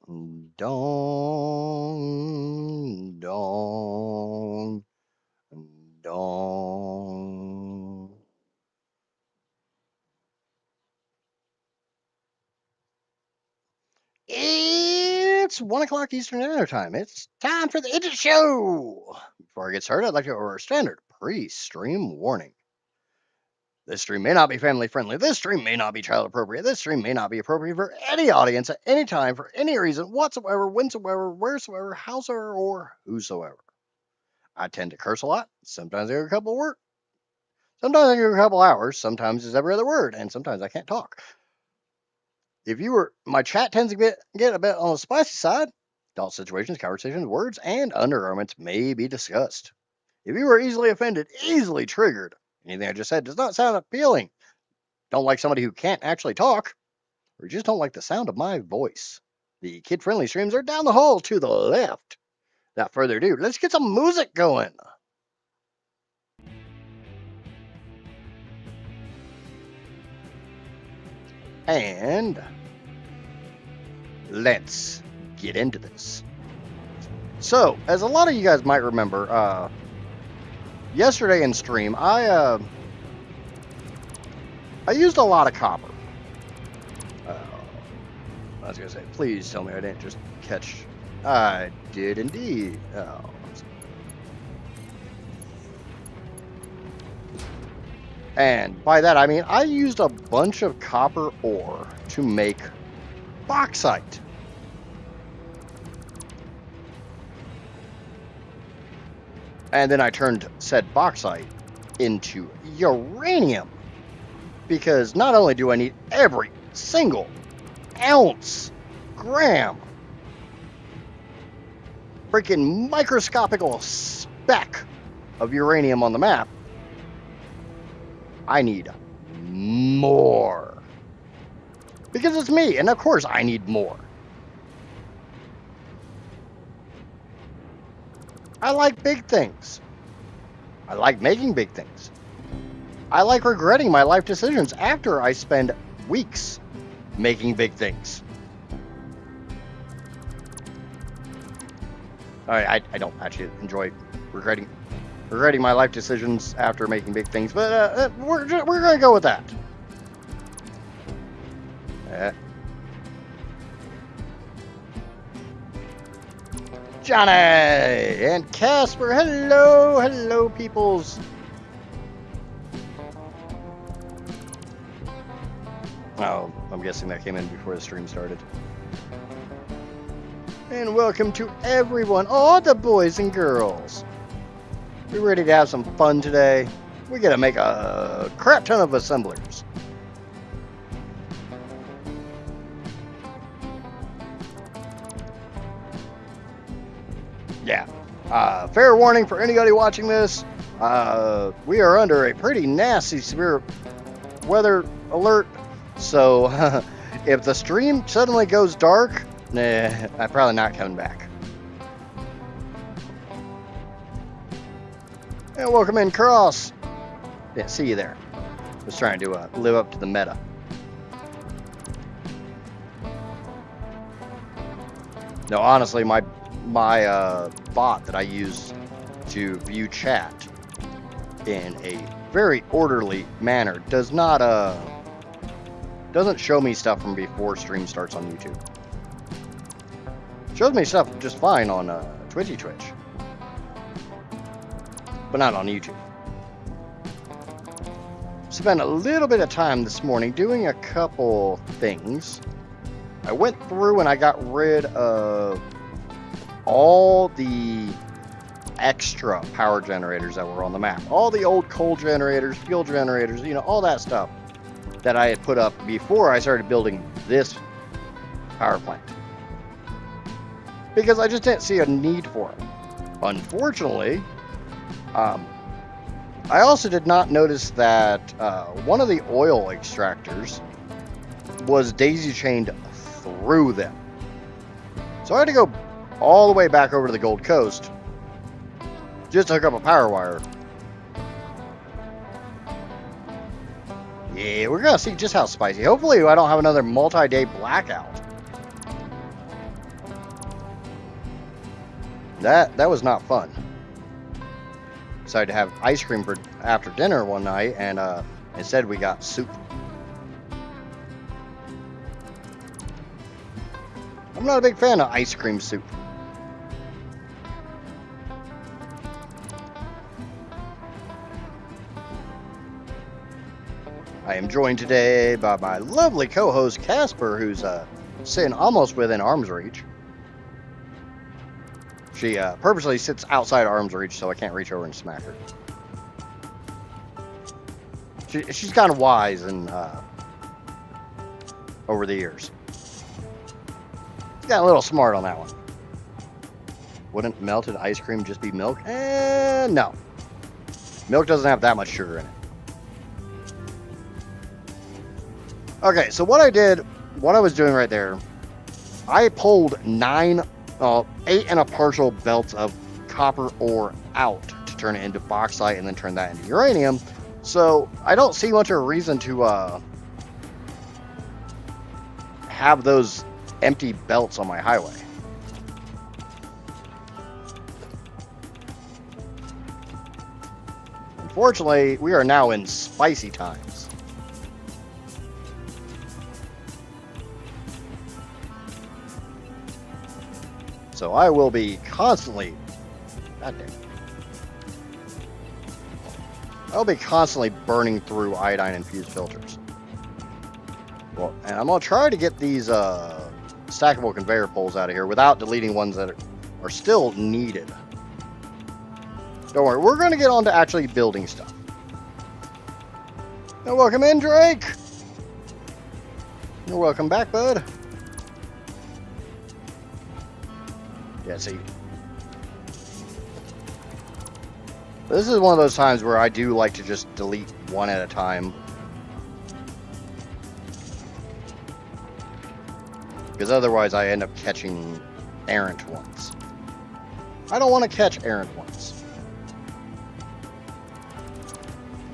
Dong, dong, dong. It's 1 o'clock Eastern Standard Time. It's time for the Idiot Show. Before I get started, I'd like to go over a standard pre-stream warning. This stream may not be family friendly. This stream may not be child appropriate. This stream may not be appropriate for any audience at any time for any reason whatsoever, whensoever, wheresoever, howsoever, or whosoever. I tend to curse a lot. Sometimes I go a couple of words. Sometimes I go a couple hours. Sometimes it's every other word, and sometimes I can't talk. My chat tends to get a bit on the spicy side. Adult situations, conversations, words, and undergarments may be discussed. If you are easily offended, easily triggered, anything I just said does not sound appealing, don't like somebody who can't actually talk, or just don't like the sound of my voice, the kid-friendly streams are down the hall to the left. Without further ado, let's get some music going. And let's get into this. So, as a lot of you guys might remember, yesterday in stream, I used a lot of copper. I was gonna say, please tell me I didn't just catch. I did indeed. Oh. And by that I mean I used a bunch of copper ore to make bauxite. And then I turned said bauxite into uranium. Because not only do I need every single ounce, gram, freaking microscopical speck of uranium on the map, I need more. Because it's me, and of course I need more. I like big things. I like making big things. I like regretting my life decisions after I spend weeks making big things. I don't actually enjoy regretting my life decisions after making big things, but we're gonna go with that. Johnny and Casper, hello peoples. Oh, I'm guessing that came in before the stream started. And welcome to everyone, all the boys and girls. We're ready to have some fun today. We're gonna make a crap ton of assemblers. Yeah. Fair warning for anybody watching this. We are under a pretty nasty severe weather alert. So, if the stream suddenly goes dark, I'm probably not coming back. And welcome in, Cross. Yeah, see you there. Just trying to live up to the meta. No, honestly, my bot that I use to view chat in a very orderly manner doesn't show me stuff from before stream starts on YouTube. Shows me stuff just fine on Twitch, but not on YouTube. Spent a little bit of time this morning doing a couple things. I went through and I got rid of all the extra power generators that were on the map. All the old coal generators, fuel generators, all that stuff that I had put up before I started building this power plant. Because I just didn't see a need for it. Unfortunately, I also did not notice that one of the oil extractors was daisy-chained through them. So I had to go all the way back over to the Gold Coast just to hook up a power wire. Yeah, we're gonna see just how spicy. Hopefully I don't have another multi-day blackout. That was not fun. Decided to have ice cream for after dinner one night, and instead we got soup. I'm not a big fan of ice cream soup. I am joined today by my lovely co-host Casper, who's sitting almost within arm's reach. She purposely sits outside arm's reach so I can't reach over and smack her. She's kind of wise and over the years. Got a little smart on that one. Wouldn't melted ice cream just be milk? No. Milk doesn't have that much sugar in it. Okay, so what I was doing right there, I pulled 8 and a partial belts of copper ore out to turn it into bauxite and then turn that into uranium. So I don't see much of a reason to have those empty belts on my highway. Unfortunately, we are now in spicy times. So I will be constantly... God damn. I'll be constantly burning through iodine-infused filters. Well, and I'm going to try to get these stackable conveyor poles out of here without deleting ones that are still needed. Don't worry, we're going to get on to actually building stuff. Now, welcome in, Drake! You're welcome back, bud. Yeah, see. This is one of those times where I do like to just delete one at a time. Because otherwise I end up catching errant ones. I don't want to catch errant ones.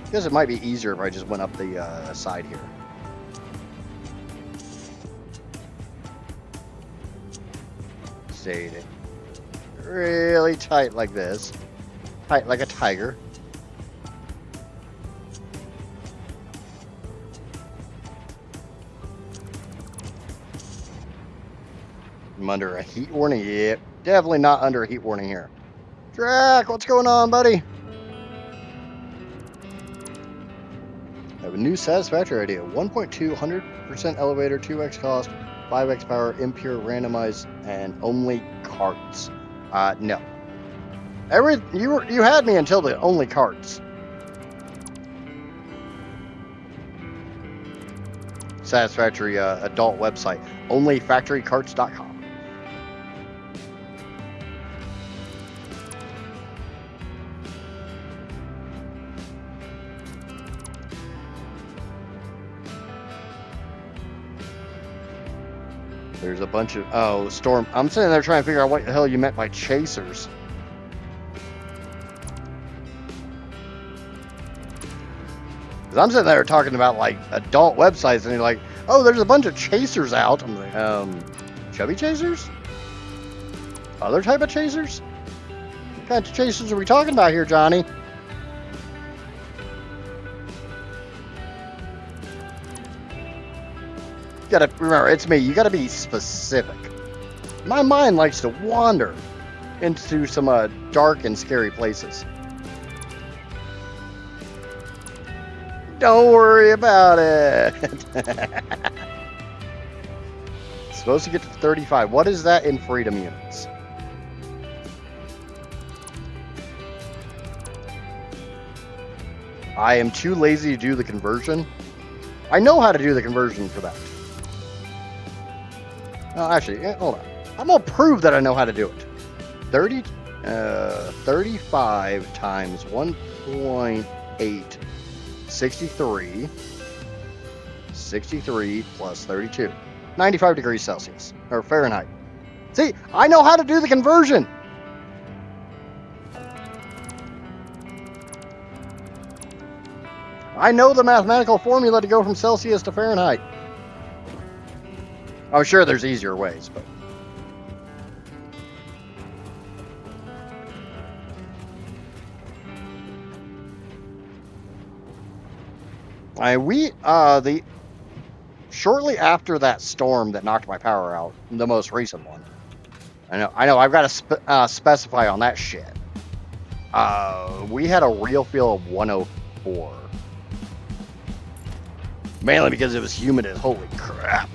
Because it might be easier if I just went up the side here. Stayed really tight like this. Tight like a tiger. I'm under a heat warning. Yep, definitely not under a heat warning here. Drac, what's going on, buddy? I have a new Satisfactory idea. 1.2, 100% elevator, 2x cost, 5x power, impure, randomized, and only carts. No. You had me until the only carts. Satisfactory adult website. Onlyfactorycarts.com. There's a bunch of... Storm. I'm sitting there trying to figure out what the hell you meant by chasers. Because I'm sitting there talking about, like, adult websites, and you're like, oh, there's a bunch of chasers out. I'm like, chubby chasers? Other type of chasers? What kind of chasers are we talking about here, Johnny? You gotta remember, it's me. You gotta be specific. My mind likes to wander into some dark and scary places. Don't worry about it. Supposed to get to 35. What is that in freedom units? I am too lazy to do the conversion. I know how to do the conversion for that. No, actually, hold on. I'm going to prove that I know how to do it. 35 times 1.8, 63. 63 plus 32. 95 degrees Celsius, or Fahrenheit. See, I know how to do the conversion. I know the mathematical formula to go from Celsius to Fahrenheit. I'm sure there's easier ways, but... Shortly after that storm that knocked my power out, the most recent one. I know. I've got to specify on that shit. We had a real feel of 104. Mainly because it was humid as holy crap.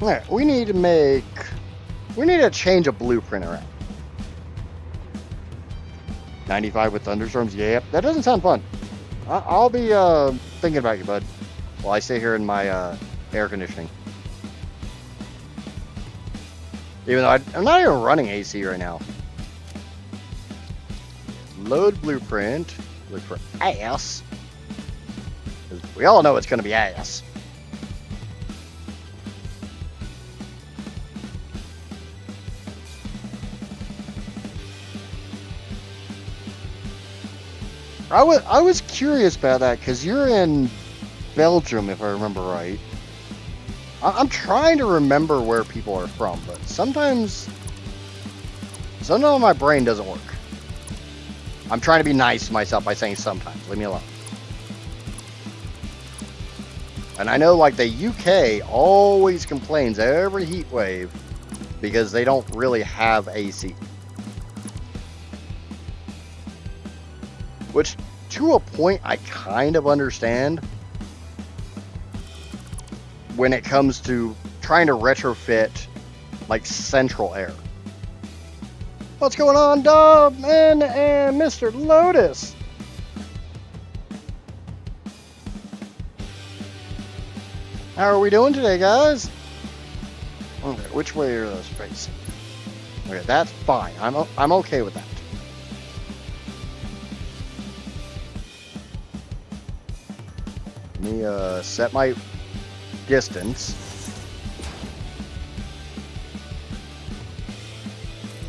Alright, we need to change a blueprint around. 95 with thunderstorms, yep. That doesn't sound fun. I'll be thinking about you, bud, while I stay here in my air conditioning. Even though I'm not even running AC right now. Load blueprint. Look for ass. We all know it's going to be ass. I was curious about that because you're in Belgium, if I remember right. I'm trying to remember where people are from, but sometimes my brain doesn't work. I'm trying to be nice to myself by saying sometimes. Leave me alone. And I know, like, the UK always complains every heat wave because they don't really have AC. Which, to a point, I kind of understand when it comes to trying to retrofit, like, central air. What's going on, Dub, man, and Mr. Lotus? How are we doing today, guys? Okay, which way are those facing? Okay, that's fine. I'm okay with that. Let me set my distance.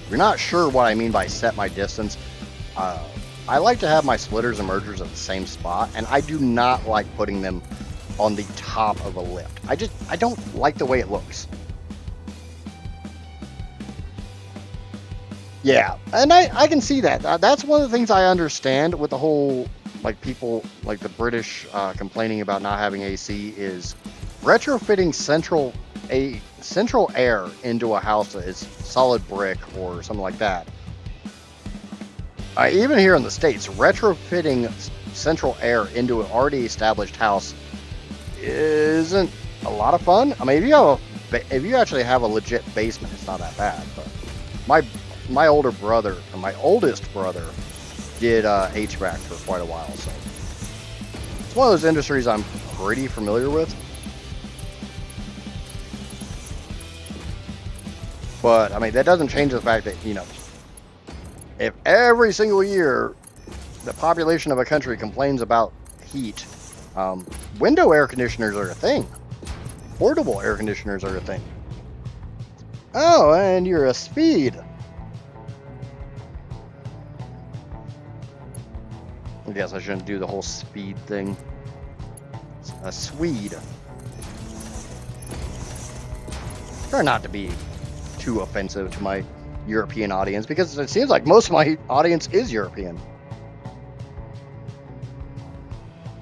If you're not sure what I mean by set my distance, I like to have my splitters and mergers at the same spot, and I do not like putting them on the top of a lift. I don't like the way it looks. Yeah, and I can see that. That's one of the things I understand with the whole, like, people, like the British complaining about not having AC is retrofitting central air into a house that is solid brick or something like that. Even here in the States, retrofitting central air into an already established house isn't a lot of fun. I mean, if you actually have a legit basement, it's not that bad. But my older brother, or my oldest brother, did HVAC for quite a while, so it's one of those industries I'm pretty familiar with. But I mean, that doesn't change the fact that, you know, if every single year the population of a country complains about heat, window air conditioners are a thing. Portable air conditioners are a thing. Oh, and you're a Swede. I guess I shouldn't do the whole speed thing. A Swede. Try not to be too offensive to my European audience, because it seems like most of my audience is European.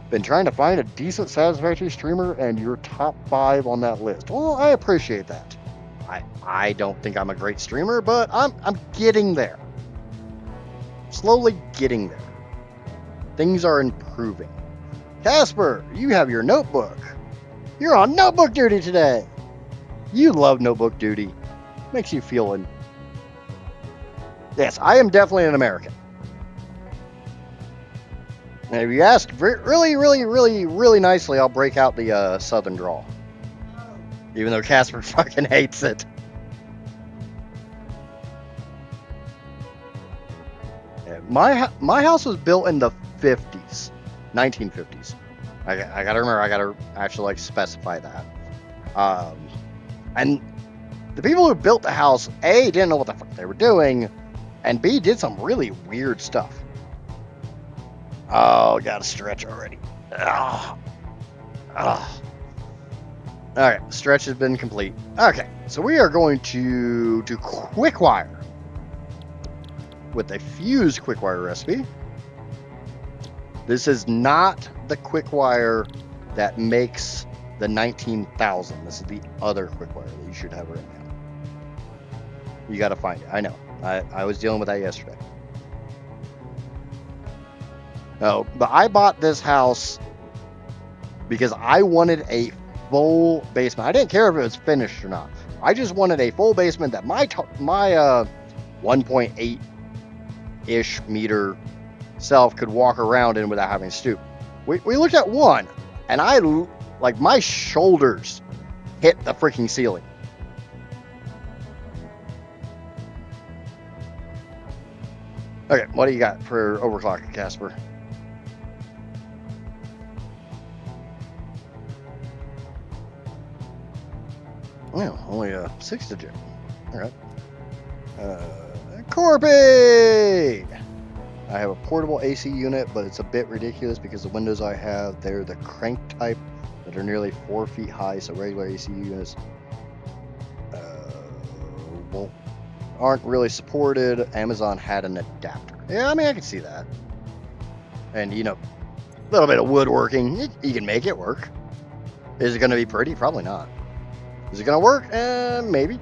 Been trying to find a decent Satisfactory streamer, and you're top 5 on that list. Well, I appreciate that. I don't think I'm a great streamer, but I'm getting there. Slowly getting there. Things are improving. Casper, you have your notebook. You're on notebook duty today. You love notebook duty. Makes you feel in. Yes, I am definitely an American. And if you ask really nicely, I'll break out the Southern drawl. Even though Casper fucking hates it. Yeah, my house was built in the 50s, 1950s. I gotta remember, I gotta actually, like, specify that. And the people who built the house, A, didn't know what the fuck they were doing, and B, did some really weird stuff. Oh, gotta stretch already. Alright, stretch has been complete. Okay, so we are going to do quick wire with a fused quick wire recipe. This is not the quick wire that makes the 19,000. This is the other quick wire that you should have right now. You got to find it. I know. I was dealing with that yesterday. Oh, but I bought this house because I wanted a full basement. I didn't care if it was finished or not. I just wanted a full basement that my 1.8-ish meter self could walk around in without having to stoop. We looked at one, and like my shoulders hit the freaking ceiling. Okay, what do you got for overclock, Casper? Oh, only a 6-digit. All right. Corby! I have a portable AC unit, but it's a bit ridiculous because the windows I have, they're the crank type that are nearly 4 feet high, so regular AC units aren't really supported. Amazon had an adapter. Yeah, I mean, I can see that. And, you know, a little bit of woodworking, you can make it work. Is it going to be pretty? Probably not. Is it going to work? Maybe.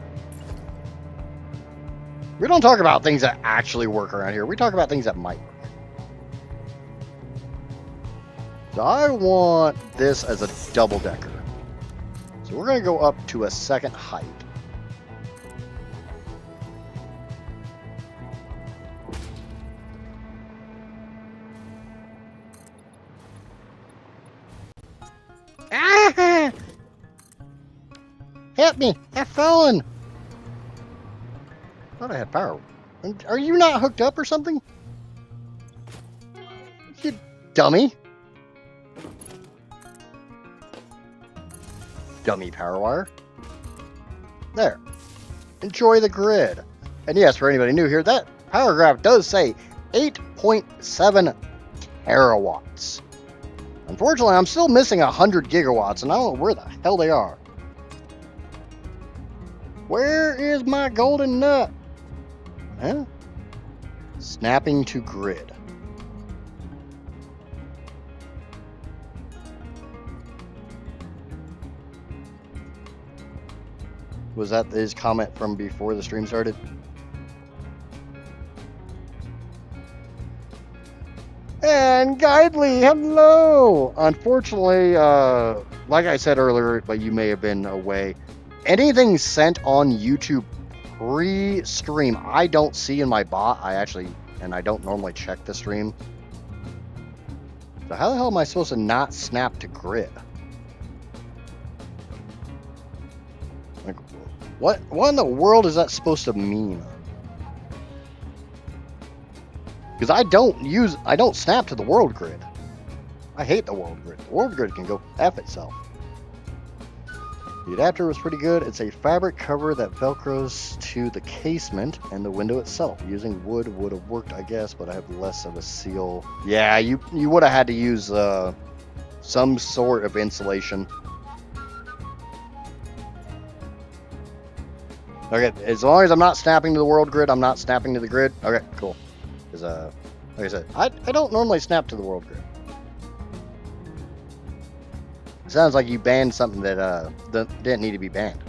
We don't talk about things that actually work around here. We talk about things that might work. So I want this as a double decker. So we're going to go up to a second height. Ah! Help me! I've fallen! I thought I had power. Are you not hooked up or something? You dummy. Dummy power wire. There. Enjoy the grid. And yes, for anybody new here, that power graph does say 8.7 terawatts. Unfortunately, I'm still missing 100 gigawatts, and I don't know where the hell they are. Where is my golden nut? Huh? Snapping to grid. Was that his comment from before the stream started? And Guidely, hello! Unfortunately, like I said earlier, but you may have been away, anything sent on YouTube pre-stream, I don't see in my bot. I don't normally check the stream. So how the hell am I supposed to not snap to grid? Like, what in the world is that supposed to mean? Because I don't snap to the world grid. I hate the world grid. The world grid can go F itself. The adapter was pretty good. It's a fabric cover that velcros to the casement and the window itself. Using wood would have worked, I guess, but I have less of a seal. Yeah, you would have had to use some sort of insulation. Okay, as long as I'm not snapping to the world grid, I'm not snapping to the grid. Okay, cool. Because, like I said, I don't normally snap to the world grid. Sounds like you banned something that didn't need to be banned.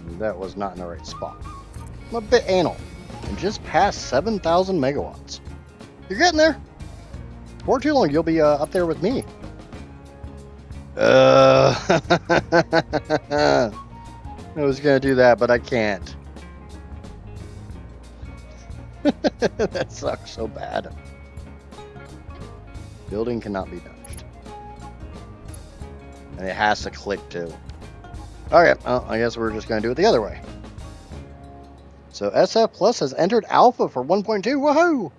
And that was not in the right spot. I'm a bit anal. And just past 7,000 megawatts. You're getting there. Before too long, you'll be up there with me. I was gonna do that, but I can't. That sucks so bad. Building cannot be dodged. And it has to click too. Okay, well, I guess we're just gonna do it the other way. So SF Plus has entered alpha for 1.2. Woohoo!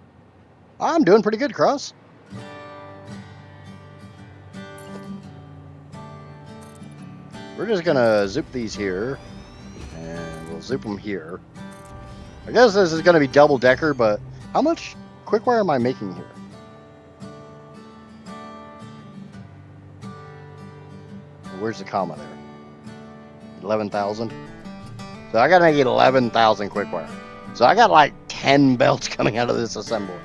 I'm doing pretty good, Cross. We're just gonna zoop these here, and we'll we'll zoop them here. I guess this is going to be double decker, but how much quick wire am I making here? Where's the comma there? 11,000. So I got to make 11,000 quick wire. So I got like 10 belts coming out of this assembly.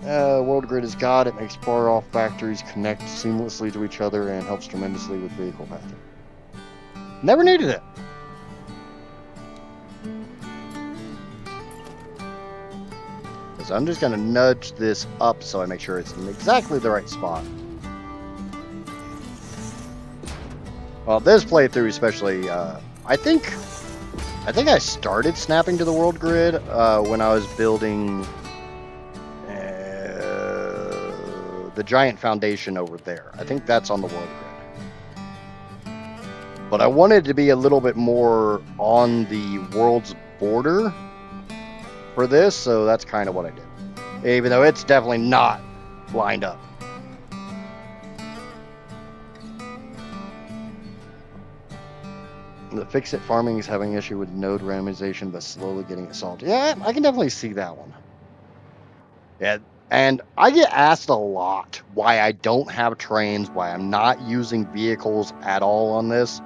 World Grid is God. It makes far-off factories connect seamlessly to each other and helps tremendously with vehicle pathing. Never needed it. So I'm just going to nudge this up so I make sure it's in exactly the right spot. Well, this playthrough especially, I think I started snapping to the world grid when I was building the giant foundation over there. I think that's on the world grid. But I wanted to be a little bit more on the world's border for this, so that's kind of what I did. Even though it's definitely not lined up. The fix-it farming is having an issue with node randomization, but slowly getting it solved. Yeah, I can definitely see that one. Yeah, and I get asked a lot why I don't have trains, why I'm not using vehicles at all on this.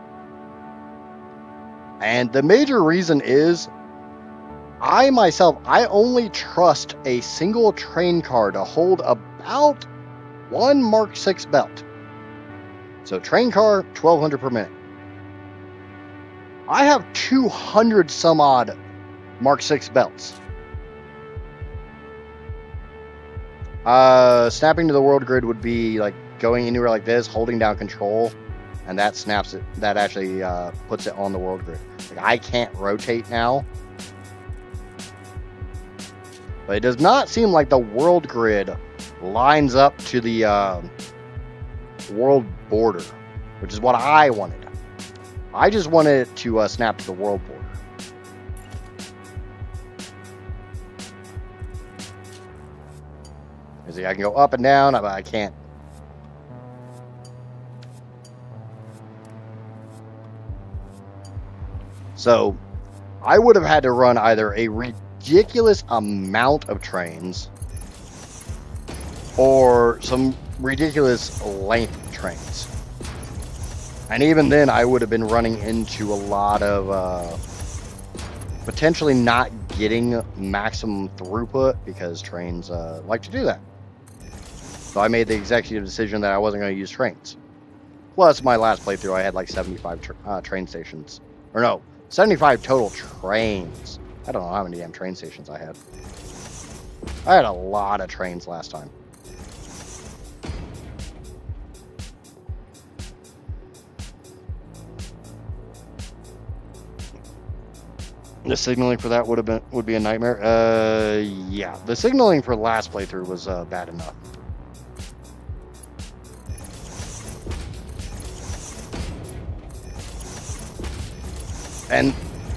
And the major reason is I only trust a single train car to hold about one Mark 6 belt. So train car, 1,200 per minute. I have 200 some odd Mark 6 belts. Snapping to the world grid would be like going anywhere like this, holding down control, and that snaps it. That actually puts it on the world grid. Like, I can't rotate now. But it does not seem like the world grid lines up to the world border, which is what I wanted. I just wanted it to snap to the world border. You see, I can go up and down, but I can't. So, I would have had to run either a ridiculous amount of trains or some ridiculous length of trains. And even then, I would have been running into a lot of potentially not getting maximum throughput because trains like to do that. So I made the executive decision that I wasn't going to use trains. Plus, my last playthrough, I had like 75 train stations. Or no, 75 total trains. I don't know how many damn train stations I had. I had a lot of trains last time. The signaling for that would be a nightmare. Yeah, the signaling for last playthrough was bad enough. And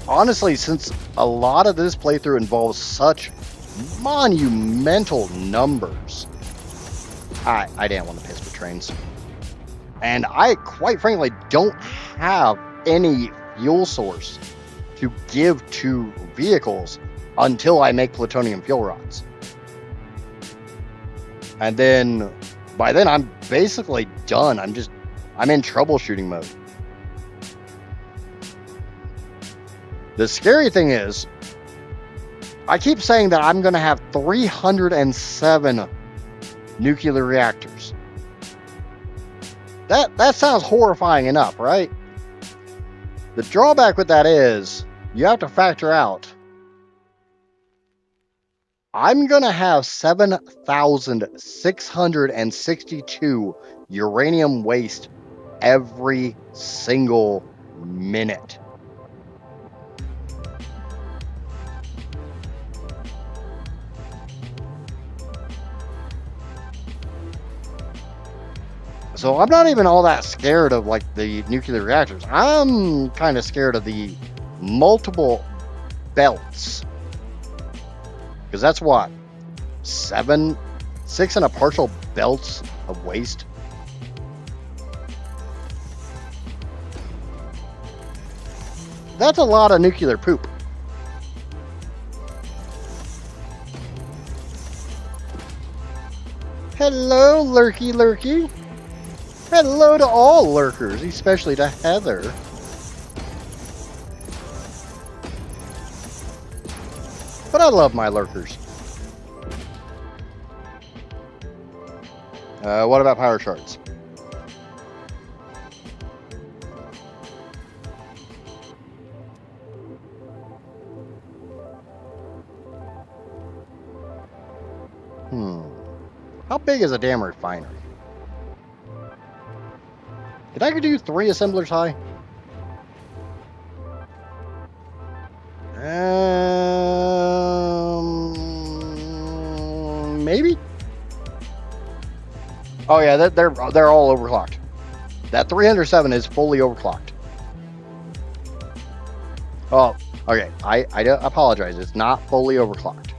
honestly, since a lot of this playthrough involves such monumental numbers, I didn't want to piss with trains. And I, quite frankly, don't have any fuel source to give to vehicles until I make plutonium fuel rods. And then, by then, I'm basically done. I'm in troubleshooting mode. The scary thing is, I keep saying that I'm going to have 307 nuclear reactors. That sounds horrifying enough, right? The drawback with that is, you have to factor out, I'm going to have 7,662 uranium waste every single minute. So I'm not even all that scared of like the nuclear reactors. I'm kind of scared of the multiple belts. Because that's what? 6 and a partial belts of waste? That's a lot of nuclear poop. Hello, Lurky Lurky. Hello to all lurkers, especially to Heather. But I love my lurkers. What about power charts? How big is a damn refinery? Did I do 3 assemblers high? Maybe. Oh yeah, they're all overclocked. That 307 is fully overclocked. Oh, okay. I apologize. It's not fully overclocked.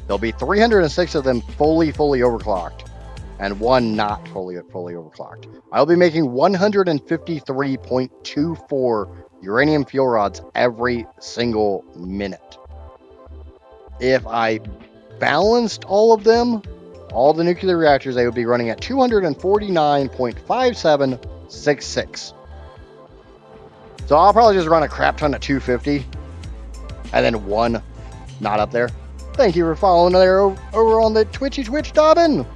There'll be 306 of them fully overclocked, and 1 not fully overclocked. I'll be making 153.24 uranium fuel rods every single minute. If I balanced all of them, all the nuclear reactors, they would be running at 249.5766. So I'll probably just run a crap ton at 250, and then 1 not up there. Thank you for following there over on the Twitch, Dobbin.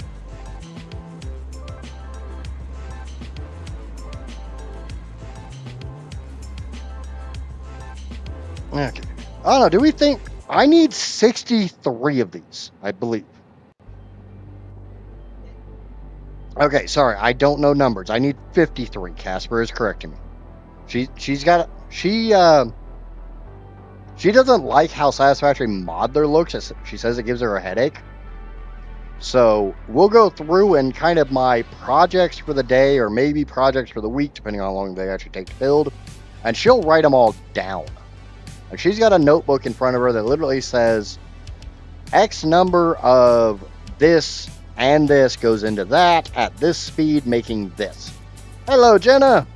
Okay. I don't know. Do we think I need 63 of these? I believe. Okay, sorry. I don't know numbers. I need 53. Casper is correcting me. She doesn't like how Satisfactory Modeler looks. She says it gives her a headache. So we'll go through and kind of my projects for the day, or maybe projects for the week, depending on how long they actually take to build. And she'll write them all down. Like, she's got a notebook in front of her that literally says X number of this and this goes into that at this speed, making this. Hello, Jenna.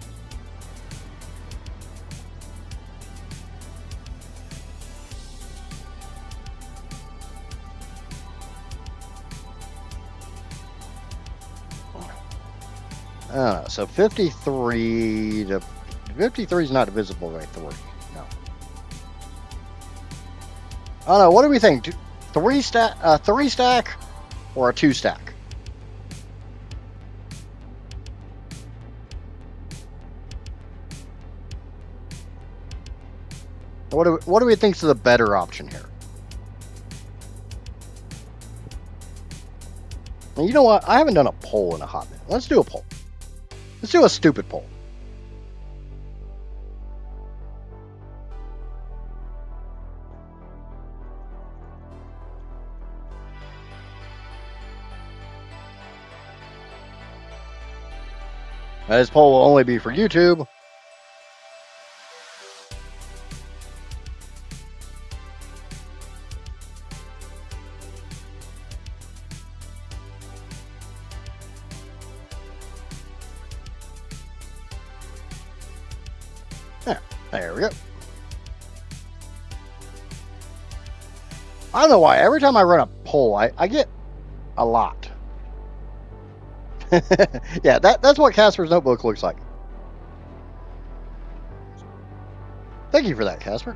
So 53 to 53 is not divisible by 3. No. I don't know. What do we think? 3 stack or a 2 stack? What do we think is the better option here? And you know what? I haven't done a poll in a hot minute. Let's do a poll. Let's do a stupid poll. This poll will only be for YouTube. There we go. I don't know why. Every time I run a poll, I get a lot. Yeah, that's what Casper's notebook looks like. Thank you for that, Casper.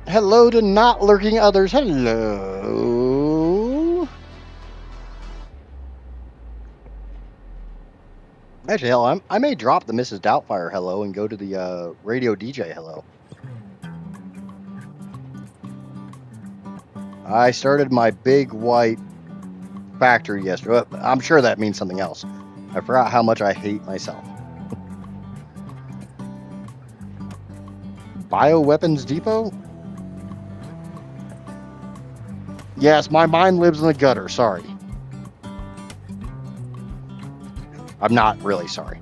Hello to not lurking others. Hello. Actually, hell, I may drop the Mrs. Doubtfire hello and go to the radio DJ hello. I started my big white factory yesterday. I'm sure that means something else. I forgot how much I hate myself. Bioweapons Depot? Yes, my mind lives in the gutter. Sorry. I'm not really sorry.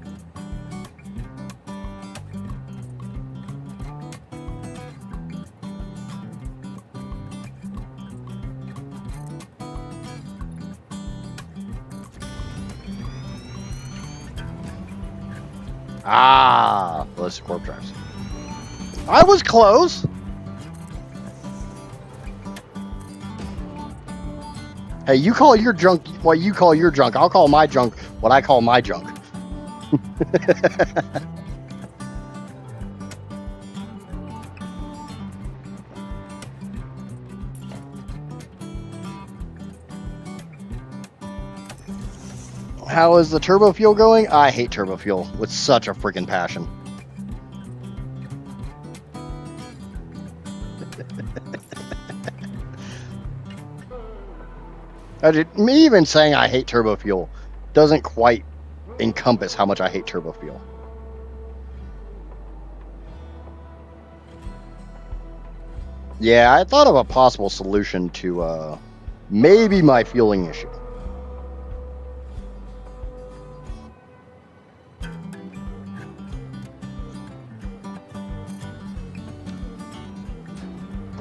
Ah, ballistic warp drives. I was close. Hey, you call your junk what you call your junk. I'll call my junk what I call my junk. How is the turbo fuel going? I hate turbo fuel with such a freaking passion. Me even saying I hate turbo fuel doesn't quite encompass how much I hate turbo fuel. Yeah, I thought of a possible solution to maybe my fueling issue.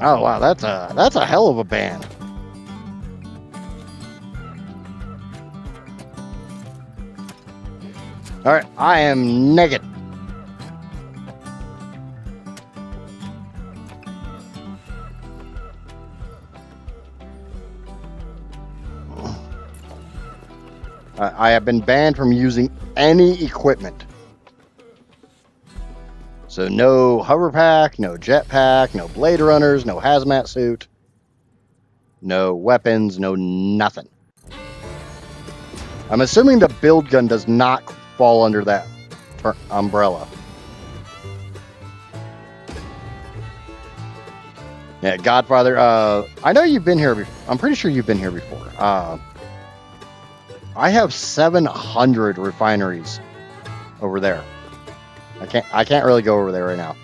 Oh wow, that's a hell of a band. All right, I am negative. I have been banned from using any equipment. So no hover pack, no jetpack, no blade runners, no hazmat suit, no weapons, no nothing. I'm assuming the build gun does not fall under that umbrella. Yeah, Godfather, I know you've been here before. I'm pretty sure you've been here before. I have 700 refineries over there. I can't really go over there right now.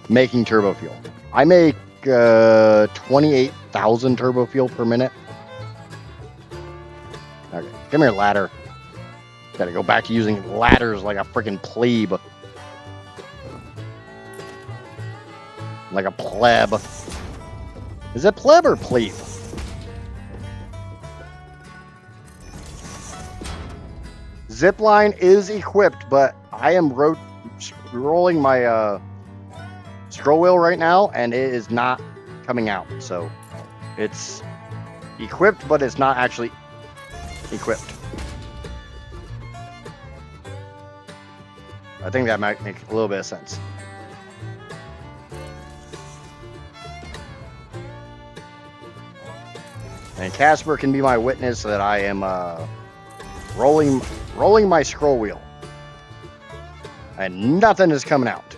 Making turbo fuel. I make 28,000 turbo fuel per minute. Okay, come here, ladder. Gotta go back to using ladders like a freaking plebe. Like a pleb. Is it pleb or plebe? Zipline is equipped, but I am rolling my scroll wheel right now, and it is not coming out. So it's equipped, but it's not actually equipped. I think that might make a little bit of sense. And Casper can be my witness that I am rolling my scroll wheel. And nothing is coming out.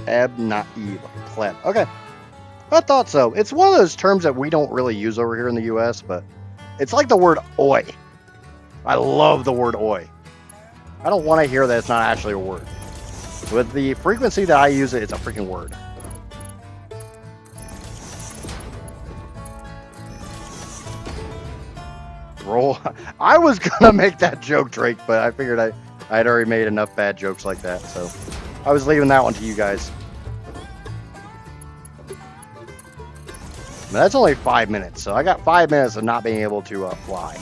Eb, not Eve. Pleb. Okay. I thought so. It's one of those terms that we don't really use over here in the US, but it's like the word oi. I love the word oi. I don't want to hear that it's not actually a word. With the frequency that I use it, it's a freaking word. Roll. I was gonna make that joke, Drake, but I figured I had already made enough bad jokes like that, so I was leaving that one to you guys. Now, that's only 5 minutes, so I got 5 minutes of not being able to fly.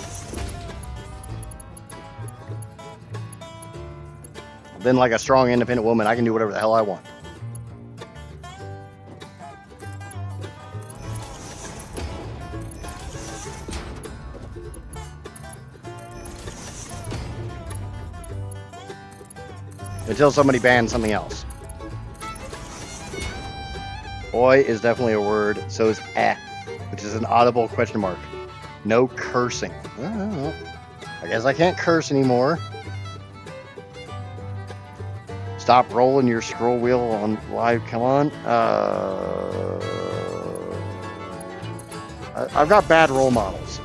Then, like a strong, independent woman, I can do whatever the hell I want. Until somebody bans something else. Oi is definitely a word, so is eh, which is an audible question mark. No cursing. I guess I can't curse anymore. Stop rolling your scroll wheel on live. Come on. I've got bad role models.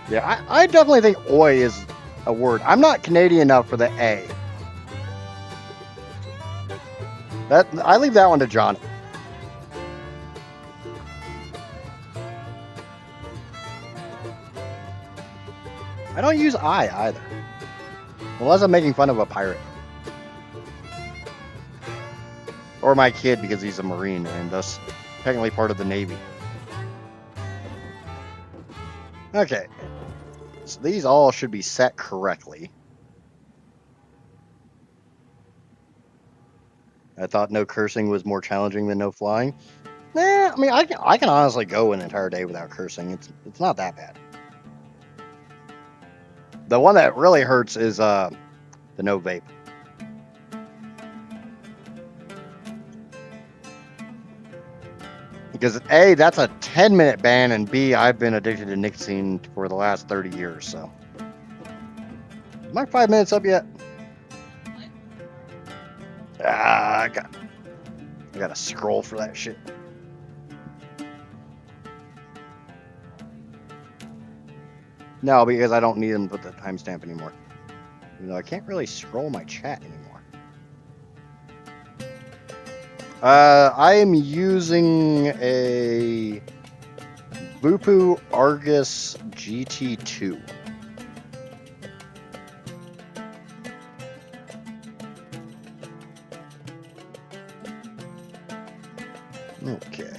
Yeah, I definitely think oi is a word. I'm not Canadian enough for the A. I leave that one to Johnny. I don't use I either. Unless I'm making fun of a pirate. Or my kid because he's a Marine and thus technically part of the Navy. Okay. So these all should be set correctly. I thought no cursing was more challenging than no flying. Nah, I mean, I can honestly go an entire day without cursing. It's not that bad. The one that really hurts is the no vape. Because A, that's a 10-minute ban, and B, I've been addicted to nicotine for the last 30 years, so. Is my 5 minutes up yet? I gotta scroll for that shit. No, because I don't need them to put the timestamp anymore. You know, I can't really scroll my chat anymore. I am using a Bupu Argus GT2. Okay.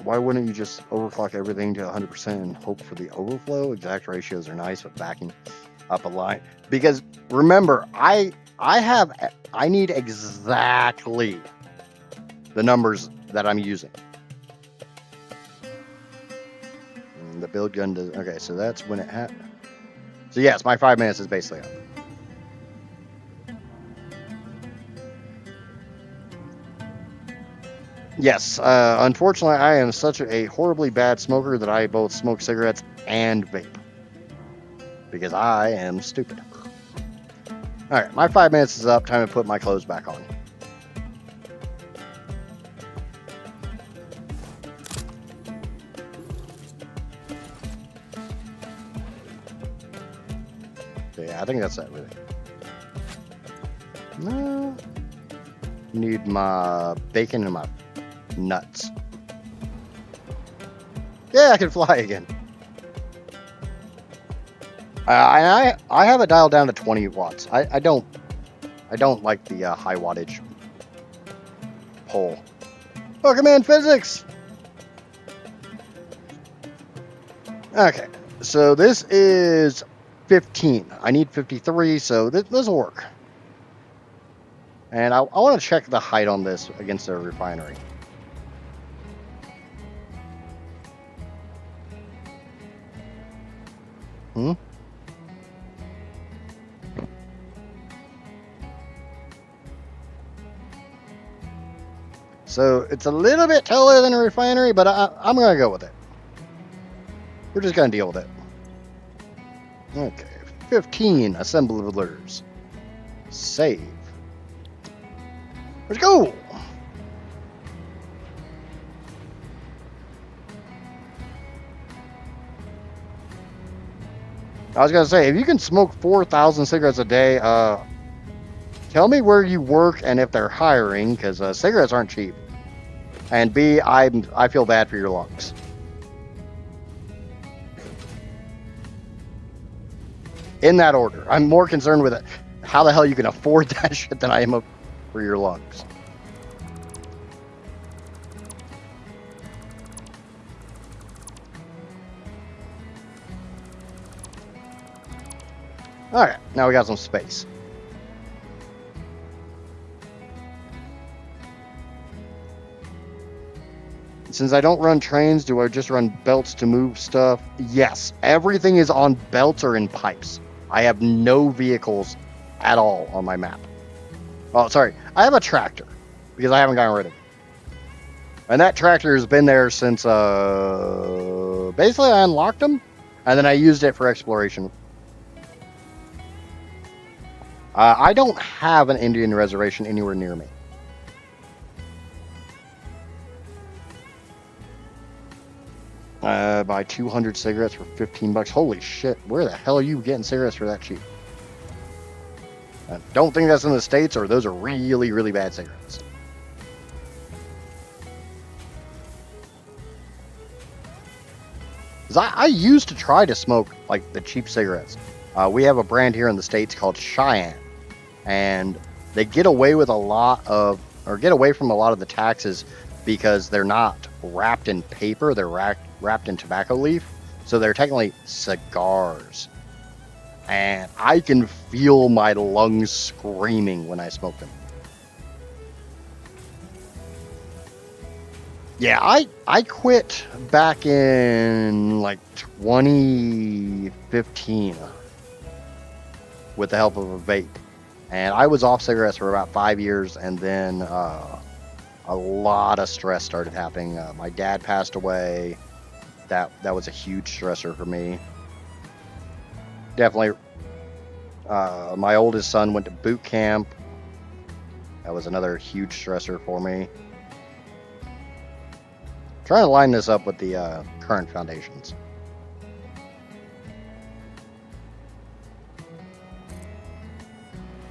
Why wouldn't you just overclock everything to 100% and hope for the overflow? Exact ratios are nice, but backing up a line. Because remember, I need exactly the numbers that I'm using. And the build gun does, okay, so that's when it happened. So yes, my 5 minutes is basically up. Yes, unfortunately, I am such a horribly bad smoker that I both smoke cigarettes and vape. Because I am stupid. Alright, my 5 minutes is up. Time to put my clothes back on. Okay, yeah, I think that's that, really. No. Need my bacon and my nuts. Yeah, I can fly again. I have it dialed down to 20 watts. I don't like the high wattage pole. Oh, command physics. Okay, so this is 15. I need 53, so this will work. And I want to check the height on this against the refinery. So it's a little bit taller than a refinery, but I'm going to go with it. We're just going to deal with it. Okay, 15 assemblers. Save. Let's go! I was going to say, if you can smoke 4,000 cigarettes a day, tell me where you work and if they're hiring, because cigarettes aren't cheap. And B, I feel bad for your lungs. In that order. I'm more concerned with it. How the hell you can afford that shit than I am for your lungs. Alright, now we got some space. Since I don't run trains, do I just run belts to move stuff? Yes, everything is on belts or in pipes. I have no vehicles at all on my map. Oh, sorry. I have a tractor because I haven't gotten rid of it. And that tractor has been there since, basically I unlocked them and then I used it for exploration. I don't have an Indian reservation anywhere near me. Buy 200 cigarettes for 15 bucks. Holy shit. Where the hell are you getting cigarettes for that cheap? I don't think that's in the States, or those are really, really bad cigarettes. Because I used to try to smoke like the cheap cigarettes. We have a brand here in the States called Cheyenne, and they get away with get away from a lot of the taxes because they're not wrapped in paper, they're wrapped in tobacco leaf. So they're technically cigars. And I can feel my lungs screaming when I smoke them. Yeah, I quit back in like 2015 with the help of a vape. And I was off cigarettes for about 5 years, and then a lot of stress started happening. My dad passed away. That was a huge stressor for me. Definitely. My oldest son went to boot camp. That was another huge stressor for me. Trying to line this up with the current foundations.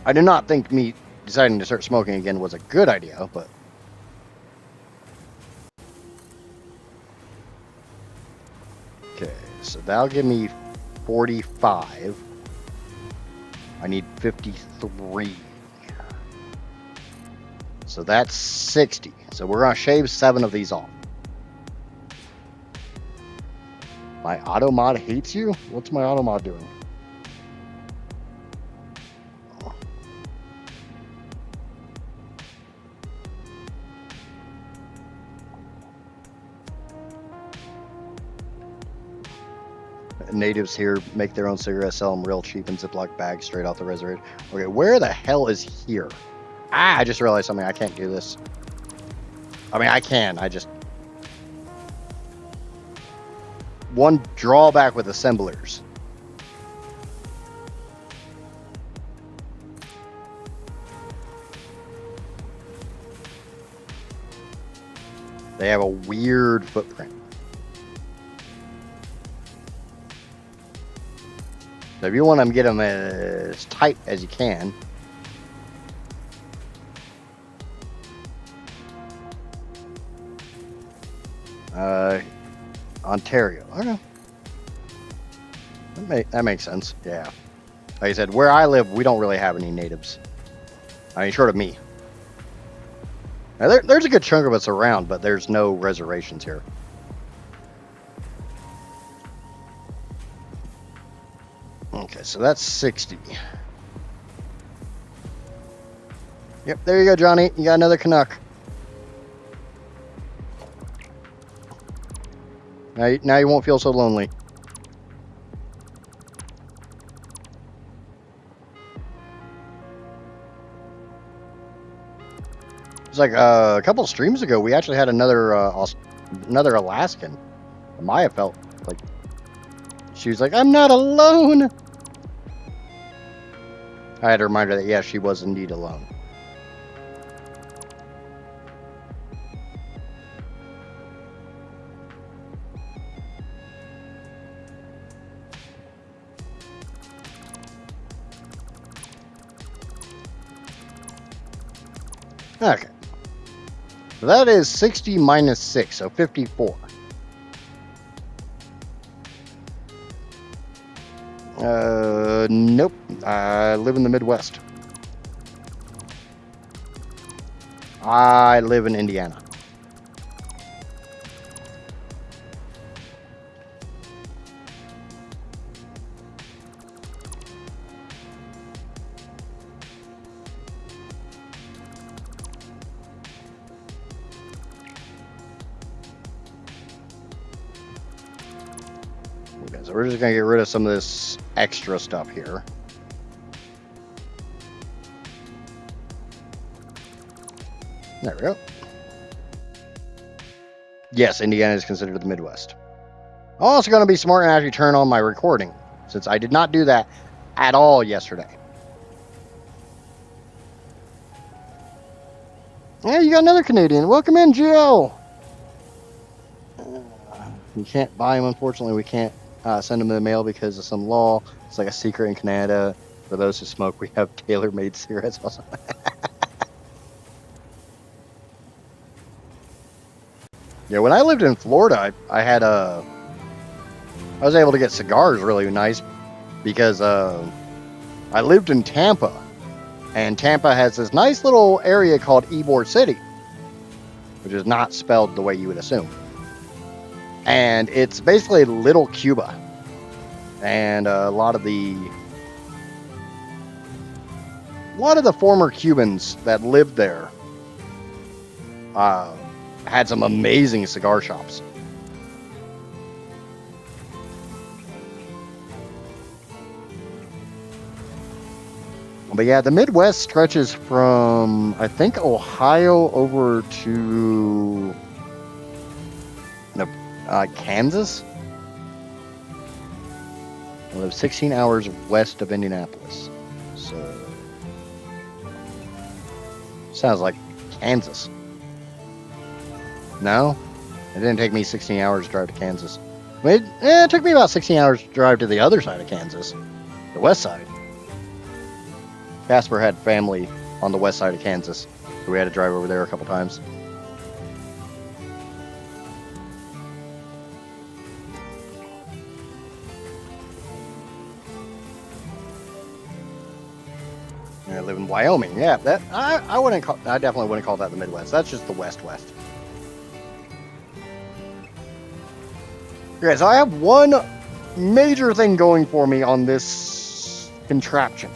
I do not think me deciding to start smoking again was a good idea, but... Okay, so that'll give me 45. I need 53. So that's 60. So we're going to shave 7 of these off. My auto mod hates you? What's my auto mod doing? Natives here make their own cigarettes, sell them real cheap in Ziploc bags straight off the reservation. Okay, where the hell is here? I just realized something. I can't do this. I mean, I can. I just... One drawback with assemblers. They have a weird footprint. So if you want to get them as tight as you can, Ontario. Okay, that makes sense. Yeah, like I said, where I live, we don't really have any natives. I mean, short of me. Now, there's a good chunk of us around, but there's no reservations here. Okay, so that's 60. Yep, there you go, Johnny. You got another Canuck. Now you won't feel so lonely. It's like a couple of streams ago, we actually had another Alaskan. Maya felt like she was like, "I'm not alone." I had to remind her that, yeah, she was indeed alone. Okay. So that is 60 minus 6, so 54. Nope. I live in the Midwest. I live in Indiana. Okay, so we're just gonna get rid of some of this extra stuff here. There we go. Yes, Indiana is considered the Midwest. I'm also going to be smart and actually turn on my recording, since I did not do that at all yesterday. Yeah, you got another Canadian. Welcome in, GL. You can't buy them, unfortunately. We can't send them in the mail because of some law. It's like a secret in Canada. For those who smoke, we have tailor-made cigarettes also. Yeah, when I lived in Florida, I had I was able to get cigars really nice because I lived in Tampa, and Tampa has this nice little area called Ybor City, which is not spelled the way you would assume. And it's basically little Cuba. And a lot of the former Cubans that lived there had some amazing cigar shops. But yeah, the Midwest stretches from, I think, Ohio over to Kansas. I live 16 hours west of Indianapolis. So, sounds like Kansas. No? It didn't take me 16 hours to drive to Kansas. It took me about 16 hours to drive to the other side of Kansas, the west side. Casper had family on the west side of Kansas, so we had to drive over there a couple times. I live in Wyoming. Yeah, that I definitely wouldn't call that the Midwest. That's just the West. Okay, so I have one major thing going for me on this contraption.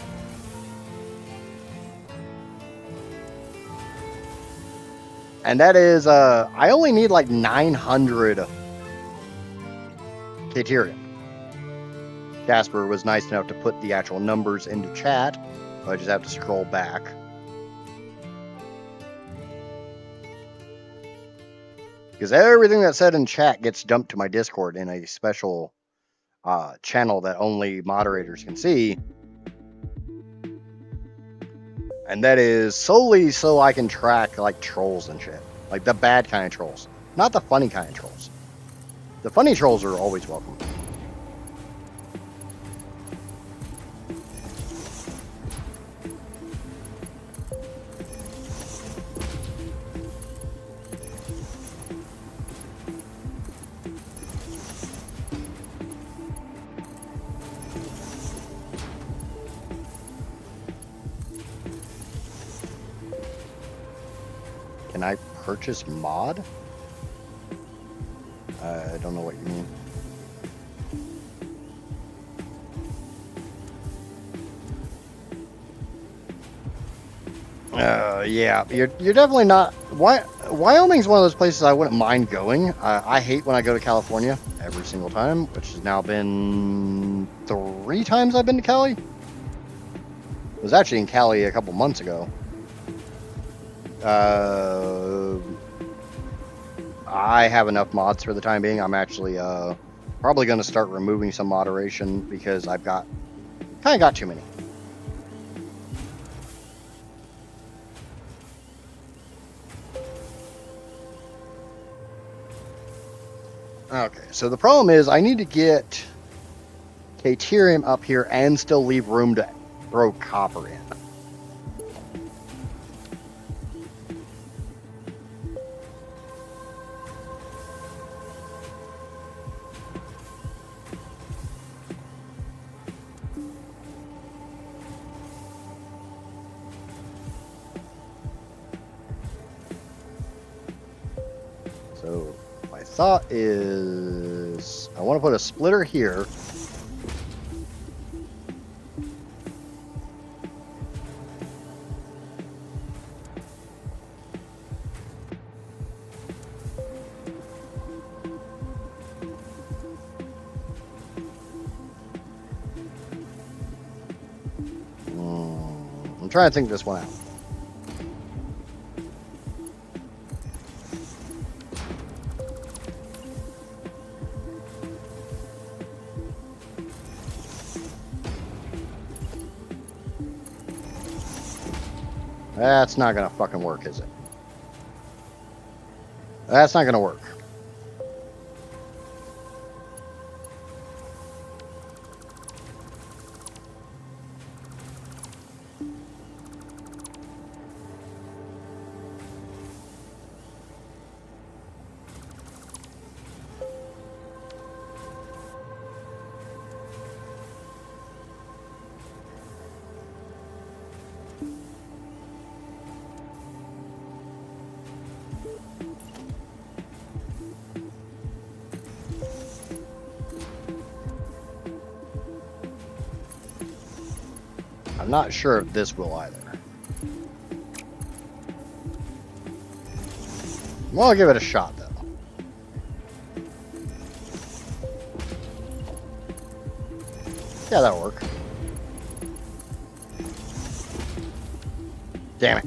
And that is, I only need like 900 Caterium. Casper was nice enough to put the actual numbers into chat. So I just have to scroll back. Because everything that's said in chat gets dumped to my Discord in a special channel that only moderators can see. And that is solely so I can track like trolls and shit. Like the bad kind of trolls. Not the funny kind of trolls. The funny trolls are always welcome. Can I purchase mod? I don't know what you mean. Yeah, you're definitely not. Wyoming's one of those places I wouldn't mind going. I hate when I go to California every single time, which has now been 3 times I've been to Cali. I was actually in Cali a couple months ago. I have enough mods for the time being. I'm actually probably going to start removing some moderation because I've kind of got too many. Okay, so the problem is I need to get Caterium up here and still leave room to throw copper in. So my thought is I want to put a splitter here. I'm trying to think this one out. That's not gonna fucking work, is it? That's not gonna work. I'm not sure if this will either. Well, I'll give it a shot, though. Yeah, that'll work. Damn it.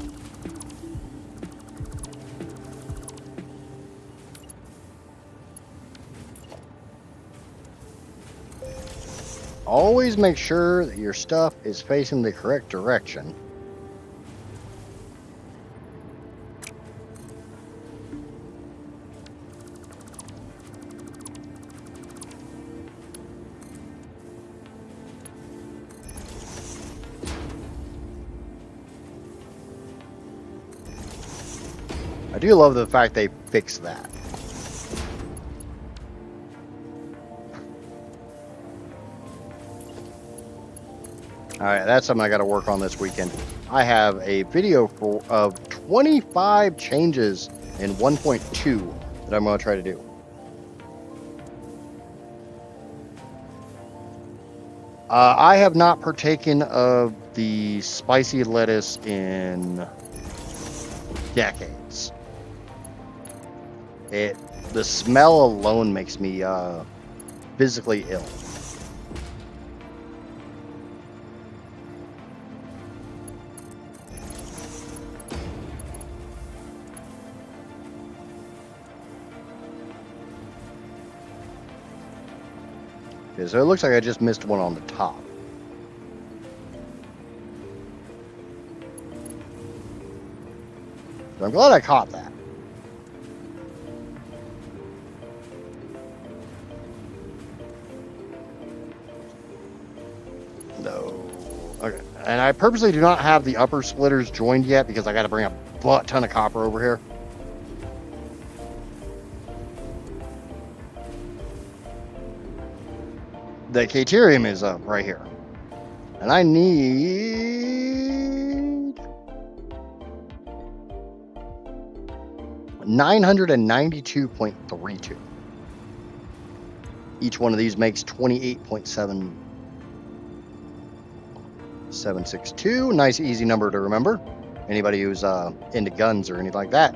Always make sure that your stuff is facing the correct direction. I do love the fact they fixed that. Alright, that's something I got to work on this weekend. I have a video of 25 changes in 1.2 that I'm going to try to do. I have not partaken of the spicy lettuce in decades. The smell alone makes me physically ill. Okay, so it looks like I just missed one on the top. So I'm glad I caught that. No. Okay. And I purposely do not have the upper splitters joined yet because I got to bring a butt ton of copper over here. The Caterium is up right here. And I need 992.32. Each one of these makes 28.762. Nice, easy number to remember. Anybody who's into guns or anything like that.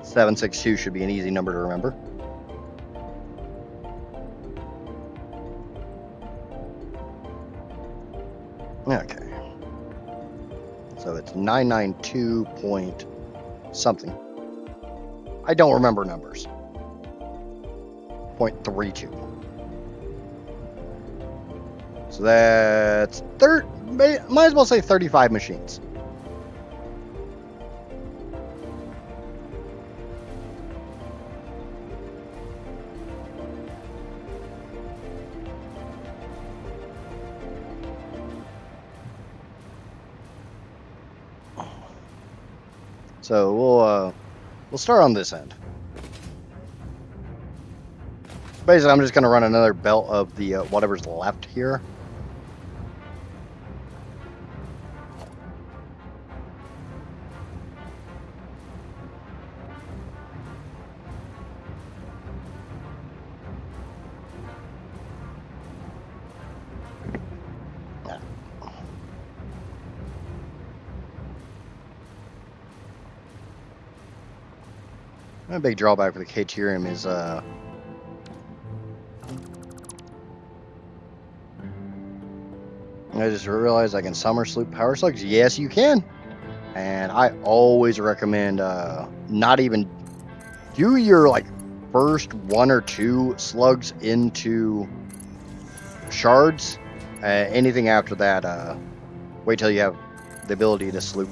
762 should be an easy number to remember. Okay. So it's 992 point something. I don't remember numbers. 0.32. So that's might as well say 35 machines. So we'll start on this end. Basically, I'm just going to run another belt of the whatever's left here. A big drawback for the Caterium is I just realized I can summer sloop power slugs. Yes, you can. And I always recommend not even do your like first 1 or 2 slugs into shards. Anything after that, wait till you have the ability to sloop.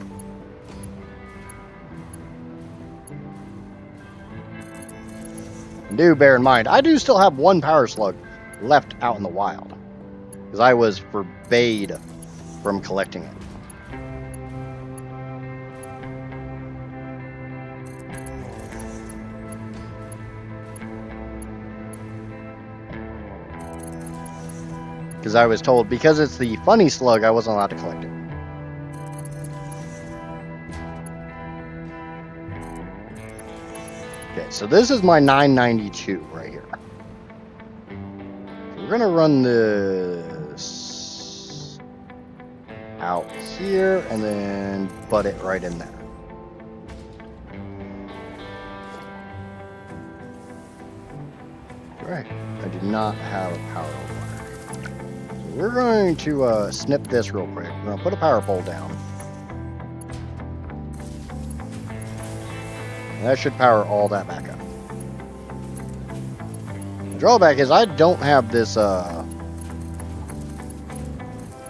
And do bear in mind, I do still have 1 power slug left out in the wild because I was forbade from collecting it. Because I was told, because it's the funny slug, I wasn't allowed to collect it. Okay, so this is my 992 right here. So we're gonna run this out here and then butt it right in there. Right. I do not have a power wire. So we're going to snip this real quick. We're gonna put a power pole down. And that should power all that back up. The drawback is I don't have this, hey,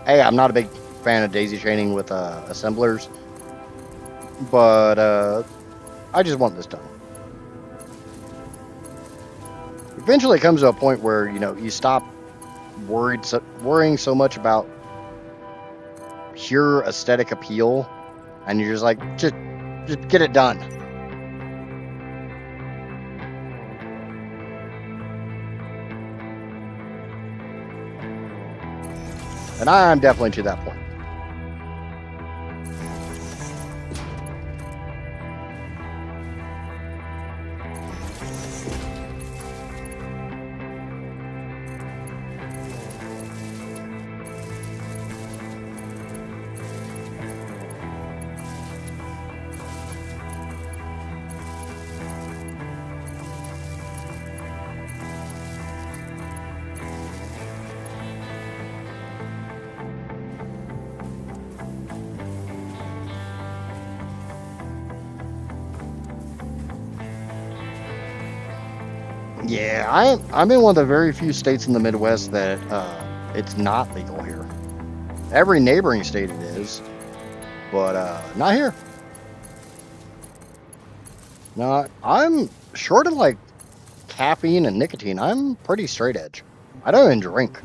I'm not a big fan of daisy chaining with assemblers, but I just want this done. Eventually it comes to a point where, you know, you stop worrying so much about pure aesthetic appeal, and you're just like, just get it done. And I'm definitely to that point. Yeah, I'm in one of the very few states in the Midwest that it's not legal here. Every neighboring state it is, but not here. No, I'm short of like caffeine and nicotine. I'm pretty straight edge. I don't even drink.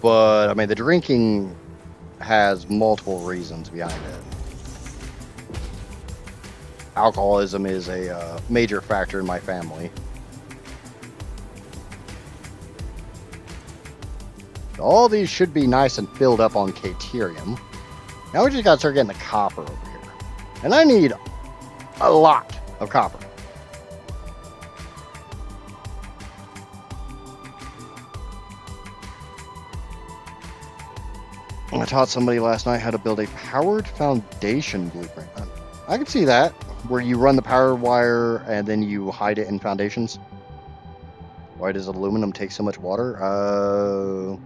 But I mean, the drinking has multiple reasons behind it. Alcoholism is a major factor in my family. All these should be nice and filled up on Caterium. Now we just gotta start getting the copper over here. And I need a lot of copper. I taught somebody last night how to build a powered foundation blueprint. I can see that, where you run the power wire and then you hide it in foundations. Why does aluminum take so much water?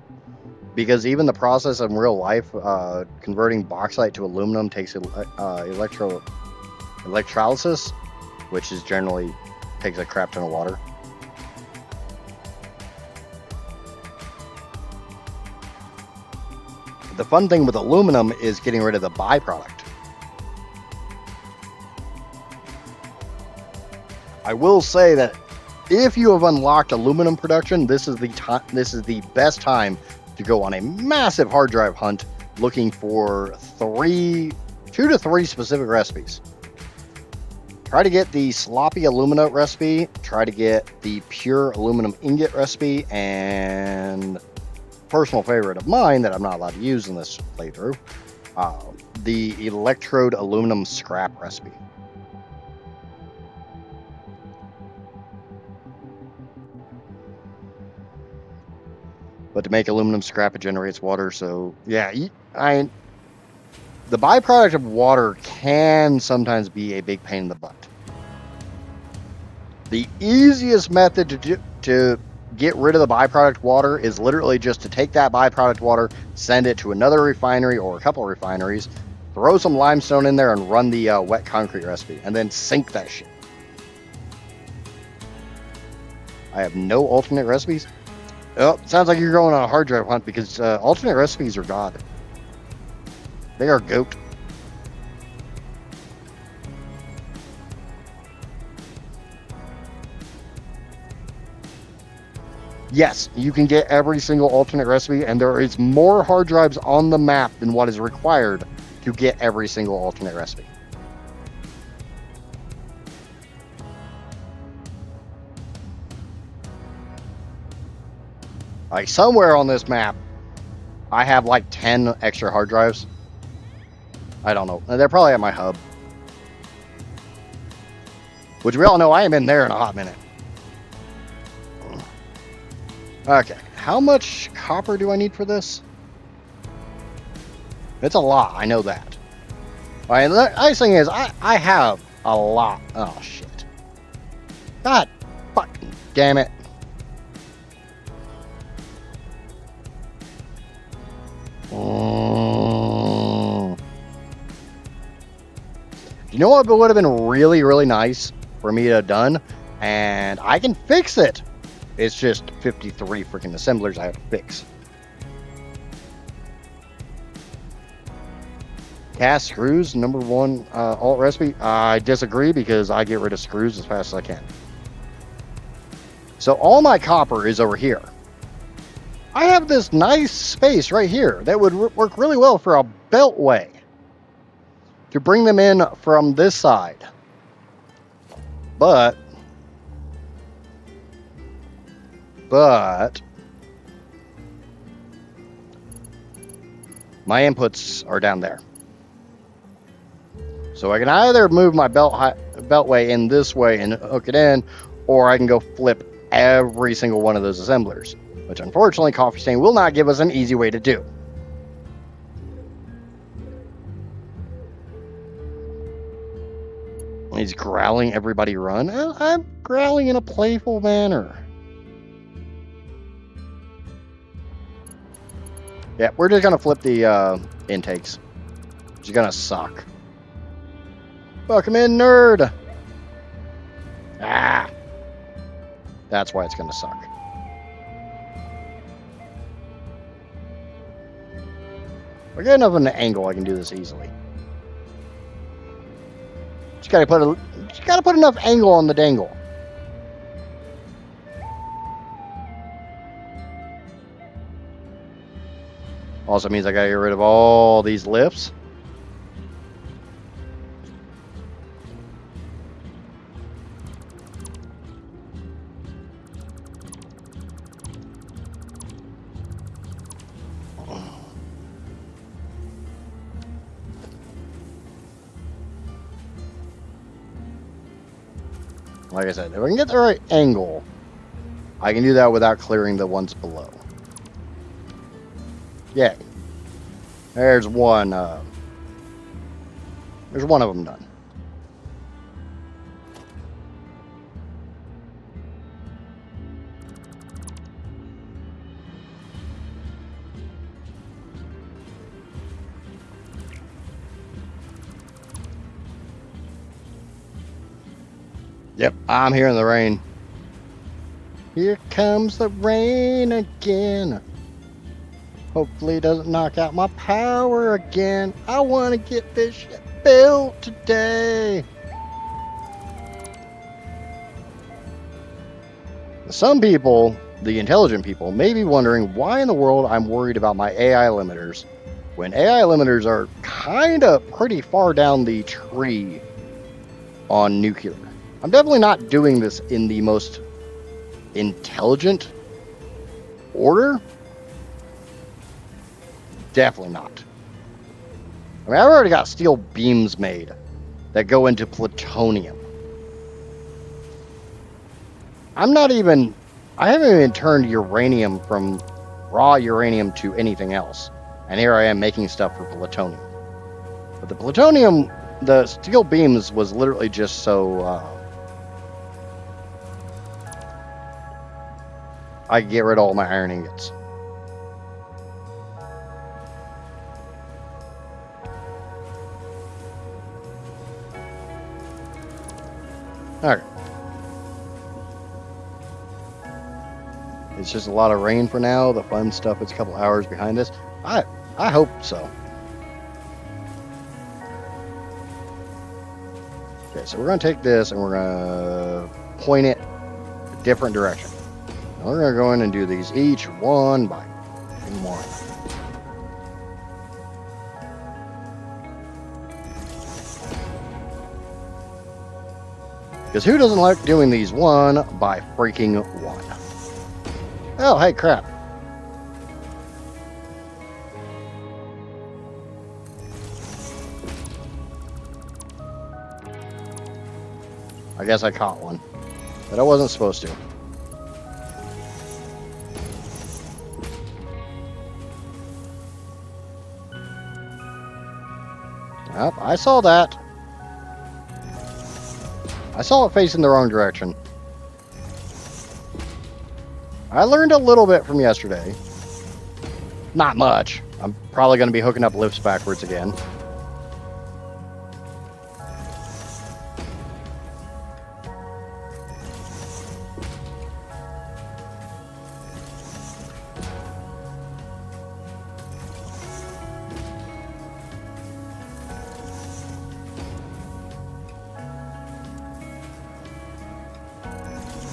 Because even the process in real life, converting bauxite to aluminum takes electrolysis, which is generally takes a crap ton of water. The fun thing with aluminum is getting rid of the byproduct. I will say that if you have unlocked aluminum production, this is the best time to go on a massive hard drive hunt looking for 2 to 3 specific recipes. Try to get the sloppy alumina recipe, try to get the pure aluminum ingot recipe, and personal favorite of mine that I'm not allowed to use in this playthrough, the electrode aluminum scrap recipe. But to make aluminum scrap, it generates water. So yeah, the byproduct of water can sometimes be a big pain in the butt. The easiest method to get rid of the byproduct water is literally just to take that byproduct water, send it to another refinery or a couple of refineries, throw some limestone in there and run the wet concrete recipe, and then sink that shit. I have no alternate recipes. Oh, sounds like you're going on a hard drive hunt because alternate recipes are god. They are goat. Yes, you can get every single alternate recipe, and there is more hard drives on the map than what is required to get every single alternate recipe. Like somewhere on this map, I have like 10 extra hard drives. I don't know. They're probably at my hub. which we all know I am in there in a hot minute. Okay, how much copper do I need for this? It's a lot, I know that. All right, the nice thing is, I have a lot. Oh, shit. God fucking damn it. You know what would have been really, really nice for me to have done? And I can fix it. It's just 53 freaking assemblers I have to fix. Cast screws, number one alt recipe. I disagree because I get rid of screws as fast as I can. So all my copper is over here. I have this nice space right here that would work really well for a beltway to bring them in from this side. But my inputs are down there. So I can either move my beltway in this way and hook it in, or I can go flip every single one of those assemblers, which unfortunately Coffee Stain will not give us an easy way to do. He's growling, everybody run. I'm growling in a playful manner. Yeah, we're just going to flip the intakes. It's going to suck. Welcome in, nerd. Ah. That's why it's going to suck. We're getting enough of an angle I can do this easily. Just gotta put enough angle on the dangle. Also means I gotta get rid of all these lifts. Like I said, if I can get the right angle, I can do that without clearing the ones below. Yeah. There's one of them done. Yep, I'm hearing the rain. Here comes the rain again. Hopefully it doesn't knock out my power again. I want to get this shit built today. Some people, the intelligent people, may be wondering why in the world I'm worried about my AI limiters when AI limiters are kind of pretty far down the tree on nuclear. I'm definitely not doing this in the most intelligent order. Definitely not. I mean, I've already got steel beams made that go into plutonium. I haven't even turned uranium from raw uranium to anything else. And here I am making stuff for plutonium. But the plutonium, the steel beams was literally just so I could get rid of all my iron ingots. Alright. It's just a lot of rain for now. The fun stuff is a couple hours behind us. I hope so. Okay, so we're going to take this and we're going to point it a different direction. Now we're going to go in and do these each one by one. Because who doesn't like doing these one by freaking one? Oh, hey, crap. I guess I caught one. But I wasn't supposed to. Yep, I saw that. I saw it facing the wrong direction. I learned a little bit from yesterday. Not much. I'm probably going to be hooking up lifts backwards again.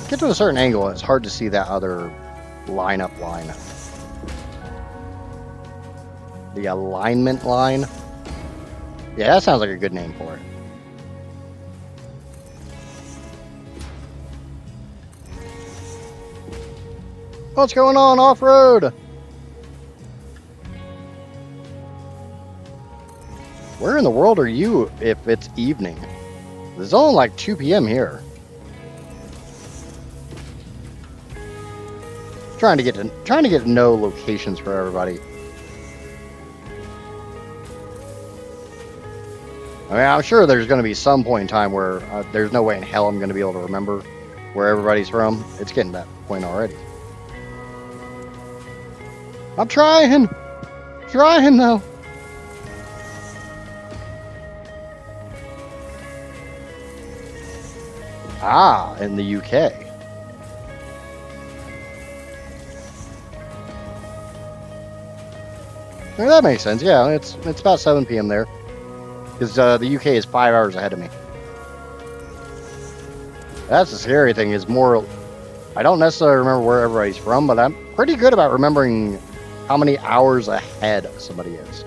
Get to a certain angle, it's hard to see that other line. The alignment line. Yeah, that sounds like a good name for it. What's going on off-road? Where in the world are you if it's evening? It's only like 2 p.m. here. Trying to get to know locations for everybody. I mean, I'm sure there's going to be some point in time where there's no way in hell I'm going to be able to remember where everybody's from. It's getting to that point already. I'm trying though. Ah, in the UK. Well, that makes sense. Yeah, it's about 7 p.m. there, because the UK is 5 hours ahead of me. That's the scary thing. Is more, I don't necessarily remember where everybody's from, but I'm pretty good about remembering how many hours ahead somebody is.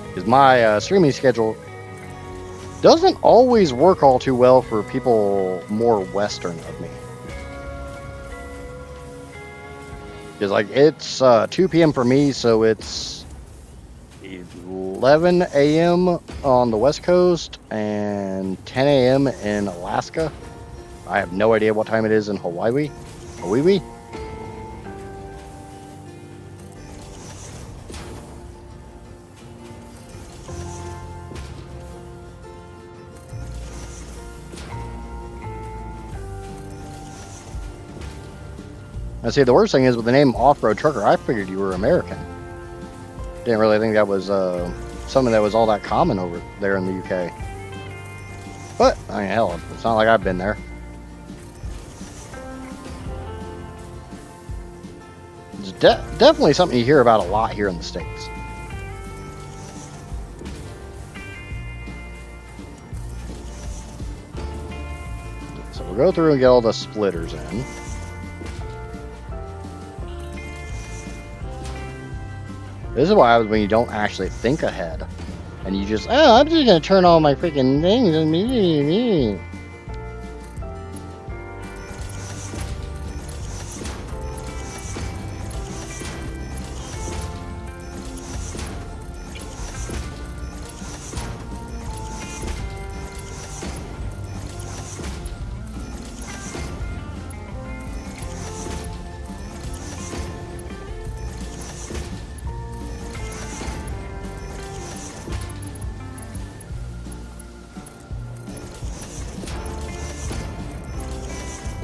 Because my streaming schedule doesn't always work all too well for people more western of me. Because like it's 2 p.m. for me, so it's 11 a.m. on the West Coast and 10 a.m. in Alaska. I have no idea what time it is in Hawaii. Hawaii? I see, the worst thing is with the name Off-Road Trucker, I figured you were American. Didn't really think that was something that was all that common over there in the UK. But, I mean, hell, it's not like I've been there. It's definitely something you hear about a lot here in the States. So we'll go through and get all the splitters in. This is what happens when you don't actually think ahead. And you just, oh, I'm just going to turn all my freaking things and me.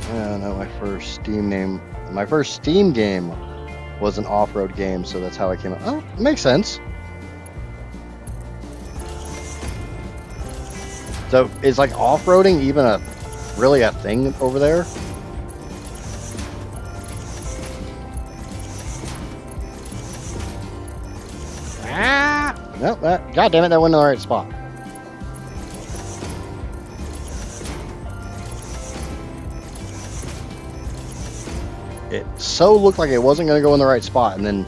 Yeah, no, my first Steam game was an off-road game, so that's how I came up. Oh, it makes sense. So is like off-roading even really a thing over there? Ah! Nope, God damn it, that went in the right spot. It so looked like it wasn't going to go in the right spot, and then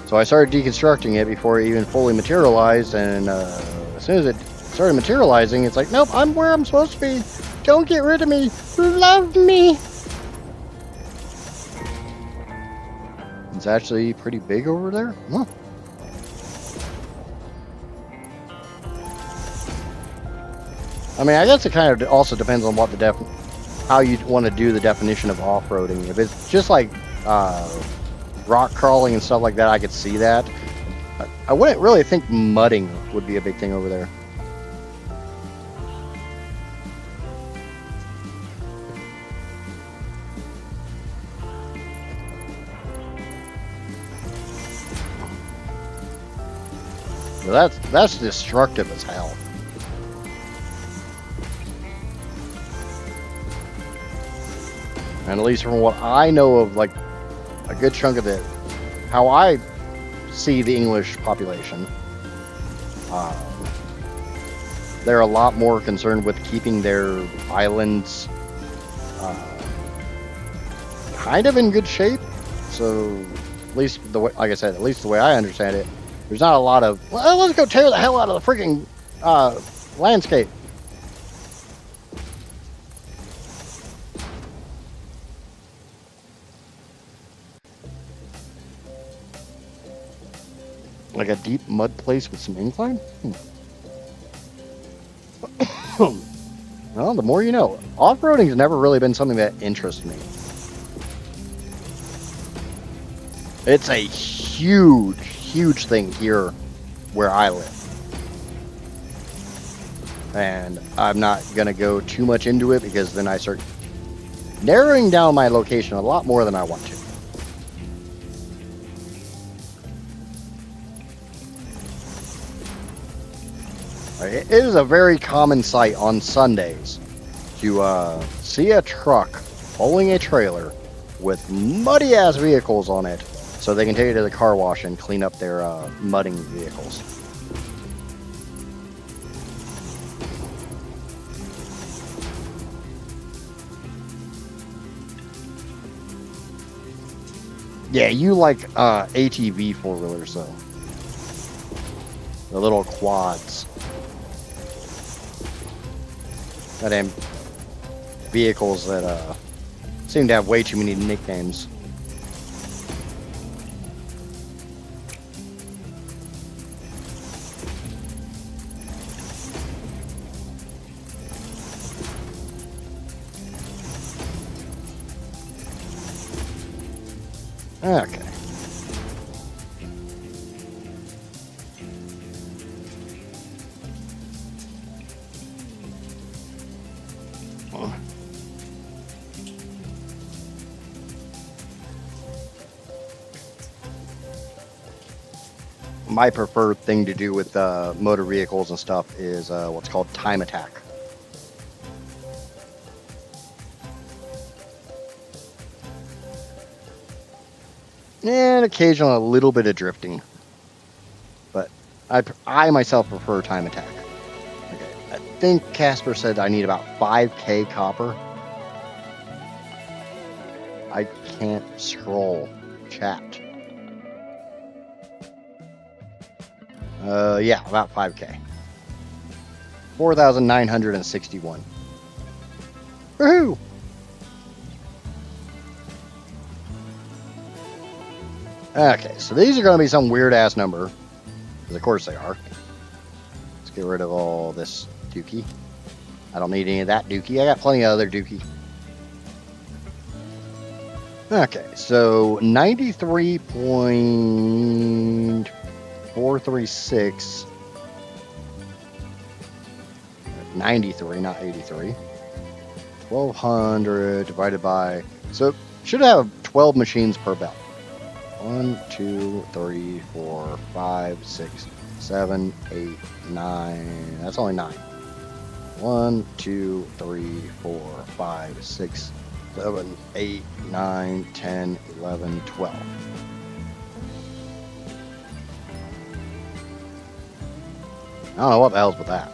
so I started deconstructing it before it even fully materialized, and as soon as it started materializing, it's like, nope, I'm where I'm supposed to be. Don't get rid of me. Love me. It's actually pretty big over there. Huh. I mean, I guess it kind of also depends on what how you want to do the definition of off-roading. If it's just like rock crawling and stuff like that, I could see that. I wouldn't really think mudding would be a big thing over there. That's destructive as hell. And at least from what I know of, like a good chunk of how I see the English population, they're a lot more concerned with keeping their islands kind of in good shape. So at least like I said, at least the way I understand it, there's not a lot of, well, let's go tear the hell out of the freaking landscape. Like a deep mud place with some incline? Well, the more you know. Off-roading has never really been something that interests me. It's a huge, huge thing here where I live. And I'm not going to go too much into it because then I start narrowing down my location a lot more than I want to. It is a very common sight on Sundays to see a truck pulling a trailer with muddy ass vehicles on it so they can take it to the car wash and clean up their mudding vehicles. Yeah, you like ATV four-wheelers though. The little quads. Goddamn vehicles that seem to have way too many nicknames. Okay. My preferred thing to do with motor vehicles and stuff is what's called time attack. And occasionally a little bit of drifting. But I myself prefer time attack. Okay. I think Casper said I need about 5K copper. I can't scroll chat. Yeah, about 5K. 4,961. Woohoo! Okay, so these are going to be some weird ass number. Because of course they are. Let's get rid of all this dookie. I don't need any of that dookie. I got plenty of other dookie. Okay, so 93.436. 93, not 83. 1,200 divided by... So, should have 12 machines per belt. 1, 2, 3, 4, 5, 6, 7, 8, 9. That's only 9. 1, 2, 3, 4, 5, 6, 7, 8, 9, 10, 11, 12. I don't know what the hell's with that.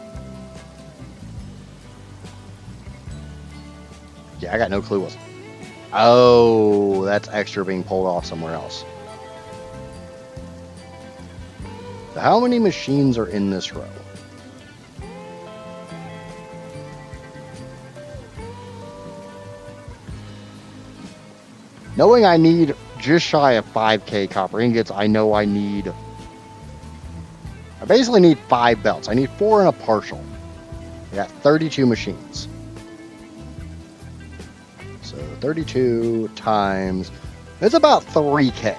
Yeah, I got no clue what's... Oh, that's extra being pulled off somewhere else. So how many machines are in this row? Knowing I need just shy of 5K copper ingots, I know I basically need 5 belts. I need 4 and a partial. I got 32 machines. So 32 times, it's about 3K.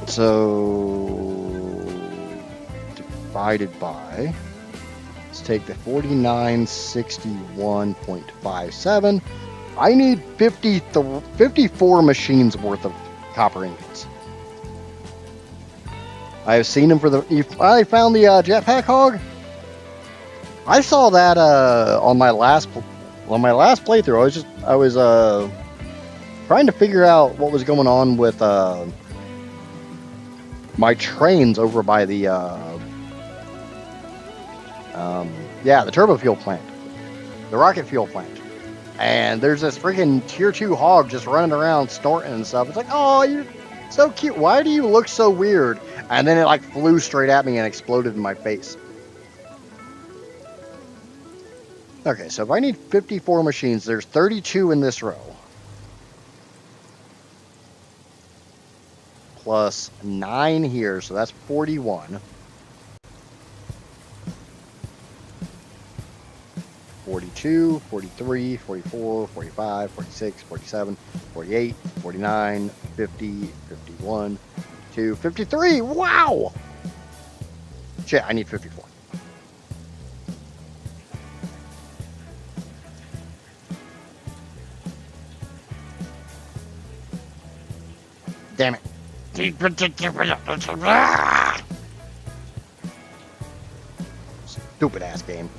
So divided by, let's take the 4961.57. I need 54 machines worth of copper ingots. I have seen them for the. I found the jetpack hog. I saw that on my last playthrough. I was trying to figure out what was going on with my trains over by the the turbo fuel plant, the rocket fuel plant. And there's this freaking tier 2 hog just running around snorting and stuff. It's like, oh, you're so cute. Why do you look so weird? And then it like flew straight at me and exploded in my face. Okay, so if I need 54 machines, there's 32 in this row. Plus 9 here, so that's 41. 42, 43, 44, 45, 46, 47, 48, 49, 50, 51, 52, 53. Wow! Shit, I need 54. Damn it. Stupid ass game.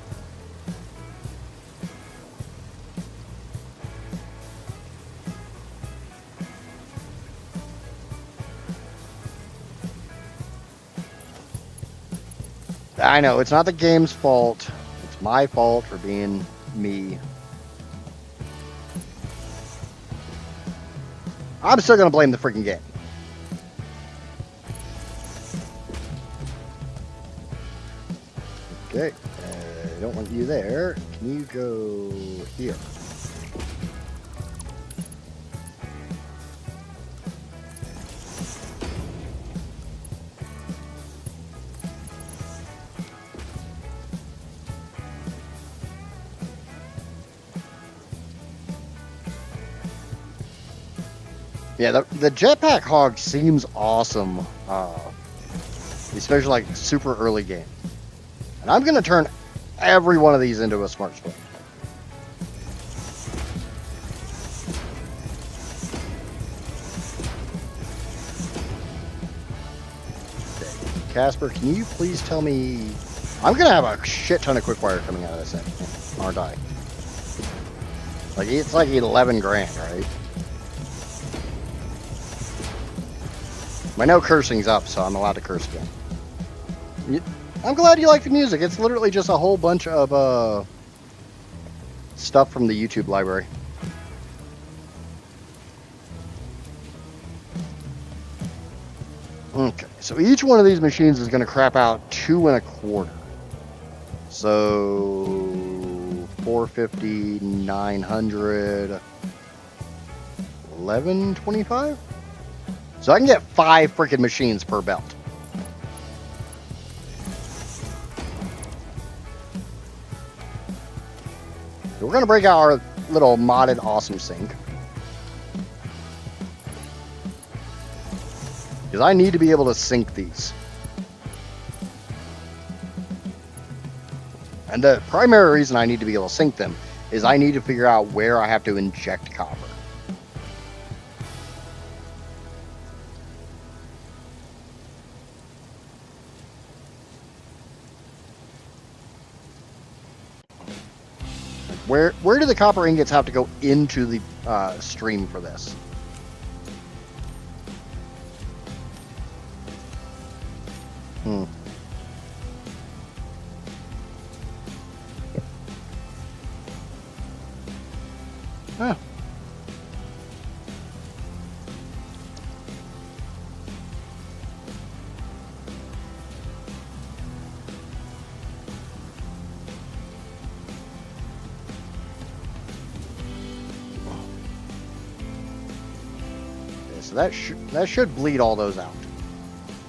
I know, it's not the game's fault. It's my fault for being me. I'm still gonna blame the freaking game. Okay, I don't want you there. Can you go here? Yeah, the jetpack hog seems awesome, especially like super early game. And I'm gonna turn every one of these into a smart split. Okay. Casper, can you please tell me? I'm gonna have a shit ton of quick wire coming out of this thing, aren't I? Like it's like 11 grand, right? I know cursing's up, so I'm allowed to curse again. I'm glad you like the music. It's literally just a whole bunch of stuff from the YouTube library. Okay, so each one of these machines is going to crap out 2 1/4. So 450, 900, 1125. So I can get 5 freaking machines per belt. So we're going to break out our little modded awesome sink. Because I need to be able to sink these. And the primary reason I need to be able to sink them is I need to figure out where I have to inject copper. Where do the copper ingots have to go into the stream for this? Huh. So that should bleed all those out.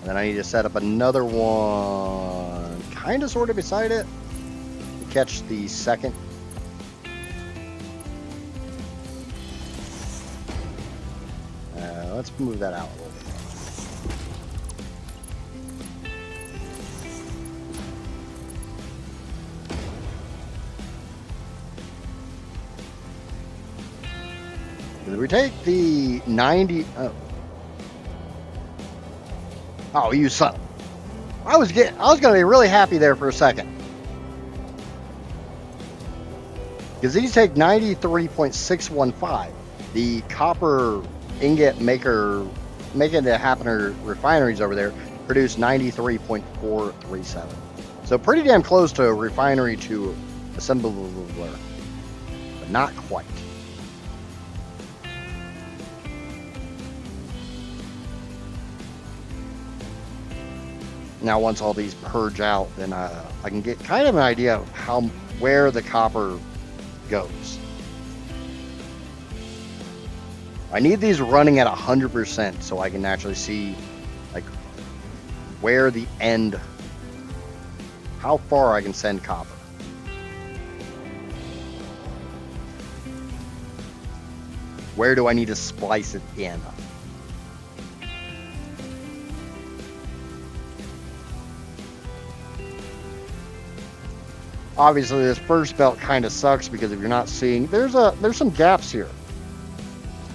Then I need to set up another one, kind of sort of beside it, to catch the second. Let's move that out a little bit. We take the 90. Oh, you son! I was gonna be really happy there for a second, because these take 93.615. The copper ingot making the happener refineries over there produce 93.437. So pretty damn close to a refinery to assembler, but not quite. Now, once all these purge out, then I can get kind of an idea of where the copper goes. I need these running at 100% so I can actually see like where the end, how far I can send copper. Where do I need to splice it in? Obviously, this first belt kind of sucks because if you're not seeing, there's some gaps here,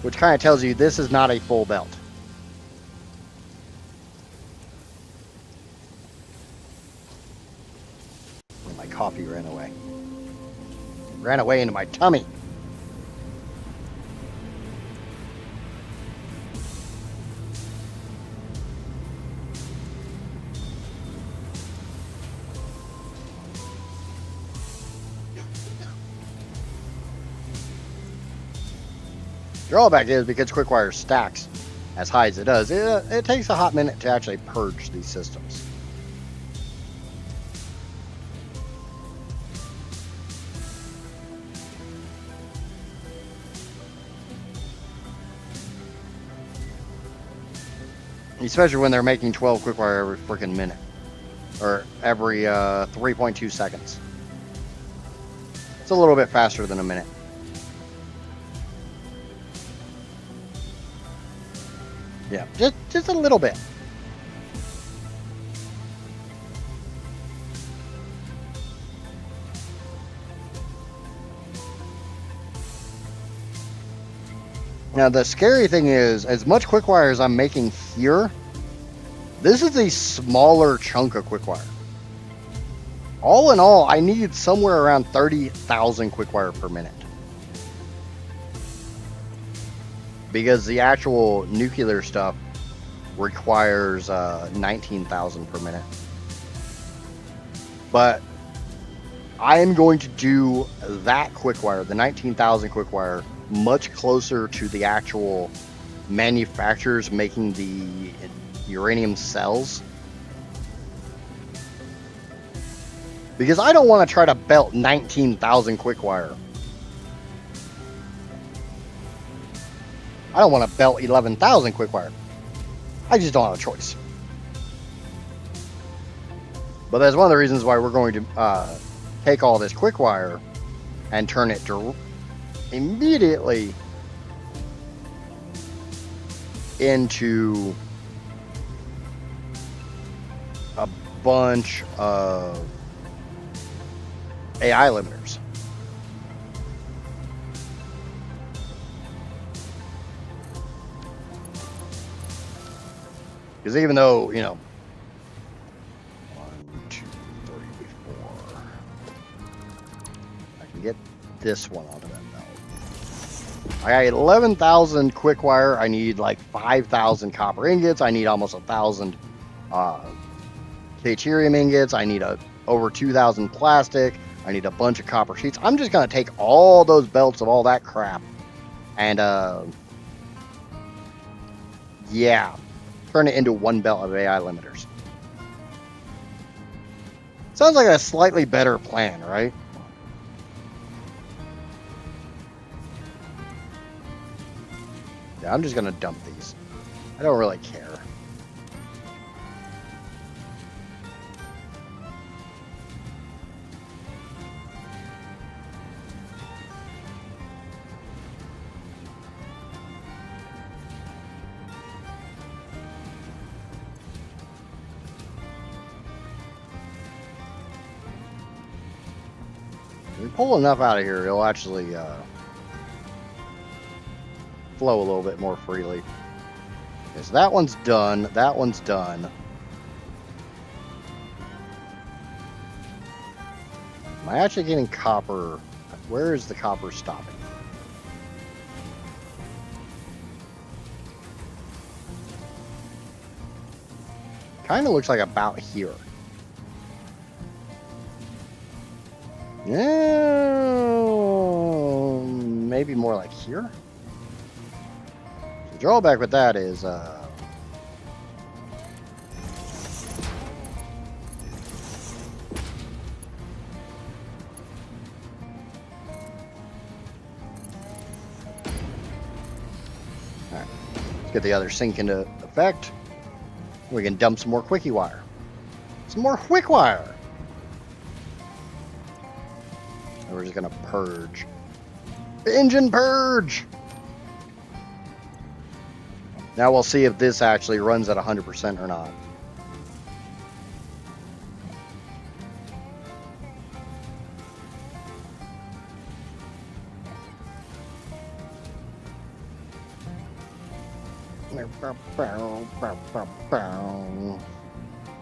which kind of tells you this is not a full belt. And my coffee ran away. It ran away into my tummy. Drawback is because QuickWire stacks as high as it does, it takes a hot minute to actually purge these systems. Especially when they're making 12 QuickWire every freaking minute, or every 3.2 seconds. It's a little bit faster than a minute. Yeah, just a little bit. Now the scary thing is, as much QuickWire as I'm making here, this is a smaller chunk of QuickWire. All in all, I need somewhere around 30,000 QuickWire per minute. Because the actual nuclear stuff requires 19,000 per minute. But I am going to do that QuickWire, the 19,000 QuickWire, much closer to the actual manufacturers making the uranium cells. Because I don't want to try to belt 19,000 QuickWire. I don't want to belt 11,000 QuickWire. I just don't have a choice. But that's one of the reasons why we're going to take all this QuickWire and turn it immediately into a bunch of AI limiters. Because even though, 1, 2, 3, 4, I can get this one onto that belt. I got 11,000 QuickWire. I need like 5,000 copper ingots. I need almost 1,000 deuterium ingots. I need over 2,000 plastic. I need a bunch of copper sheets. I'm just going to take all those belts of all that crap and, yeah, turn it into one belt of AI limiters. Sounds like a slightly better plan, right? Yeah, I'm just going to dump these. I don't really care. pull enough out of here, it'll actually flow a little bit more freely. Okay, so that one's done. That one's done. Am I actually getting copper? Where is the copper stopping? Kind of looks like about here. Yeah, maybe more like here. The drawback with that is alright, let's get the other sink into effect. We can dump some more quickie wire. Some more quick wire. And we're just gonna purge. Engine purge! Now we'll see if this actually runs at 100% or not.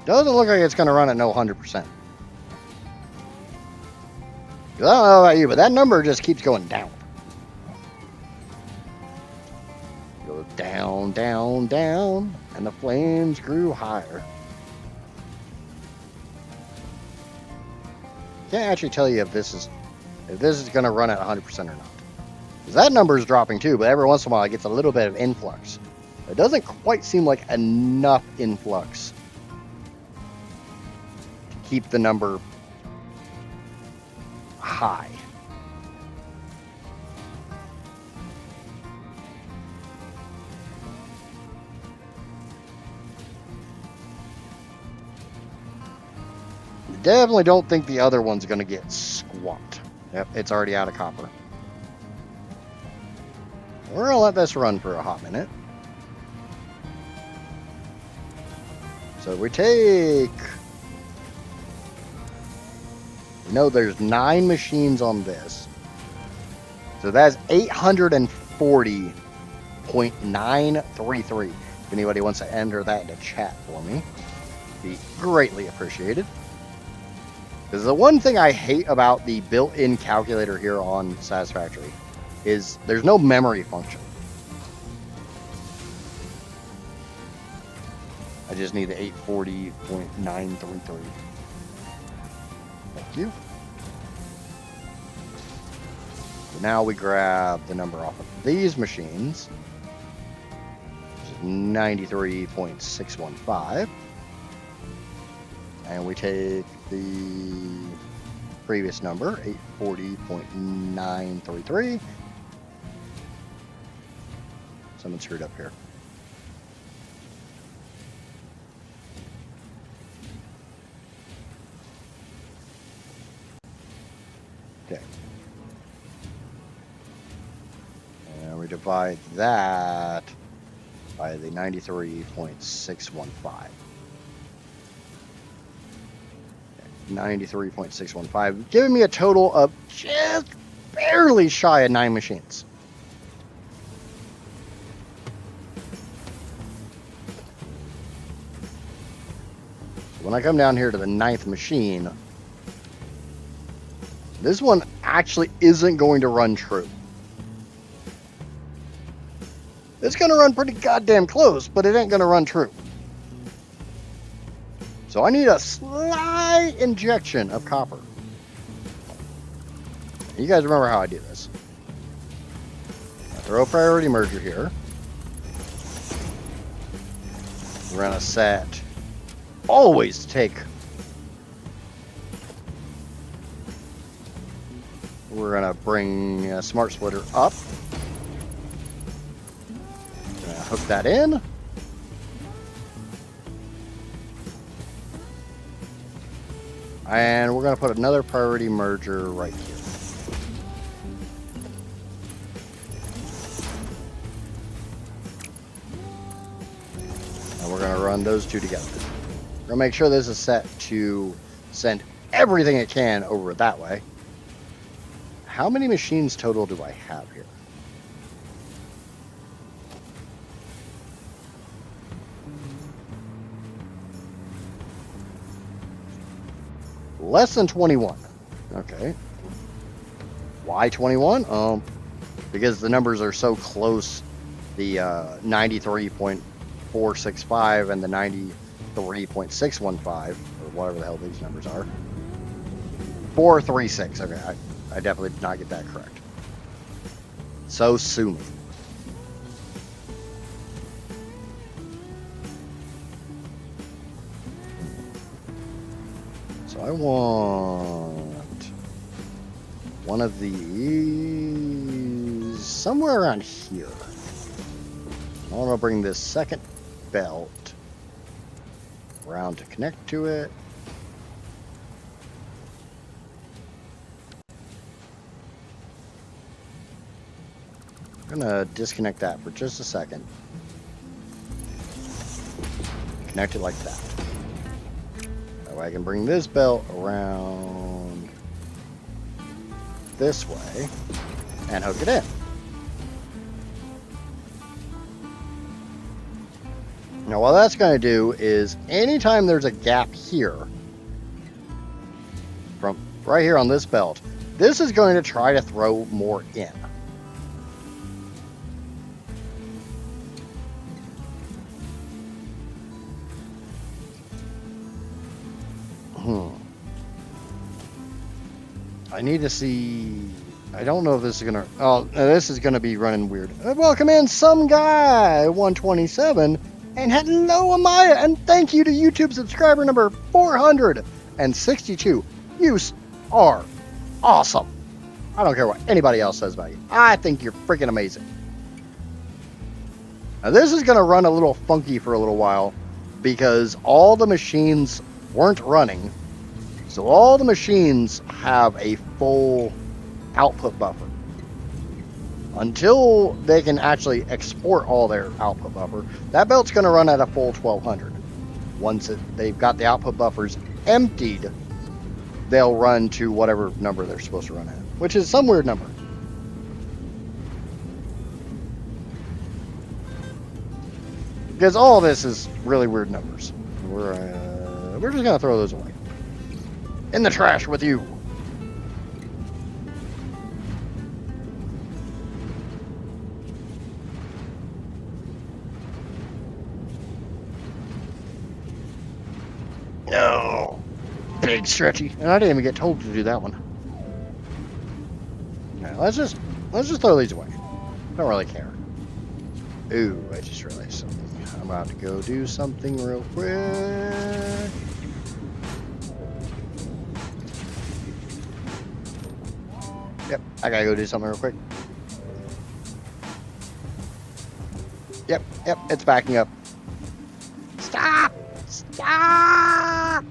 Doesn't look like it's going to run at no 100%. I don't know about you, but that number just keeps going down. Goes down, down, down, and the flames grew higher. Can't actually tell you if this is going to run at 100% or not. Because that number is dropping too, but every once in a while it gets a little bit of influx. It doesn't quite seem like enough influx to keep the number high. Definitely don't think the other one's going to get squat. Yep, it's already out of copper. We're going to let this run for a hot minute. So we take... No, there's 9 machines on this. So that's 840.933. If anybody wants to enter that into chat for me, be greatly appreciated. Because the one thing I hate about the built-in calculator here on Satisfactory is there's no memory function. I just need the 840.933. Thank you. So now we grab the number off of these machines, which is 93.615. And we take the previous number, 840.933. Someone screwed up here. Okay. And we divide that by the 93.615. 93.615, giving me a total of just barely shy of 9 machines. When I come down here to the 9th machine, this one actually isn't going to run true. It's going to run pretty goddamn close, but it ain't going to run true. So I need a slight injection of copper. You guys remember how I do this. I throw a priority merger here. We're going to set always take. We're going to bring a smart splitter up. Gonna hook that in. And we're going to put another priority merger right here. And we're going to run those two together. We're going to make sure this is set to send everything it can over that way. how many machines total do I have here? Less than 21. Okay. Why 21? Because the numbers are so close. The 93.465 and the 93.615, or whatever the hell these numbers are. 436. Okay, I definitely did not get that correct. So sue me. So I want one of these somewhere around here. I want to bring this second belt around to connect to it. I'm gonna disconnect that for just a second. Connect it like that. That way I can bring this belt around this way and hook it in. Now what that's going to do is anytime there's a gap here, from right here on this belt, this is going to try to throw more in. I need to see. I don't know if this is gonna. Oh, this is gonna be running weird. Welcome in, some guy 127, and hello, Amaya, and thank you to YouTube subscriber number 462. You are awesome. I don't care what anybody else says about you. I think you're freaking amazing. Now this is gonna run a little funky for a little while because all the machines weren't running. So all the machines have a full output buffer. Until they can actually export all their output buffer, that belt's going to run at a full 1200. Once they've got the output buffers emptied, they'll run to whatever number they're supposed to run at, which is some weird number. Because all of this is really weird numbers. We're just going to throw those away. In the trash with you. No. Big stretchy. And I didn't even get told to do that one. Now, let's just throw these away. Don't really care. Ooh, I just realized something. I'm about to go do something real quick. Yep, I gotta go do something real quick. Yep, it's backing up. Stop! Stop!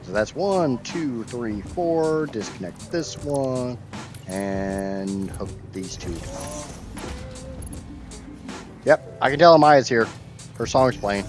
So that's 1, 2, 3, 4. Disconnect this one and hook these two. Yep, I can tell Amaya's here. Her song's playing.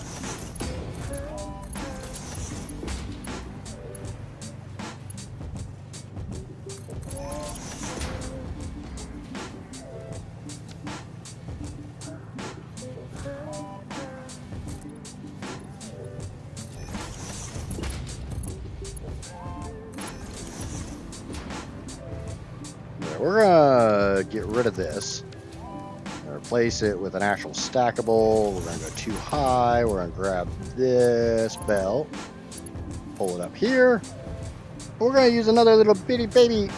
We're gonna get rid of this. Replace it with an actual stackable. We're gonna go too high. We're gonna grab this belt, pull it up here. We're gonna use another little bitty baby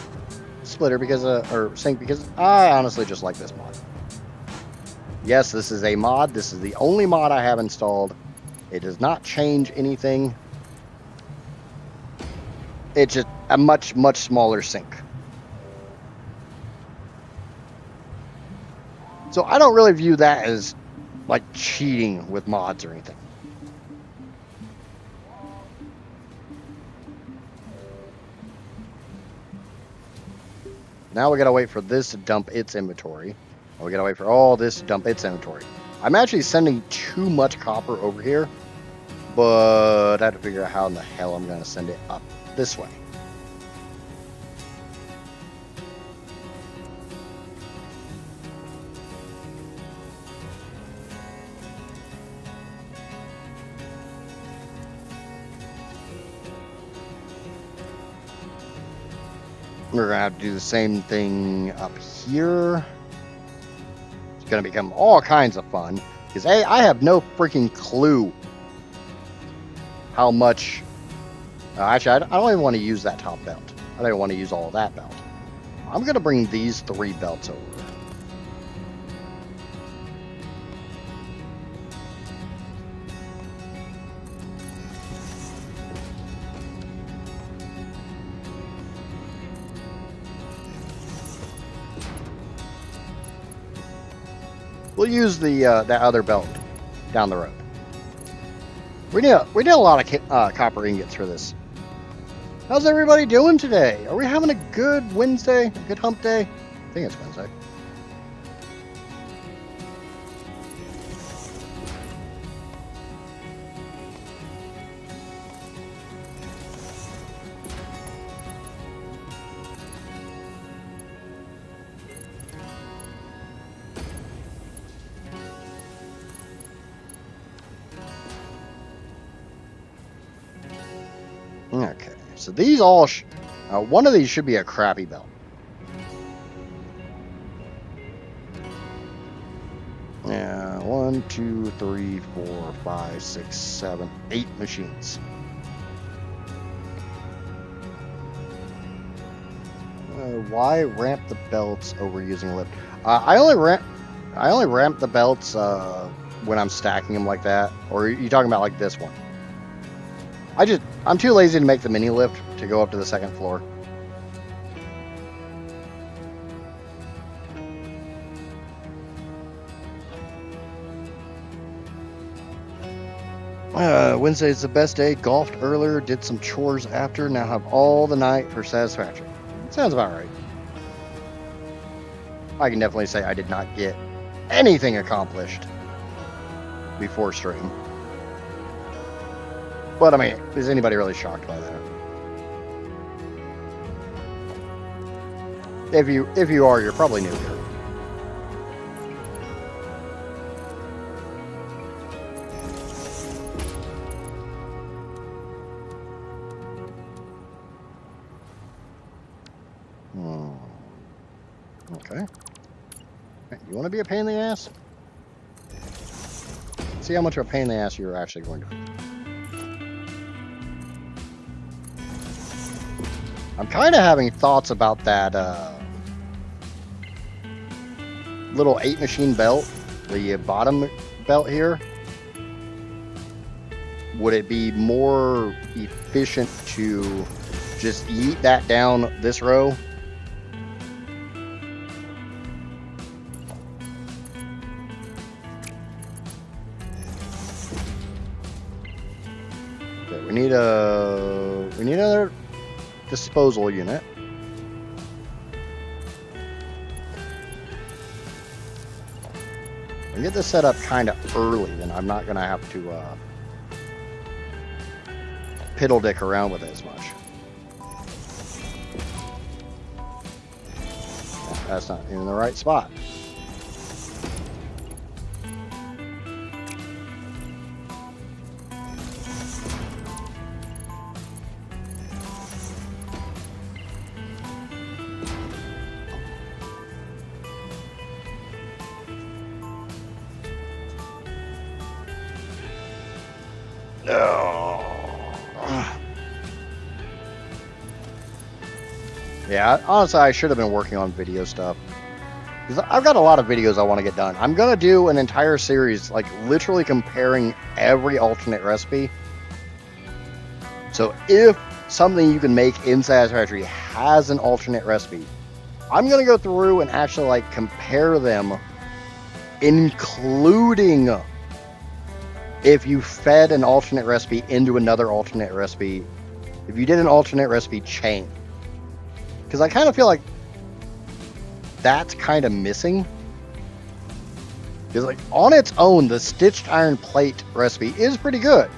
splitter because or sink because I honestly just like this mod. Yes, this is a mod. This is the only mod I have installed. It does not change anything. It's just a much smaller sink. So I don't really view that as like cheating with mods or anything. Now we gotta wait for this to dump its inventory. We gotta wait for all this to dump its inventory. I'm actually sending too much copper over here, but I have to figure out how in the hell I'm gonna send it up this way. we're going to have to do the same thing up here. It's going to become all kinds of fun. Because, A, I have no freaking clue how much... actually, I don't even want to use that top belt. I don't want to use all of that belt. I'm going to bring these 3 belts over. We'll use the that other belt down the road. We need a lot of copper ingots for this. How's everybody doing today? Are we having a good Wednesday? A good hump day? I think it's Wednesday. Okay, so these all, one of these should be a crappy belt. Yeah, 1, 2, 3, 4, 5, 6, 7, 8 machines. Why ramp the belts over using lift? I only ramp the belts when I'm stacking them like that. Or are you talking about like this one? I'm too lazy to make the mini lift to go up to the 2nd floor. Wednesday's the best day. Golfed earlier, did some chores after. Now have all the night for Satisfactory. Sounds about right. I can definitely say I did not get anything accomplished before stream. But I mean, is anybody really shocked by that? If you are, you're probably new here. Okay. You want to be a pain in the ass? See how much of a pain in the ass you're actually going to be. I'm kind of having thoughts about that little 8 machine belt, the bottom belt here. Would it be more efficient to just yeet that down this row? Okay, we need another disposal unit. And get this set up kind of early, then I'm not gonna have to piddle dick around with it as much. That's not in the right spot. Yeah, honestly, I should have been working on video stuff. Because I've got a lot of videos I want to get done. I'm going to do an entire series, like, literally comparing every alternate recipe. So if something you can make in Satisfactory has an alternate recipe, I'm going to go through and actually, like, compare them, including if you fed an alternate recipe into another alternate recipe, if you did an alternate recipe chain. Because I kind of feel like that's kind of missing. Because like on its own, the stitched iron plate recipe is pretty good.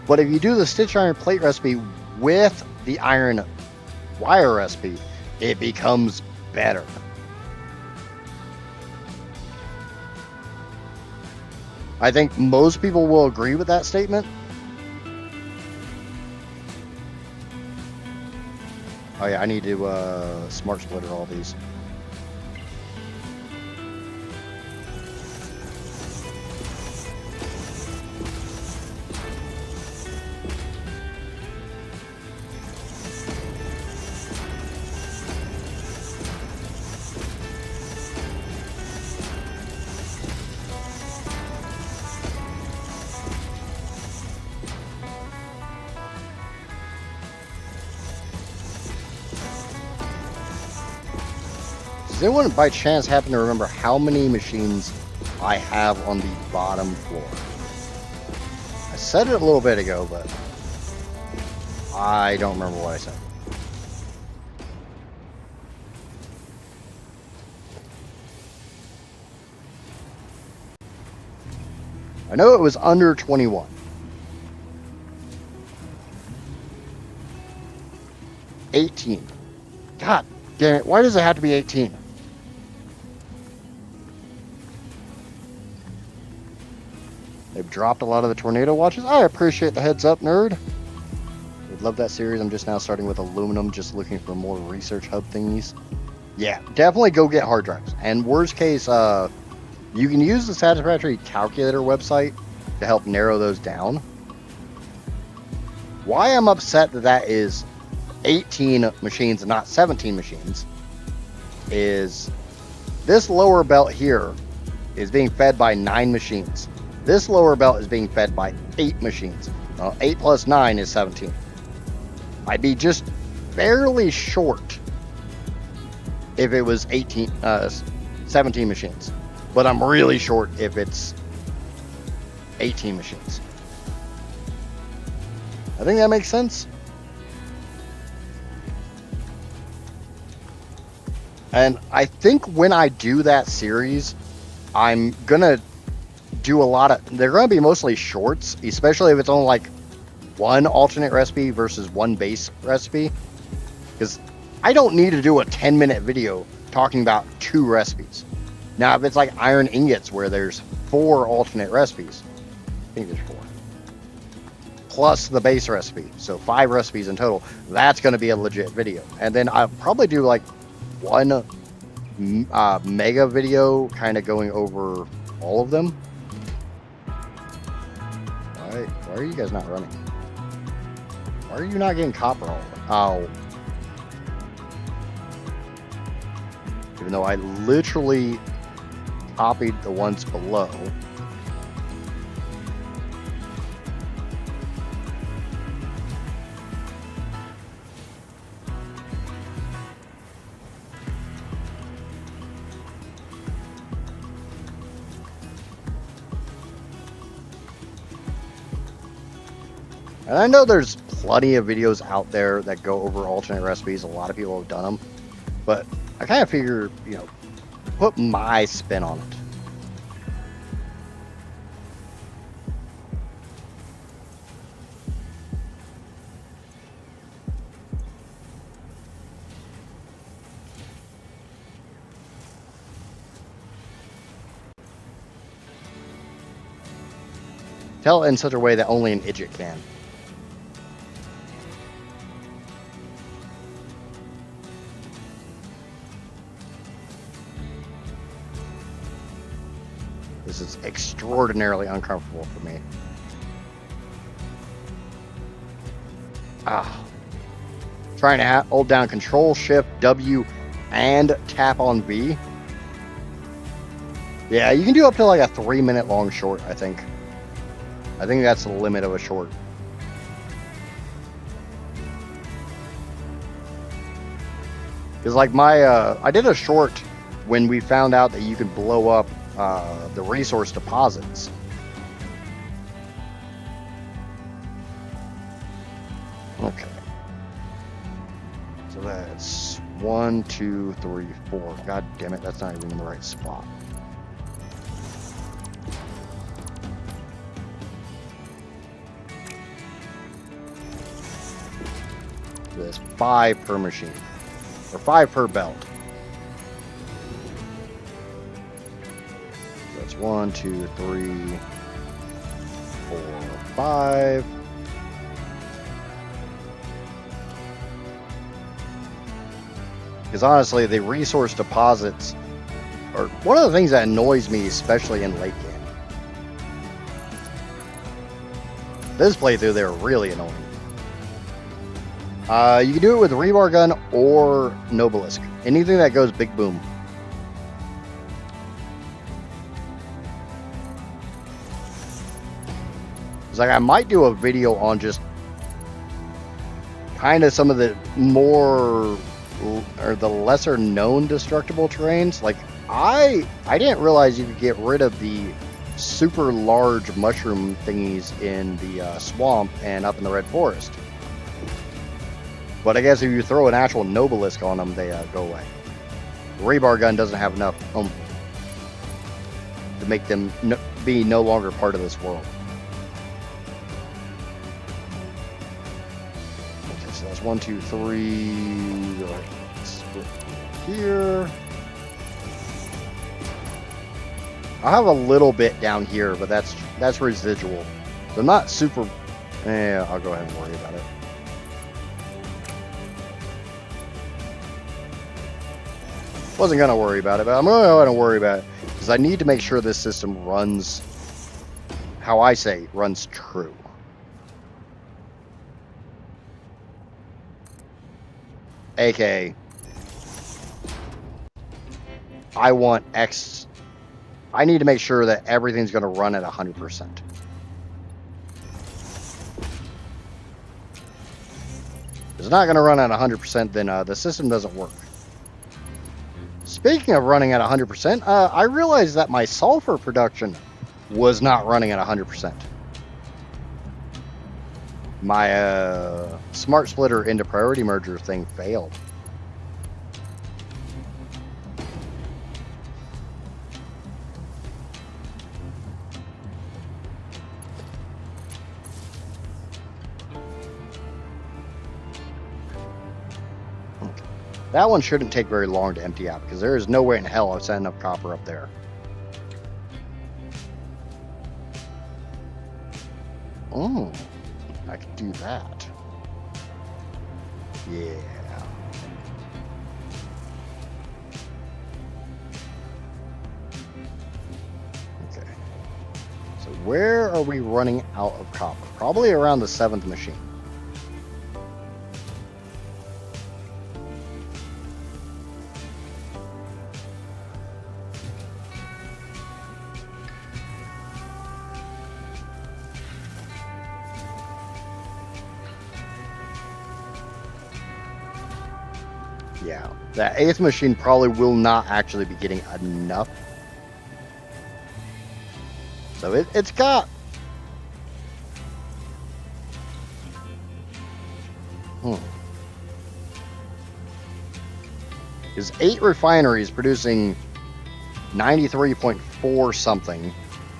But if you do the stitched iron plate recipe with the iron wire recipe, it becomes better. I think most people will agree with that statement. Oh yeah, I need to smart splitter all these. Does anyone by chance happen to remember how many machines I have on the bottom floor? I said it a little bit ago, but I don't remember what I said. I know it was under 21. 18. God damn it, why does it have to be 18? They've dropped a lot of the tornado watches. I appreciate the heads up, nerd. Would love that series. I'm just now starting with aluminum, just looking for more research hub thingies. Yeah, definitely go get hard drives. And worst case, you can use the Satisfactory calculator website to help narrow those down. Why I'm upset that that is 18 machines and not 17 machines is this lower belt here is being fed by 9 machines. This lower belt is being fed by 8 machines. 8 plus 9 is 17. I'd be just barely short if it was 17 machines. But I'm really short if it's 18 machines. I think that makes sense. And I think when I do that series, I'm going to do a lot of... They're going to be mostly shorts, especially if it's only like one alternate recipe versus one base recipe. Because I don't need to do a 10-minute video talking about 2 recipes. Now, if it's like iron ingots where there's 4 alternate recipes, I think there's 4, plus the base recipe, so 5 recipes in total, that's going to be a legit video. And then I'll probably do like one mega video kind of going over all of them. Why are you guys not running? Why are you not getting copper all? Oh. Even though I literally copied the ones below. And I know there's plenty of videos out there that go over alternate recipes. A lot of people have done them. But I kind of figure, you know, put my spin on it. Tell it in such a way that only an idiot can. This is extraordinarily uncomfortable for me. Trying to hold down Control, Shift, W, and tap on V. Yeah, you can do up to like a 3-minute long short, I think. I think that's the limit of a short. Because like I did a short when we found out that you could blow up the resource deposits. Okay. So that's 1, 2, 3, 4. God damn it, that's not even in the right spot. So that's 5 per machine. Or 5 per belt. That's 1, 2, 3, 4, 5. Because honestly, the resource deposits are one of the things that annoys me, especially in late game. This playthrough, they're really annoying. You can do it with rebar gun or Nobelisk. Anything that goes big boom. It's like I might do a video on just kind of some of the more or the lesser known destructible terrains. Like I didn't realize you could get rid of the super large mushroom thingies in the swamp and up in the red forest. But I guess if you throw an actual Nobelisk on them, they go away. The rebar gun doesn't have enough to make them be no longer part of this world. Okay, so that's 1, 2, 3. Right, split here. I have a little bit down here, but that's residual. So not super. Yeah, I'll go ahead and worry about it. Wasn't gonna worry about it, but I'm gonna worry about it because I need to make sure this system runs how I say runs true. AKA, I want X. I need to make sure that everything's gonna run at 100%. If it's not gonna run at 100%, then the system doesn't work. Speaking of running at 100%, I realized that my sulfur production was not running at 100%. My smart splitter into priority merger thing failed. That one shouldn't take very long to empty out because there is no way in hell I've set enough copper up there. Oh, I could do that. Yeah. Okay. So where are we running out of copper? Probably around the 7th machine. Yeah, that 8th machine probably will not actually be getting enough. So it's got... Is 8 refineries producing 93.4 something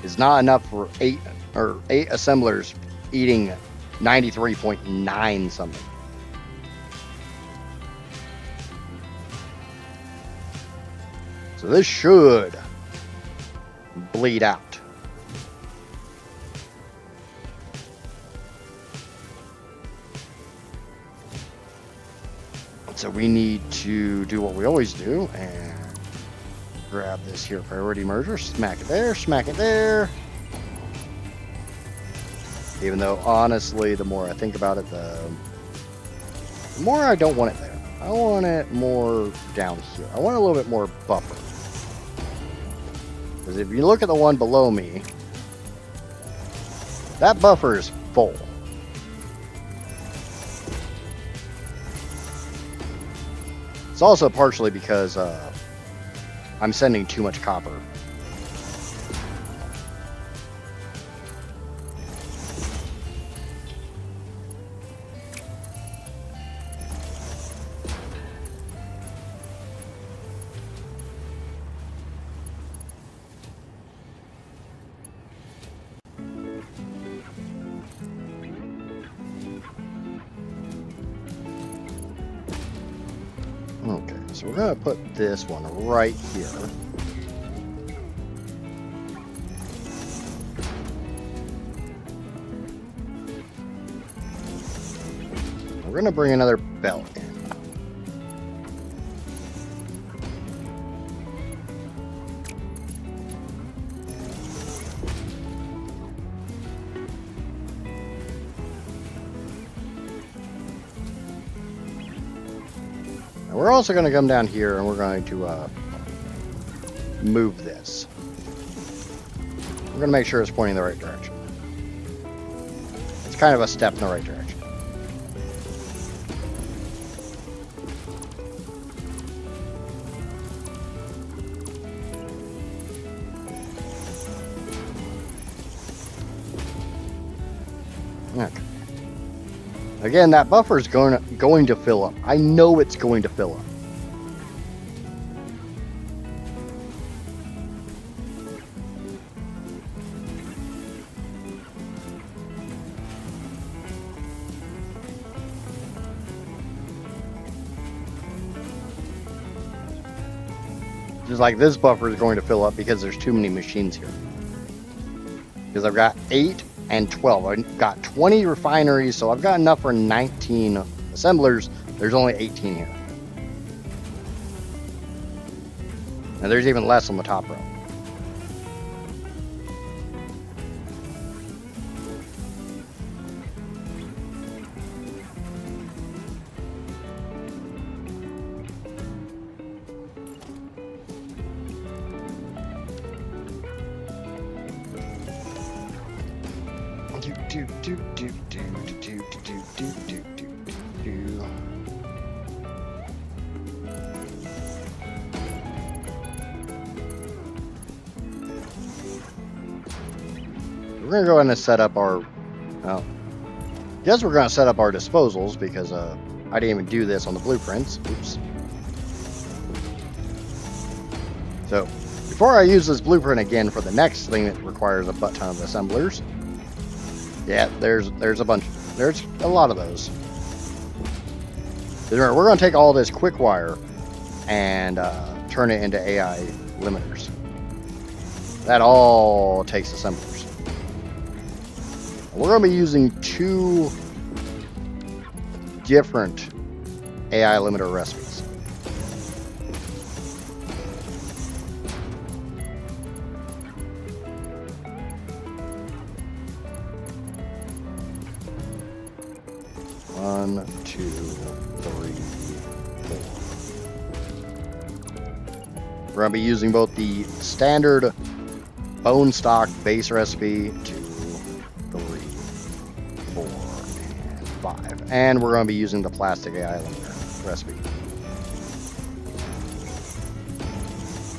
is not enough for 8 assemblers eating 93.9 something. So this should bleed out. So we need to do what we always do and grab this here priority merger, smack it there. Even though honestly, the more I think about it, the more I don't want it there. I want it more down here. I want a little bit more buffer. Because if you look at the one below me, that buffer is full. It's also partially because I'm sending too much copper. Okay, so we're going to put this one right here. We're going to bring another belt in. We're also going to come down here and we're going to move this. We're going to make sure it's pointing in the right direction. It's kind of a step in the right direction. Okay. Again, that buffer is going to fill up. I know it's going to fill up. Just like this buffer is going to fill up because there's too many machines here. Because I've got 8 and 12. I've got 20 refineries, so I've got enough for 19 assemblers. There's only 18 here. And there's even less on the top row. We're going to go ahead and set up our, well, guess we're going to set up our disposals because I didn't even do this on the blueprints. Oops. So before I use this blueprint again for the next thing that requires a butt ton of assemblers, yeah, there's a bunch. There's a lot of those. We're going to take all this quick wire and turn it into AI limiters. That all takes assemblers. We're going to be using 2 different AI limiter recipes. One, 2, 3, 4. We're going to be using both the standard bone stock base recipe, 2, 3, 4, and 5. And we're going to be using the plastic AI limiter recipe.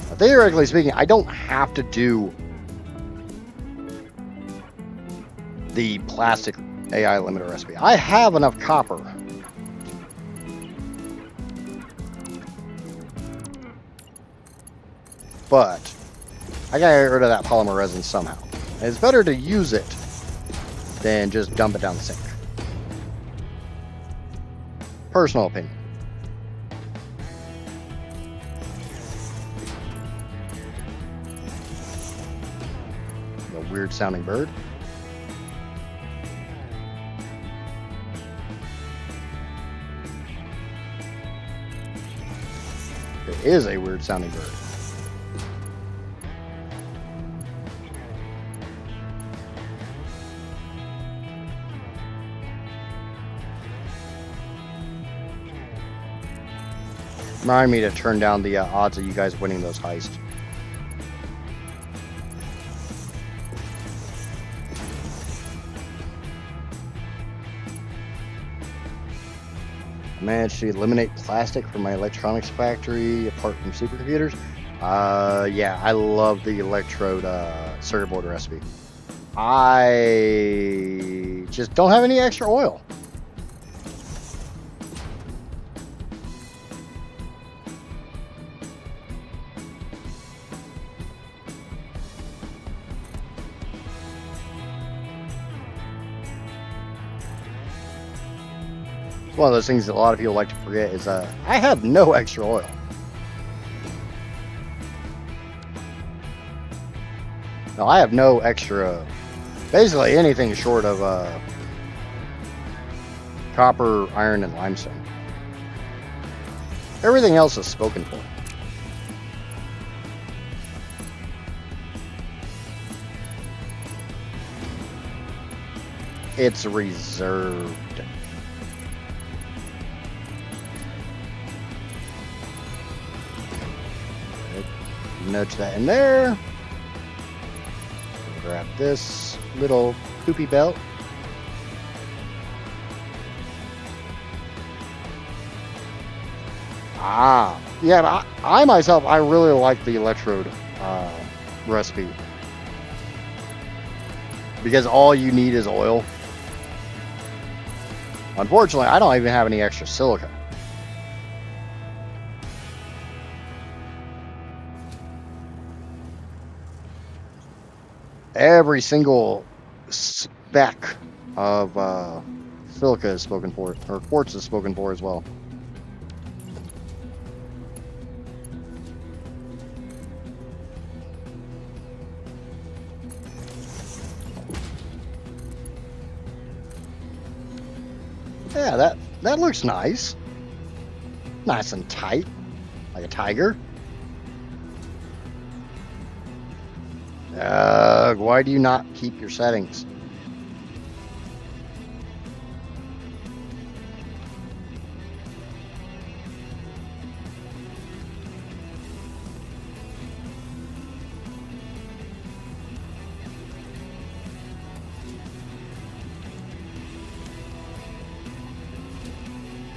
Now, theoretically speaking, I don't have to do the plastic AI limiter recipe. I have enough copper. But I gotta get rid of that polymer resin somehow. And it's better to use it than just dump it down the sink. Personal opinion. A weird sounding bird. It is a weird sounding bird. Remind me to turn down the odds of you guys winning those heists. I managed to eliminate plastic from my electronics factory apart from supercomputers. Yeah, I love the electrode circuit board recipe. I just don't have any extra oil. One of those things that a lot of people like to forget is I have no extra oil. No, I have no extra, basically anything short of copper, iron, and limestone. Everything else is spoken for. It's reserved. Nudge that in there. Grab this little poopy belt. Yeah, but I myself, I really like the electrode recipe. Because all you need is oil. Unfortunately, I don't even have any extra silica. Every single speck of silica is spoken for, or quartz is spoken for as well. Yeah, that looks nice. Nice and tight, like a tiger. Why do you not keep your settings?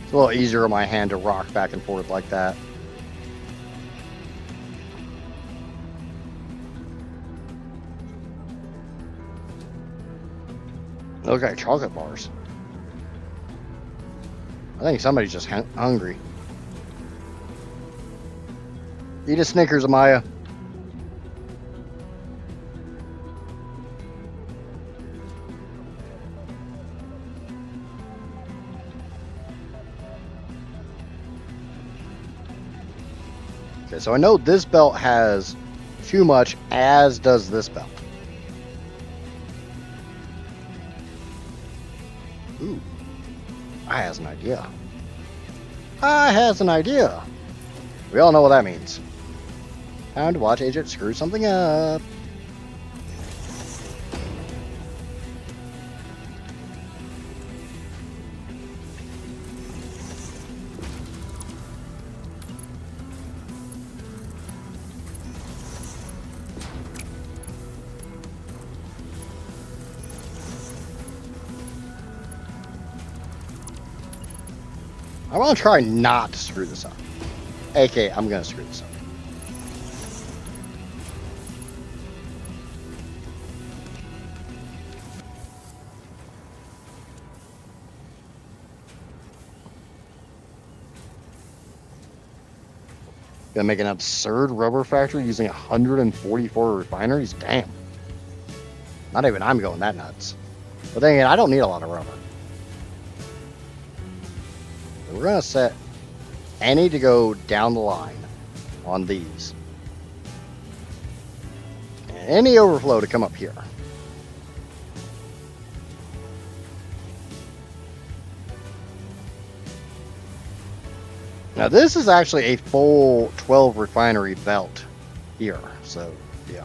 It's a little easier on my hand to rock back and forth like that. Look at chocolate bars. I think somebody's just hungry. Eat a Snickers, Amaya. Okay, so I know this belt has too much, as does this belt. Ooh, I has an idea. I has an idea. We all know what that means. Time to watch Agent screw something up. I want to try not to screw this up. AK, I'm going to screw this up. Gonna make an absurd rubber factory using 144 refineries? Damn. Not even I'm going that nuts. But then again, I don't need a lot of rubber. So we're gonna set any to go down the line on these. And any overflow to come up here. Now this is actually a full 12 refinery belt here. So yeah,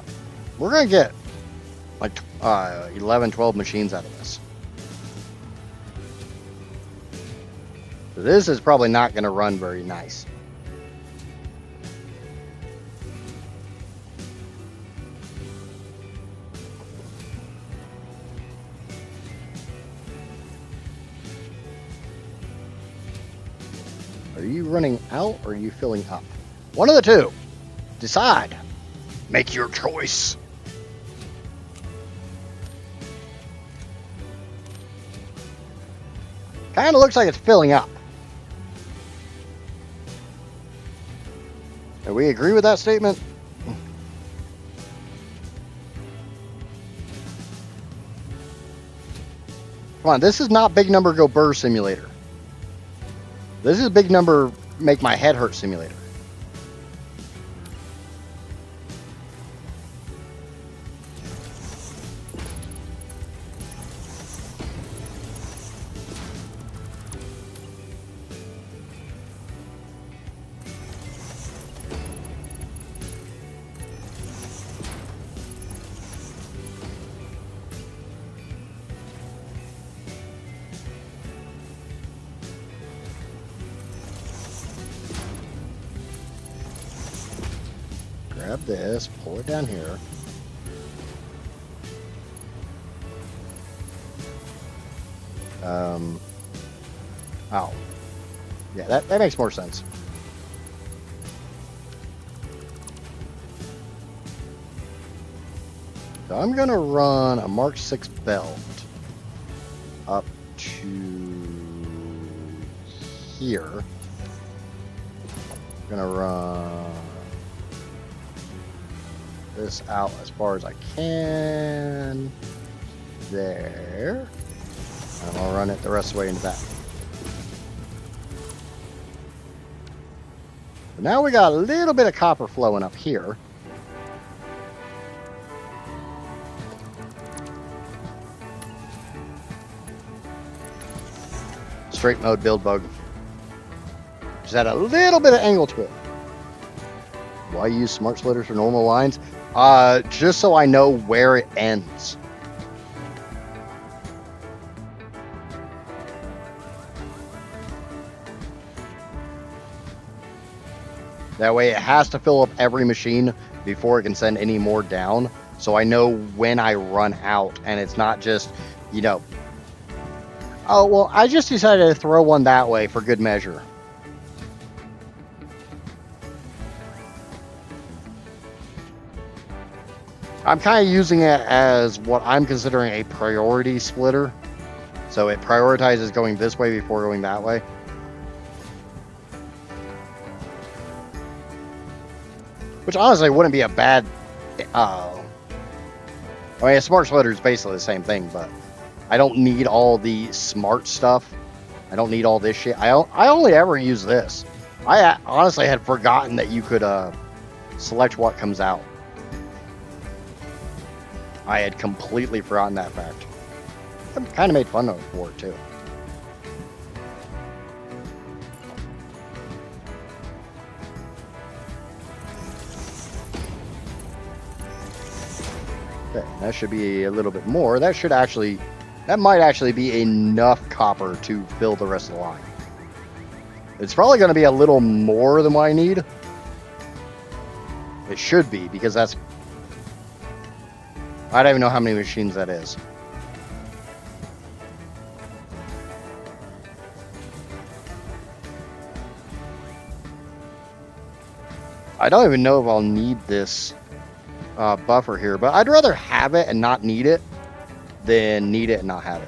we're gonna get like 11, 12 machines out of this. So this is probably not gonna run very nice. Are you running out or are you filling up? One of the two. Decide. Make your choice. Kind of looks like it's filling up. Do we agree with that statement? Come on, this is not Big Number Go Burr Simulator. This is Big Number Make My Head Hurt Simulator. grab this, pull it down here. Oh. Yeah, that makes more sense. So I'm going to run a Mark 6 belt up to here. I'm going to run this out as far as I can. There. And I'll run it the rest of the way into that. But now we got a little bit of copper flowing up here. Straight mode build bug. Just had a little bit of angle to it. Why use smart splitters for normal lines? Just so I know where it ends. That way it has to fill up every machine before it can send any more down. So I know when I run out, and it's not just, you know, oh, well, I just decided to throw one that way for good measure. I'm kind of using it as what I'm considering a priority splitter. So it prioritizes going this way before going that way. Which honestly wouldn't be a bad... I mean, a smart splitter is basically the same thing, but I don't need all the smart stuff. I don't need all this shit. I only ever use this. I honestly had forgotten that you could select what comes out. I had completely forgotten that fact. I kind of made fun of it for it, too. Okay, that should be a little bit more. That might actually be enough copper to fill the rest of the line. It's probably going to be a little more than what I need. It should be, because that's... I don't even know how many machines that is. I don't even know if I'll need this buffer here, but I'd rather have it and not need it than need it and not have it.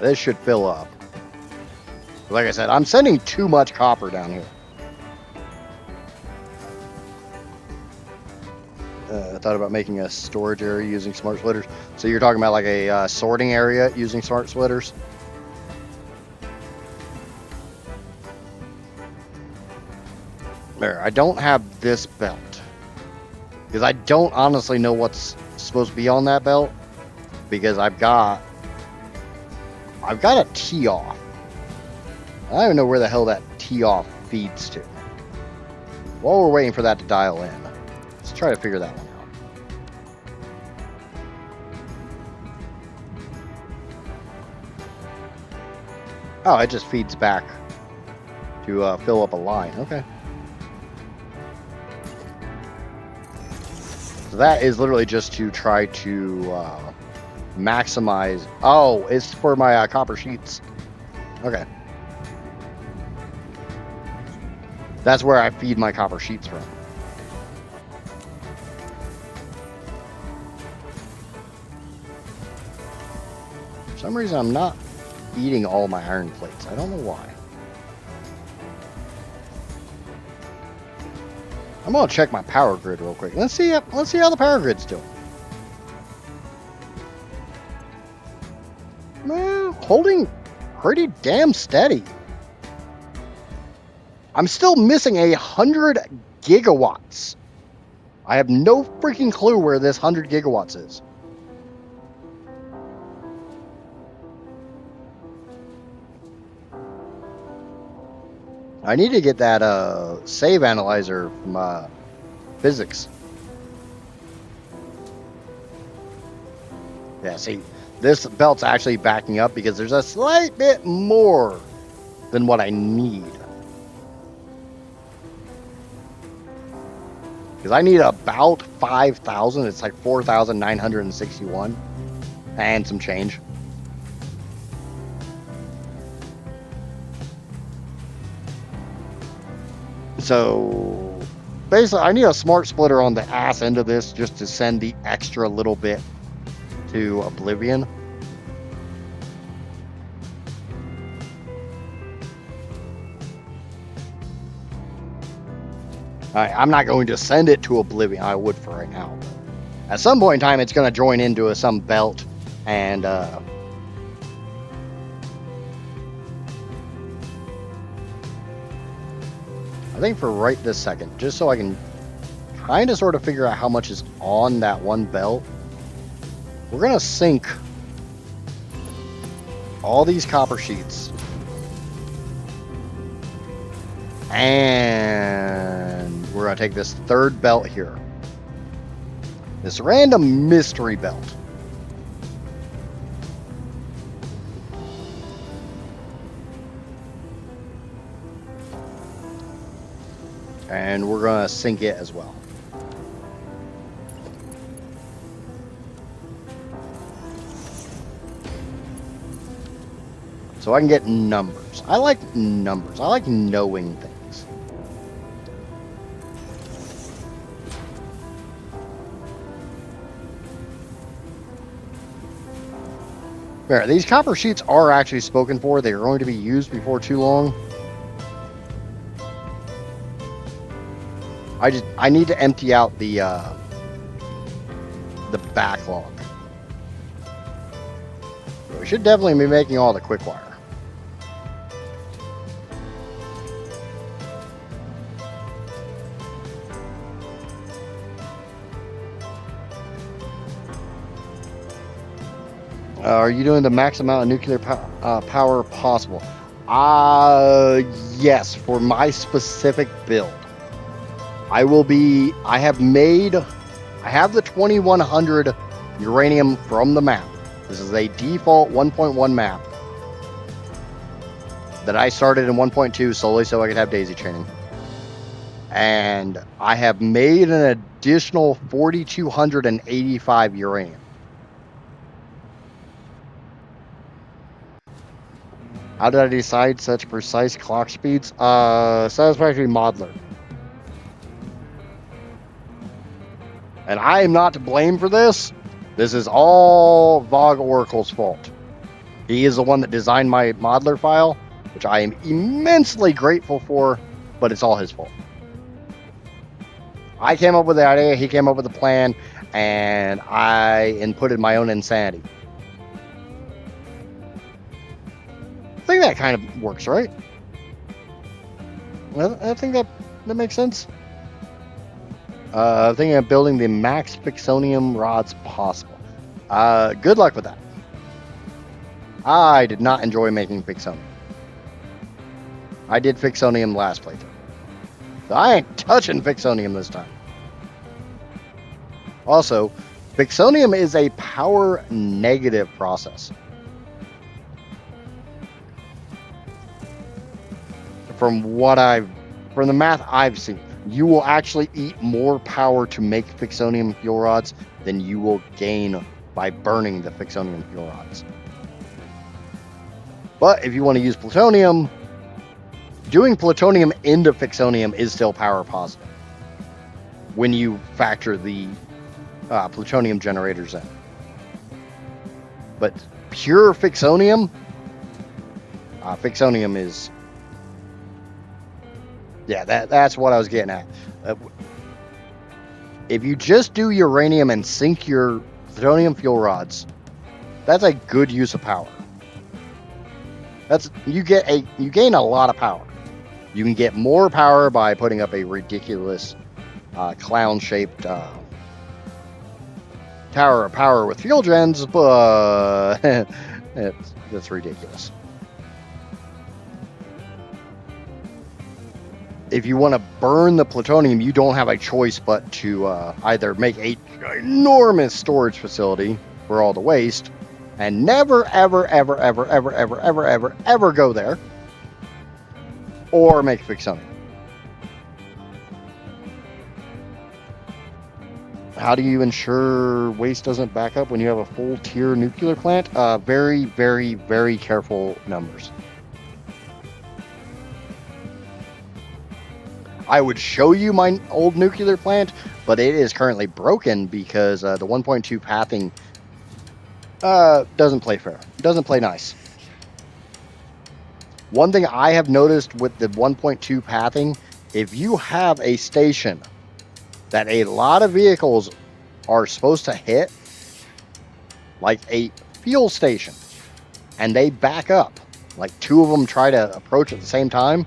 This should fill up. Like I said, I'm sending too much copper down here. I thought about making a storage area using smart splitters. So you're talking about like a sorting area using smart splitters? There, I don't have this belt. Because I don't honestly know what's supposed to be on that belt. Because I've got a tee off. I don't even know where the hell that tee off feeds to. While we're waiting for that to dial in, let's try to figure that one out. Oh, it just feeds back to fill up a line. Okay. So that is literally just to try to maximize. Oh, it's for my copper sheets. Okay. That's where I feed my copper sheets from. For some reason, I'm not eating all my iron plates. I don't know why. I'm gonna check my power grid real quick. Let's see how the power grid's doing. Well, holding pretty damn steady. I'm still missing 100 gigawatts. I have no freaking clue where this 100 gigawatts is. I need to get that save analyzer from physics. Yeah, see, this belt's actually backing up because there's a slight bit more than what I need. Because I need about 5,000. It's like 4,961 and some change. So basically, I need a smart splitter on the ass end of this just to send the extra little bit to Oblivion. I'm not going to send it to Oblivion. I would for right now. But at some point in time, it's going to join into some belt, and I think for right this second, just so I can kind of sort of figure out how much is on that one belt, we're going to sink all these copper sheets. And we're going to take this third belt here. This random mystery belt. And we're going to sink it as well. So I can get numbers. I like numbers. I like knowing things. There, these copper sheets are actually spoken for. They are going to be used before too long. I need to empty out the backlog. We should definitely be making all the quick wire. Are you doing the max amount of nuclear power possible? Yes, for my specific build. I have the 2100 uranium from the map. This is a default 1.1 map that I started in 1.2 solely so I could have daisy chaining. And I have made an additional 4,285 uranium. How did I decide such precise clock speeds? Satisfactory modeler. And I am not to blame for this. This is all Vogue Oracle's fault. He is the one that designed my modeler file, which I am immensely grateful for, but it's all his fault. I came up with the idea, he came up with the plan, and I inputted my own insanity. I think that kind of works, right? I think that makes sense. I'm thinking of building the max Fixonium rods possible. Good luck with that. I did not enjoy making Fixonium. I did Fixonium last playthrough. So I ain't touching Fixonium this time. Also, Fixonium is a power negative process. From the math I've seen, you will actually eat more power to make Fixonium fuel rods than you will gain by burning the Fixonium fuel rods. But if you want to use plutonium, doing plutonium into Fixonium is still power positive when you factor the plutonium generators in. But pure Fixonium, Fixonium is... Yeah, that's what I was getting at. If you just do uranium and sink your plutonium fuel rods, that's a good use of power. You gain a lot of power. You can get more power by putting up a ridiculous clown-shaped tower of power with fuel gens, but that's ridiculous. If you want to burn the plutonium, you don't have a choice but to either make an enormous storage facility for all the waste, And never, ever, ever, ever, ever, ever, ever, ever, ever go there or make Fixonium. How do you ensure waste doesn't back up when you have a full tier nuclear plant? Very, very, very careful numbers. I would show you my old nuclear plant, but it is currently broken because the 1.2 pathing doesn't play fair. Doesn't play nice. One thing I have noticed with the 1.2 pathing, if you have a station that a lot of vehicles are supposed to hit, like a fuel station, and they back up, like two of them try to approach at the same time,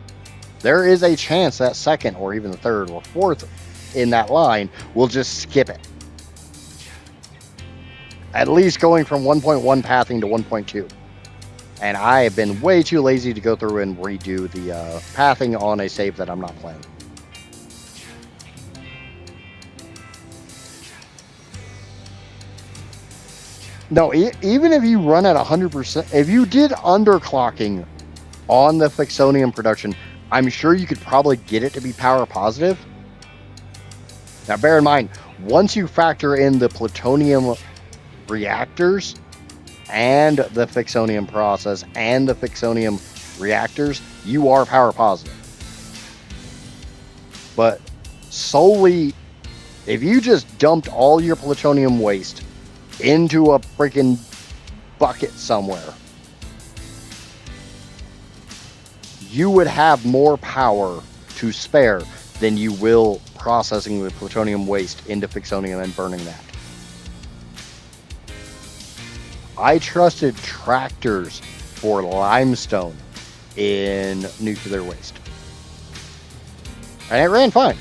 there is a chance that second or even the third or fourth in that line will just skip it. At least going from 1.1 pathing to 1.2. And I have been way too lazy to go through and redo the pathing on a save that I'm not playing. No, even if you run at 100%, if you did underclocking on the Fixonium production, I'm sure you could probably get it to be power positive. Now, bear in mind, once you factor in the plutonium reactors and the Fixonium process and the Fixonium reactors, you are power positive. But solely, if you just dumped all your plutonium waste into a freaking bucket somewhere, you would have more power to spare than you will processing the plutonium waste into Fixonium and burning that. I trusted tractors for limestone in nuclear waste. And it ran fine.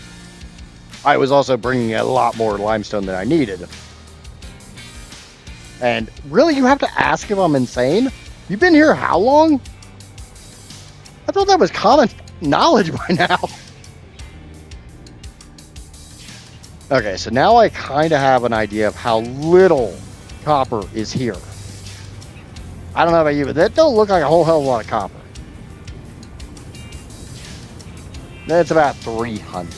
I was also bringing a lot more limestone than I needed. And really, you have to ask if I'm insane? You've been here how long? I thought that was common knowledge by now. Okay, so now I kind of have an idea of how little copper is here. I don't know about you, but that don't look like a whole hell of a lot of copper. That's about 300.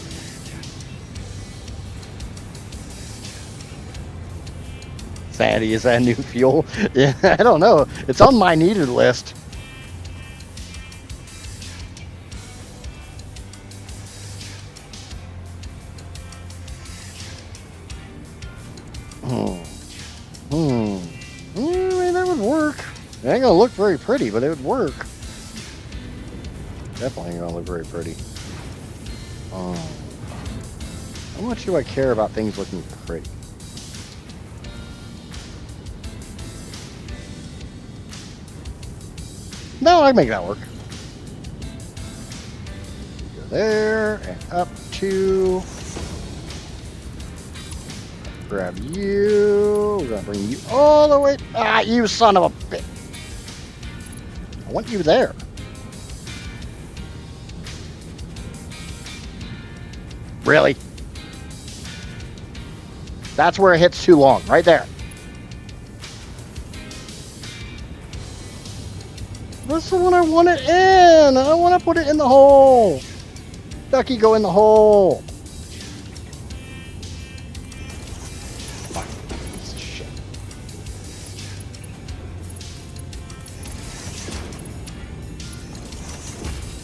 Sandy, is that new fuel? Yeah, I don't know. It's on my needed list. That would work. It ain't gonna look very pretty, but it would work. Definitely ain't gonna look very pretty. How much do I care about things looking pretty? No, I can make that work. Go there and up to. Grab you. We're gonna bring you all the way. Ah, you son of a bitch! I want you there. Really? That's where it hits too long, right there. That's the one I want it in. I want to put it in the hole. Ducky, go in the hole. Shit.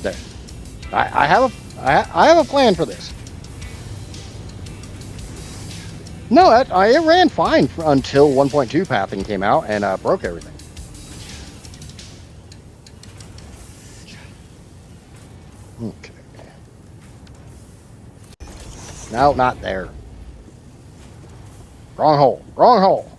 There. I have a plan for this. No, it ran fine until 1.2 pathing came out and broke everything. Okay. No, not there. Wrong hole. Wrong hole.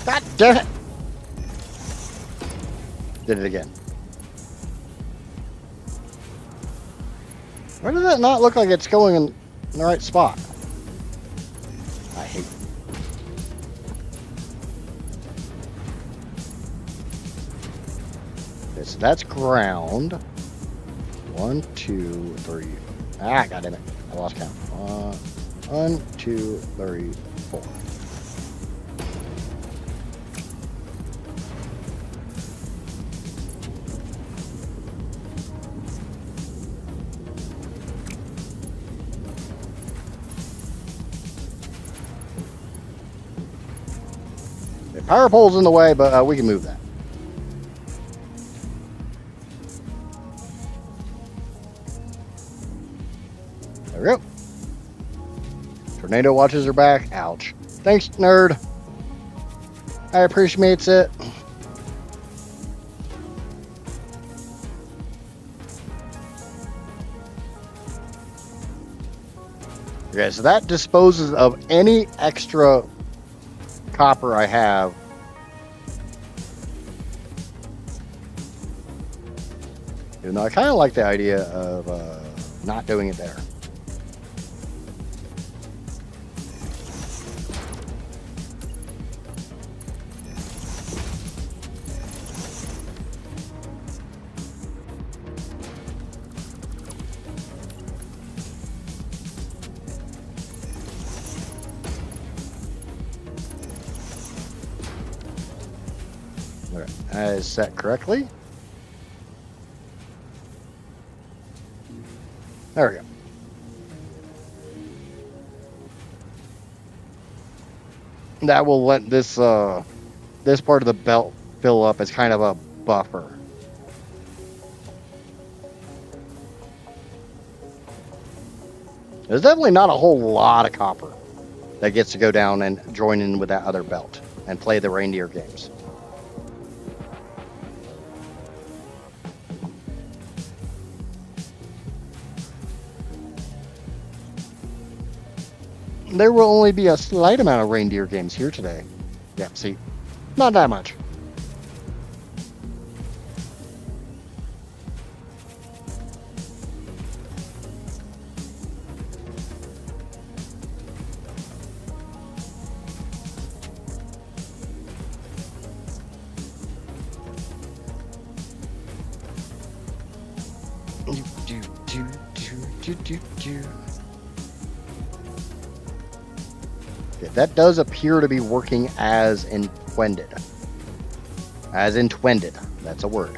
God damn it. Did it again. Why does that not look like it's going in the right spot? I hate it. Okay, so that's ground. 1, 2, 3. Ah, God damn it. I lost count. 1, 2, 3, 4. The power pole's in the way, but we can move that. There we go. Tornado watches are back. Ouch. Thanks, nerd. I appreciate it. Okay, so that disposes of any extra copper I have. Even though I kind of like the idea of not doing it there. All right, that is set correctly. There we go. That will let this this part of the belt fill up as kind of a buffer. There's definitely not a whole lot of copper that gets to go down and join in with that other belt and play the reindeer games. There will only be a slight amount of reindeer games here today. Yeah, see, not that much. Okay, that does appear to be working as intended. As intended. That's a word.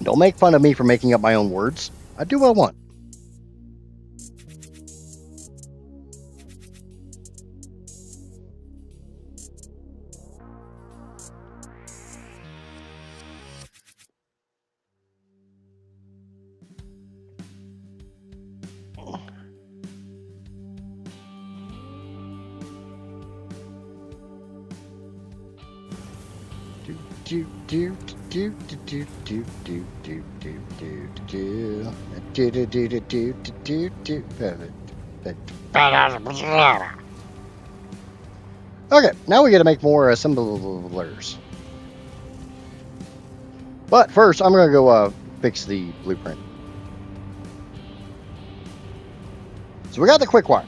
Don't make fun of me for making up my own words. I do what I want. Okay, now we got to make more assemblers. But first, I'm going to go fix the blueprint. So we got the quick wire.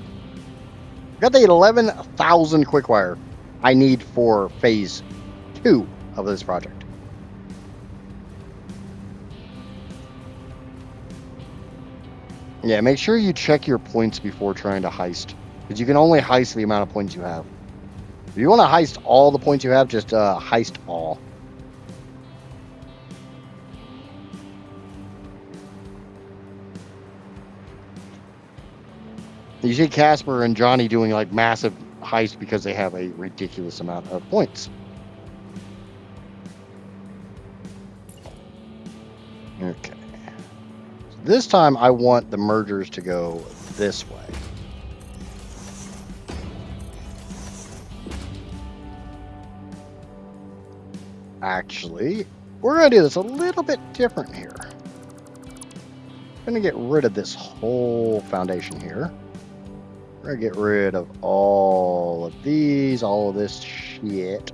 We got the 11,000 quick wire I need for phase 2 of this project. Yeah, make sure you check your points before trying to heist, because you can only heist the amount of points you have. If you want to heist all the points you have, just heist all. You see Casper and Johnny doing like massive heists because they have a ridiculous amount of points. Okay. So this time I want the mergers to go this way. Actually, we're going to do this a little bit different here. I'm going to get rid of this whole foundation here. We're going to get rid of all of these, all of this shit.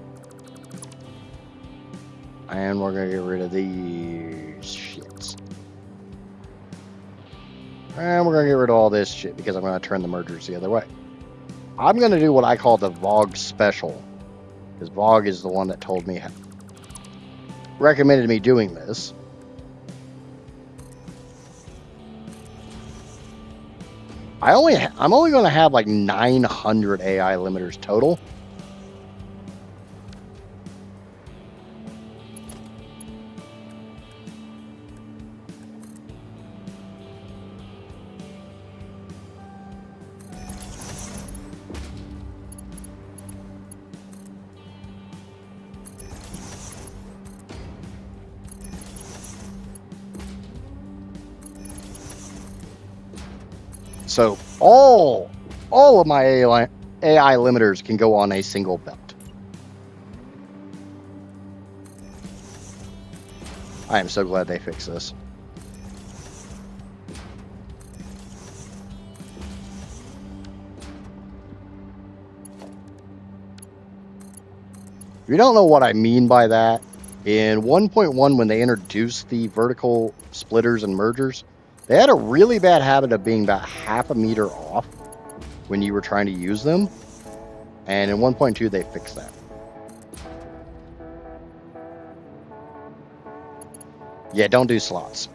And we're going to get rid of these shits. And we're going to get rid of all this shit because I'm going to turn the mergers the other way. I'm going to do what I call the VOG special. Because VOG is the one that told me recommended me doing this. I'm only going to have like 900 AI limiters total. So all of my AI limiters can go on a single belt. I am so glad they fixed this. If you don't know what I mean by that, in 1.1 when they introduced the vertical splitters and mergers, they had a really bad habit of being about half a meter off when you were trying to use them. And in 1.2, they fixed that. Yeah, don't do slots.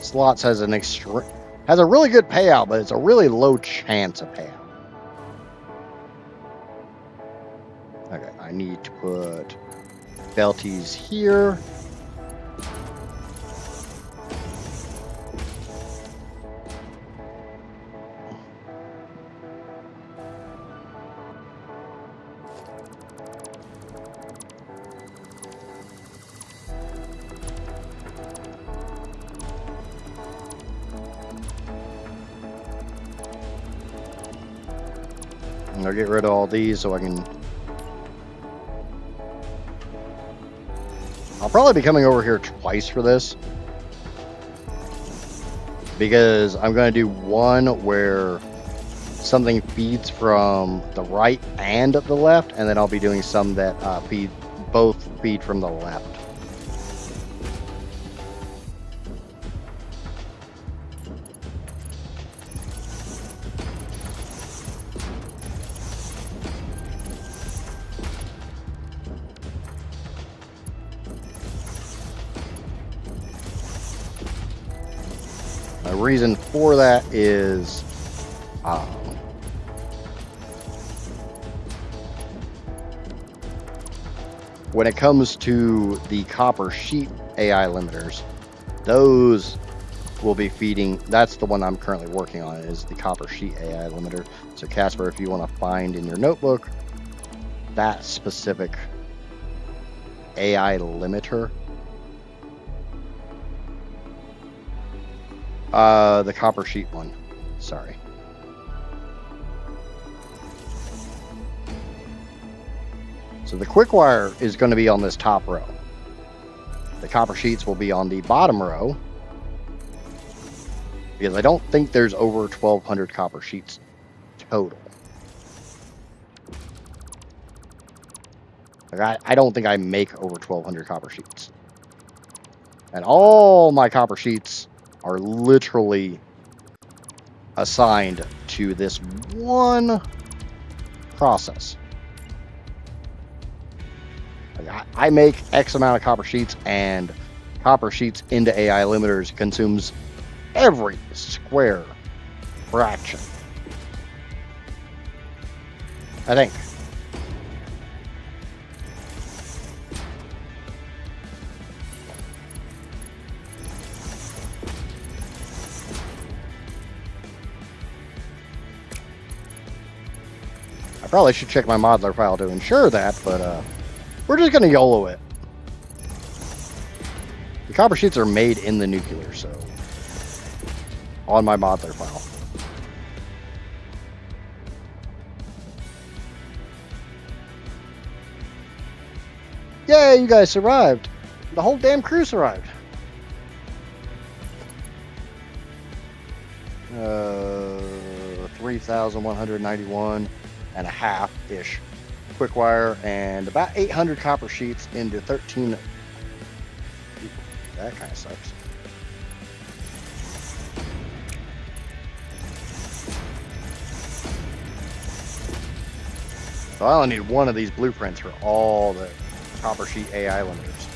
Slots has a really good payout, but it's a really low chance of payout. Okay, I need to put belties here. And I'll get rid of all these so I can... I'll probably be coming over here twice for this, because I'm going to do one where something feeds from the right and the left, and then I'll be doing some that both feed from the left. The reason for that is when it comes to the copper sheet AI limiters, those will be feeding. That's the one I'm currently working on, is the copper sheet AI limiter. So Casper, if you want to find in your notebook that specific AI limiter, the copper sheet one, sorry. So the quick wire is going to be on this top row. The copper sheets will be on the bottom row, because I don't think there's over 1,200 copper sheets total. Like I don't think I make over 1,200 copper sheets. And all my copper sheets are literally assigned to this one process. Like I make X amount of copper sheets, and copper sheets into AI limiters consumes every square fraction, I think. I probably should check my modeler file to ensure that, but we're just going to YOLO it. The copper sheets are made in the nuclear, so on my modeler file. Yay, you guys survived. The whole damn crew survived. 3,191 and a half-ish quick wire, and about 800 copper sheets into 13. That kind of sucks. So I only need one of these blueprints for all the copper sheet AI limiters.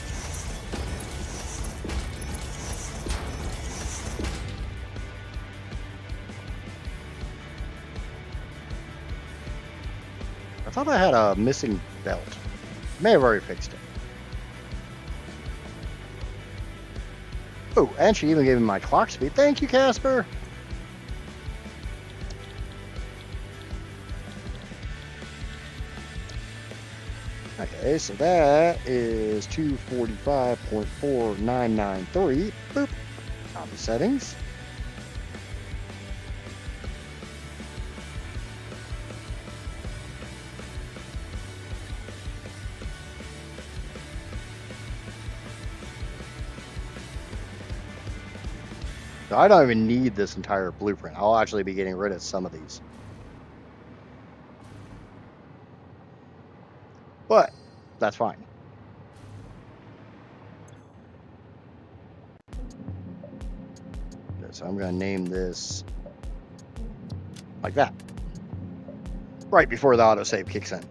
I thought I had a missing belt. May have already fixed it. Oh, and she even gave me my clock speed. Thank you, Casper. Okay, so that is 245.4993. Boop. Copy settings. So I don't even need this entire blueprint. I'll actually be getting rid of some of these. But that's fine. So I'm going to name this like that. Right before the autosave kicks in.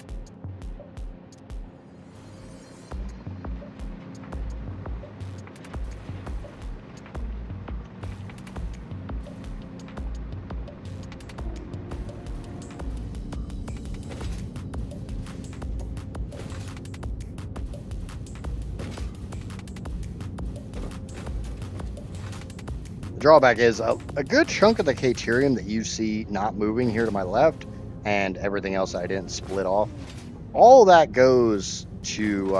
Drawback is a good chunk of the Caterium that you see not moving here to my left and everything else I didn't split off, all that goes to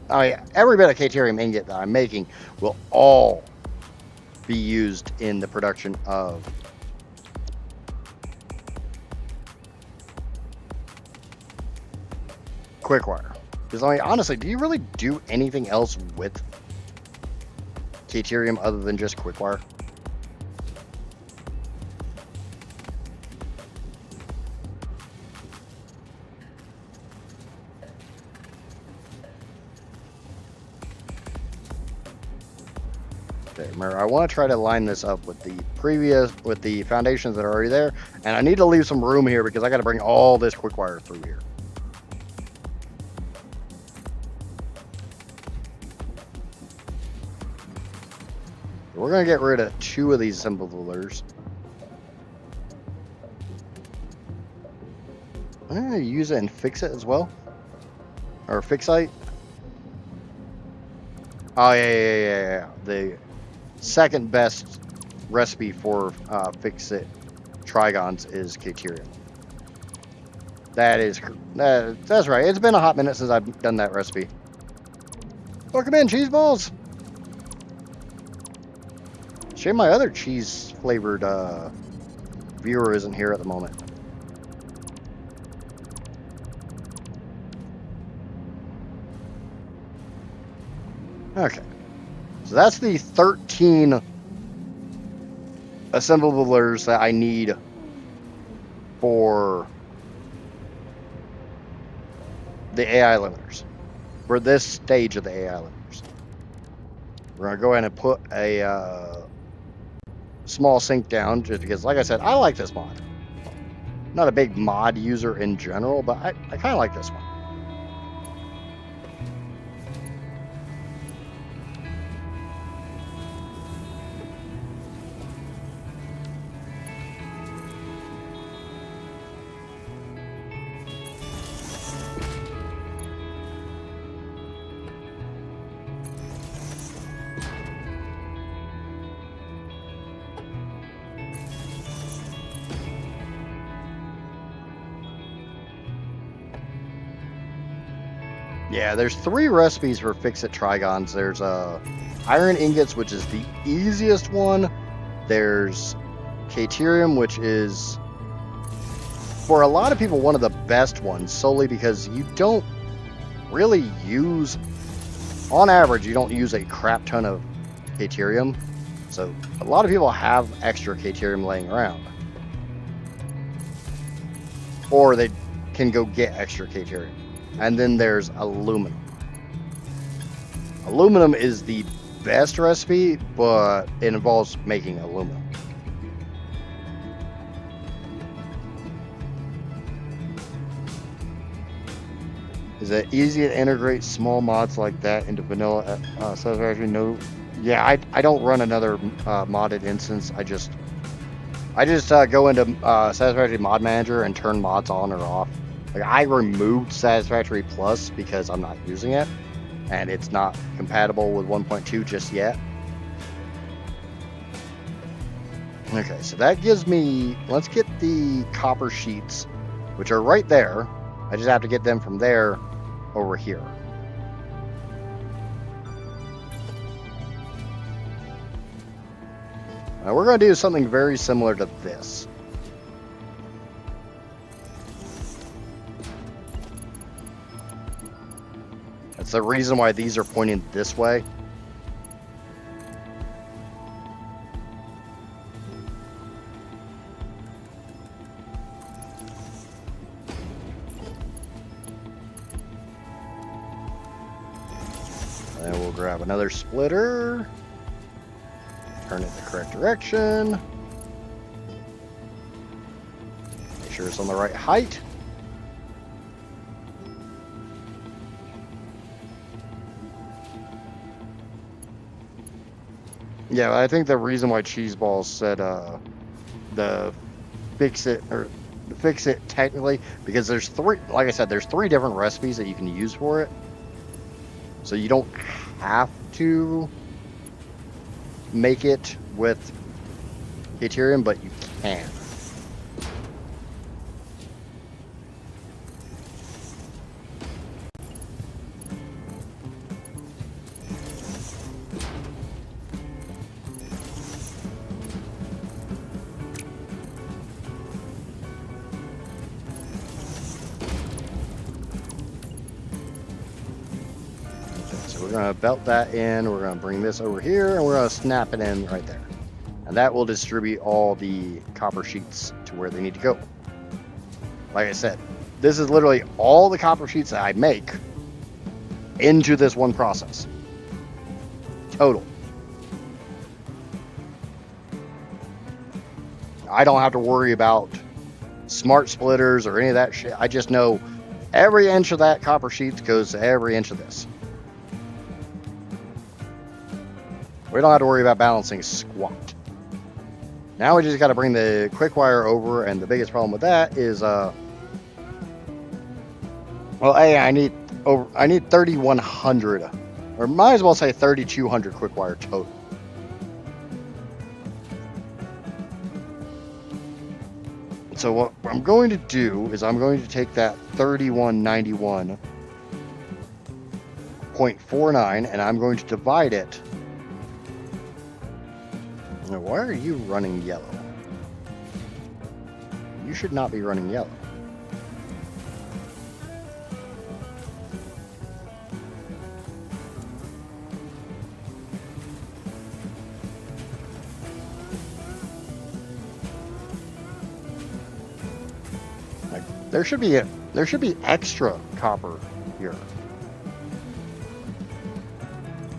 I mean, every bit of Caterium ingot that I'm making will all be used in the production of Quickwire. Because I mean, honestly, do you really do anything else with Caterium other than just Quickwire? Okay, remember, I want to try to line this up with the foundations that are already there, and I need to leave some room here because I got to bring all this Quickwire through here. We're going to get rid of 2 of these assemblers. I'm going to use it and fix it as well. Or Fixite. Oh, yeah. The second best recipe for Fixit Trigons is Caterium. That's right. It's been a hot minute since I've done that recipe. Welcome in, cheese balls. Shame my other cheese flavored viewer isn't here at the moment. Okay, so that's the 13 assemblers that I need for the AI limiters, for this stage of the AI limiters. We're going to go ahead and put a small sink down, just because, like I said, I like this mod. Not a big mod user in general, but I kind of like this one. Yeah, there's 3 recipes for Fixit Trigons. There's iron ingots, which is the easiest one. There's Caterium, which is, for a lot of people, one of the best ones, solely because you don't really use, on average, you don't use a crap ton of Caterium. So a lot of people have extra Caterium laying around. Or they can go get extra Caterium. And then there's aluminum. Aluminum is the best recipe, but it involves making aluminum. Is it easy to integrate small mods like that into vanilla Satisfactory? No. Yeah, I don't run another modded instance. I just go into Satisfactory Mod Manager and turn mods on or off. Like, I removed Satisfactory Plus because I'm not using it, and it's not compatible with 1.2 just yet. Okay, so that gives me, let's get the copper sheets, which are right there. I just have to get them from there over here. Now we're going to do something very similar to this. That's the reason why these are pointing this way. And we'll grab another splitter. Turn it the correct direction. Make sure it's on the right height. Yeah, I think the reason why Cheeseballs said the fix it technically, because there's three, like I said, there's 3 different recipes that you can use for it. So you don't have to make it with Ethereum, but you can. So we're going to belt that in, we're going to bring this over here, and we're going to snap it in right there. And that will distribute all the copper sheets to where they need to go. Like I said, this is literally all the copper sheets that I make into this one process. Total. I don't have to worry about smart splitters or any of that shit. I just know every inch of that copper sheet goes to every inch of this. We don't have to worry about balancing squat. Now we just got to bring the quick wire over, and the biggest problem with that is, well, hey, I need 3,100, or might as well say 3,200 quick wire total. So what I'm going to do is I'm going to take that 3191.49 and I'm going to divide it. Now, why are you running yellow? You should not be running yellow. Like, there should be extra copper here.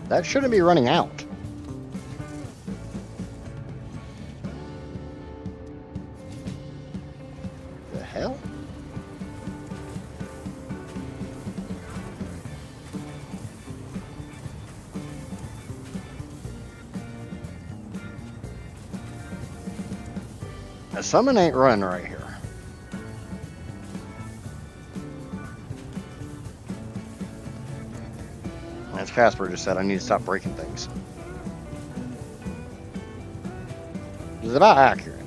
That shouldn't be running out. The hell? Now, something ain't running right here. As Casper just said, I need to stop breaking things. Which is about accurate.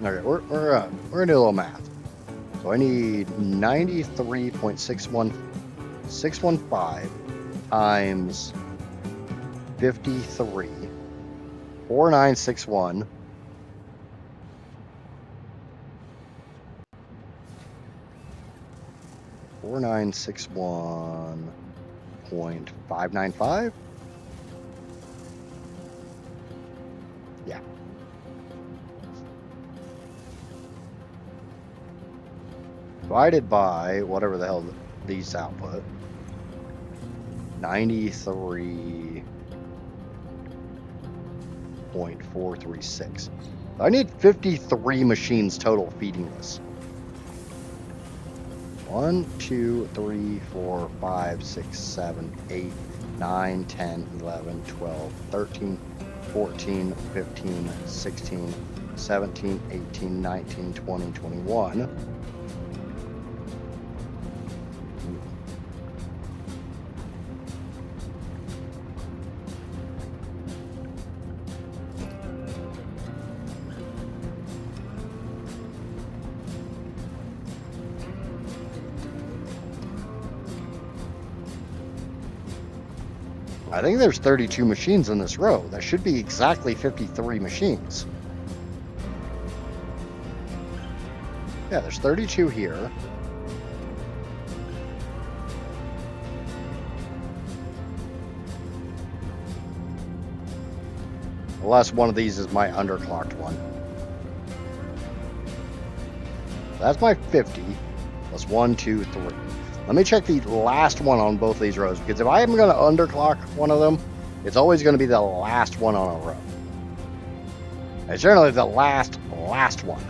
Okay, we're gonna do a little math. So I need 93.615 times 53, 4961. 4961.595. Yeah. Divided by whatever the hell these output. 93.615 0.436. I need 53 machines total feeding this. 1, 2, 3, 4, 5, 6, 7, 8, 9, 10, 11, 12, 13, 14, 15, 16, 17, 18, 19, 20, 21. I think there's 32 machines in this row. That should be exactly 53 machines. Yeah, there's 32 here. Unless one of these is my underclocked one. That's my 50. Plus 1, 2, 3. Let me check the last one on both of these rows, because if I am going to underclock one of them, it's always going to be the last one on a row. It's generally the last one.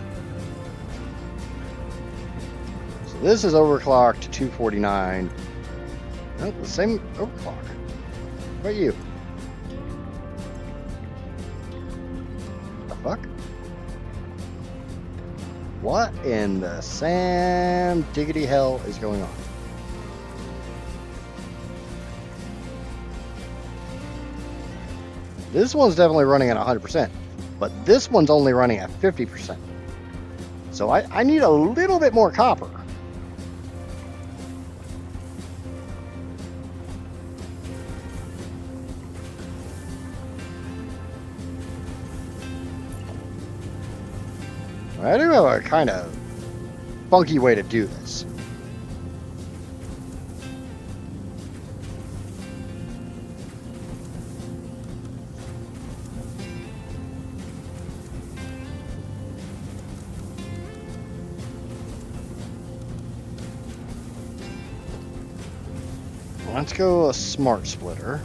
So this is overclocked to 249. Nope, the same overclock. What about you? The fuck? What in the Sam diggity hell is going on? This one's definitely running at 100%, but this one's only running at 50%. So I need a little bit more copper. I do have a kind of funky way to do this. Let's go a smart splitter.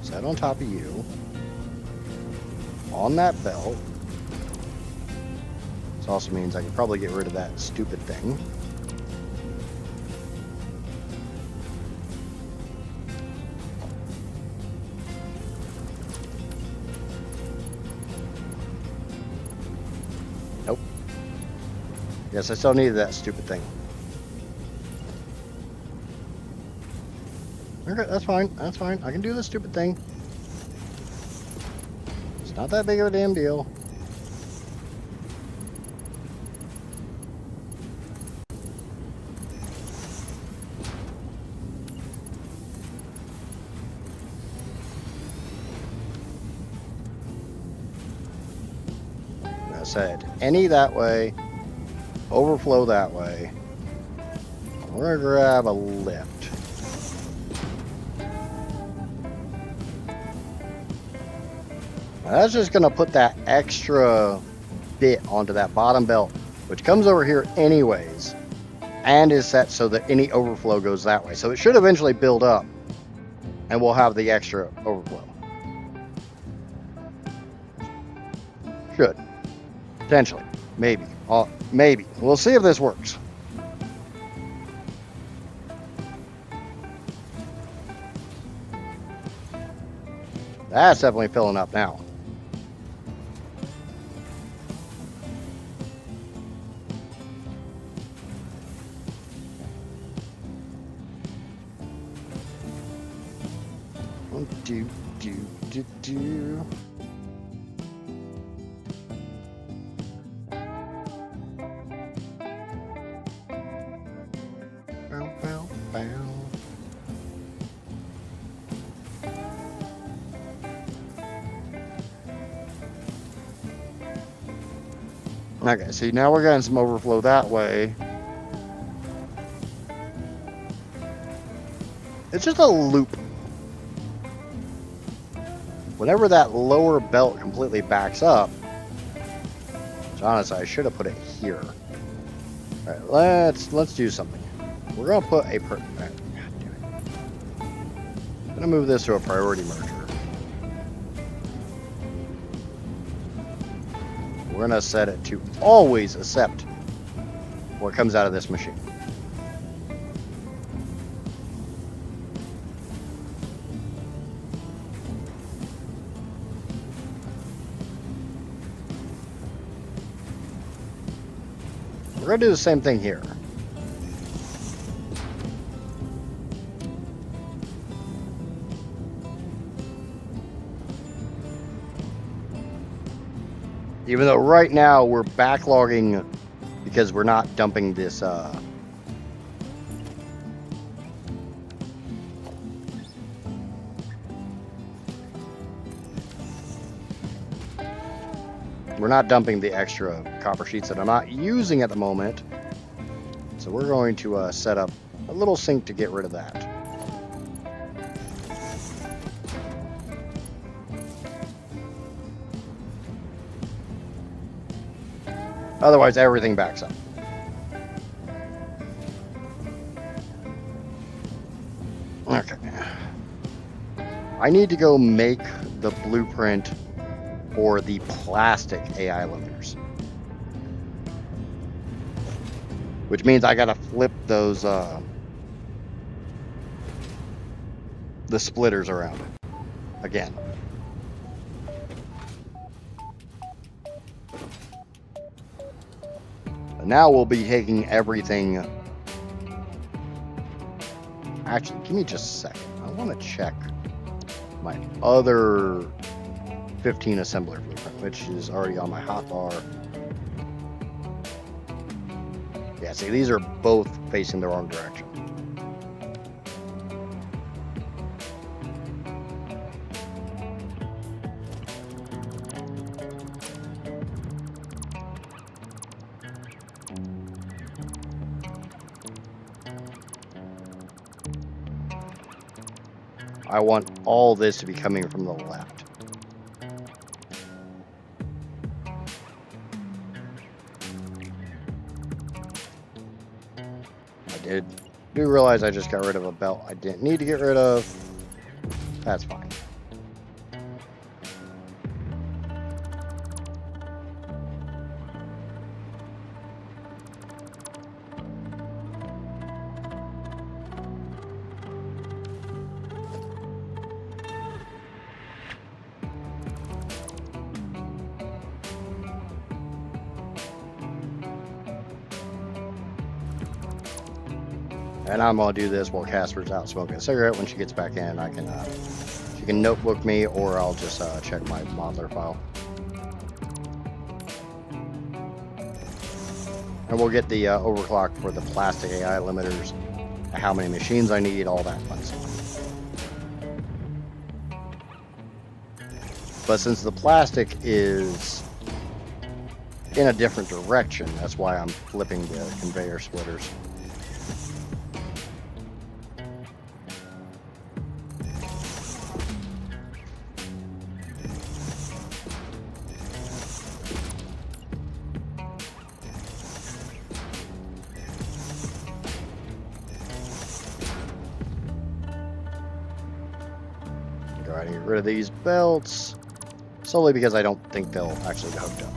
Set on top of you. On that belt. This also means I can probably get rid of that stupid thing. Nope. Yes, I still needed that stupid thing. Okay, that's fine. That's fine. I can do this stupid thing. It's not that big of a damn deal. I said, any that way, overflow that way. We're gonna grab a lift. Now that's just gonna put that extra bit onto that bottom belt, which comes over here anyways, and is set so that any overflow goes that way. So it should eventually build up, and we'll have the extra overflow. Should. Potentially. Maybe. Maybe. We'll see if this works. That's definitely filling up now. Do. Bow. Okay, see, now we're getting some overflow that way. It's just a loop. Whenever that lower belt completely backs up, which honestly, I should have put it here. All right, let's do something. We're gonna put a God damn it. I'm gonna move this to a priority merger. we're going to set it to always accept what comes out of this machine. We're going to do the same thing here. Even though right now we're backlogging because we're not dumping this we're not dumping the extra copper sheets that I'm not using at the moment. So we're going to set up a little sink to get rid of that. Otherwise, everything backs up. Okay. I need to go make the blueprint for the plastic AI limiters. Which means I gotta flip those the splitters around again. And now we'll be taking everything. Actually, give me just a second. I want to check my other 15 assembler blueprint, which is already on my hotbar. Yeah, see, these are both facing the wrong direction. I want all this to be coming from the left. I do realize I just got rid of a belt I didn't need to get rid of. That's fine. And I'm gonna do this while Casper's out smoking a cigarette. When she gets back in, I can she can notebook me, or I'll just check my modeler file. And we'll get the overclock for the plastic AI limiters, how many machines I need, all that fun stuff. But since the plastic is in a different direction, that's why I'm flipping the conveyor splitters. Go ahead and get rid of these belts, solely because I don't think they'll actually get hooked up.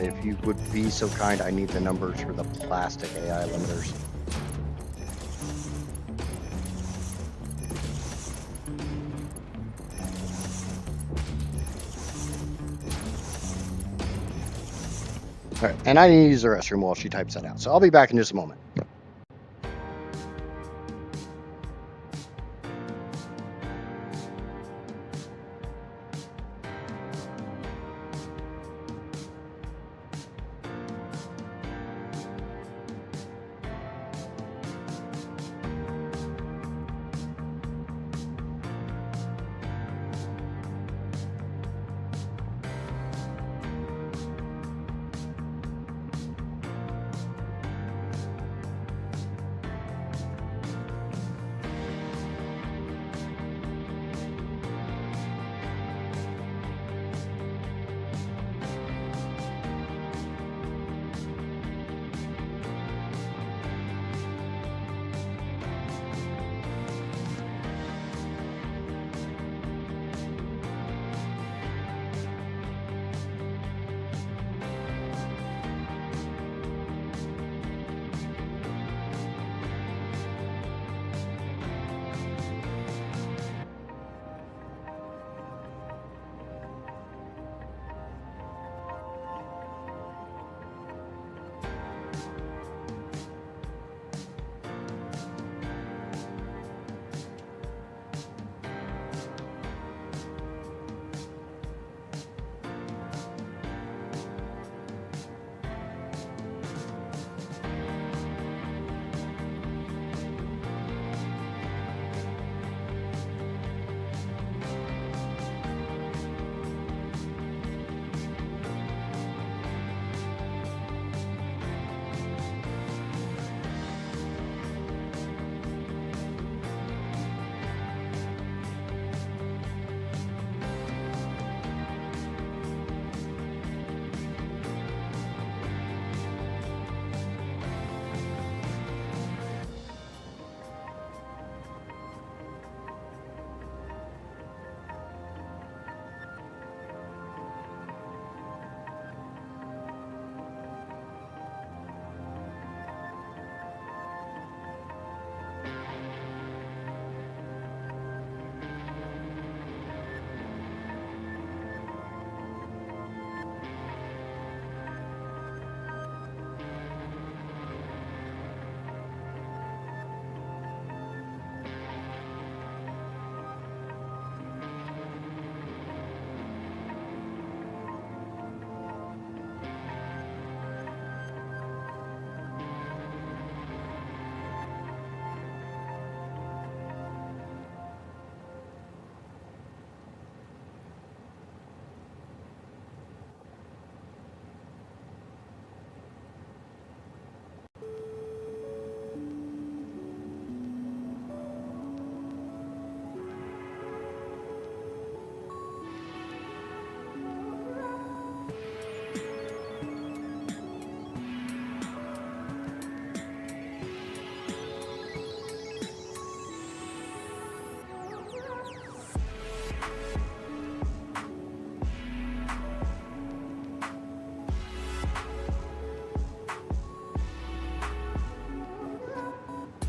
If you would be so kind, I need the numbers for the plastic AI limiters. All right, and I need to use the restroom while she types that out. So I'll be back in just a moment.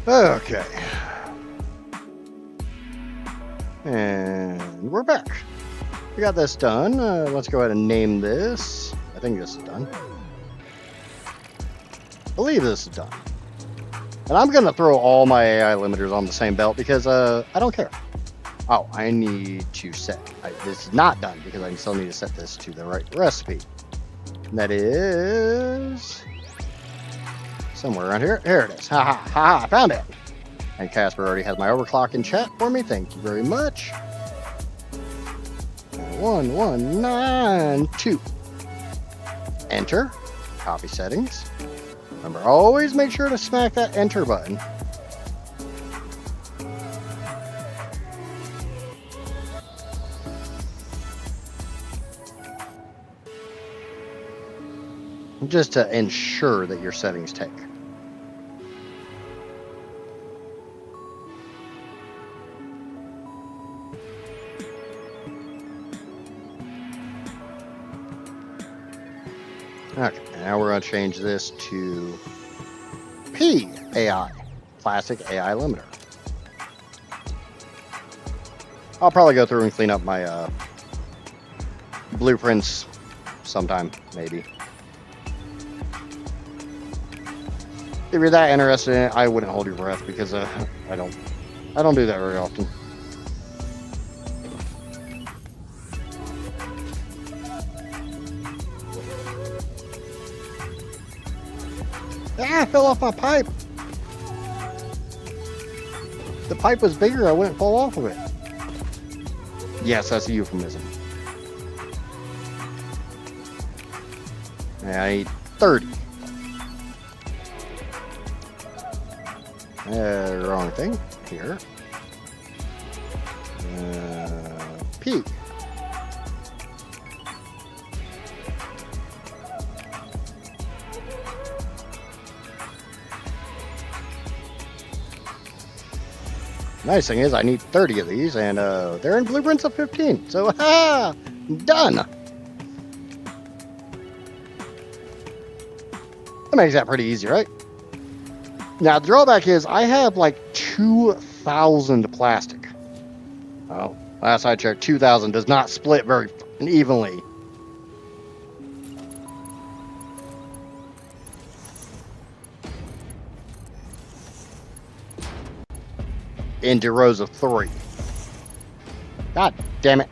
Okay. And we're back. We got this done. Let's go ahead and name this. I think this is done. I believe this is done. And I'm going to throw all my AI limiters on the same belt because I don't care. Oh, I need to set. This is not done because I still need to set this to the right recipe. And that is somewhere around here. Here it is. Ha ha ha! I found it. And Casper already has my overclock in chat for me. Thank you very much. 1192. Enter. Copy settings. Remember, always make sure to smack that enter button. Just to ensure that your settings take. Okay, now we're going to change this to PAI, Classic AI Limiter. I'll probably go through and clean up my blueprints sometime, maybe. If you're that interested in it, I wouldn't hold your breath because I don't do that very often. Ah, I fell off my pipe. The pipe was bigger, I wouldn't fall off of it. Yes, that's a euphemism. And I need 30. Wrong thing. Here. P. Nice thing is I need 30 of these, and they're in blueprints of 15. So, done. That makes that pretty easy, right? Now, the drawback is I have like 2,000 plastic. Oh, last I checked, 2,000 does not split very evenly. Into rows of 3. God damn it.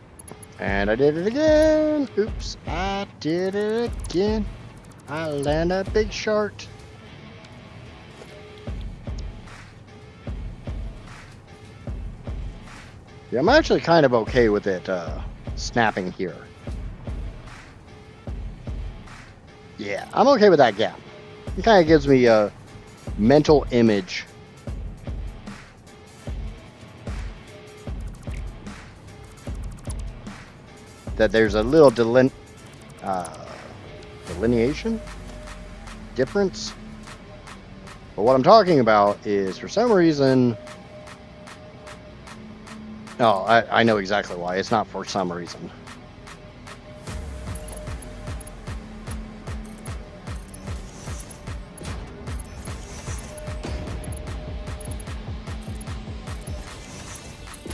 And I did it again. Oops, I did it again. I landed a big shark. Yeah, I'm actually kind of okay with it snapping here. Yeah, I'm okay with that gap. It kind of gives me a mental image. That there's a little delineation difference. But what I'm talking about is, for some reason, oh, I know exactly why. It's not for some reason.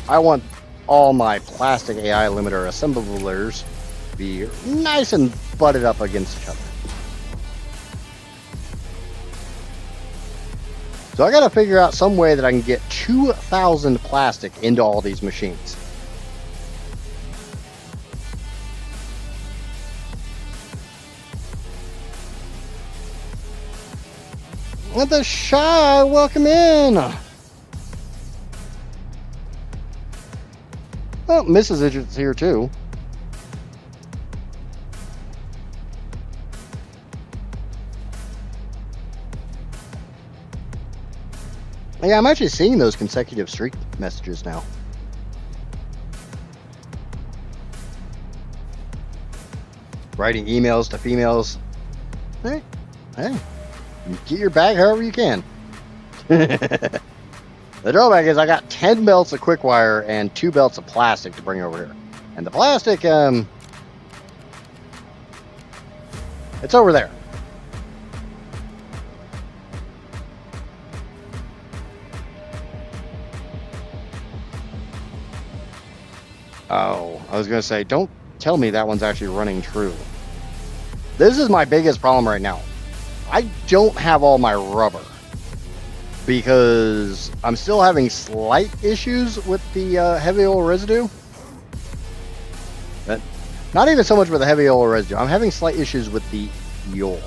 I want all my plastic AI limiter assemblers to be nice and butted up against each other. So I gotta figure out some way that I can get 2,000 plastic into all these machines. Let the shy welcome in. Oh, Mrs. Idget's here too. Yeah, I'm actually seeing those consecutive streak messages now. Writing emails to females. Hey, get your bag however you can. The drawback is I got 10 belts of quick wire and 2 belts of plastic to bring over here. And the plastic, it's over there. Oh, I was going to say, don't tell me that one's actually running true. This is my biggest problem right now. I don't have all my rubber because I'm still having slight issues with the heavy oil residue. But not even so much with the heavy oil residue. I'm having slight issues with the fuel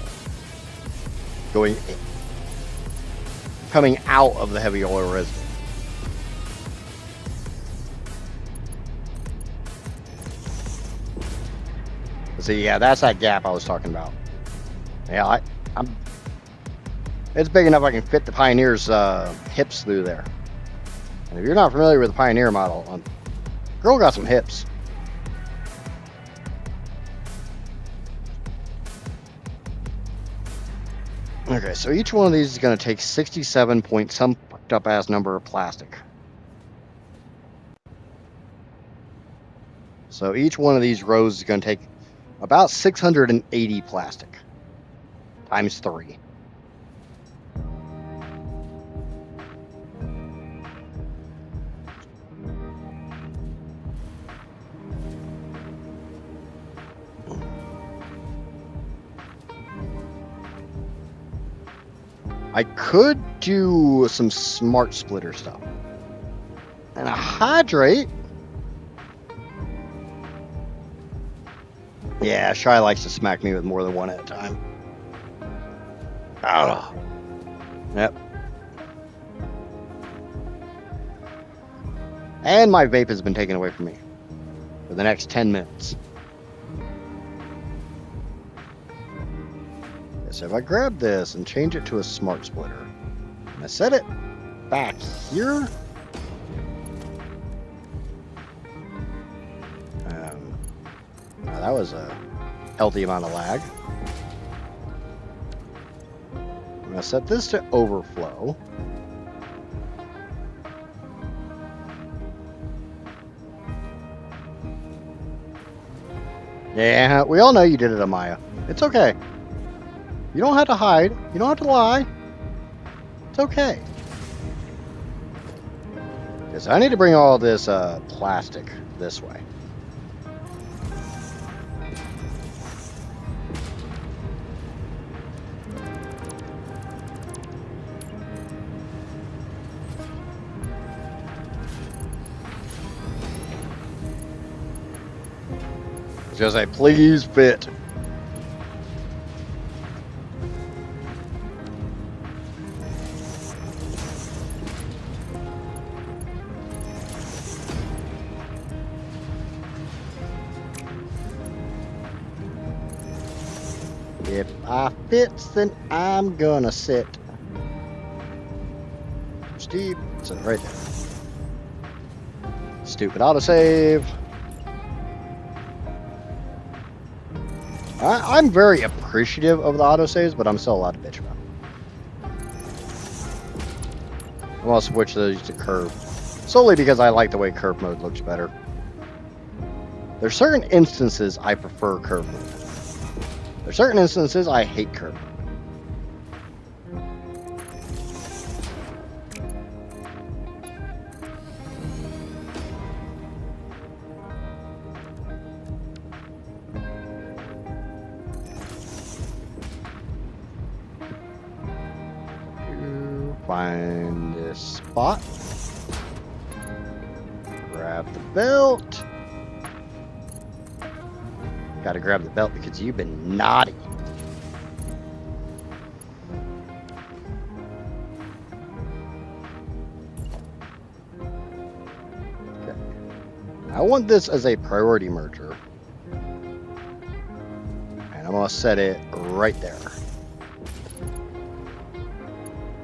coming out of the heavy oil residue. So yeah, that's that gap I was talking about. Yeah, it's big enough I can fit the Pioneer's hips through there. And if you're not familiar with the Pioneer model, girl got some hips. Okay, so each one of these is going to take 67 point some fucked up ass number of plastic. So each one of these rows is going to take about 680 plastic times 3. I could do some smart splitter stuff. And a hydrate. Yeah, Shy likes to smack me with more than one at a time. Oh. Yep. And my vape has been taken away from me for the next 10 minutes. So if I grab this and change it to a smart splitter, and I set it back here, now that was a healthy amount of lag. I'm going to set this to overflow. Yeah, we all know you did it, Amaya. It's okay. You don't have to hide. You don't have to lie. It's okay. Because I need to bring all this plastic this way. I was going to say, please fit. If I fits, then I'm gonna sit. Steve, sit right there. Stupid autosave. I'm very appreciative of the autosaves, but I'm still allowed to bitch about them. I'm gonna switch those to curve. Solely because I like the way curve mode looks better. There's certain instances I prefer curve mode. There's certain instances I hate curve mode. Find this spot. Grab the belt. Gotta grab the belt because you've been naughty. Okay. I want this as a priority merger. And I'm gonna set it right there.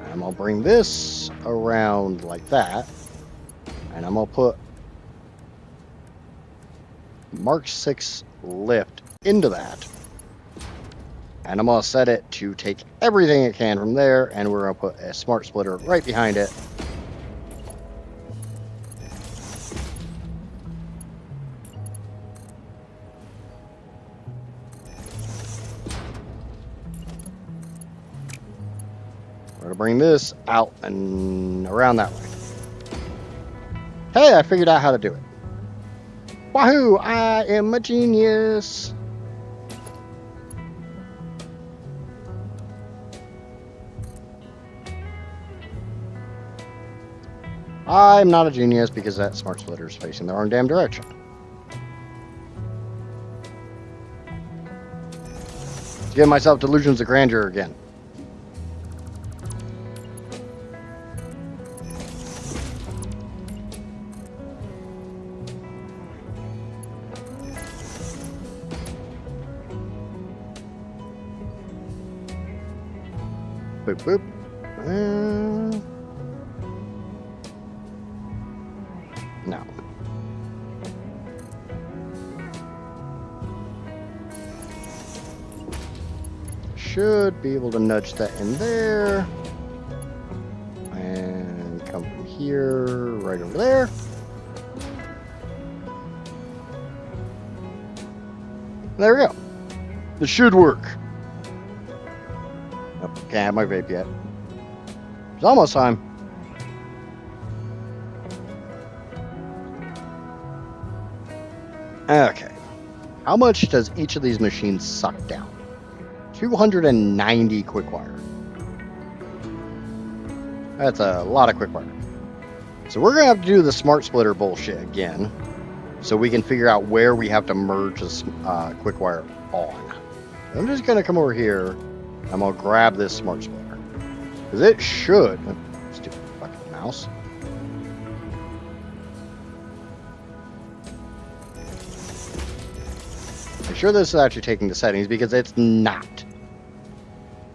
I'm gonna bring this around like that, and I'm gonna put Mark 6 lift into that, and I'm gonna set it to take everything it can from there, and we're gonna put a smart splitter right behind it. We're gonna bring this out and around that way. Hey, I figured out how to do it. Wahoo! I am a genius. I'm not a genius because that smart splitter is facing the wrong damn direction. Give myself delusions of grandeur again. Boop, boop. No. Should be able to nudge that in there. And come from here, right over there. There we go. This should work. Oh, can't have my vape yet. It's almost time. Okay. How much does each of these machines suck down? 290 quick wire. That's a lot of quick wire. So we're going to have to do the smart splitter bullshit again, so we can figure out where we have to merge this quick wire on. I'm just going to come over here. I'm going to grab this smart splitter. Because it should... Stupid fucking mouse. I'm sure this is actually taking the settings, because it's not.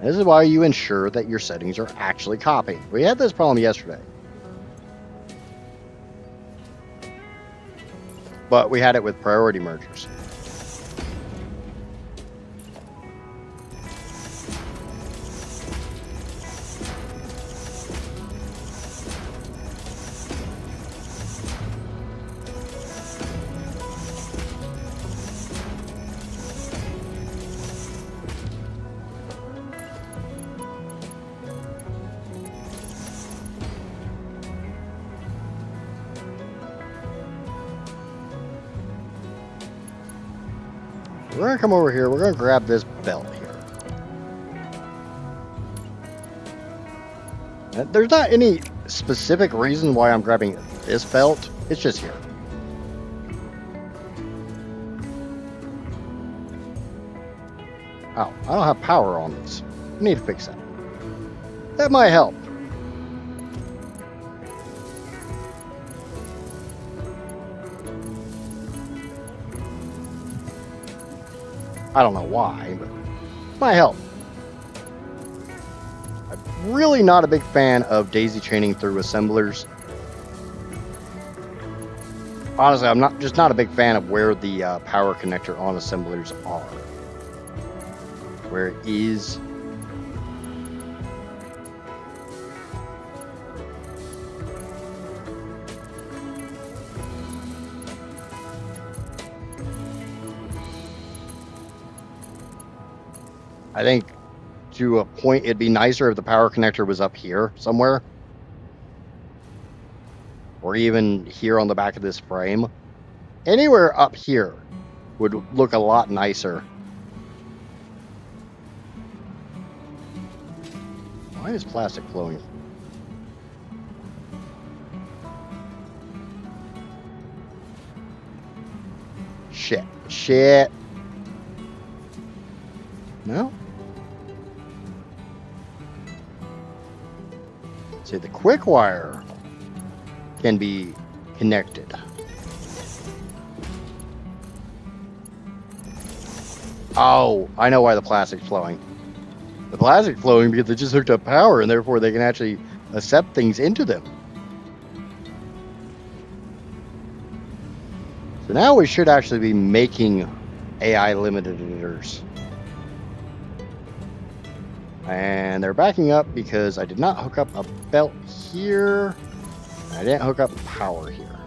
This is why you ensure that your settings are actually copied. We had this problem yesterday. But we had it with priority mergers. We're going to come over here. We're going to grab this belt here. And there's not any specific reason why I'm grabbing this belt. It's just here. Oh, I don't have power on this. I need to fix that. That might help. I don't know why, but it might help. I'm really not a big fan of daisy chaining through assemblers. Honestly, I'm not a big fan of where the power connector on assemblers are. Where it is. I think to a point it'd be nicer if the power connector was up here somewhere. Or even here on the back of this frame. Anywhere up here would look a lot nicer. Why is plastic flowing? Shit. No? See, the quick wire can be connected. Oh, I know why the plastic's flowing. The plastic's flowing because they just hooked up power, and therefore they can actually accept things into them. So now we should actually be making AI limiters. And they're backing up because I did not hook up a belt here. I didn't hook up power here.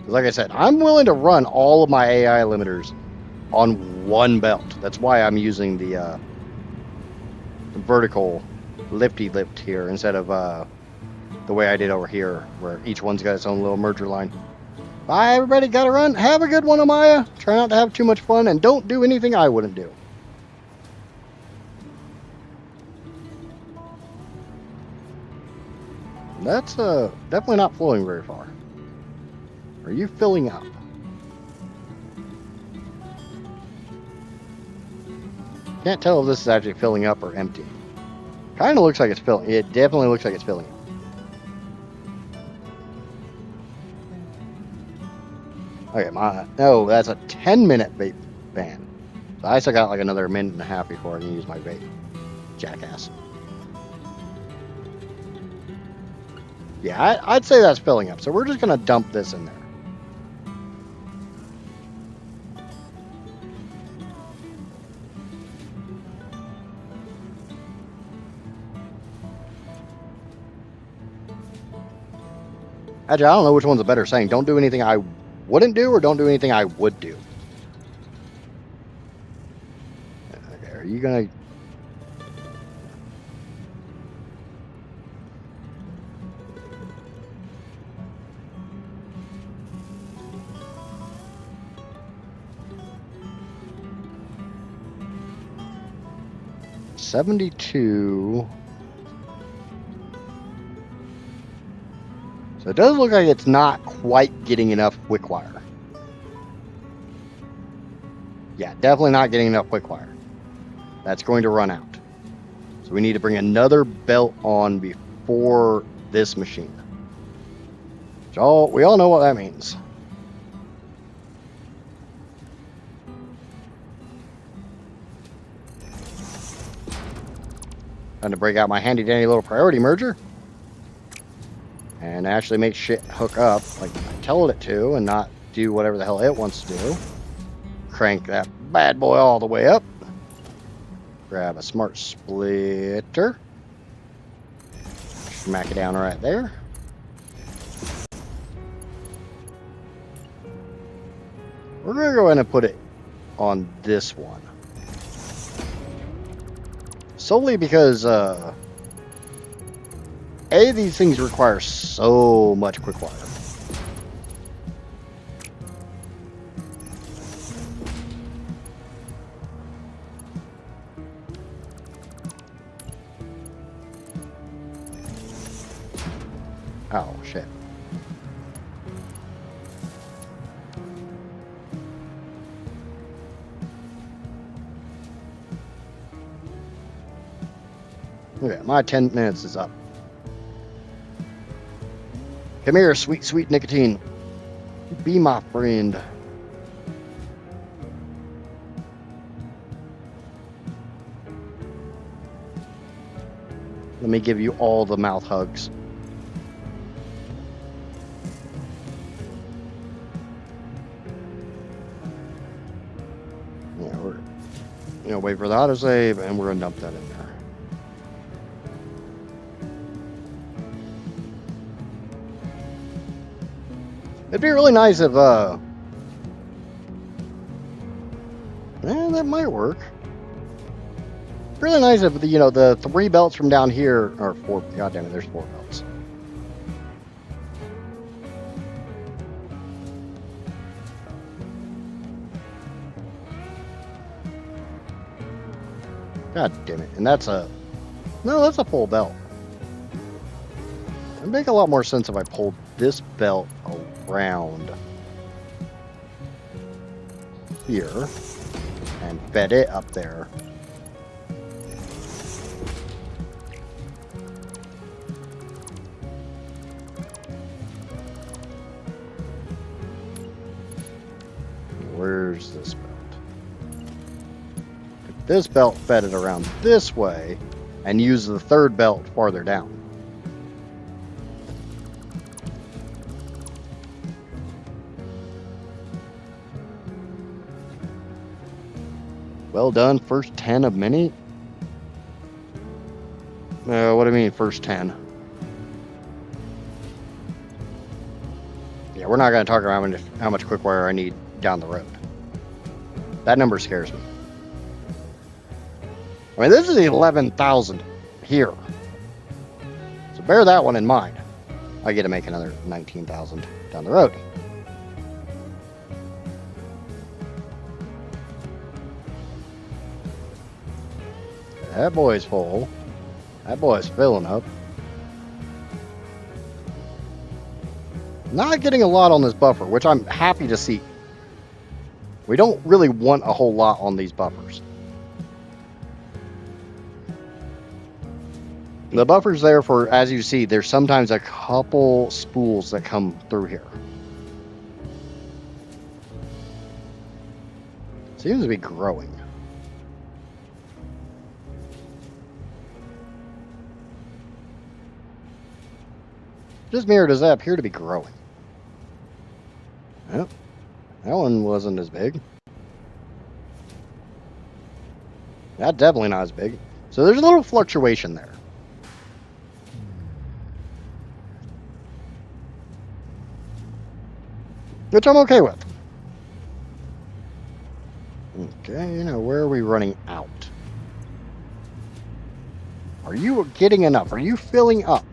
Like I said, I'm willing to run all of my AI limiters on one belt. That's why I'm using the vertical lifty lift here instead of the way I did over here, where each one's got its own little merger line. Bye, everybody. Gotta run. Have a good one, Amaya. Try not to have too much fun, and don't do anything I wouldn't do. That's definitely not flowing very far. Are you filling up? Can't tell if this is actually filling up or empty. Kind of looks like it's filling. It definitely looks like it's filling up. Okay, no, that's a 10-minute vape ban. So I still got like another minute and a half before I can use my vape. Jackass. Yeah, I'd say that's filling up. So we're just gonna dump this in there. Actually, I don't know which one's a better saying. Don't do anything I wouldn't do, or don't do anything I would do. Okay, are you gonna? $72. So it does look like it's not quite getting enough quick wire. Yeah, definitely not getting enough quick wire. That's going to run out. So we need to bring another belt on before this machine. So we all know what that means. Time to break out my handy dandy little priority merger. And actually make shit hook up like I tell it to, and not do whatever the hell it wants to do. Crank that bad boy all the way up. Grab a smart splitter. Smack it down right there. We're going to go ahead and put it on this one. Solely because, these things require so much quick wire. Oh, shit. Okay, my 10 minutes is up. Come here, sweet, sweet nicotine. Be my friend. Let me give you all the mouth hugs. Yeah, we're gonna wait for the autosave, and we're gonna dump that in there. It'd be really nice if, that might work. Really nice if, the 3 belts from down here, or 4, god damn it, there's 4 belts. God damn it, and that's a full belt. It'd make a lot more sense if I pulled this belt around here and fed it up there. Where's this belt? If this belt fed it around this way and use the 3rd belt farther down. Well done, first 10 of many. What do you mean, first 10? Yeah, we're not going to talk about how much quick wire I need down the road. That number scares me. I mean, this is 11,000 here. So bear that one in mind. I get to make another 19,000 down the road. That boy's full. That boy's filling up. Not getting a lot on this buffer, which I'm happy to see. We don't really want a whole lot on these buffers. The buffer's there for, as you see, there's sometimes a couple spools that come through here. Seems to be growing. Just mirror does that appear to be growing. Yep. That one wasn't as big. That definitely not as big. So there's a little fluctuation there. Which I'm okay with. Okay, now where are we running out? Are you getting enough? Are you filling up?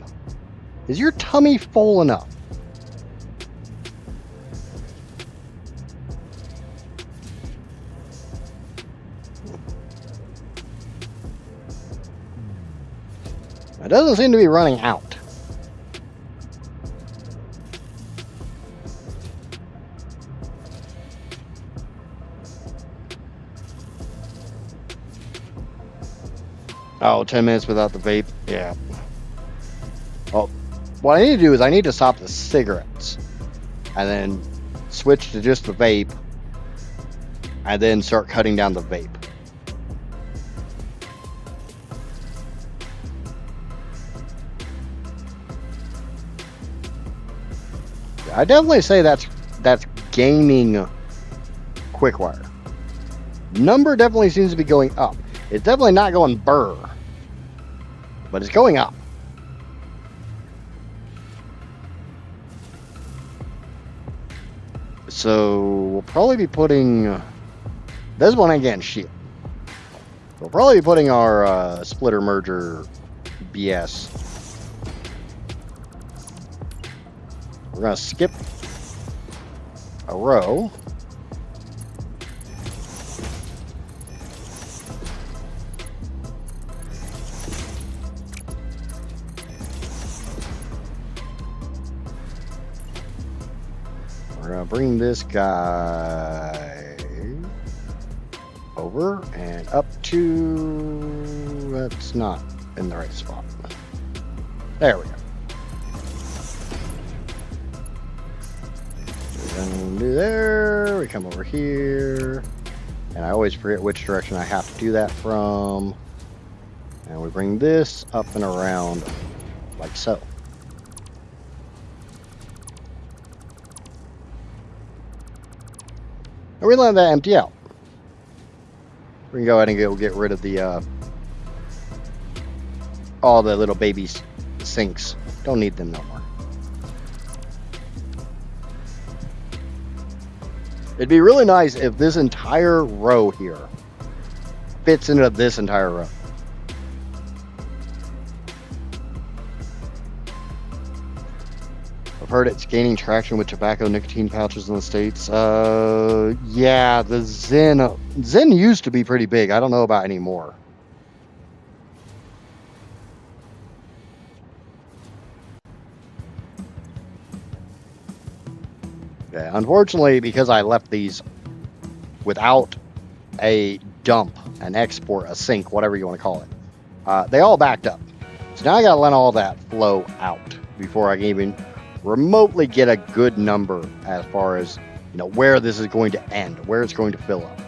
Is your tummy full enough? It doesn't seem to be running out. Oh, 10 minutes without the vape? Yeah. Oh, what I need to do is I need to stop the cigarettes and then switch to just the vape and then start cutting down the vape. I definitely say that's gaining quick-wire. Number definitely seems to be going up. It's definitely not going burr, but it's going up. So we'll probably be putting this one again. Shit. We'll probably be putting our splitter merger BS. We're gonna skip a row. We're gonna bring this guy over and up to, that's not in the right spot. There we go. Do there, we come over here, and I always forget which direction I have to do that from, and we bring this up and around like so. And we let that empty out. We can go ahead and get rid of the all the little baby sinks. Don't need them no more. It'd be really nice if this entire row here fits into this entire row. I've heard it's gaining traction with tobacco nicotine pouches in the States. Yeah, the Zen used to be pretty big. I don't know about anymore. Yeah, unfortunately, because I left these without a dump, an export, a sink, whatever you want to call it, they all backed up. So now I got to let all that flow out before I can even remotely get a good number as far as, you know, where this is going to end, where it's going to fill up.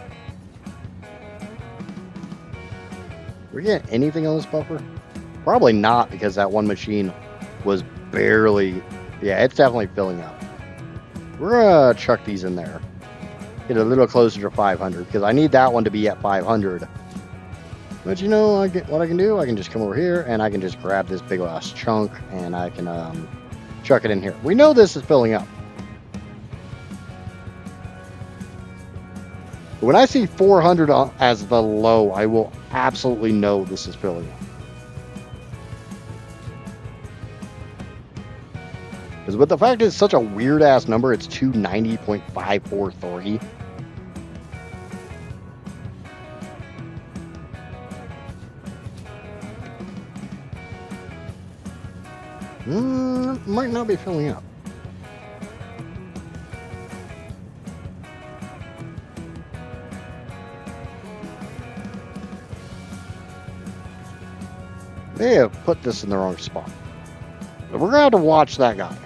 We getting anything on this buffer? Probably not, because that one machine was barely, yeah, it's definitely filling up. We're gonna chuck these in there. Get a little closer to 500 because I need that one to be at 500. But you know, what I can do? I can just come over here and I can just grab this big ass chunk and I can chuck it in here. We know this is filling up. When I see 400 as the low, I will absolutely know this is filling up. Because with the fact it's such a weird ass number, it's 290.543. Might not be filling up. They have put this in the wrong spot. We're going to have to watch that guy.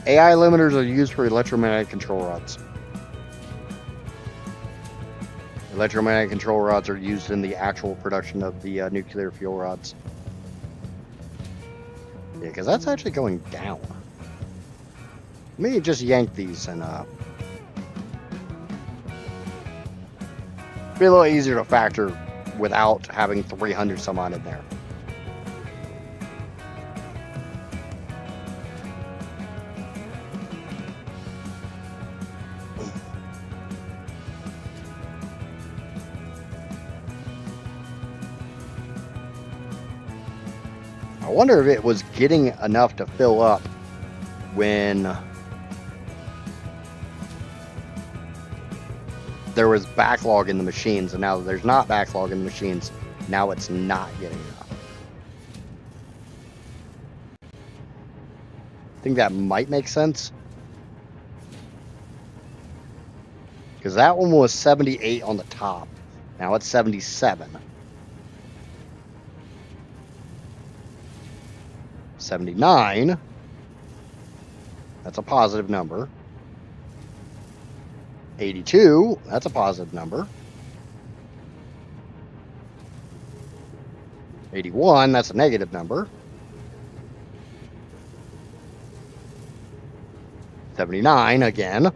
AI limiters are used for electromagnetic control rods. Electromagnetic control rods are used in the actual production of the nuclear fuel rods. Yeah, because that's actually going down. Let me just yank these and be a little easier to factor without having 300 some odd in there. I wonder if it was getting enough to fill up when there was backlog in the machines, and now that there's not backlog in the machines, now it's not getting enough. I think that might make sense. Because that one was 78 on the top. Now it's 77. 79. That's a positive number. 82. That's a positive number. 81. That's a negative number. 79 again.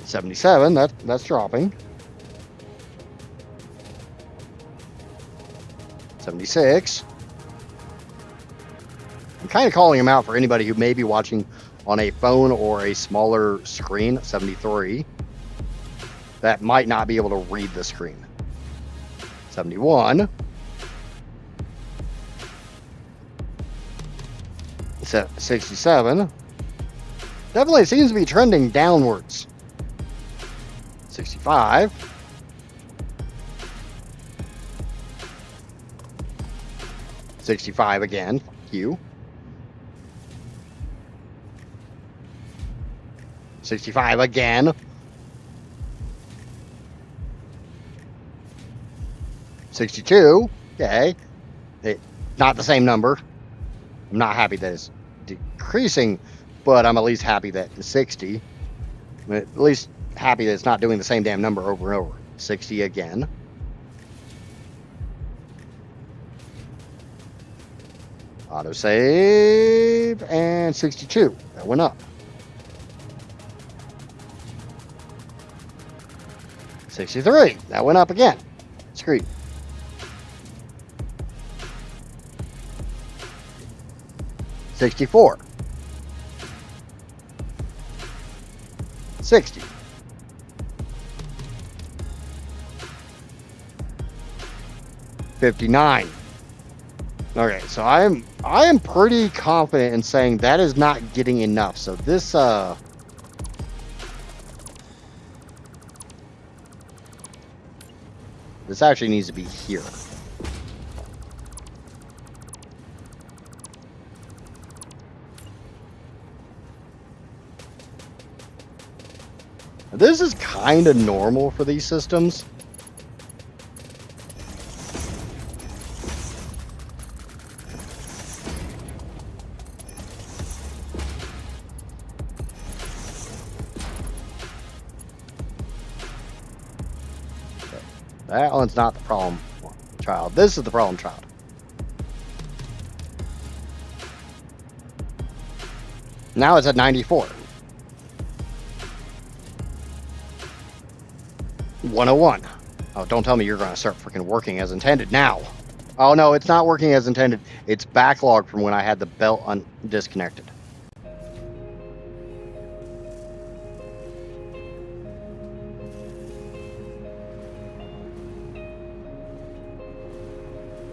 77. That's dropping. 76. I'm kind of calling him out for anybody who may be watching on a phone or a smaller screen. 73. That might not be able to read the screen. 71. 67. Definitely seems to be trending downwards. 65. 65 again. Fuck you. 65 again. 62. Okay. Not the same number. I'm not happy that it's decreasing, but I'm at least happy that it's 60. I'm at least happy that it's not doing the same damn number over and over. 60 again. Autosave, and 62. That went up. 63. That went up again. Screen. 64. 60. 59. Okay, so I am pretty confident in saying that is not getting enough. So this this actually needs to be here. This is kind of normal for these systems. That one's not the problem child. This is the problem child. Now it's at 94. 101. Oh, don't tell me you're going to start freaking working as intended now. Oh, no, it's not working as intended. It's backlogged from when I had the belt disconnected.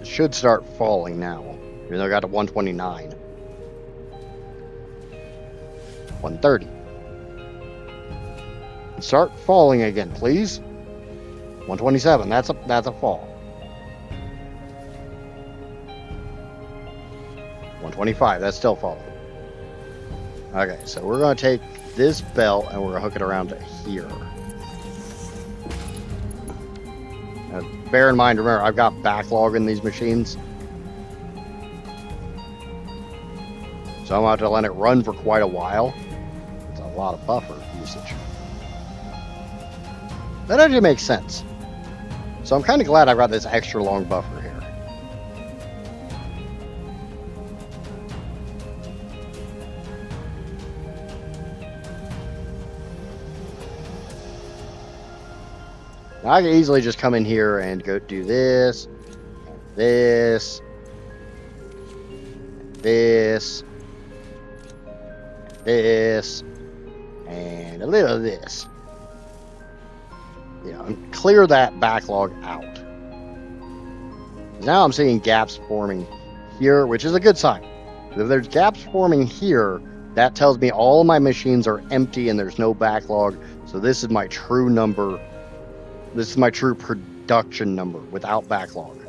It should start falling now, even though I got to 129. 130. Start falling again, please. 127. That's a fall. 125. That's still falling. Okay, so we're going to take this belt and we're going to hook it around to here. Now, bear in mind, remember, I've got backlog in these machines. So I'm going to have to let it run for quite a while. It's a lot of buffer usage. That actually makes sense. So I'm kind of glad I've got this extra long buffer here. Now I can easily just come in here and go do this, this, this, this, and a little of this. You know, and clear that backlog out. Now I'm seeing gaps forming here, which is a good sign. If there's gaps forming here, that tells me all my machines are empty and there's no backlog. So this is my true number. This is my true production number without backlog.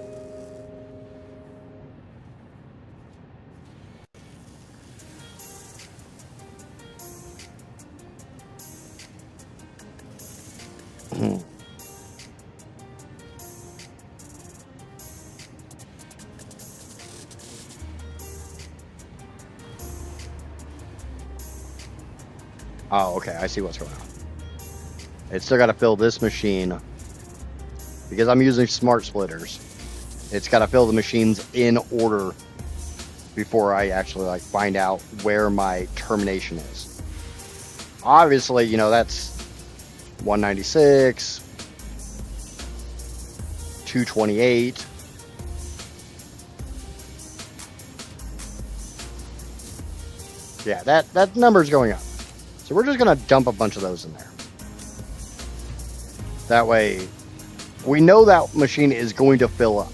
Oh, okay. I see what's going on. It's still got to fill this machine because I'm using smart splitters. It's got to fill the machines in order before I actually find out where my termination is. Obviously, you know, that's 196, 228. Yeah, that number's going up. So we're just going to dump a bunch of those in there. That way, we know that machine is going to fill up.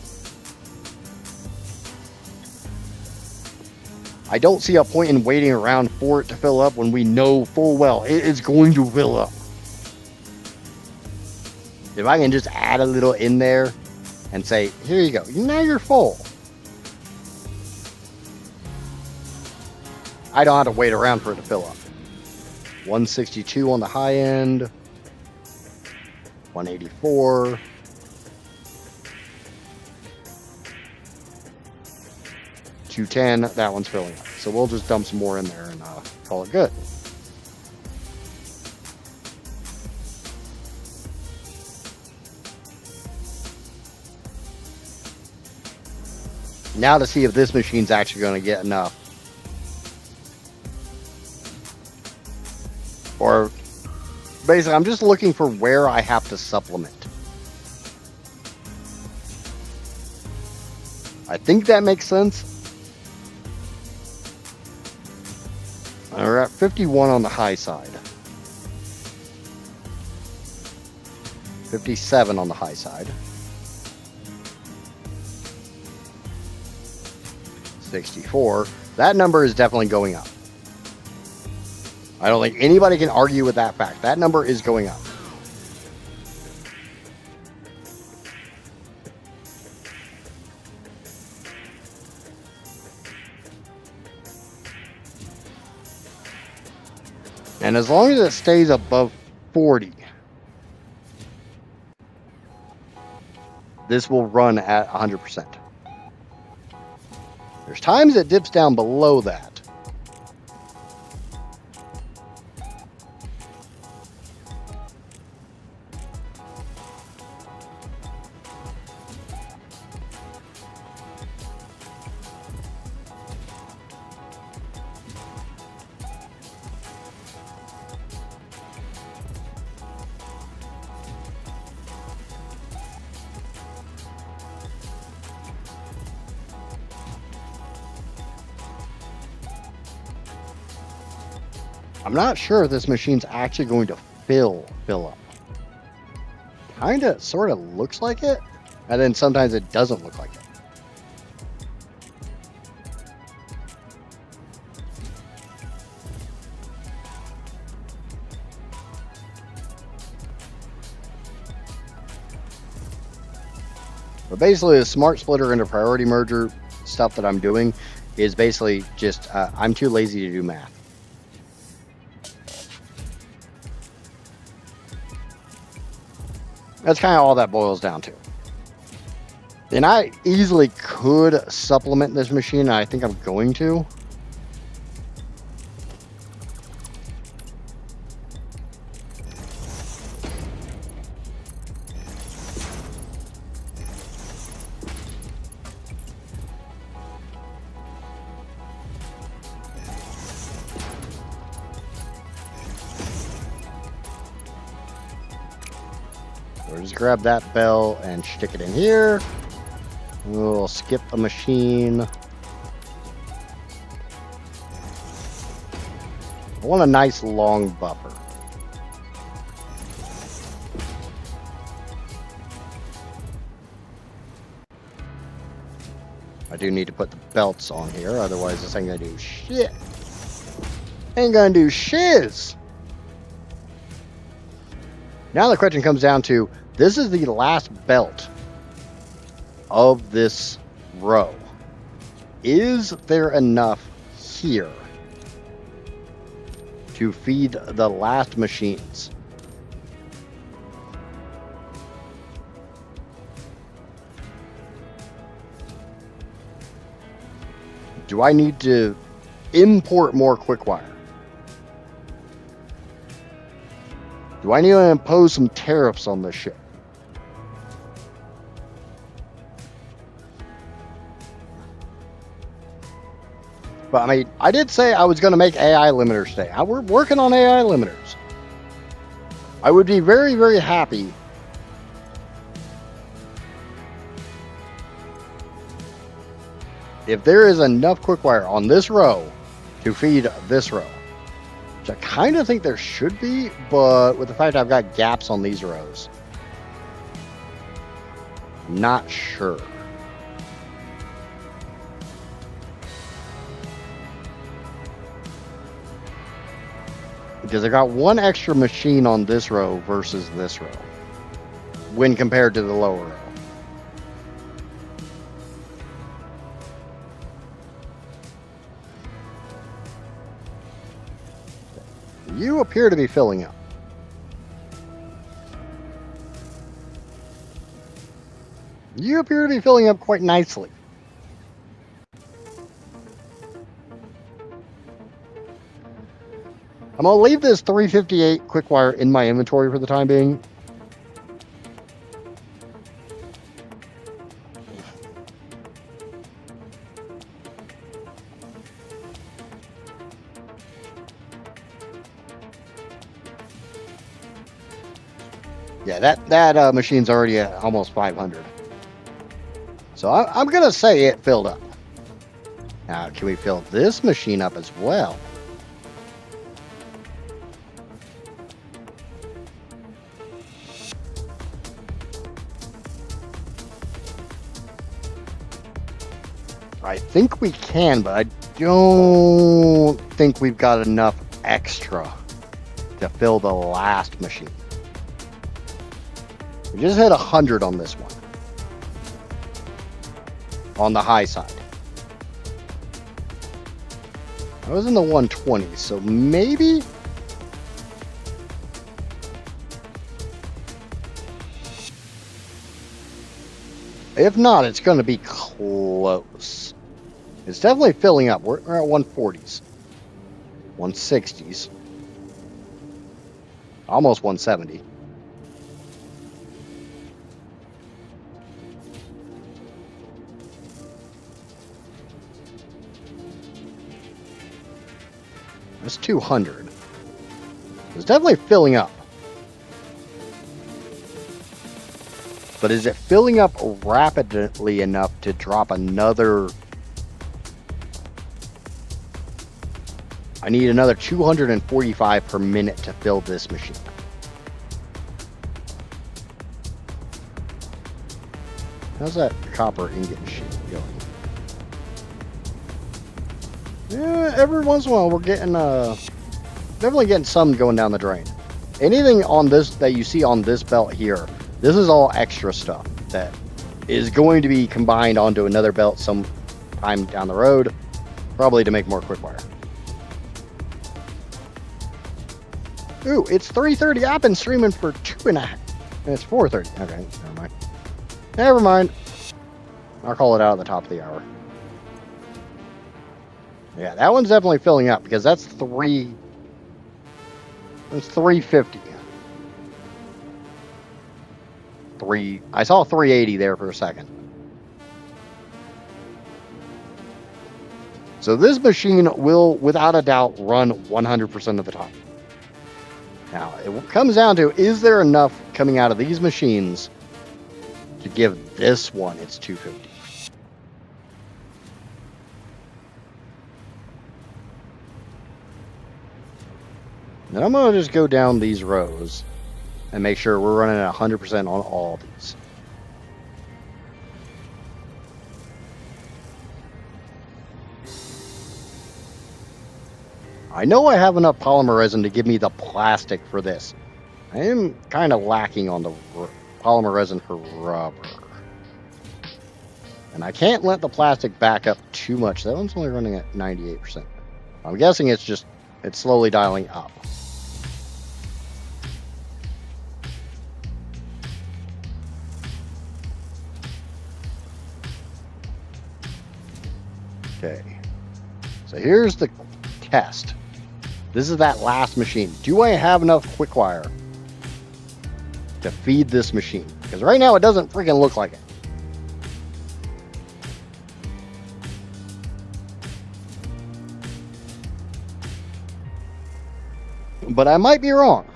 I don't see a point in waiting around for it to fill up when we know full well it is going to fill up. If I can just add a little in there and say, here you go, now you're full. I don't have to wait around for it to fill up. 162 on the high end. 184. $210. That one's filling up. So we'll just dump some more in there and call it good. Now to see if this machine's actually going to get enough. Or basically, I'm just looking for where I have to supplement. I think that makes sense. We're at 51 on the high side. 57 on the high side. 64. That number is definitely going up. I don't think anybody can argue with that fact. That number is going up. And as long as it stays above 40, this will run at 100%. There's times it dips down below that. I'm not sure if this machine's actually going to fill up. Kinda, sorta looks like it, and then sometimes it doesn't look like it. But basically, the smart splitter into priority merger stuff that I'm doing is basically just I'm too lazy to do math. That's kind of all that boils down to. And I easily could supplement this machine, and I think I'm going to. We'll just grab that bell and stick it in here. We'll skip a machine. I want a nice long buffer. I do need to put the belts on here, otherwise this ain't gonna do shit. Ain't gonna do shiz. Now the question comes down to, this is the last belt of this row. Is there enough here to feed the last machines? Do I need to import more quick wire? Do I need to impose some tariffs on this shit? But I mean, I did say I was going to make AI limiters today. We're working on AI limiters. I would be very, very happy if there is enough quick wire on this row to feed this row. Which I kind of think there should be, but with the fact I've got gaps on these rows, not sure. Because I got one extra machine on this row versus this row when compared to the lower row. You appear to be filling up. You appear to be filling up quite nicely. I'm going to leave this 358 quick wire in my inventory for the time being. Yeah, that machine's already at almost 500. So I'm going to say it filled up. Now, can we fill this machine up as well? I think we can, but I don't think we've got enough extra to fill the last machine. We just hit 100 on this one. On the high side. I was in the 120s, so maybe. If not, it's going to be close. It's definitely filling up. We're at 140s. 160s. Almost 170. That's 200. It's definitely filling up. But is it filling up rapidly enough to drop another? I need another 245 per minute to fill this machine. How's that copper ingot shit going? Yeah, every once in a while we're getting definitely getting some going down the drain. Anything on this that you see on this belt here, this is all extra stuff that is going to be combined onto another belt sometime down the road, probably to make more quick wire. Ooh, it's 3:30. I've been streaming for 2.5. It's 4:30. Okay, never mind. Never mind. I'll call it out at the top of the hour. Yeah, that one's definitely filling up because that's 3. It's 350. I saw 380 there for a second. So this machine will, without a doubt, run 100% of the time. Now, it comes down to, is there enough coming out of these machines to give this one its 250? Then I'm going to just go down these rows and make sure we're running at 100% on all these. I know I have enough polymer resin to give me the plastic for this. I am kind of lacking on the polymer resin for rubber. And I can't let the plastic back up too much. That one's only running at 98%. I'm guessing it's slowly dialing up. Okay. So here's the test. This is that last machine. Do I have enough quick wire to feed this machine? Because right now it doesn't freaking look like it. But I might be wrong.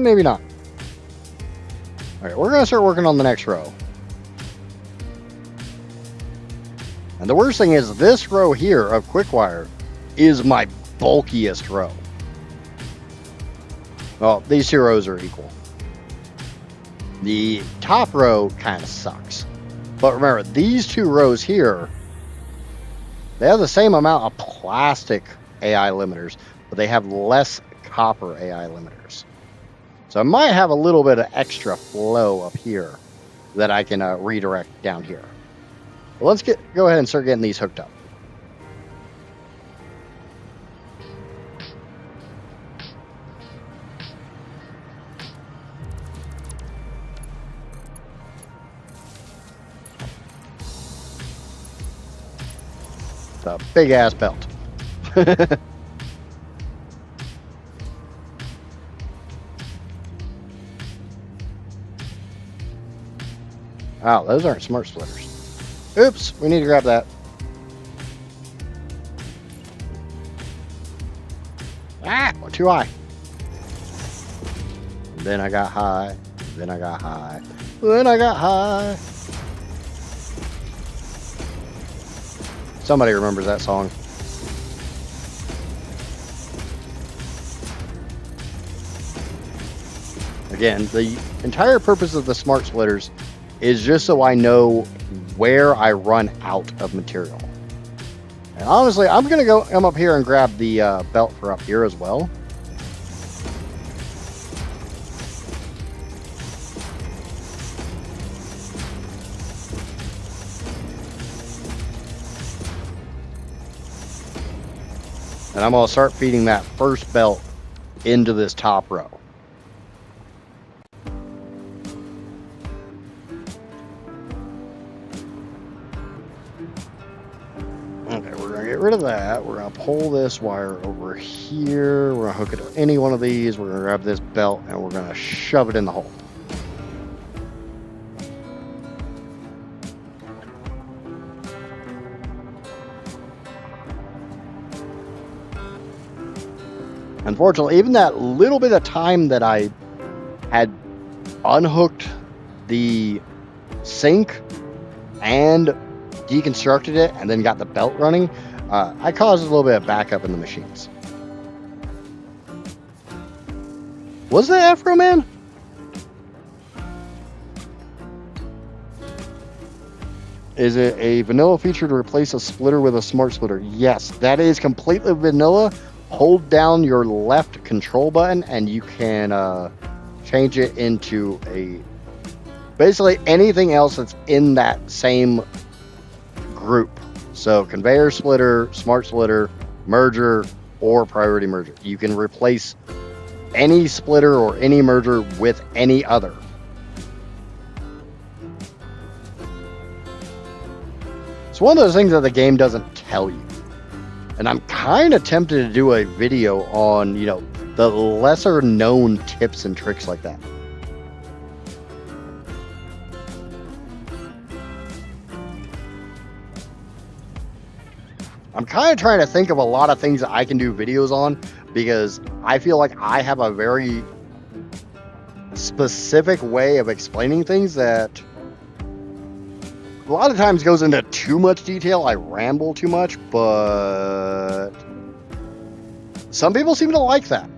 Maybe not. All right, we're going to start working on the next row. And the worst thing is this row here of quick wire is my bulkiest row. Well, these two rows are equal. The top row kind of sucks. But remember, these two rows here, they have the same amount of plastic AI limiters, but they have less copper AI limiters. So I might have a little bit of extra flow up here that I can redirect down here. Well, let's go ahead and start getting these hooked up. It's a big ass belt. Oh, those aren't smart splitters. Oops, we need to grab that. Ah, too high. Then I got high. Then I got high. Then I got high. Somebody remembers that song. Again, the entire purpose of the smart splitters is just so I know where I run out of material. And honestly, I'm going to come up here and grab the belt for up here as well. And I'm going to start feeding that first belt into this top row. Okay, we're going to get rid of that. We're going to pull this wire over here. We're going to hook it to any one of these. We're going to grab this belt and we're going to shove it in the hole. Unfortunately, even that little bit of time that I had unhooked the sink and deconstructed it and then got the belt running, I caused a little bit of backup in the machines. Was that Afro Man? Is it a vanilla feature to replace a splitter with a smart splitter? Yes, that is completely vanilla. hold down your left control button and you can change it into basically anything else that's in that same group. So conveyor splitter, smart splitter, merger, or priority merger. You can replace any splitter or any merger with any other. It's one of those things that the game doesn't tell you. And I'm kind of tempted to do a video on, the lesser known tips and tricks like that. I'm kind of trying to think of a lot of things that I can do videos on, because I feel like I have a very specific way of explaining things that a lot of times goes into too much detail. I ramble too much, but some people seem to like that.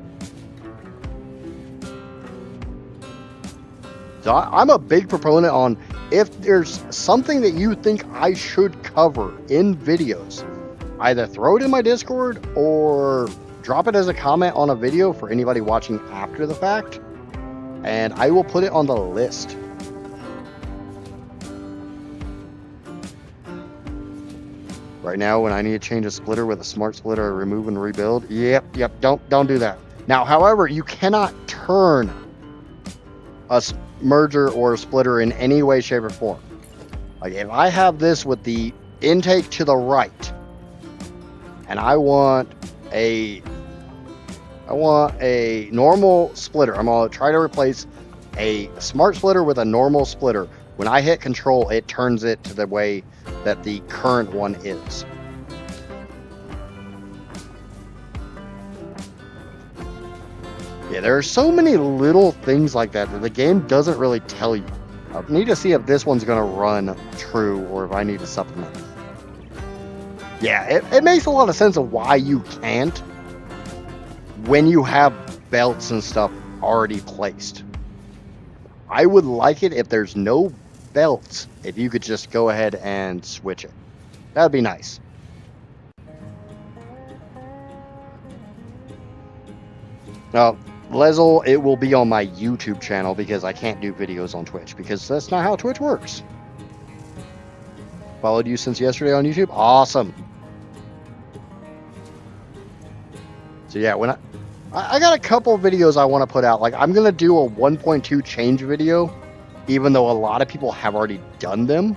So I'm a big proponent on, if there's something that you think I should cover in videos, either throw it in my Discord or drop it as a comment on a video for anybody watching after the fact, and I will put it on the list. Right now, when I need to change a splitter with a smart splitter, I remove and rebuild. Yep, don't do that. Now, however, you cannot turn a merger or a splitter in any way, shape, or form. Like, if I have this with the intake to the right, and I want a normal splitter, I'm gonna try to replace a smart splitter with a normal splitter. When I hit control, it turns it to the way that the current one is. Yeah, there are so many little things like that that the game doesn't really tell you. I need to see if this one's going to run true or if I need to supplement. Yeah, it makes a lot of sense of why you can't when you have belts and stuff already placed. I would like it if there's no belts, if you could just go ahead and switch it. That would be nice. Now, Lezel, it will be on my YouTube channel because I can't do videos on Twitch, because that's not how Twitch works. Followed you since yesterday on YouTube? Awesome. So yeah, when I got a couple videos I want to put out. Like, I'm going to do a 1.2 change video, even though a lot of people have already done them.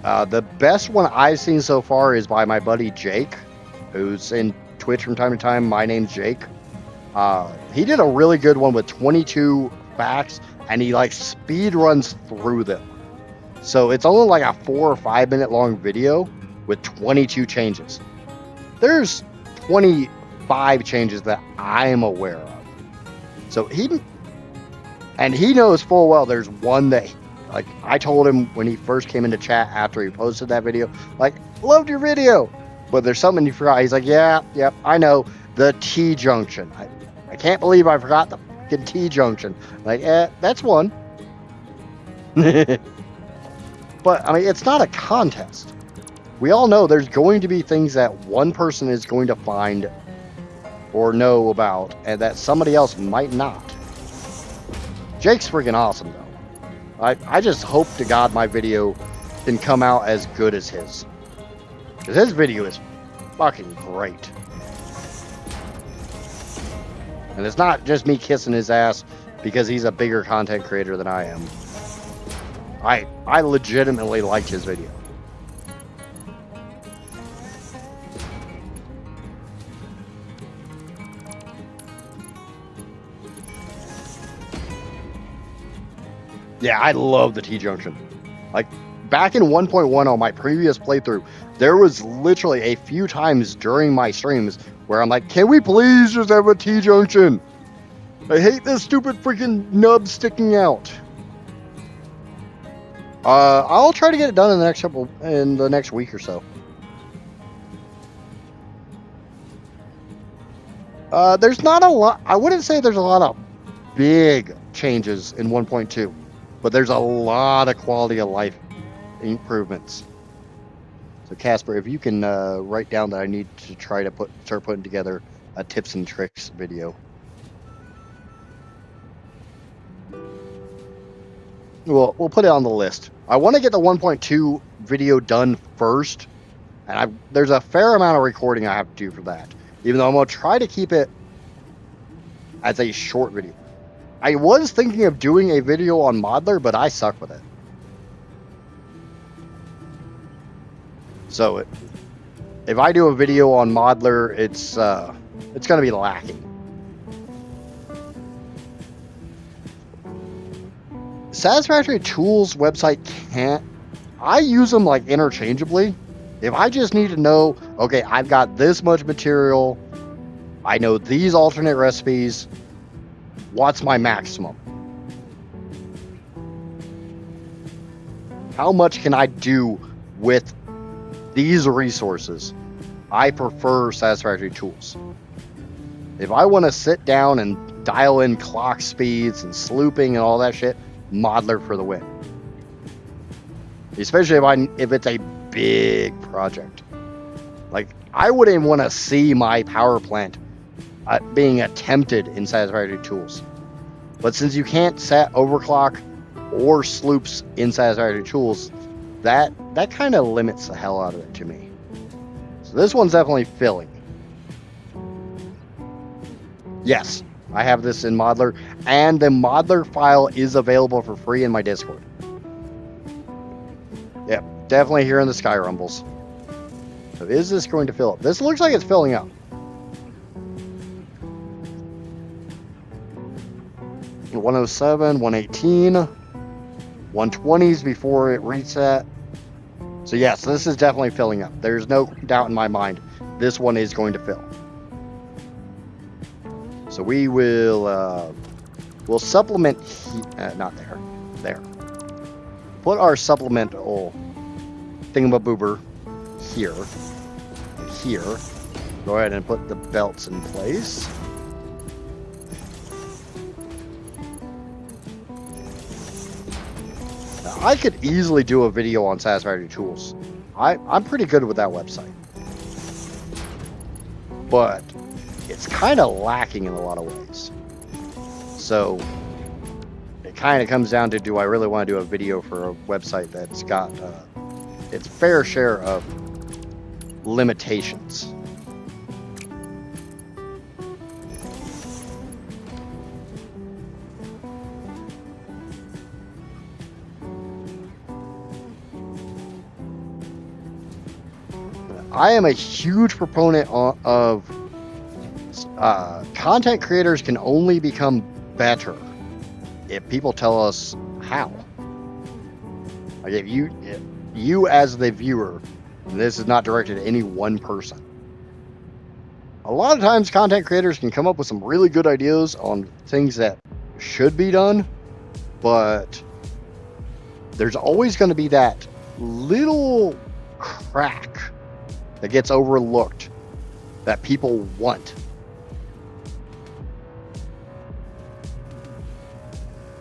The best one I've seen so far is by my buddy Jake, who's in Twitch from time to time. My name's Jake. He did a really good one with 22 facts, and he like speed runs through them. So it's only like a 4 or 5 minute long video with 22 changes. There's 25 changes that I'm aware of. So he knows full well there's one that, like, I told him when he first came into chat after he posted that video, like, loved your video, but there's something he forgot. He's like, yep, I know, the T-junction. I can't believe I forgot the fucking T-junction. Like, that's one. But, I mean, it's not a contest. We all know there's going to be things that one person is going to find or know about, and that somebody else might not. Jake's freaking awesome, though. I just hope to God my video can come out as good as his. Because his video is fucking great. And it's not just me kissing his ass because he's a bigger content creator than I am. I legitimately liked his video. Yeah, I love the T-junction. Like, back in 1.1 on my previous playthrough, there was literally a few times during my streams where I'm like, can we please just have a T-junction? I hate this stupid freaking nub sticking out. I'll try to get it done in the next week or so. There's not a lot. I wouldn't say there's a lot of big changes in 1.2, but there's a lot of quality of life improvements. So But Casper, if you can write down that I need to try to start putting together a tips and tricks video. We'll put it on the list. I want to get the 1.2 video done first, and there's a fair amount of recording I have to do for that. Even though I'm going to try to keep it as a short video. I was thinking of doing a video on Modeler, but I suck with it. So if I do a video on Modeler, it's going to be lacking. Satisfactory Tools website I use them like interchangeably. If I just need to know, okay, I've got this much material, I know these alternate recipes, what's my maximum? How much can I do with these resources? I prefer Satisfactory Tools. If I want to sit down and dial in clock speeds and slooping and all that shit, Modeler for the win. Especially if it's a big project. Like, I wouldn't want to see my power plant being attempted in Satisfactory Tools. But since you can't set overclock or sloops in Satisfactory Tools, that kind of limits the hell out of it to me. So this one's definitely filling. Yes, I have this in Modeler, and the Modeler file is available for free in my Discord. Yep, definitely hearing the sky rumbles. So is this going to fill up? This looks like it's filling up. And 107, 118, 120s before it reset. So yes, this is definitely filling up. There's no doubt in my mind this one is going to fill. So we will we'll supplement not there. Put our supplemental thingamaboober here and here. Go ahead and put the belts in place. Now, I could easily do a video on Satisfactory Tools. I'm pretty good with that website. But it's kind of lacking in a lot of ways. So it kind of comes down to, do I really want to do a video for a website that's got its fair share of limitations? I am a huge proponent of content creators can only become better if people tell us how. Like if you as the viewer, and this is not directed at any one person. A lot of times content creators can come up with some really good ideas on things that should be done, but there's always going to be that little crack that gets overlooked that people want.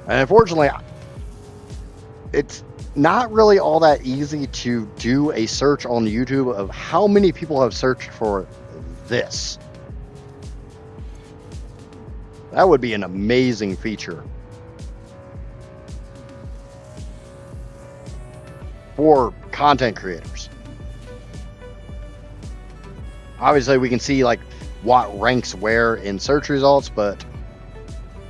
And unfortunately, it's not really all that easy to do a search on YouTube of how many people have searched for this. That would be an amazing feature for content creators. Obviously, we can see like what ranks where in search results, but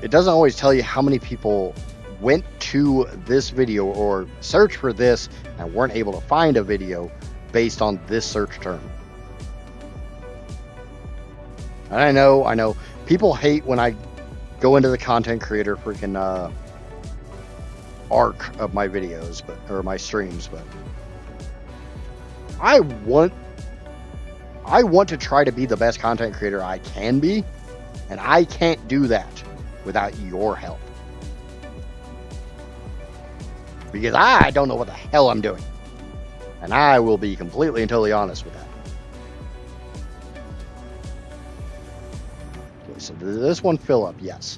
it doesn't always tell you how many people went to this video or searched for this and weren't able to find a video based on this search term. And I know people hate when I go into the content creator freaking arc of my videos, or my streams, but I want to try to be the best content creator I can be, and I can't do that without your help. Because I don't know what the hell I'm doing. And I will be completely and totally honest with that. Okay, so does this one fill up? Yes.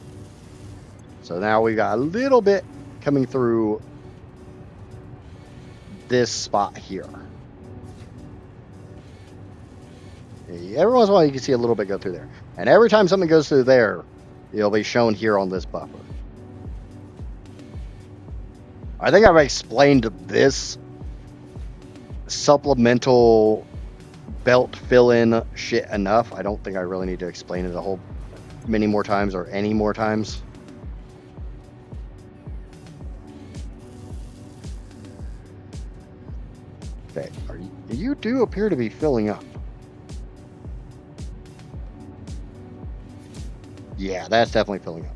So now we got a little bit coming through this spot here. Every once in a while, you can see a little bit go through there. And every time something goes through there, it'll be shown here on this buffer. I think I've explained this supplemental belt fill-in shit enough. I don't think I really need to explain it a whole many more times or any more times. Okay, you do appear to be filling up. Yeah, that's definitely filling up.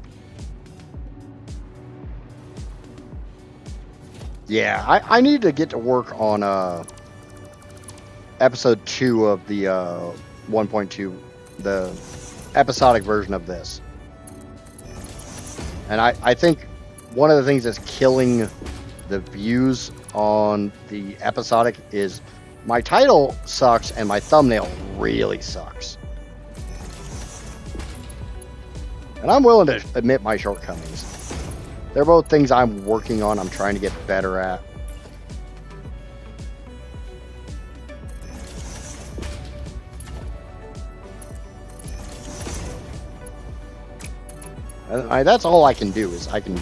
Yeah, I need to get to work on episode 2 of the 1.2, the episodic version of this. And I think one of the things that's killing the views on the episodic is my title sucks and my thumbnail really sucks. And I'm willing to admit my shortcomings. They're both things I'm working on, I'm trying to get better at. And that's all I can do, is I can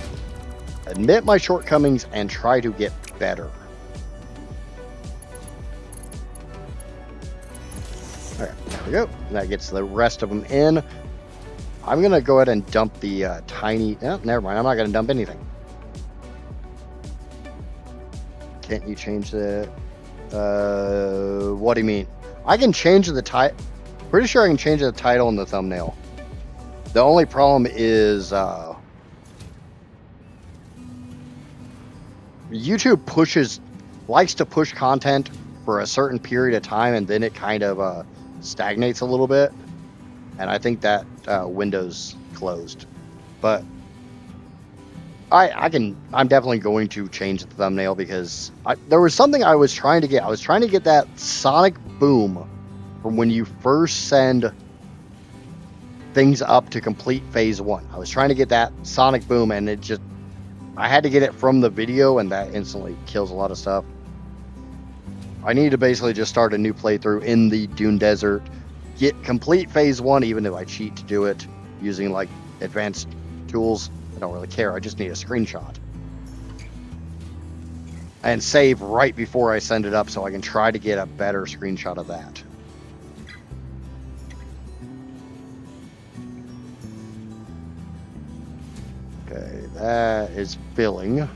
admit my shortcomings and try to get better. Alright, there we go. That gets the rest of them in. I'm going to go ahead and dump the tiny... Oh, never mind, I'm not going to dump anything. Can't you change the... what do you mean? I can change the title. Pretty sure I can change the title and the thumbnail. The only problem is YouTube likes to push content for a certain period of time, and then it kind of stagnates a little bit. And I think that window's closed. But I'm definitely going to change the thumbnail, because there was something I was trying to get. I was trying to get that sonic boom from when you first send things up to complete phase 1. I was trying to get that sonic boom, and I had to get it from the video, and that instantly kills a lot of stuff. I need to basically just start a new playthrough in the Dune Desert, get complete phase 1, even if I cheat to do it using like advanced tools. I don't really care. I just need a screenshot. And save right before I send it up, so I can try to get a better screenshot of that. Okay, that is filling. I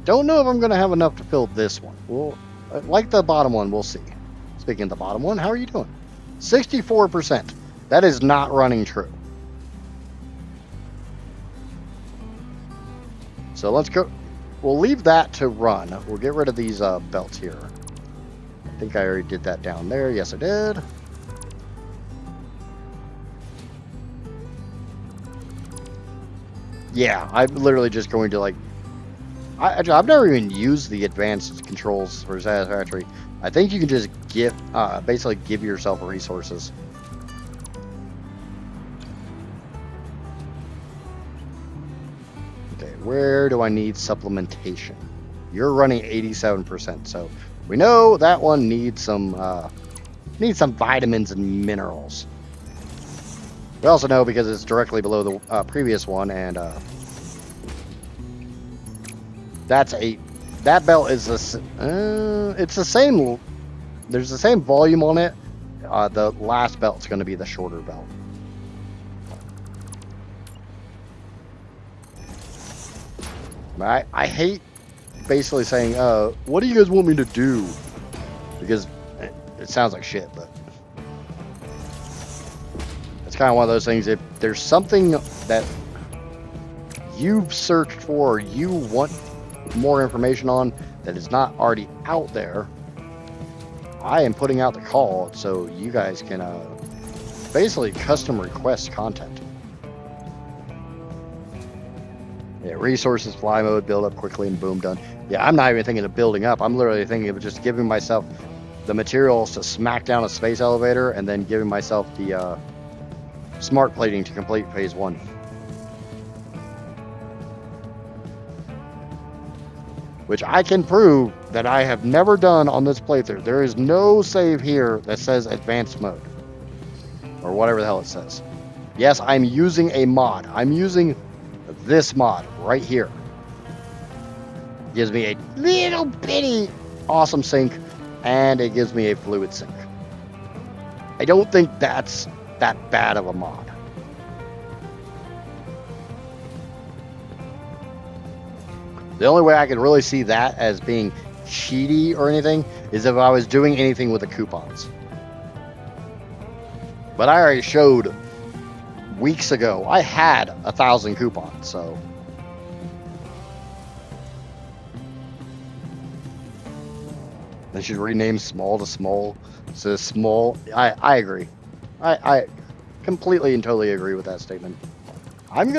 don't know if I'm going to have enough to fill this one. Well, like the bottom one, we'll see. Speaking of the bottom one, how are you doing? 64%. That is not running true. So let's go. We'll leave that to run. We'll get rid of these belts here. I think I already did that down there. Yes, I did. Yeah, I'm literally just going to like... I've never even used the advanced controls for Satisfactory. I think you can just basically give yourself resources. Okay, where do I need supplementation? You're running 87%, so we know that one needs some vitamins and minerals. We also know because it's directly below the previous one, and that belt is it's the same. There's the same volume on it. The last belt's going to be the shorter belt. I hate basically saying, what do you guys want me to do? Because it sounds like shit, but it's kind of one of those things. If there's something that you've searched for, or you want more information on that is not already out there, I am putting out the call so you guys can basically custom request content. Yeah, resources, fly mode, build up quickly, and boom, done. Yeah, I'm not even thinking of building up. I'm literally thinking of just giving myself the materials to smack down a space elevator, and then giving myself the smart plating to complete phase 1. which I can prove that I have never done on this playthrough. There is no save here that says advanced mode or whatever the hell it says. Yes, I'm using a mod. I'm using this mod right here. Gives me a little bitty awesome sink, and it gives me a fluid sink. I don't think that's that bad of a mod. The only way I could really see that as being cheaty or anything is if I was doing anything with the coupons. But I already showed weeks ago I had 1,000 coupons, so. They should rename small to small. So small. I agree. I completely and totally agree with that statement. I don't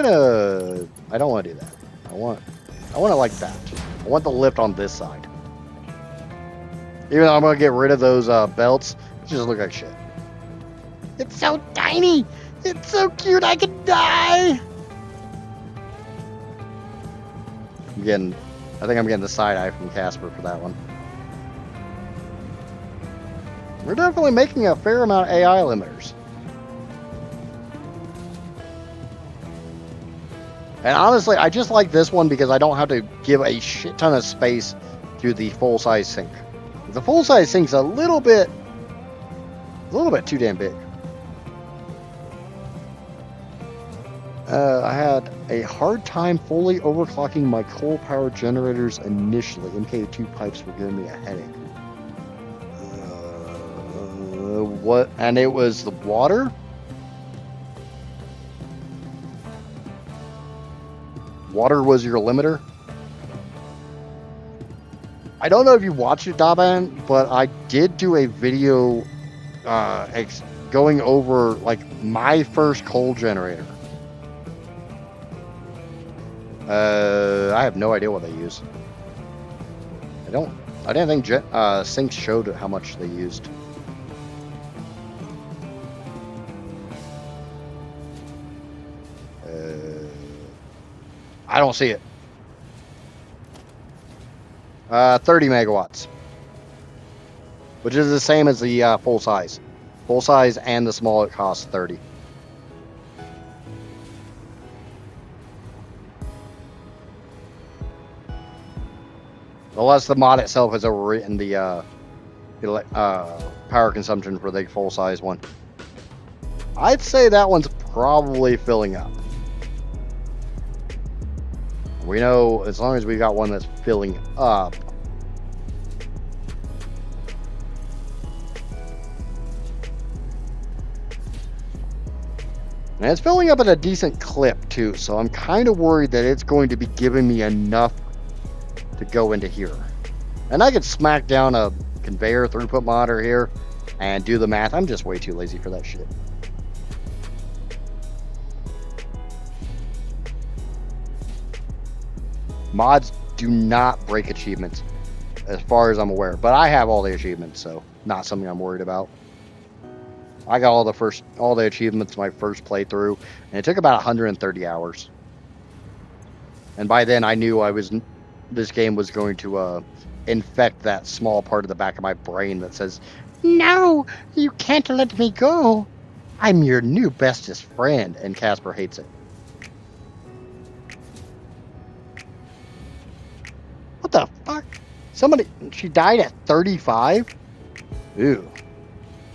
want to do that. I want it like that. I want the lift on this side. Even though I'm gonna get rid of those belts, it just look like shit. It's so tiny. It's so cute. I could die. I think I'm getting the side eye from Casper for that one. We're definitely making a fair amount of AI limiters. And honestly, I just like this one because I don't have to give a shit ton of space to the full-size sink. The full-size sink's a little bit too damn big. I had a hard time fully overclocking my coal-powered generators initially. MK2 pipes were giving me a headache. What? And it was the water? Water was your limiter? I don't know if you watched it, Daban, but I did do a video going over like my first coal generator. I have no idea what they use. I didn't think Sync showed how much they used. I don't see it. 30 megawatts, which is the same as the full size. Full size and the small, it costs 30. Unless the mod itself has overwritten the power consumption for the full size one. I'd say that one's probably filling up. We know as long as we got one that's filling up. And it's filling up at a decent clip too, so I'm kind of worried that it's going to be giving me enough to go into here. And I could smack down a conveyor throughput monitor here and do the math. I'm just way too lazy for that shit. Mods do not break achievements, as far as I'm aware. But I have all the achievements, so not something I'm worried about. I got all the achievements my first playthrough, and it took about 130 hours. And by then, I knew this game was going to infect that small part of the back of my brain that says, "No, you can't let me go. I'm your new bestest friend," and Casper hates it. What the fuck? She died at 35? Ew.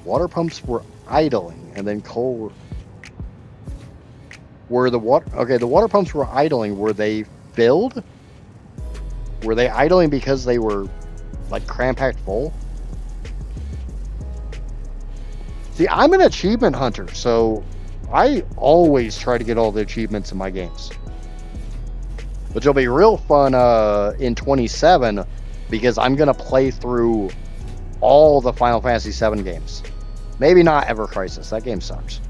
Water pumps were idling, and then coal the water pumps were idling. Were they filled? Were they idling because they were like cram-packed full? See, I'm an achievement hunter, so I always try to get all the achievements in my games. Which will be real fun in 27 because I'm going to play through all the Final Fantasy VII games. Maybe not Ever Crisis. That game sucks.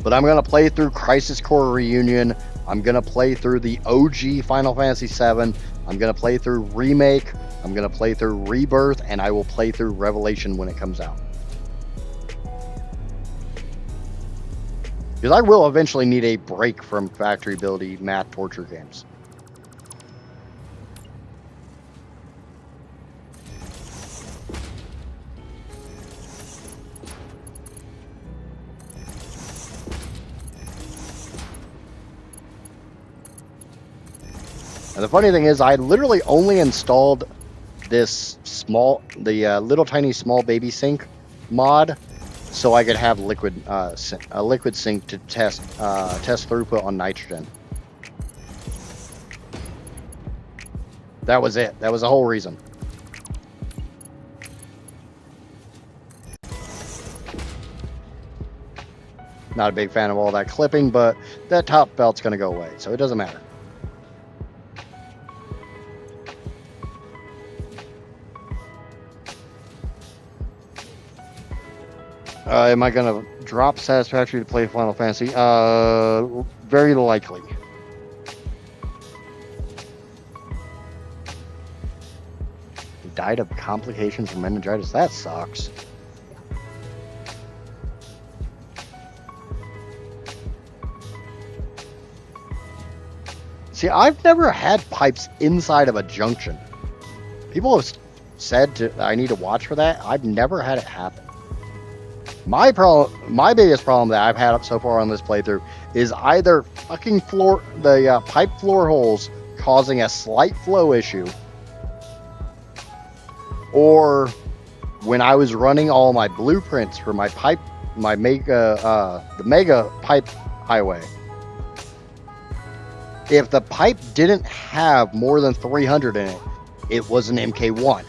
But I'm going to play through Crisis Core Reunion. I'm going to play through the OG Final Fantasy VII. I'm going to play through Remake. I'm going to play through Rebirth. And I will play through Revelation when it comes out. Because I will eventually need a break from factory buildy math torture games. And the funny thing is, I literally only installed this little tiny small baby sink mod, so I could have a liquid sink to test throughput on nitrogen. That was it. That was the whole reason. Not a big fan of all that clipping, but that top belt's going to go away, so it doesn't matter. Am I going to drop Satisfactory to play Final Fantasy? Very likely. He died of complications from meningitis. That sucks. See, I've never had pipes inside of a junction. People have said I need to watch for that. I've never had it happen. My biggest problem that I've had up so far on this playthrough is either fucking pipe floor holes causing a slight flow issue, or when I was running all my blueprints for my mega pipe highway. If the pipe didn't have more than 300 in it, it was an MK1.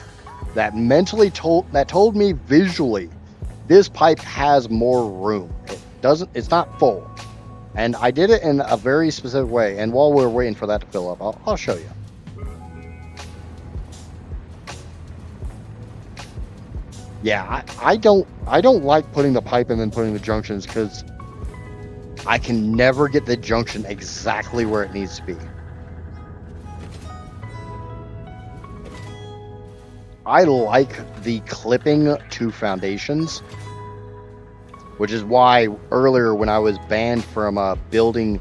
That told me visually, this pipe has more room. It's not full. And I did it in a very specific way. And while we're waiting for that to fill up, I'll show you. Yeah, I don't like putting the pipe and then putting the junctions, because I can never get the junction exactly where it needs to be. I like the clipping to foundations, which is why earlier when I was banned from building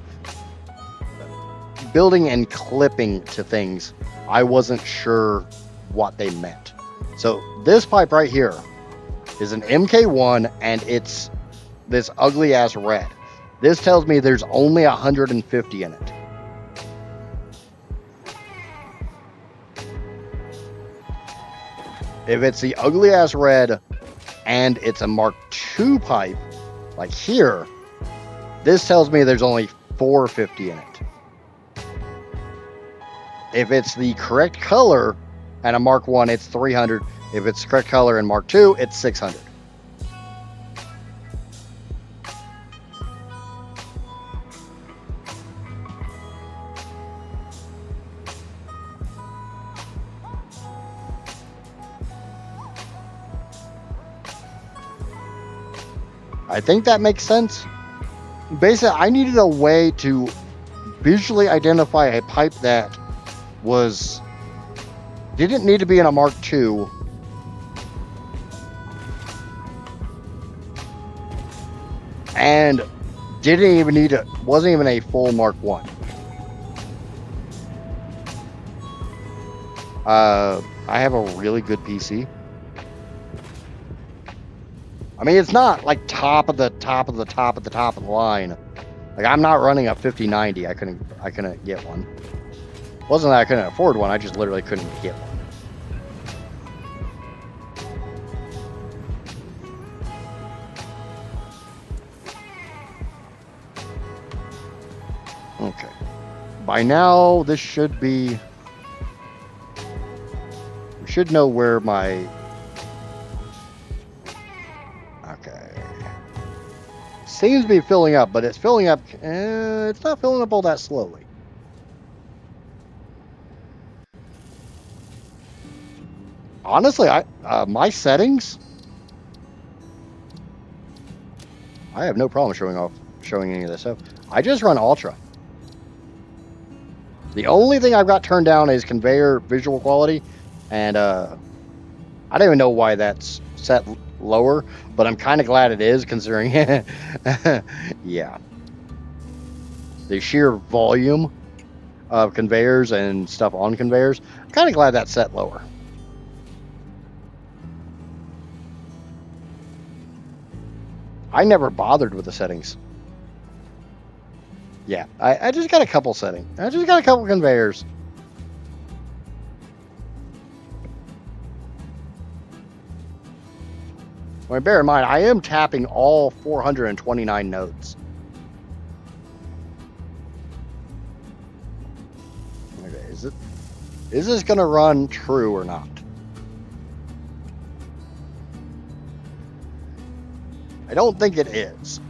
and clipping to things, I wasn't sure what they meant. So this pipe right here is an MK1, and it's this ugly ass red. This tells me there's only 150 in it. If it's the ugly ass red and it's a Mark II pipe, like here, this tells me there's only 450 in it. If it's the correct color and a Mark I, it's 300. If it's the correct color and Mark II, it's 600. I think that makes sense. Basically, I needed a way to visually identify a pipe that didn't need to be in a Mark II, and wasn't even a full Mark I. I have a really good PC. I mean, it's not like top of the line. Like, I'm not running a 5090. I couldn't get one. It wasn't that I couldn't afford one. I just literally couldn't get one. Okay. By now, this should be... We should know where my... Seems to be filling up, but it's filling up. It's not filling up all that slowly. Honestly, my settings, I have no problem showing any of this stuff. I just run Ultra. The only thing I've got turned down is conveyor visual quality, and I don't even know why that's set lower, but I'm kind of glad it is, considering yeah, the sheer volume of conveyors and stuff on conveyors. I'm kind of glad that's set lower. I never bothered with the settings. Yeah, I just got a couple settings. I just got a couple conveyors. Well, bear in mind, I am tapping all 429 nodes. Okay, is this going to run true or not? I don't think it is.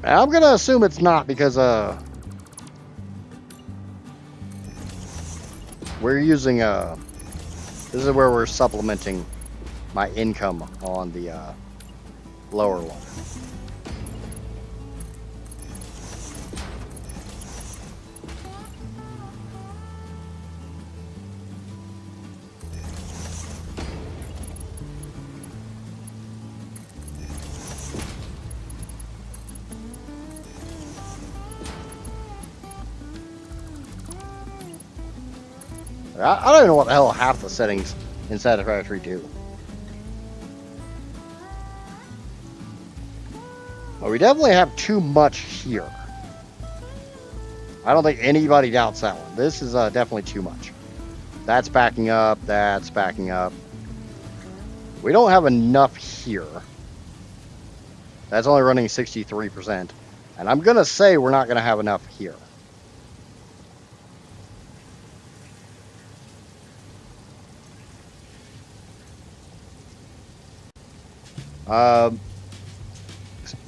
And I'm going to assume it's not because we're using this is where we're supplementing my income on the lower one. I don't even know what the hell half the settings in Satisfactory do. Well, we definitely have too much here. I don't think anybody doubts that one. This is definitely too much. That's backing up. That's backing up. We don't have enough here. That's only running 63%. And I'm going to say we're not going to have enough here.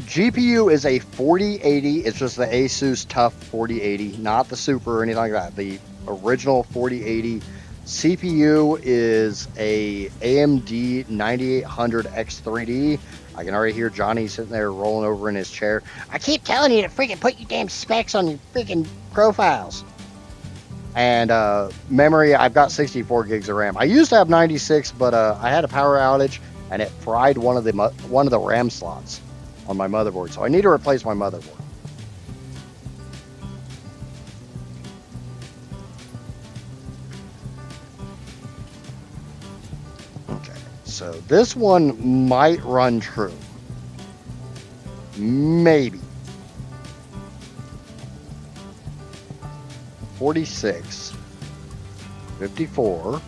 GPU is a 4080. It's just the Asus Tough 4080, not the Super or anything like that. The original 4080. CPU is a AMD 9800 X3D. I can already hear Johnny sitting there rolling over in his chair. I keep telling you to freaking put your damn specs on your freaking profiles. And memory, I've got 64 gigs of RAM. I used to have 96, but I had a power outage and it fried one of the RAM slots on my motherboard. So I need to replace my motherboard. Okay, so this one might run true. Maybe. 46, 54.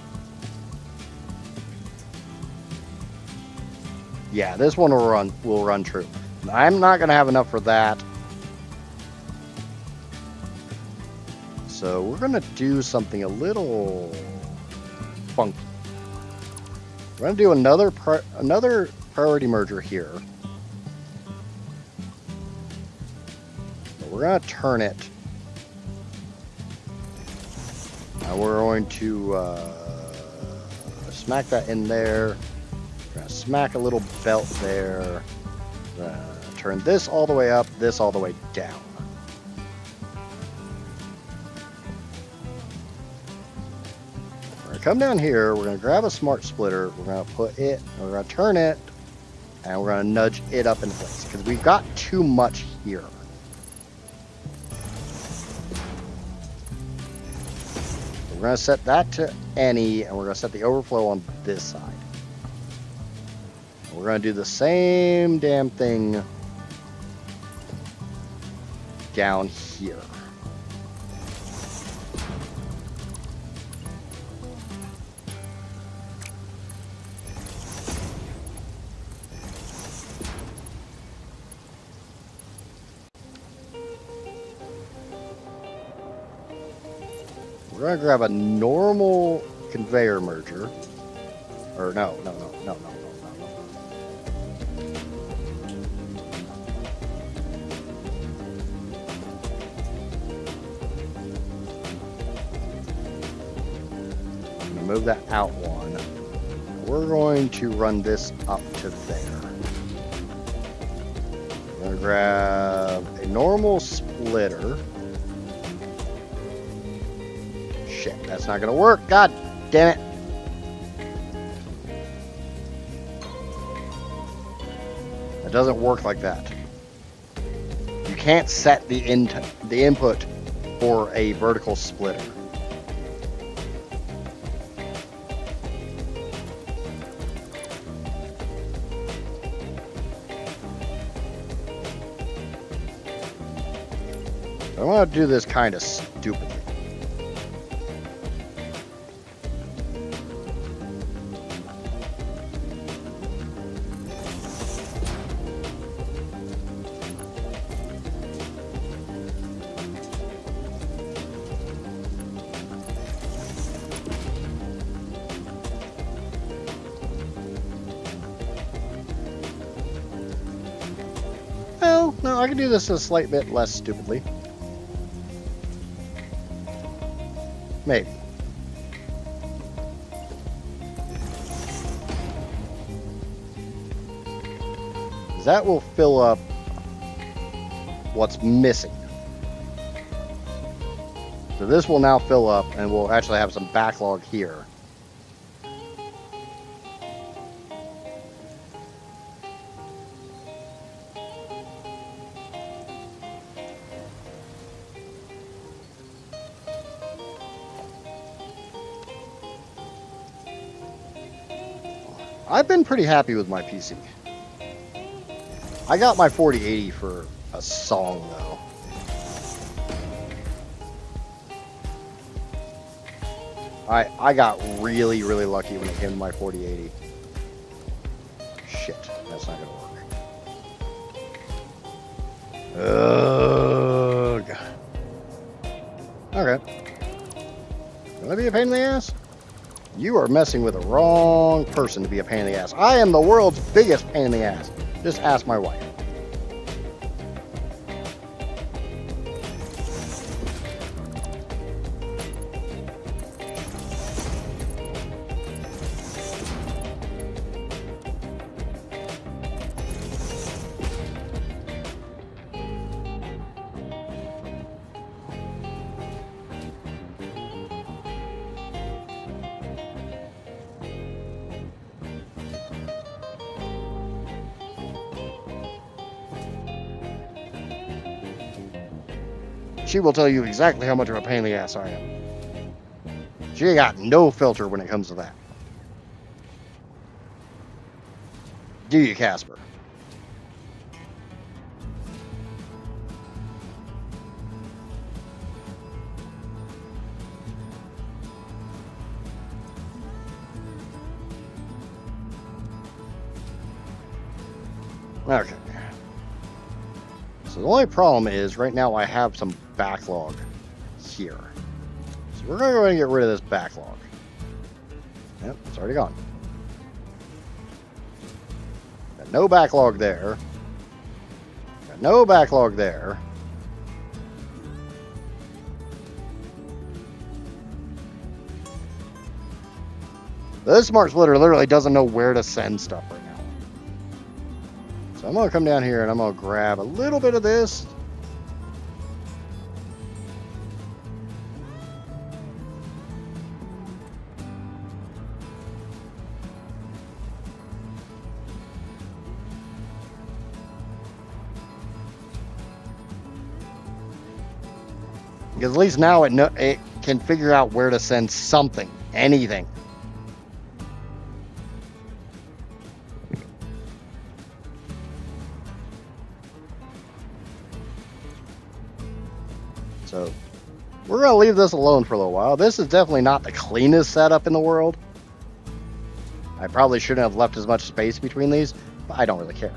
Yeah, this one will run true. I'm not going to have enough for that. So we're going to do something a little funky. We're going to do another priority merger here. But we're going to turn it. And we're going to smack that in there. We're going to smack a little belt there. Turn this all the way up, this all the way down. We're going to come down here, we're going to grab a smart splitter, we're going to put it, we're going to turn it, and we're going to nudge it up in place, because we've got too much here. We're going to set that to any, and we're going to set the overflow on this side. We're going to do the same damn thing down here. We're going to grab a normal conveyor merger. Or no. Move that out one. We're going to run this up to there. We're going to grab a normal splitter. Shit, that's not going to work. God damn it. That doesn't work like that. You can't set the input for a vertical splitter. I want to do this kind of stupidly. No, I can do this a slight bit less stupidly. Maybe. That will fill up what's missing. So this will now fill up, and we'll actually have some backlog here. I've been pretty happy with my PC. I got my 4080 for a song, though. I got really, really lucky when it came to my 4080. Shit, that's not gonna work. Ugh. Okay. Gonna be a pain in the ass? You are messing with the wrong person to be a pain in the ass. I am the world's biggest pain in the ass. Just ask my wife. She will tell you exactly how much of a pain in the ass I am. She ain't got no filter when it comes to that. Do you, Casper? Okay. So the only problem is right now I have some backlog here. So we're going to go ahead and get rid of this backlog. Yep, it's already gone. Got no backlog there. Got no backlog there. This smart splitter literally doesn't know where to send stuff right now. So I'm going to come down here and I'm going to grab a little bit of this. Because at least now it can figure out where to send something, anything. So we're going to leave this alone for a little while. This is definitely not the cleanest setup in the world. I probably shouldn't have left as much space between these, but I don't really care.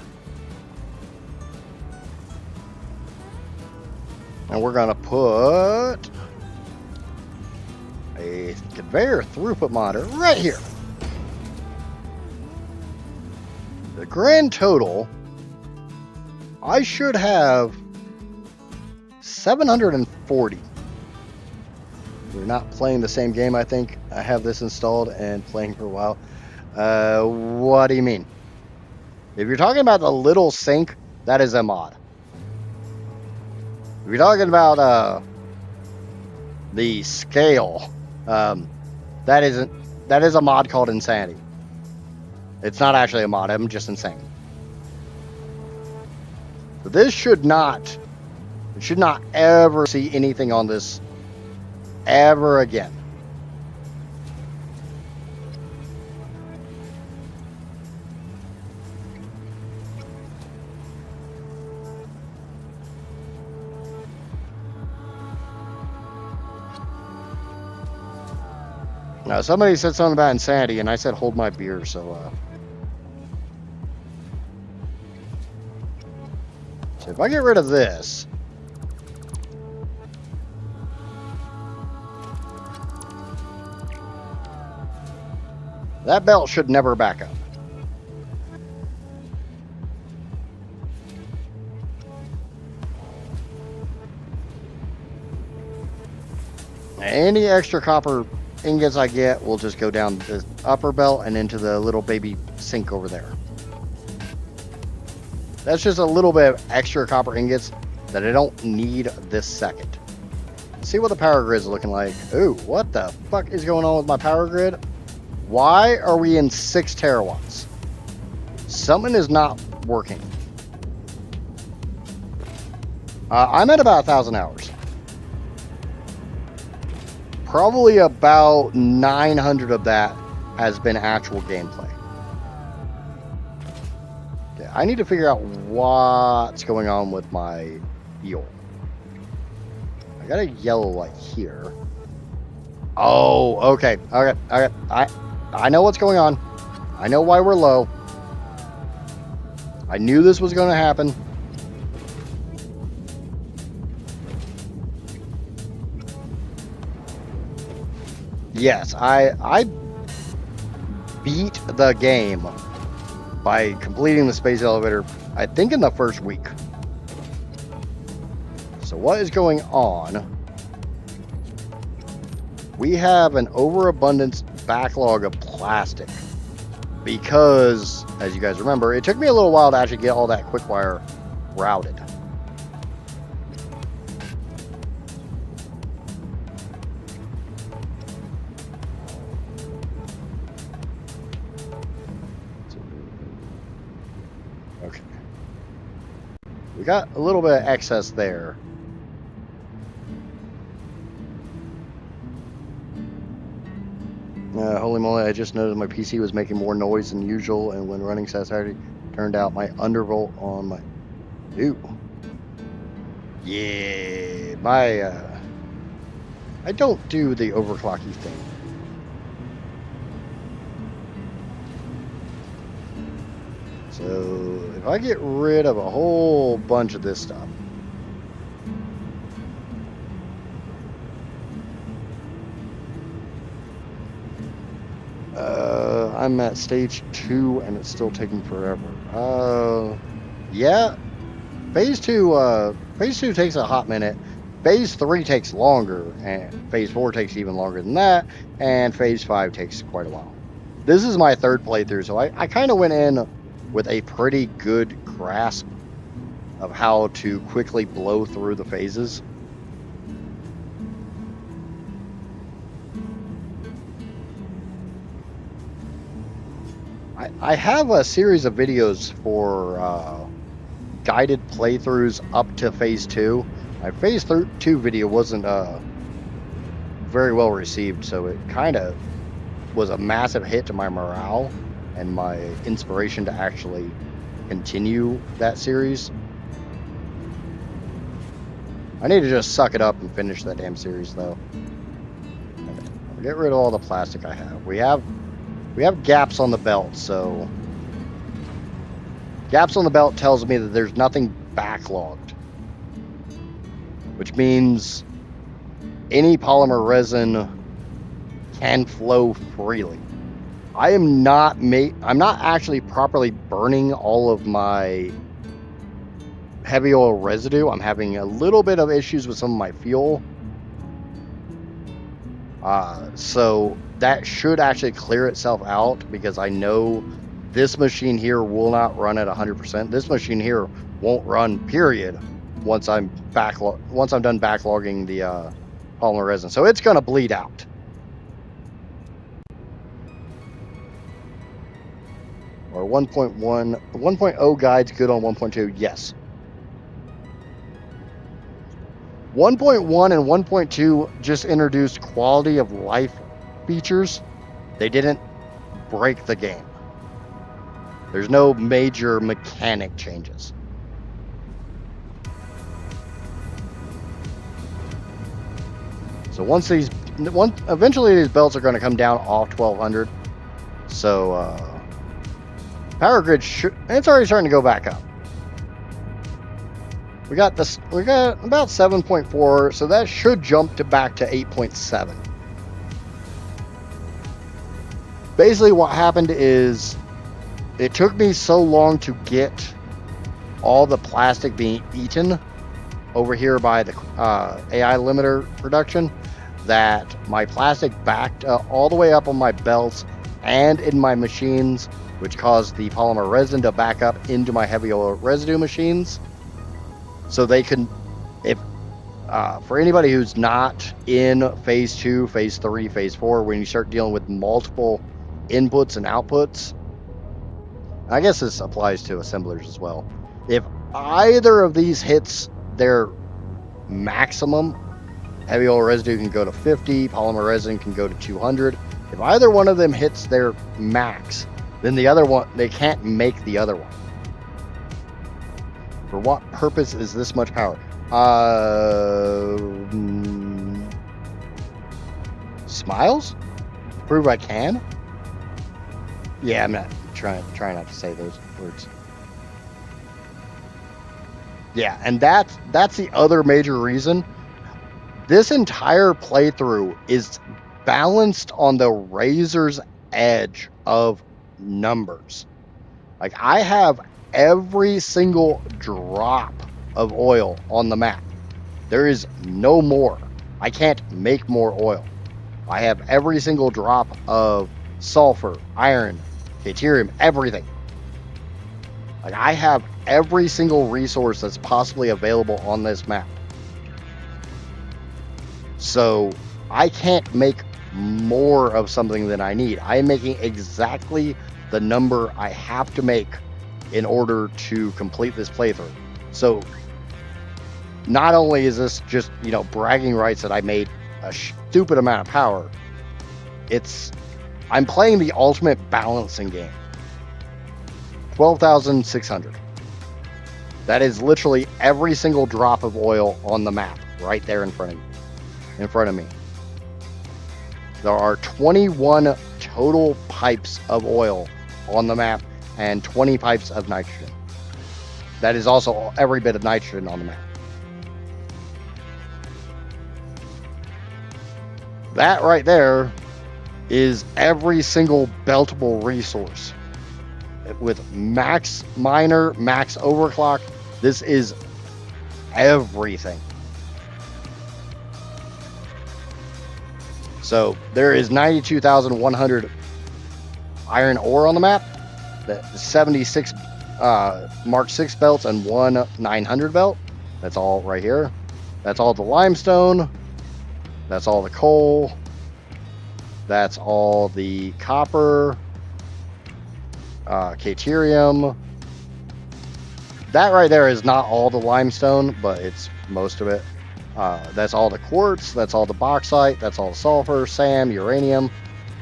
And we're going to put a conveyor throughput monitor right here. The grand total, I should have 740. We're not playing the same game, I think. I have this installed and playing for a while. What do you mean? If you're talking about the little sink, that is a mod. If you're talking about the scale, that is a mod called Insanity. It's not actually a mod. I'm just insane. So this should not ever see anything on this ever again. Now, somebody said something about Insanity, and I said hold my beer, so if I get rid of this, that belt should never back up. Any extra copper ingots I get will just go down the upper belt and into the little baby sink over there. That's just a little bit of extra copper ingots that I don't need this second. Let's see what the power grid's looking like. Ooh, what the fuck is going on with my power grid? Why are we in 6 terawatts? Something is not working. I'm at about 1,000 hours. Probably about 900 of that has been actual gameplay. Okay, I need to figure out what's going on with my fuel. I got a yellow light here. Oh, okay. I know what's going on. I know why we're low. I knew this was going to happen. Yes, I beat the game by completing the space elevator, I think in the first week. So what is going on? We have an overabundance backlog of plastic because, as you guys remember, it took me a little while to actually get all that quick wire routed. Okay. We got a little bit of excess there. Holy moly, I just noticed my PC was making more noise than usual, and when running Satisfactory, turned out my undervolt on my... Ooh. Yeah, my... I don't do the overclocky thing. So, if I get rid of a whole bunch of this stuff, I'm at stage 2 and it's still taking forever. Yeah. Phase 2 takes a hot minute. Phase 3 takes longer, and Phase 4 takes even longer than that, and Phase 5 takes quite a while. This is my 3rd playthrough, so I kind of went in with a pretty good grasp of how to quickly blow through the phases. I have a series of videos for guided playthroughs up to Phase 2. My Phase 2 video wasn't very well received, so it kind of was a massive hit to my morale and my inspiration to actually continue that series. I need to just suck it up and finish that damn series, though. I'll get rid of all the plastic I have. We have gaps on the belt, so gaps on the belt tells me that there's nothing backlogged, which means any polymer resin can flow freely. I'm not actually properly burning all of my heavy oil residue. I'm having a little bit of issues with some of my fuel. So that should actually clear itself out, because I know this machine here will not run at 100%. This machine here won't run, period, once I'm done backlogging the polymer resin. So it's going to bleed out. Or 1.0 guide's good on 1.2, yes. 1.1 and 1.2 just introduced quality of life features. They didn't break the game. There's no major mechanic changes. So eventually these belts are going to come down off 1200. So power grid it's already starting to go back up. We got about 7.4, so that should jump back to 8.7. Basically what happened is it took me so long to get all the plastic being eaten over here by the AI limiter production that my plastic backed all the way up on my belts and in my machines, which caused the polymer resin to back up into my heavy oil residue machines. So they can, if for anybody who's not in phase 2, phase 3, phase 4, when you start dealing with multiple inputs and outputs, I guess this applies to assemblers as well. If either of these hits their maximum, heavy oil residue can go to 50, polymer resin can go to 200. If either one of them hits their max, then the other one, they can't make the other one. For what purpose is this much power? Smiles? Prove I can? Yeah, I'm not trying not to say those words. Yeah, and that's the other major reason. This entire playthrough is balanced on the razor's edge of numbers. Like, I have every single drop of oil on the map. There is no more. I can't make more oil. I have every single drop of sulfur, iron, deuterium, everything. Like, I have every single resource that's possibly available on this map. So I can't make more of something than I need. I am making exactly the number I have to make in order to complete this playthrough. So not only is this just, bragging rights that I made a stupid amount of power, I'm playing the ultimate balancing game. 12,600. That is literally every single drop of oil on the map right there in front of me. There are 21 total pipes of oil on the map and 20 pipes of nitrogen. That is also every bit of nitrogen on the map. That right there is every single beltable resource. With max miner, max overclock, this is everything. So there is 92,100 iron ore on the map, 76 Mark 6 belts, and one 900 belt. That's all right here. That's all the limestone. That's all the coal. That's all the copper, deuterium. That right there is not all the limestone, but it's most of it. That's all the quartz, that's all the bauxite, that's all the sulfur, SAM, uranium.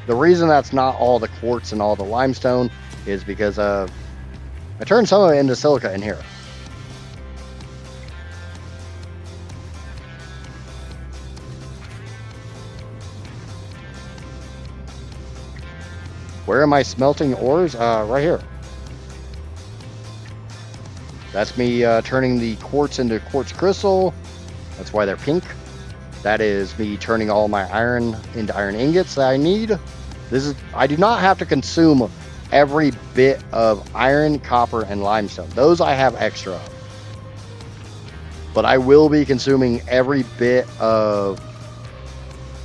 The reason that's not all the quartz and all the limestone is because I turned some of it into silica in here. Where am I smelting ores? Right here. That's me turning the quartz into quartz crystal. That's why they're pink. That is me turning all my iron into iron ingots that I need. I do not have to consume every bit of iron, copper, and limestone. Those I have extra of. But I will be consuming every bit of,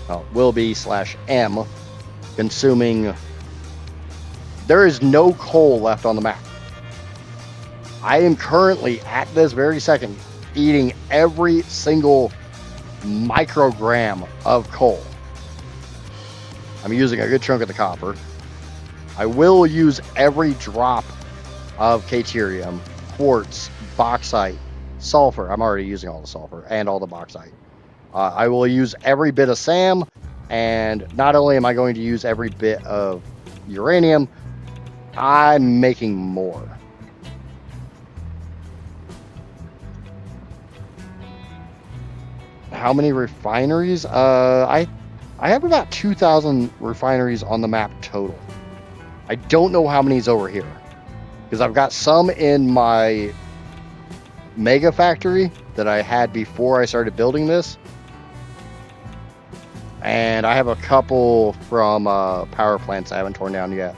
/M, consuming. There is no coal left on the map. I am currently, at this very second, eating every single microgram of coal. I'm using a good chunk of the copper. I will use every drop of deuterium, quartz, bauxite, sulfur. I'm already using all the sulfur and all the bauxite. I will use every bit of SAM, and not only am I going to use every bit of uranium, I'm making more. How many refineries? I have about 2,000 refineries on the map total. I don't know how many is over here, because I've got some in my mega factory that I had before I started building this, and I have a couple from power plants I haven't torn down yet.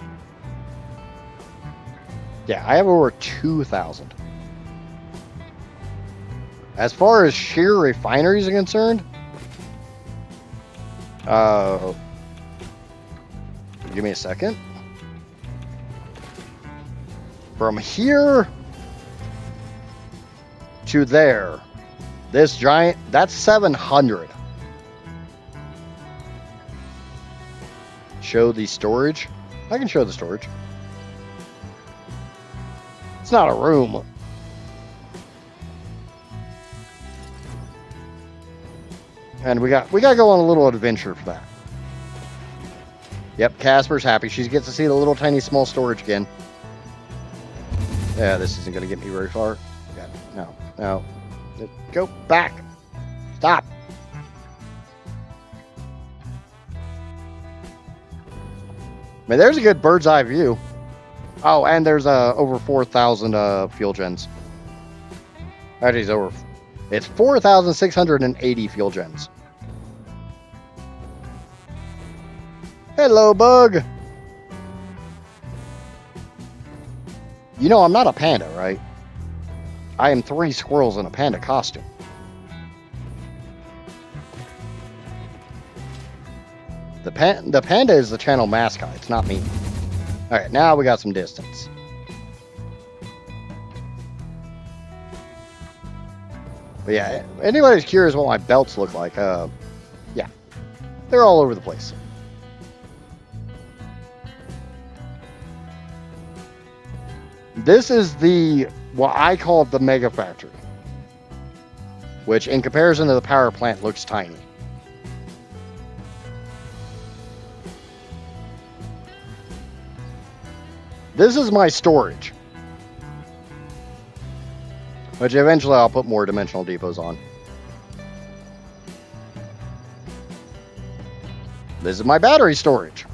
Yeah, I have over 2,000. As far as sheer refineries are concerned, Give me a second. From here to there, this giant, that's 700. Show the storage. I can show the storage. It's not a room. And we got to go on a little adventure for that. Yep, Casper's happy. She gets to see the little tiny small storage again. Yeah, this isn't going to get me very far. No. Go back. Stop. I mean, there's a good bird's eye view. Oh, and there's over 4,000 fuel gens. Actually, it's 4,680 fuel gens. Hello, bug. You know I'm not a panda, right? I am 3 squirrels in a panda costume. The panda is the channel mascot. It's not me. All right, now we got some distance. But yeah, anybody's curious what my belts look like, yeah, they're all over the place. This is what I call the Mega Factory, which in comparison to the power plant looks tiny. This is my storage, which eventually I'll put more dimensional depots on. This is my battery storage.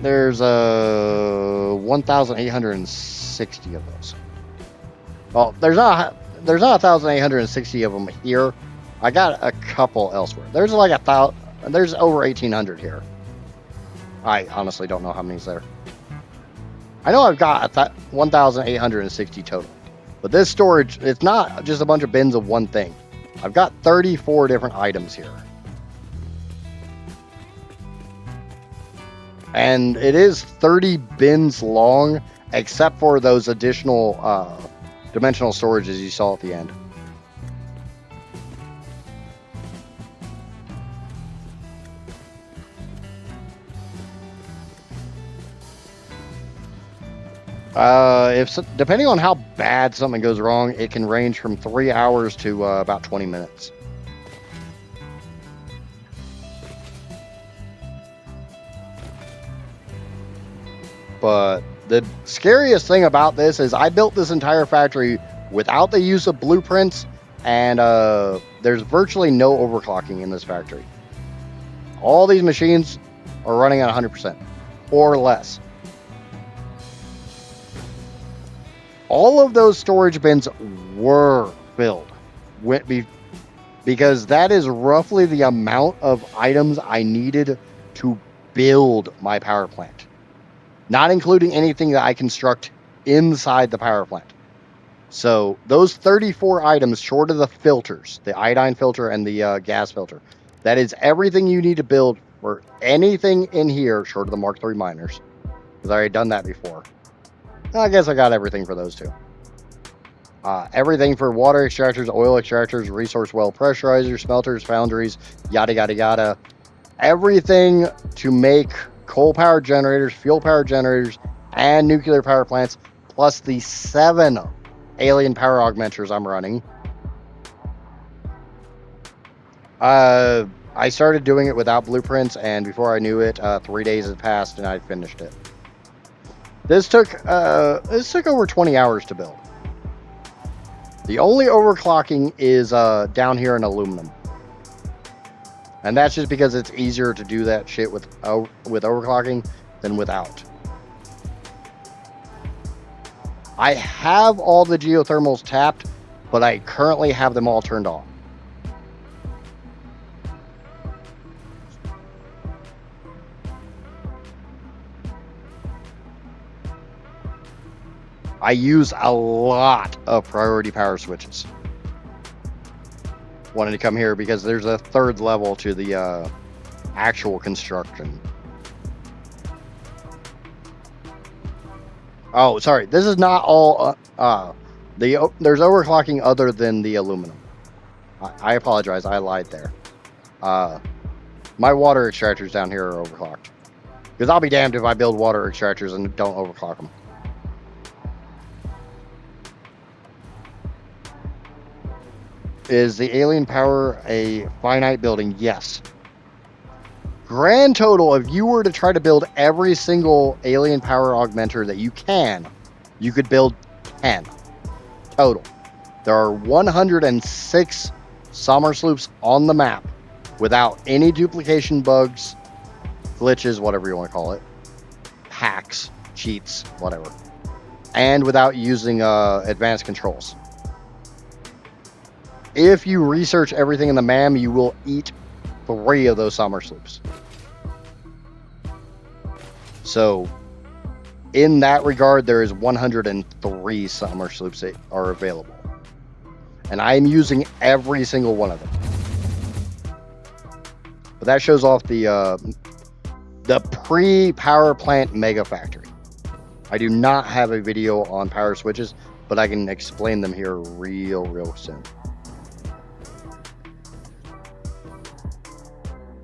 There's 1,860 of those. Well, there's not 1,860 of them here. I got a couple elsewhere. There's like 1,000. There's over 1,800 here. I honestly don't know how many's there. I know I've got 1,860 total. But this storage, it's not just a bunch of bins of one thing. I've got 34 different items here. And it is 30 bins long, except for those additional dimensional storages you saw at the end. Depending on how bad something goes wrong, it can range from 3 hours to about 20 minutes. But the scariest thing about this is I built this entire factory without the use of blueprints, and there's virtually no overclocking in this factory. All these machines are running at 100% or less. All of those storage bins were filled because that is roughly the amount of items I needed to build my power plant, not including anything that I construct inside the power plant. So those 34 items, short of the filters, the iodine filter and the gas filter, that is everything you need to build for anything in here, short of the Mark III miners, because I already done that before. I guess I got everything for those two. Everything for water extractors, oil extractors, resource well pressurizers, smelters, foundries, yada, yada, yada. Everything to make coal power generators, fuel power generators, and nuclear power plants, plus the 7 alien power augmenters I'm running. I started doing it without blueprints, and before I knew it, 3 days had passed and I finished it. This took over 20 hours to build. The only overclocking is down here in aluminum. And that's just because it's easier to do that shit with overclocking than without. I have all the geothermals tapped, but I currently have them all turned off. I use a lot of priority power switches. wanted to come here because there's a third level to the actual construction. Oh, sorry. This is not all. There's overclocking other than the aluminum. I apologize. I lied there. My water extractors down here are overclocked. Because I'll be damned if I build water extractors and don't overclock them. Is the alien power a finite building? Yes. Grand total, if you were to try to build every single alien power augmenter that you can, you could build 10 total. There are 106 summer sloops on the map without any duplication bugs, glitches, whatever you want to call it, hacks, cheats, whatever, and without using advanced controls. If you research everything in the MAM, you will eat 3 of those summer sloops. So, in that regard, there is 103 summer sloops that are available. And I'm using every single one of them. But that shows off the pre-power plant mega factory. I do not have a video on power switches, but I can explain them here real soon.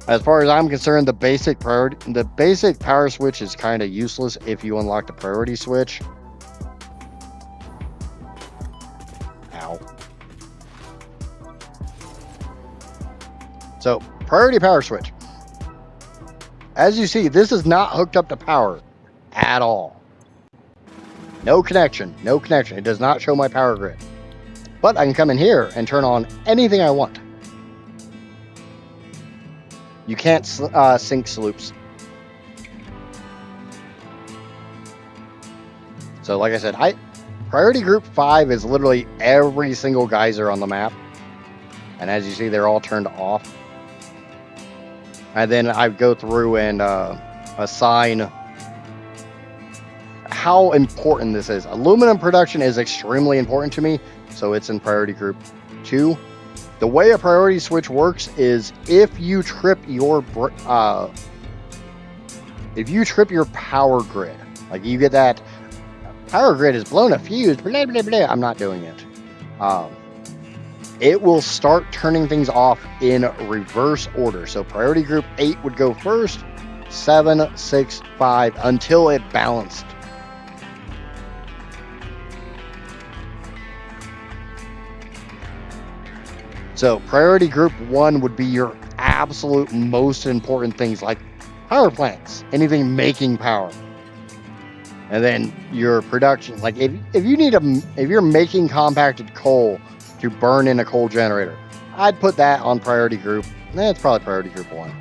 As far as I'm concerned, the basic power switch is kind of useless if you unlock the priority switch. Ow. So, priority power switch. As you see, this is not hooked up to power at all. No connection. It does not show my power grid. But I can come in here and turn on anything I want. You can't sync sloops. So like I said, priority group 5 is literally every single geyser on the map. And as you see, they're all turned off. And then I go through and assign how important this is. Aluminum production is extremely important to me, so it's in priority group 2. The way a priority switch works is if you trip your power grid, like you get that power grid is blown a fuse, blah, blah, blah, I'm not doing it. It will start turning things off in reverse order. So priority group 8 would go first, 7, 6, 5, until it balanced. So priority group 1 would be your absolute most important things like power plants, anything making power. And then your production, like if you're making compacted coal to burn in a coal generator, I'd put that on priority group. It's probably priority group 1.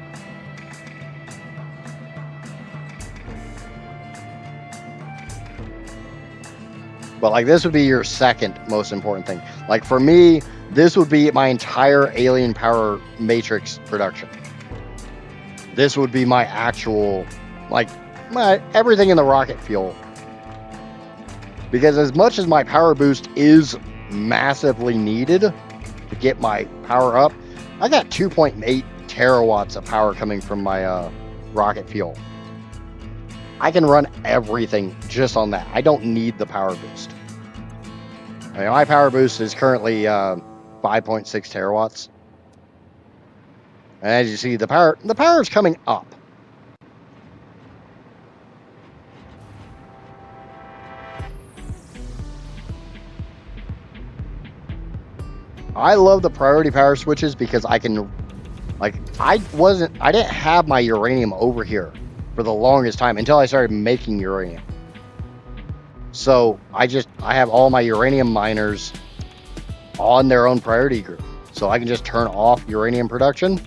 But like this would be your second most important thing. Like for me, this would be my entire alien power matrix production. This would be my actual, like, everything in the rocket fuel. Because as much as my power boost is massively needed to get my power up, I got 2.8 terawatts of power coming from my rocket fuel. I can run everything just on that. I don't need the power boost. I mean, my power boost is currently 5.6 terawatts. And as you see, the power is coming up. I love the priority power switches because I can, like, I didn't have my uranium over here for the longest time until I started making uranium. So I have all my uranium miners on their own priority group. So I can just turn off uranium production.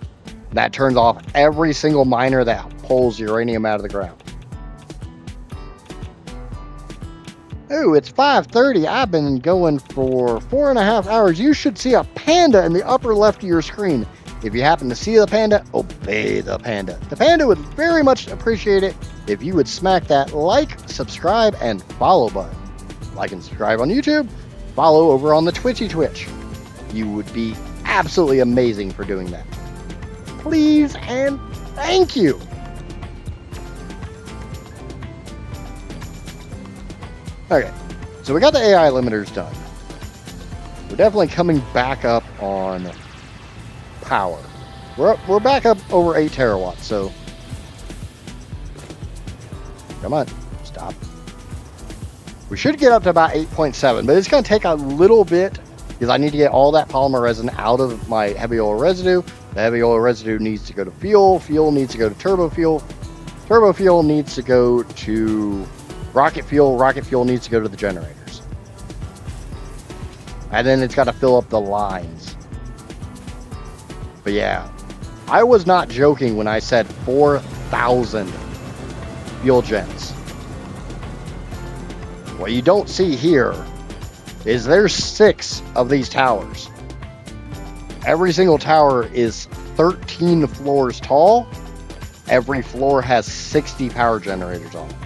That turns off every single miner that pulls uranium out of the ground. Ooh, it's 5:30. I've been going for 4.5 hours. You should see a panda in the upper left of your screen. If you happen to see the panda, obey the panda. The panda would very much appreciate it if you would smack that like, subscribe, and follow button. Like and subscribe on YouTube. Follow over on the Twitch. You would be absolutely amazing for doing that. Please and thank you. Okay, so we got the AI limiters done. We're definitely coming back up on power. We're back up over 8 terawatts, so come on, stop. We should get up to about 8.7, but it's going to take a little bit because I need to get all that polymer resin out of my heavy oil residue. The heavy oil residue needs to go to fuel. Fuel needs to go to turbo fuel. Turbo fuel needs to go to rocket fuel. Rocket fuel needs to go to the generators. And then it's got to fill up the lines. But yeah, I was not joking when I said 4,000 fuel gens. What you don't see here is there's 6 of these towers. Every single tower is 13 floors tall. Every floor has 60 power generators on it.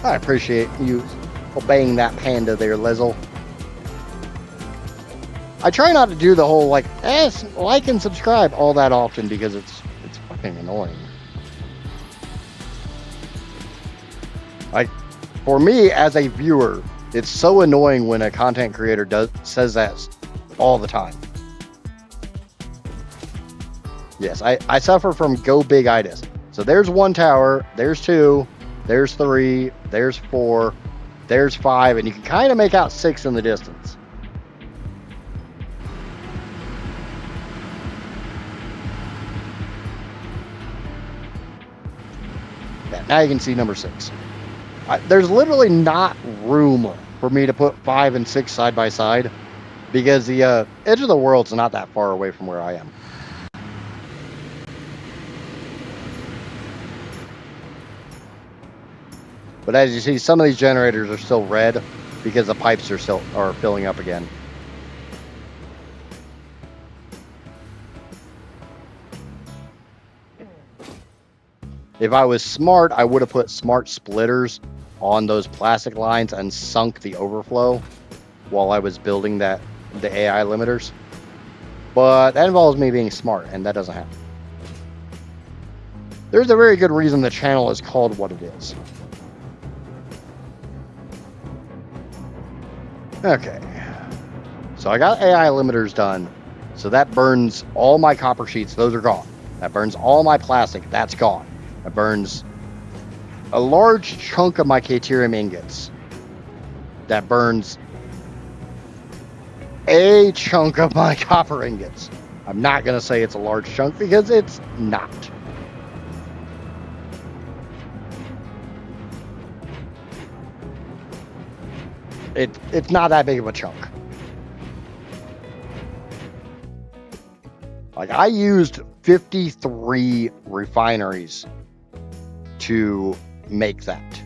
I appreciate you obeying that panda there, Lizzle. I try not to do the whole like and subscribe all that often because it's fucking annoying. Like for me as a viewer, it's so annoying when a content creator says that all the time. Yes, I suffer from go big-itis. So there's 1 tower, there's 2, there's 3, there's 4, there's 5, and you can kind of make out 6 in the distance. Yeah, now you can see number 6. There's literally not room for me to put 5 and 6 side by side because the edge of the world's not that far away from where I am. But as you see, some of these generators are still red because the pipes are filling up again. If I was smart, I would have put smart splitters on those plastic lines and sunk the overflow while I was building the AI limiters. But that involves me being smart, and that doesn't happen. There's a very good reason the channel is called what it is. Okay, so I got AI limiters done, so that burns all my copper sheets, those are gone. That burns all my plastic, that's gone. That burns a large chunk of my Caterium ingots. That burns a chunk of my copper ingots. I'm not going to say it's a large chunk because it's not. It's not that big of a chunk. Like I used 53 refineries to make that.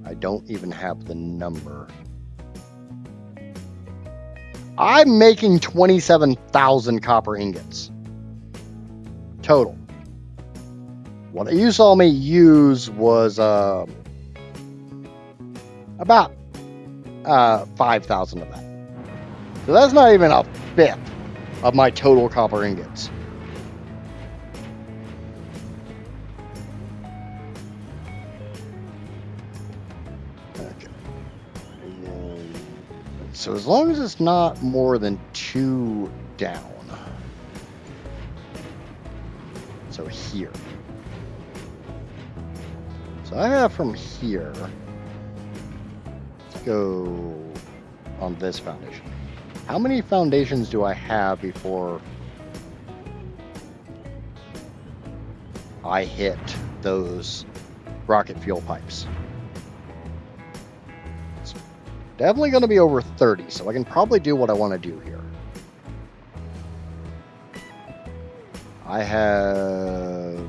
I don't even have the number. I'm making 27,000 copper ingots total. What you saw me use was about 5,000 of that. So that's not even a fifth of my total copper ingots. Okay. So as long as it's not more than 2 down. So here. So I have from here. Let's go on this foundation. How many foundations do I have before I hit those rocket fuel pipes? It's definitely going to be over 30, so I can probably do what I want to do here. I have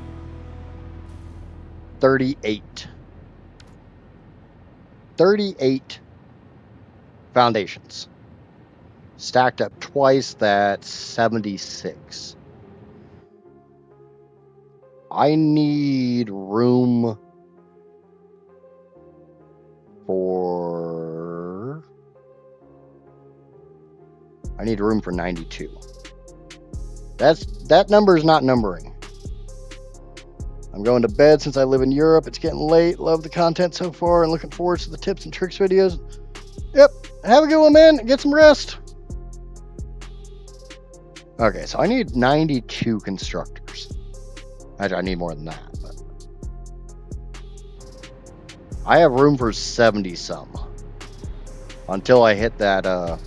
38. 38 foundations. Stacked up twice, that's 76. I need room need room for 92. That number is not numbering. I'm going to bed since I live in Europe. It's getting late. Love the content so far and looking forward to the tips and tricks videos. Yep. Have a good one, man. Get some rest. Okay, so I need 92 constructors. Actually, I need more than that. But I have room for 70 some. Until I hit that,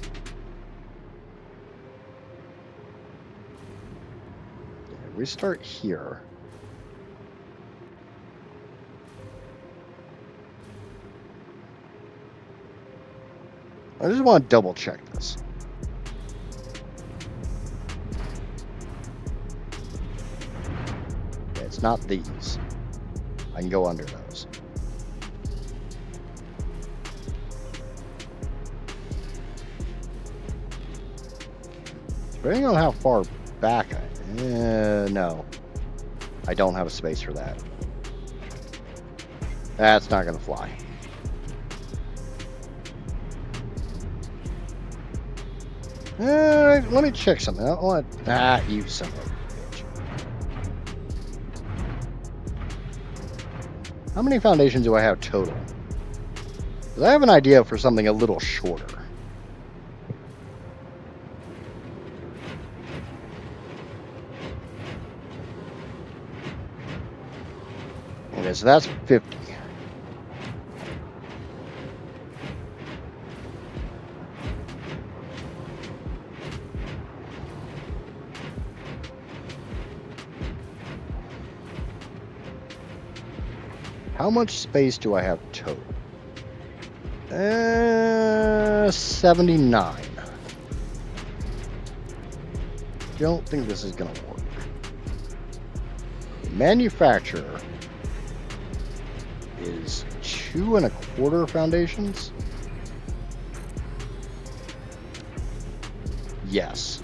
we start here. I just want to double check this. Okay, it's not these. I can go under those. Depending on how far back no. I don't have a space for that. That's not going to fly. Let me check something. I don't want you son of a bitch. How many foundations do I have total? Because I have an idea for something a little shorter. Okay, so that's 50. How much space do I have total? 79. Don't think this is gonna work. Manufacturer is 2 1/4 foundations. Yes.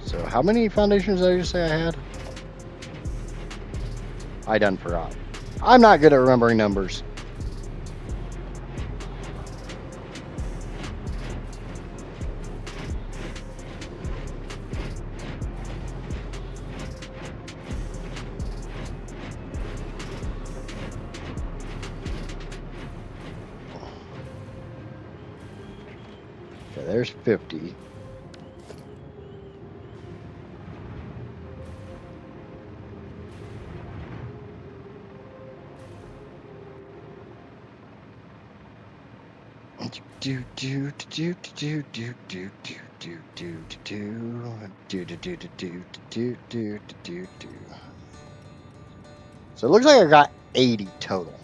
So how many foundations did I just say I had? I done forgot. I'm not good at remembering numbers. Okay, there's 50. So it looks like I got 80 total.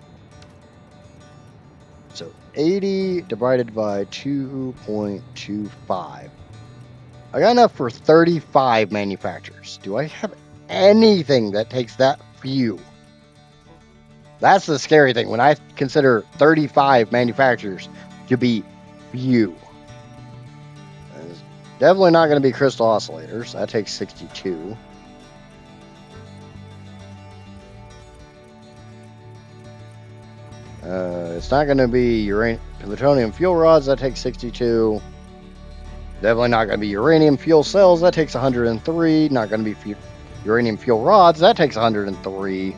So 80 divided by 2.25. I got enough for 35 manufacturers. Do I have anything that takes that few? That's the scary thing. When I consider 35 manufacturers to be few. It's definitely not going to be crystal oscillators. That takes 62. It's not going to be plutonium fuel rods. That takes 62. Definitely not going to be uranium fuel cells. That takes 103. Not going to be uranium fuel rods. That takes 103.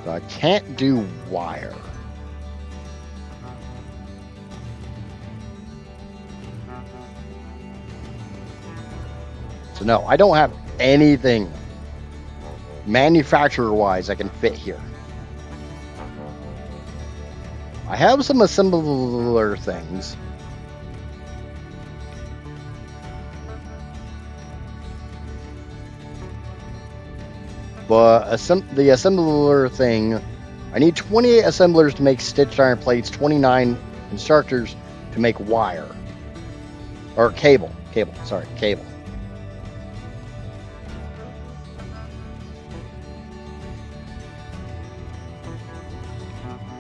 So I can't do wire. So no, I don't have anything manufacturer-wise that can fit here. I have some assembler things. But the assembler thing, I need 28 assemblers to make stitched iron plates, 29 constructors to make wire. Or cable. Cable.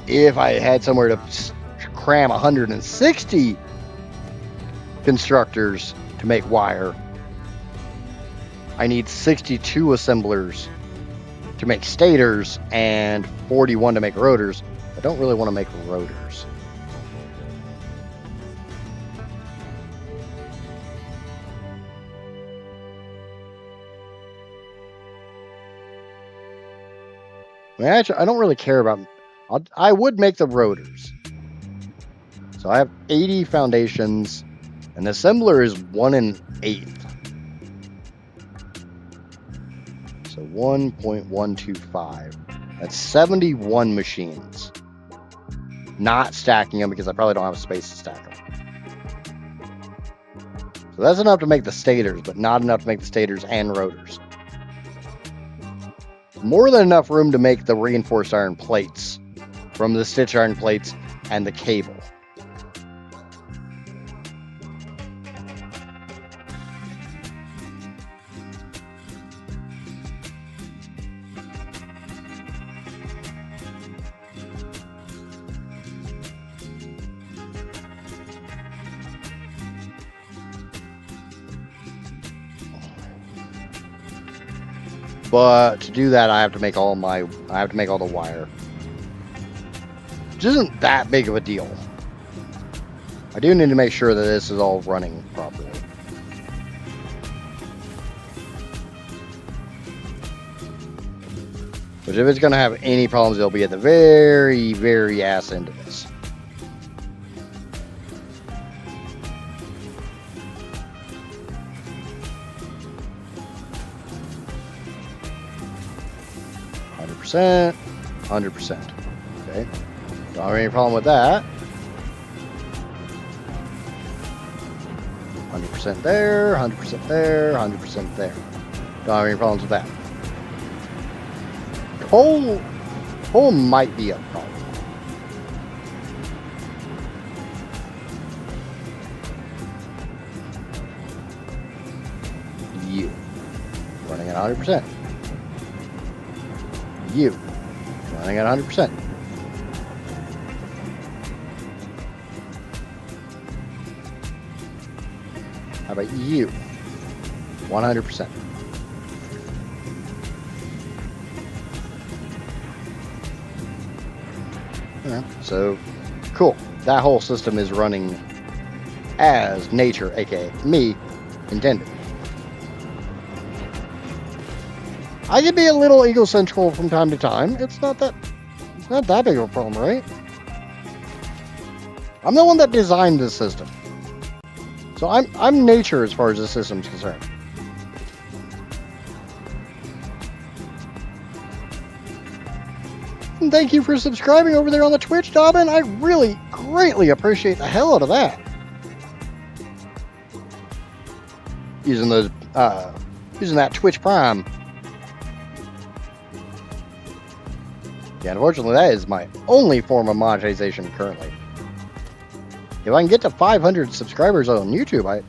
If I had somewhere to cram 160 constructors to make wire, I need 62 assemblers to make stators and 41 to make rotors. I don't really want to make rotors. I mean, actually, I don't really care about. I would make the rotors. So I have 80 foundations, and the assembler is 1 1/8. So 1.125. That's 71 machines. Not stacking them because I probably don't have space to stack them. So that's enough to make the stators, but not enough to make the stators and rotors. More than enough room to make the reinforced iron plates from the stitched iron plates and the cable. But to do that, I have to make all the wire, which isn't that big of a deal. I do need to make sure that this is all running properly. But if it's going to have any problems, it'll be at the very, very ass end of this. %, 100%. Okay. Don't have any problem with that. 100% there, 100% there, 100% there. Don't have any problems with that. Coal might be a problem. You running at 100%. You running at 100%. How about you? 100%. So, cool. That whole system is running as nature, aka me, intended. I can be a little egocentric from time to time. It's not that big of a problem, right? I'm the one that designed this system. So I'm nature as far as the system's concerned. And thank you for subscribing over there on the Twitch, Dobbin. I really greatly appreciate the hell out of that. Using that Twitch Prime. Yeah, unfortunately, that is my only form of monetization currently. If I can get to 500 subscribers on YouTube, I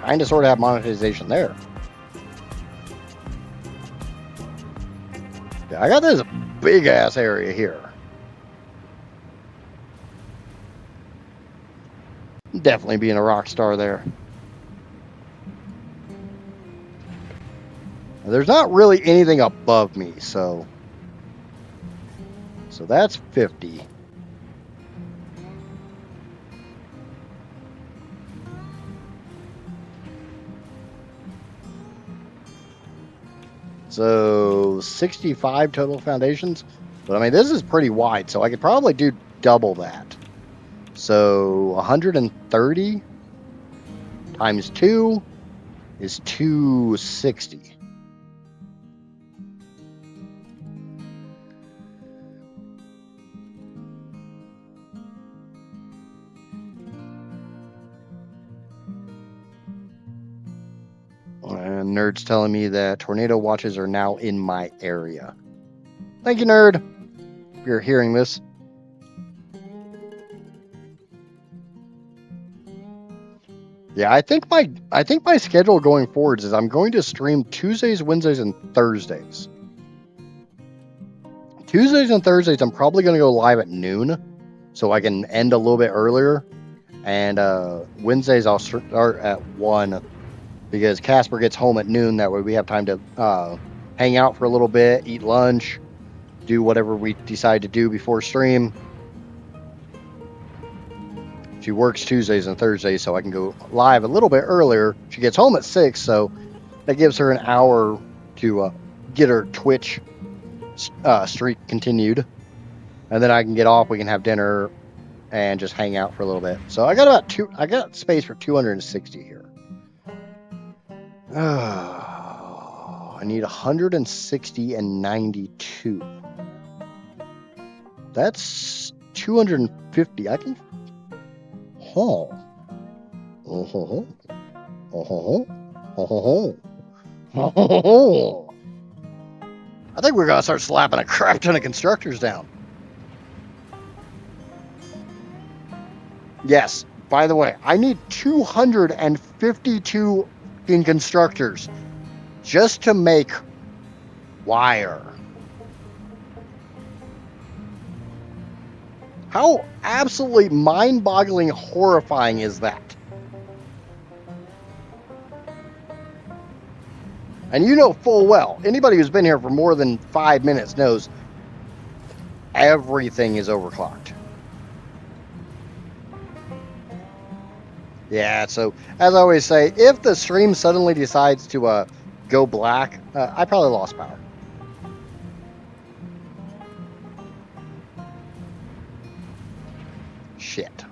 kind of sort of have monetization there. Yeah, I got this big ass area here. Definitely being a rock star there. There's not really anything above me, so that's 50. So 65 total foundations. But I mean, this is pretty wide, so I could probably do double that. So 130 times 2 is 260. And Nerd's telling me that tornado watches are now in my area. Thank you, Nerd, if you're hearing this. Yeah, I think my schedule going forwards is I'm going to stream Tuesdays, Wednesdays, and Thursdays. Tuesdays and Thursdays, I'm probably going to go live at noon, so I can end a little bit earlier. And Wednesdays, I'll start at 1, because Casper gets home at noon. That way we have time to hang out for a little bit, eat lunch, do whatever we decide to do before stream. She works Tuesdays and Thursdays, so I can go live a little bit earlier. She gets home at 6, so that gives her an hour to get her Twitch streak continued. And then I can get off, we can have dinner, and just hang out for a little bit. So I got space for 260 here. I need 160 and 92. That's 250. I can. Oh. Oh. Oh. Oh. Oh. I think we're gonna start slapping a crap ton of constructors down. Yes. By the way, I need 252 constructors just to make wire. How absolutely mind-boggling horrifying is that? And you know full well, anybody who's been here for more than 5 minutes knows everything is overclocked. Yeah, so as I always say, if the stream suddenly decides to go black, I probably lost power. Shit.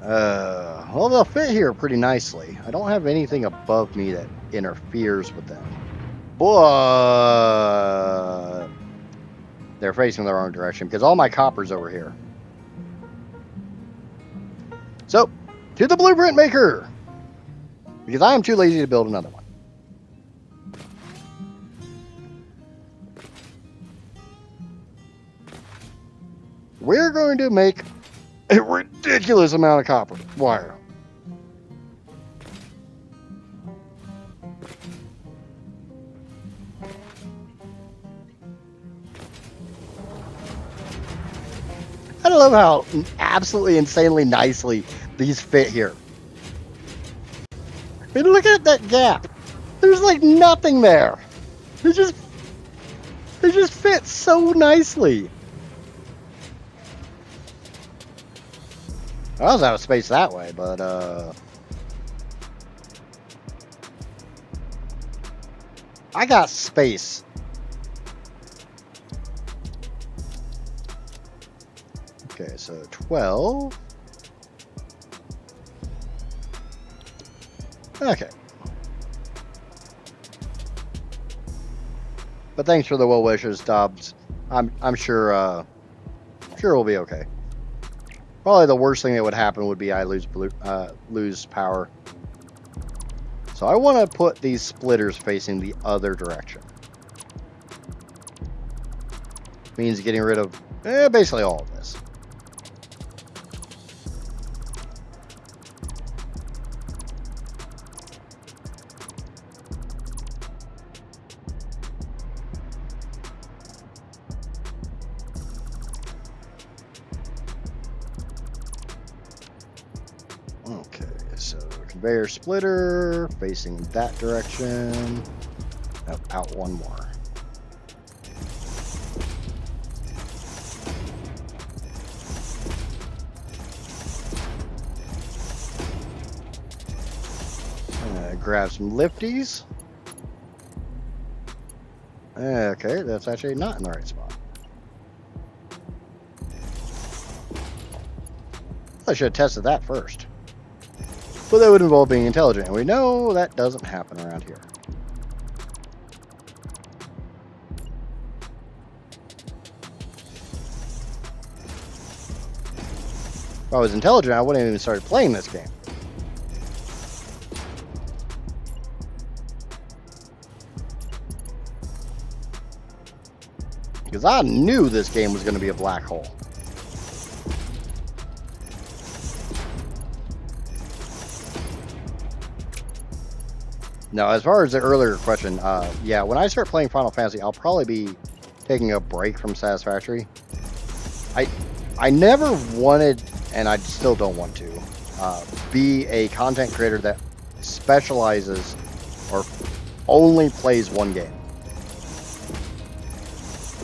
Well, they'll fit here pretty nicely. I don't have anything above me that interferes with them. But they're facing the wrong direction because all my copper's over here. So, to the blueprint maker! Because I am too lazy to build another one. We're going to make a ridiculous amount of copper wire. I love how absolutely insanely nicely these fit here. I mean, look at that gap. There's like nothing there. They just fit so nicely. I was out of space that way, but I got space. Okay, so 12. Okay. But thanks for the well wishes, Dobbs. I'm sure we'll be okay. Probably the worst thing that would happen would be I lose power. So I want to put these splitters facing the other direction. Means getting rid of basically all of this. Okay, so conveyor splitter facing that direction. Oh, out one more. Grab some lifties. Okay, that's actually not in the right spot. I should have tested that first. But that would involve being intelligent, and we know that doesn't happen around here. If I was intelligent, I wouldn't have even started playing this game. Because I knew this game was going to be a black hole. Now, as far as the earlier question, yeah, when I start playing Final Fantasy, I'll probably be taking a break from Satisfactory. I never wanted, and I still don't want to, be a content creator that specializes or only plays one game.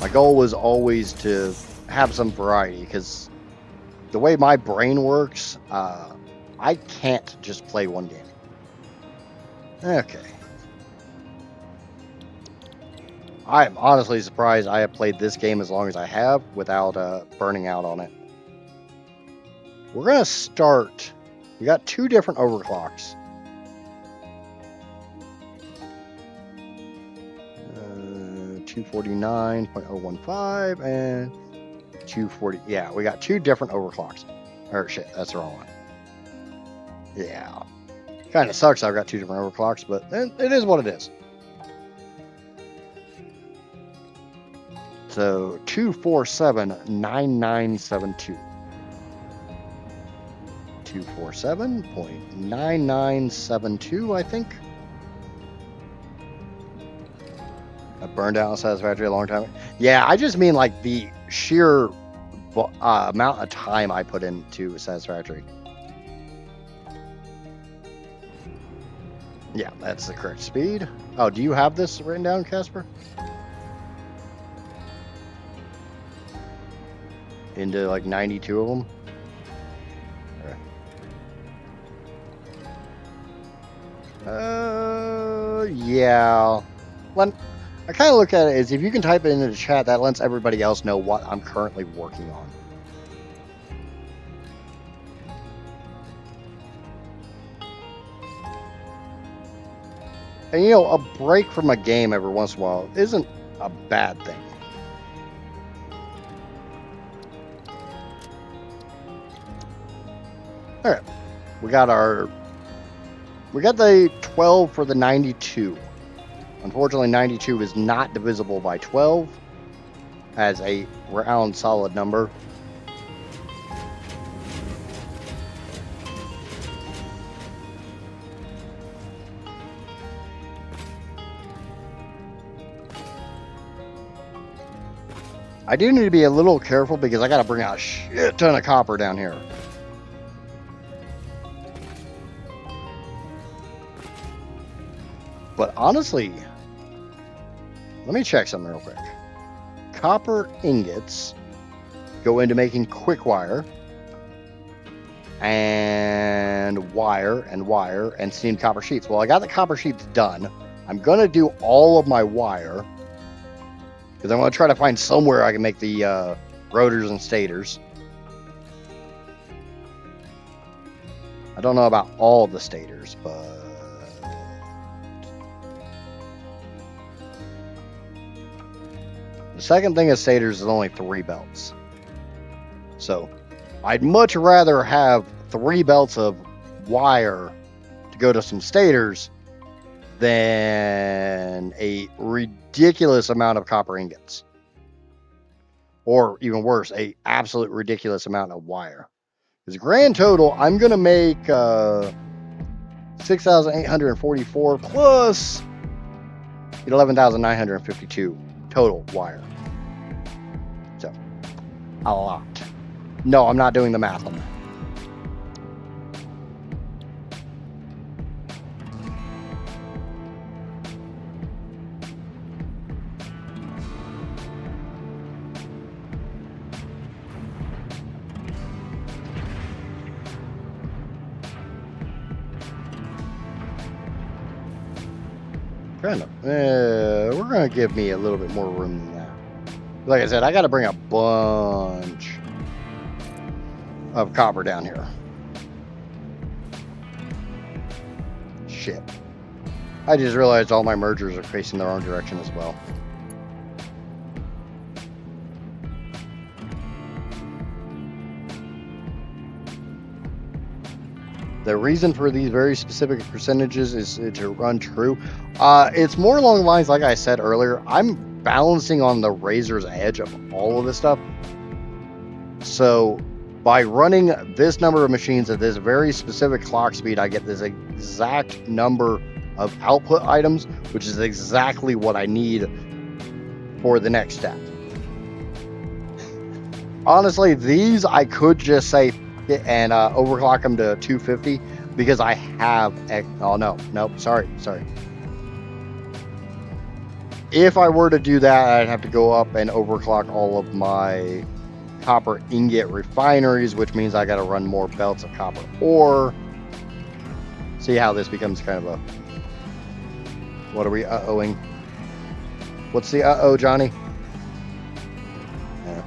My goal was always to have some variety, because the way my brain works, I can't just play one game. Okay. I'm honestly surprised I have played this game as long as I have without burning out on it. We're going to start. We got 2 different overclocks. 249.015 and 240. Yeah, we got 2 different overclocks. Or shit, that's the wrong one. Yeah. Kind of sucks I've got 2 different overclocks, but it is what it is. So 247.9972. 247.9972, I think. I burned out on Satisfactory a long time ago. Yeah, I just mean like the sheer amount of time I put into Satisfactory. Yeah, that's the correct speed. Oh, do you have this written down, Casper? Into like 92 of them? Yeah. I kind of look at it as if you can type it into the chat, that lets everybody else know what I'm currently working on. And a break from a game every once in a while isn't a bad thing. All right, we got the 12 for the 92. Unfortunately, 92 is not divisible by 12 as a round solid number. I do need to be a little careful because I got to bring out a shit ton of copper down here. But honestly, let me check something real quick. Copper ingots go into making quick wire and wire and steamed copper sheets. Well, I got the copper sheets done. I'm going to do all of my wire because I'm going to try to find somewhere I can make the rotors and stators. I don't know about all the stators, but the second thing is stators is only 3 belts. So I'd much rather have 3 belts of wire to go to some stators than a ridiculous amount of copper ingots. Or even worse, a absolute ridiculous amount of wire. Because grand total, I'm going to make 6,844 plus 11,952 total wire. So, a lot. No, I'm not doing the math on that. Kind of. We're going to give me a little bit more room than that. Like I said, I got to bring a bunch of copper down here. Shit. I just realized all my mergers are facing the wrong direction as well. The reason for these very specific percentages is to run true. It's more along the lines, like I said earlier, I'm balancing on the razor's edge of all of this stuff. So by running this number of machines at this very specific clock speed, I get this exact number of output items, which is exactly what I need for the next step. Honestly, these I could just say, and overclock them to 250 because I have. Oh no, nope. Sorry. If I were to do that, I'd have to go up and overclock all of my copper ingot refineries, which means I got to run more belts of copper ore. See how this becomes kind of a. What are we uh-ohing? What's the uh-oh, Johnny? Yeah.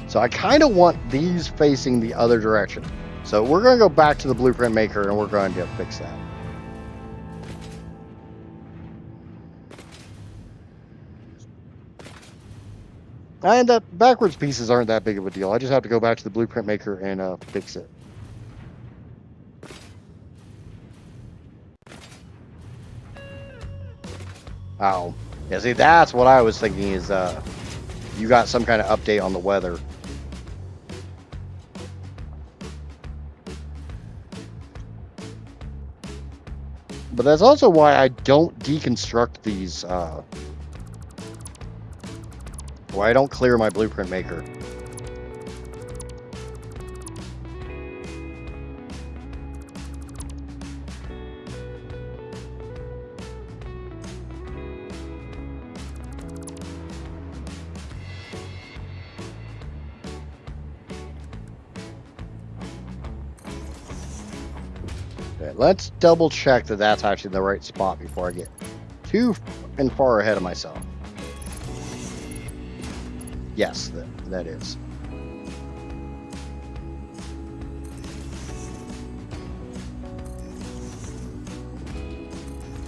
So I kind of want these facing the other direction. So we're going to go back to the blueprint maker and we're going to fix that. And the backwards pieces aren't that big of a deal. I just have to go back to the blueprint maker and fix it. Oh, yeah, see, that's what I was thinking is you got some kind of update on the weather. But that's also why I don't deconstruct these, why I don't clear my blueprint maker. Okay, let's double check that that's actually the right spot before I get too far ahead of myself. Yes, that is.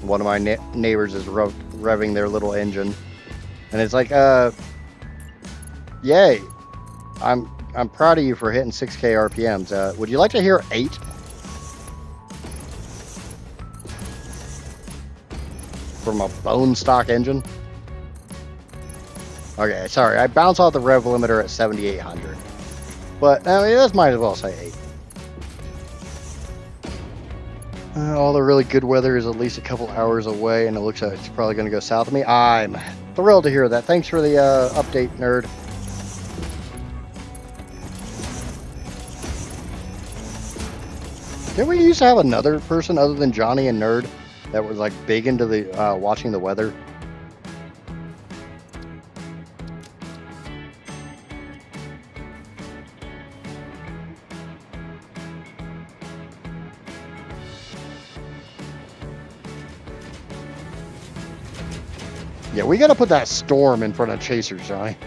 One of my neighbors is revving their little engine, and it's like, yay! I'm proud of you for hitting 6K RPMs. Would you like to hear 8? From a bone stock engine? Okay, sorry, I bounce off the rev limiter at 7,800. But, I mean, this might as well say 8. All the really good weather is at least a couple hours away, and it looks like it's probably going to go south of me. I'm thrilled to hear that. Thanks for the update, nerd. Didn't we used to have another person other than Johnny and Nerd that was like big into the watching the weather? Yeah, we got to put that storm in front of Chasers, Johnny.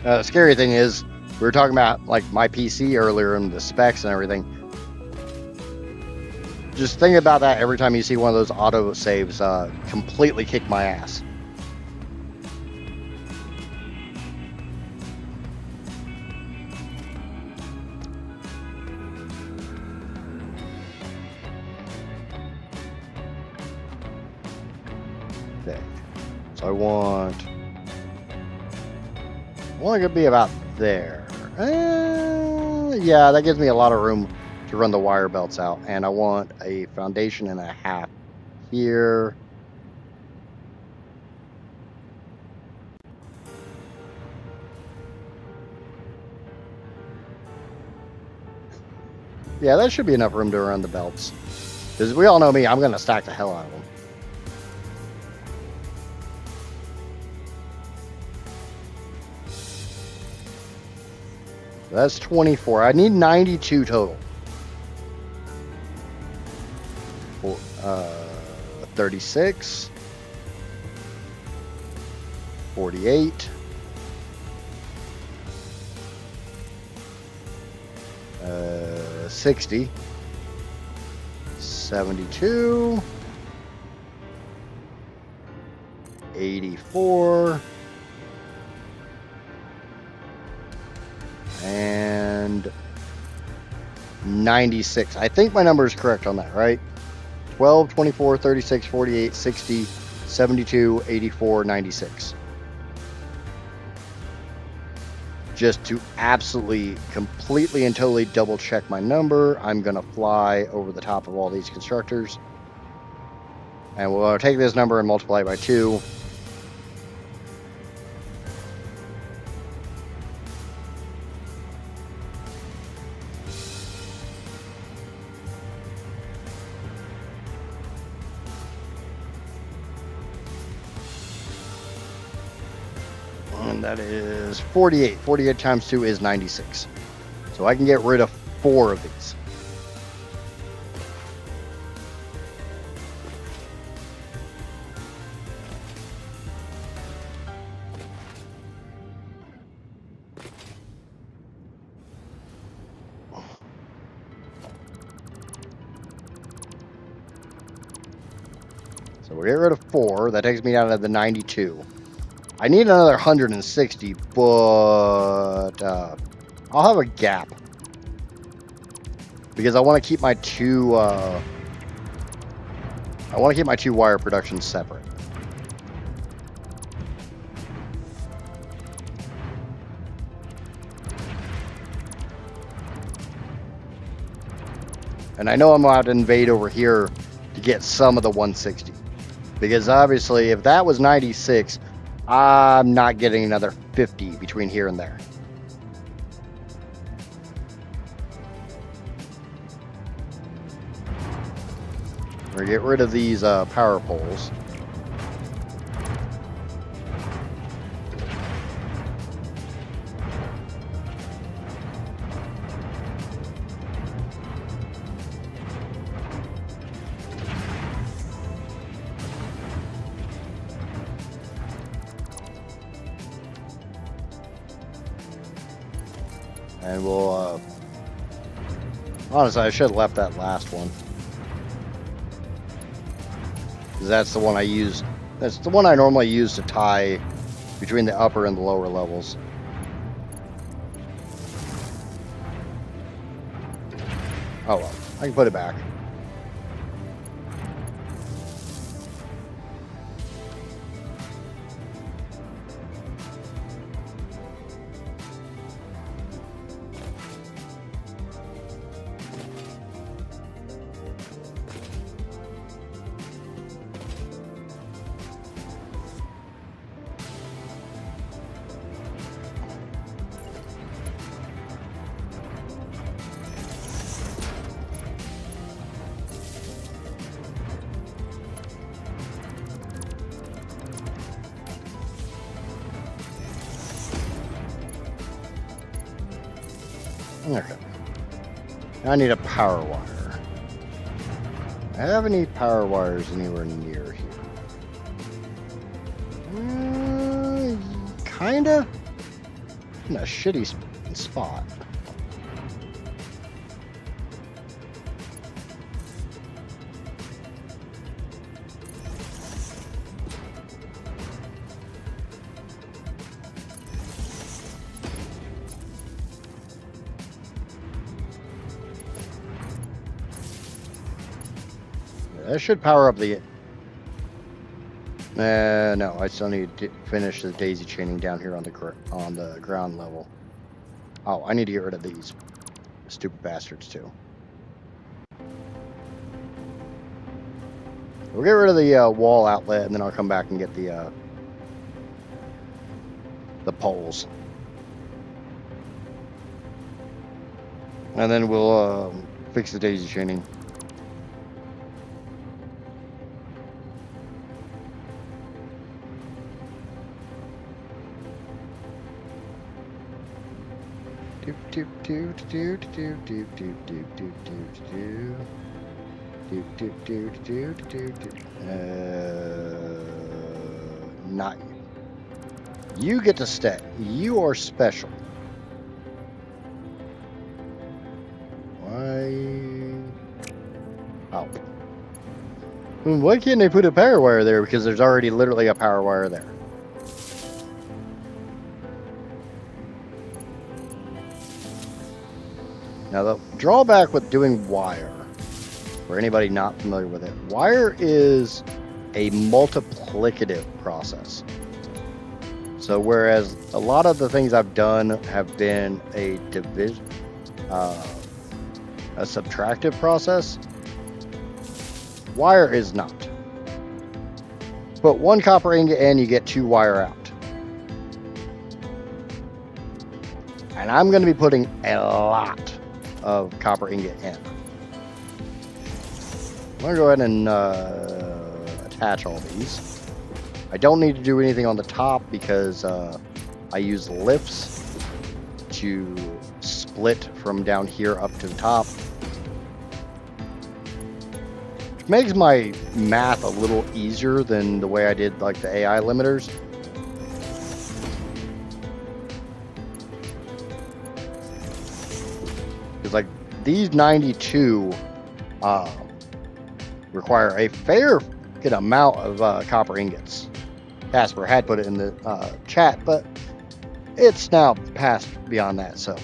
The scary thing is, we were talking about like my PC earlier and the specs and everything. Just think about that every time you see one of those auto saves completely kick my ass. Okay, so I want it to be about there. Yeah, that gives me a lot of room to run the wire belts out, and I want a foundation and a half here. Yeah, that should be enough room to run the belts, because we all know me, I'm gonna stack the hell out of them. That's 24. I need 92 total. 36. 48. 60. 72. 84. And 96. I think my number is correct on that, right? 12, 24, 36, 48, 60, 72, 84, 96. just to absolutely, completely and totally double check my number, I'm going to fly over the top of all these constructors. And we'll take this number and multiply it by 2. And that is 48. 48 times 2 is 96. So I can get rid of 4 of these. So we'll get rid of 4. That takes me down to the 92. I need another 160, but I'll have a gap. Because I want to keep my 2 wire production separate. And I know I'm going to have to invade over here to get some of the 160. Because obviously, if that was 96, I'm not getting another 50 between here and there. We're going to get rid of these power poles. And we'll, honestly, I should have left that last one. Because that's the one I use. That's the one I normally use to tie between the upper and the lower levels. Oh well, I can put it back. Okay. I need a power wire. I have any power wires anywhere near here? Kinda. In a shitty spot. That should power up the... no, I still need to finish the daisy chaining down here on the ground level. Oh, I need to get rid of these stupid bastards too. We'll get rid of the wall outlet, and then I'll come back and get the poles. And then we'll fix the daisy chaining. Not you. You get to stay. You are special. Why? Oh. Why can't they put a power wire there? Because there's already literally a power wire there. Now, the drawback with doing wire, for anybody not familiar with it, wire is a multiplicative process. So whereas a lot of the things I've done have been a subtractive process, wire is not. Put one copper ingot in, you get 2 wire out. And I'm going to be putting a lot of copper ingot in. I'm going to go ahead and attach all these. I don't need to do anything on the top because I use lifts to split from down here up to the top. Which makes my math a little easier than the way I did like the AI limiters. Because like these 92 require a fair good amount of copper ingots. Casper had put it in the chat, but it's now passed beyond that, so.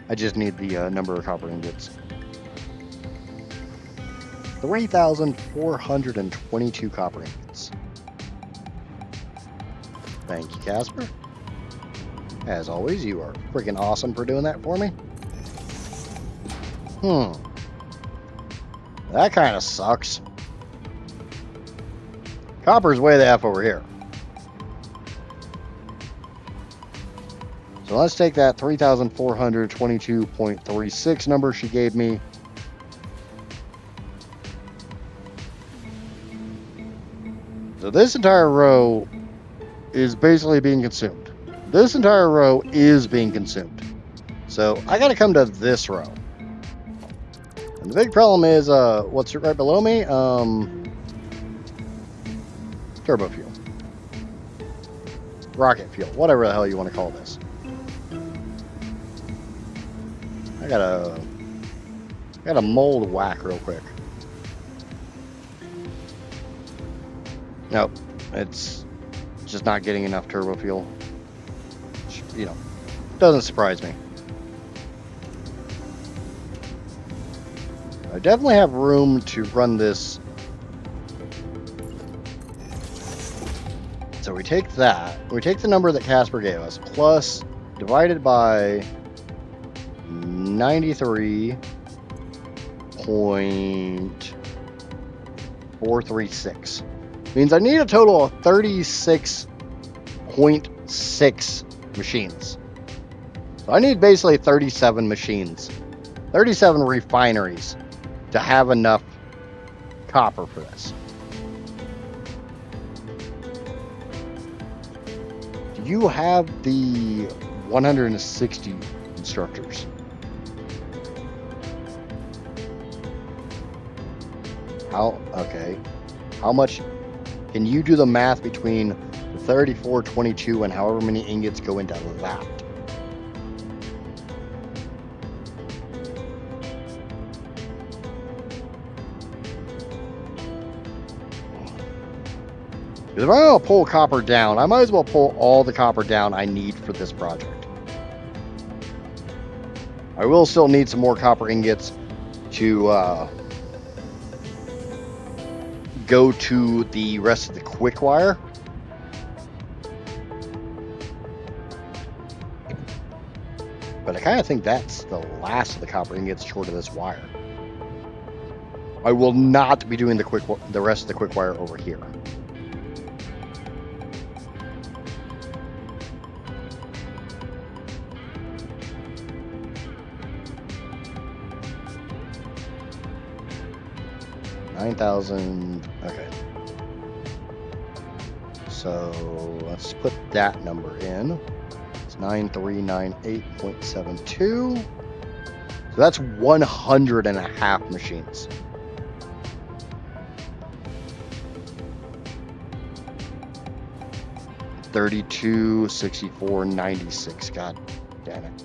I just need the number of copper ingots. 3,422 copper ingots. Thank you, Casper. As always, you are freaking awesome for doing that for me. That kind of sucks. Copper's way the F over here. So let's take that 3,422.36 number she gave me. So this entire row is basically being consumed. This entire row is being consumed. So I gotta come to this row. And the big problem is, what's right below me? Turbo fuel. Rocket fuel, whatever the hell you want to call this. I gotta mold whack real quick. Nope, it's just not getting enough turbo fuel. You know, doesn't surprise me. I definitely have room to run this. So we take that, we take the number that Casper gave us, plus divided by 93.436. Means I need a total of 36.6 machines. So I need basically 37 machines, 37 refineries to have enough copper for this. Do you have the 160 instructors? Okay. How much can you do the math between the 3422 and however many ingots go into that? Because if I'm going to pull copper down, I might as well pull all the copper down I need for this project. I will still need some more copper ingots to go to the rest of the quick wire. But I kind of think that's the last of the copper ingots short of this wire. I will not be doing the rest of the quick wire over here. $9,000. Okay. So let's put that number in. It's 9398.72. So that's 100.5 machines. $32.64.96. God damn it.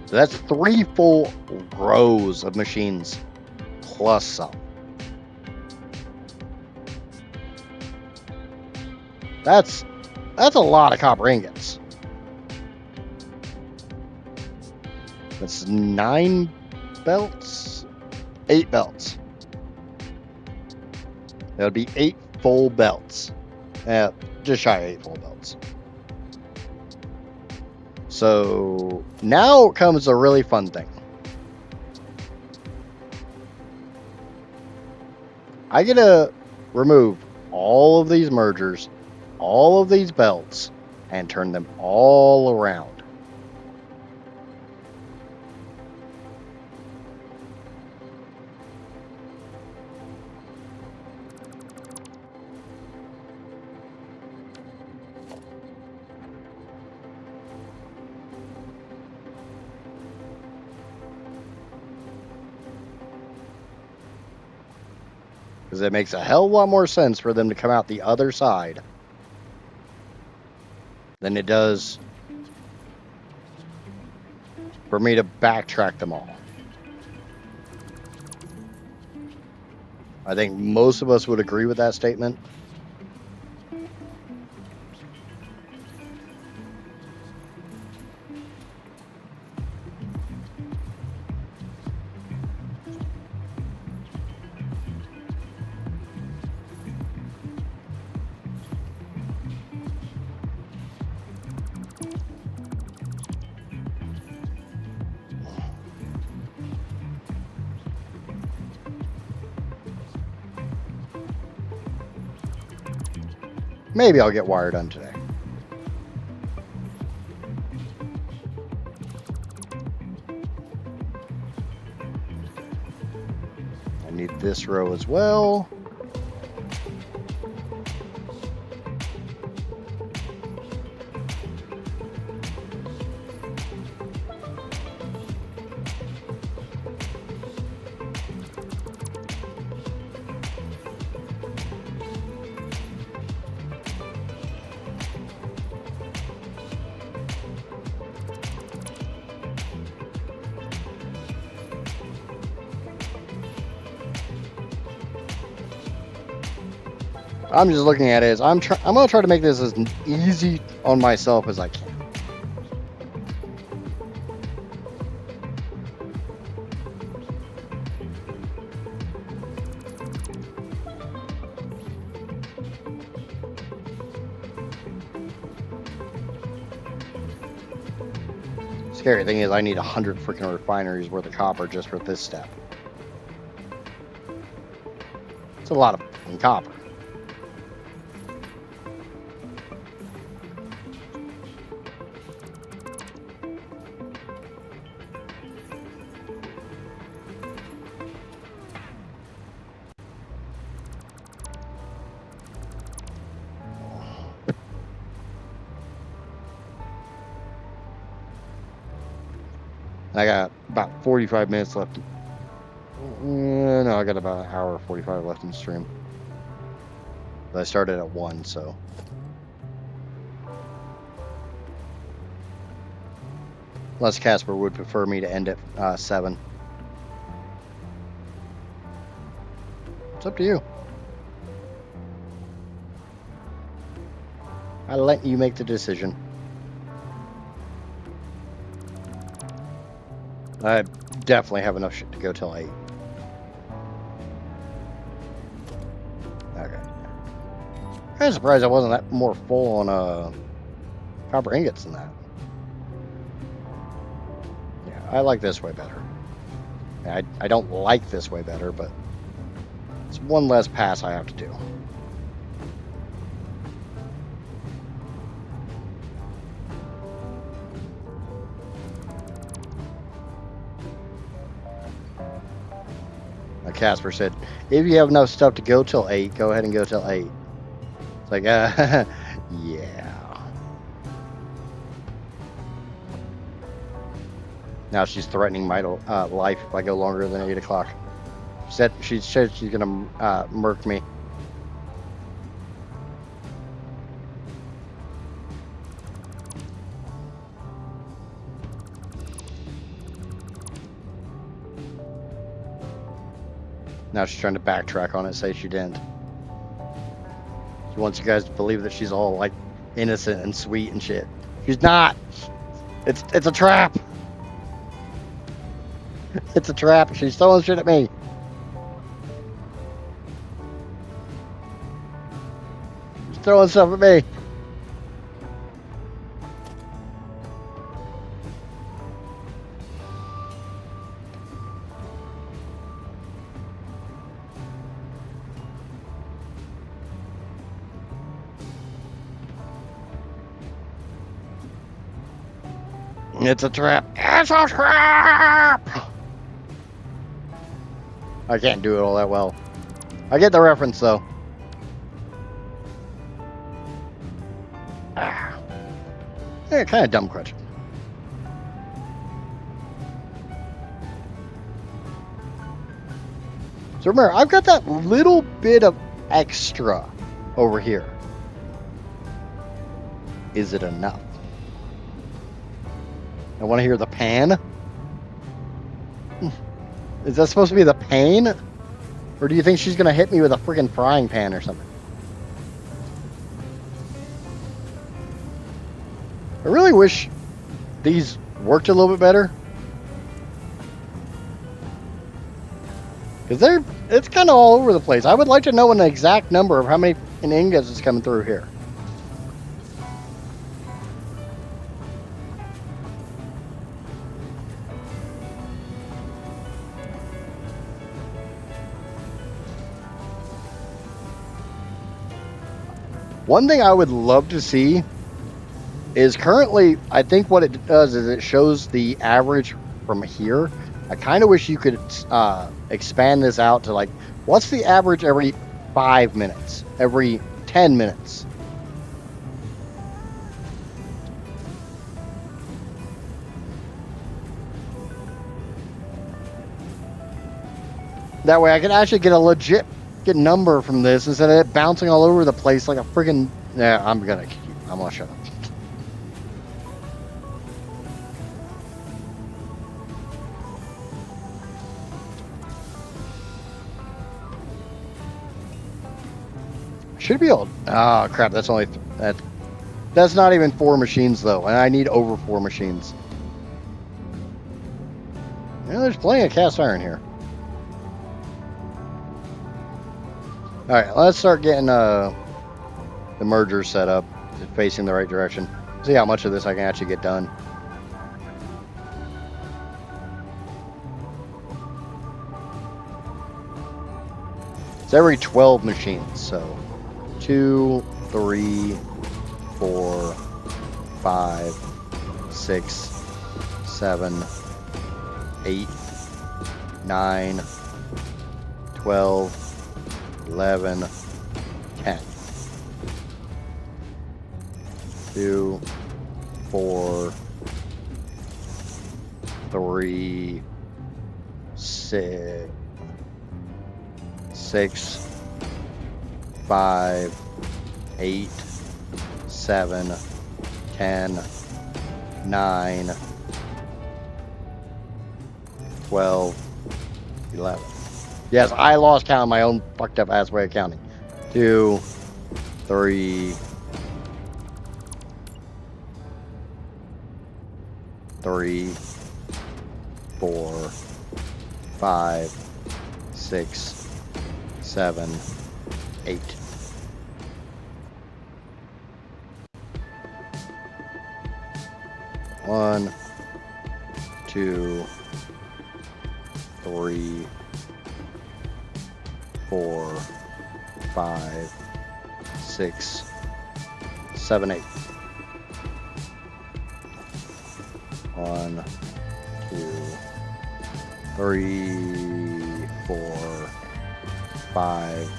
So that's 3 full rows of machines plus some. That's That's a lot of copper ingots. That's 9 belts, 8 belts. That would be 8 full belts. Just shy of 8 full belts. So now comes a really fun thing. I get to remove all of these mergers, all of these belts, and turn them all around. Because it makes a hell of a lot more sense for them to come out the other side than it does for me to backtrack them all. I think most of us would agree with that statement. Maybe I'll get wire done today. I need this row as well. I'm just looking at it as I'm gonna try to make this as easy on myself as I can. Scary thing is I need 100 freaking refineries worth of copper just for this step. It's a lot of fucking copper. I got about 45 minutes left. No, I got about an hour 45 left in the stream. But I started at 1, so. Unless Casper would prefer me to end at 7. It's up to you. I let you make the decision. I definitely have enough shit to go till 8. Okay. I'm surprised I wasn't that more full on copper ingots than that. Yeah, I like this way better. I don't like this way better, but it's one less pass I have to do. Casper said, if you have enough stuff to go till 8, go ahead and go till 8. It's like, yeah. Now she's threatening my life if I go longer than 8 o'clock. She said she's going to murk me. Now she's trying to backtrack on it, say she didn't. She wants you guys to believe that she's all like innocent and sweet and shit. She's not. It's a trap. It's a trap. She's throwing shit at me. She's throwing stuff at me. It's a trap. It's a trap! I can't do it all that well. I get the reference, though. Ah. Yeah, kind of dumb question. So remember, I've got that little bit of extra over here. Is it enough? I want to hear the pan. Is that supposed to be the pain? Or do you think she's going to hit me with a freaking frying pan or something? I really wish these worked a little bit better. Because it's kind of all over the place. I would like to know an exact number of how many ingots is coming through here. One thing I would love to see is currently, I think what it does is it shows the average from here. I kind of wish you could expand this out to like, what's the average every 5 minutes, every 10 minutes? That way I can actually get a legit number from this instead of it bouncing all over the place like a friggin'... Yeah, I'm gonna shut up. Should be able... Oh, crap, that's only... That's not even 4 machines, though, and I need over 4 machines. Yeah, there's plenty of cast iron here. Alright, let's start getting the merger set up, facing the right direction. See how much of this I can actually get done. It's every 12 machines, so 2, 3, 4, 5, 6, 7, 8, 9, 12, 11, 10. 2, 4, 3, 6, 5, 8, 7, 10, 9, 12, 11. Yes, I lost count of my own fucked up ass way of counting. 2, 3, 4, 5, 6, 7, 8. One, 2, 3, 4, 5, 6, 7, 8. 1, 2, 3, 4, 5,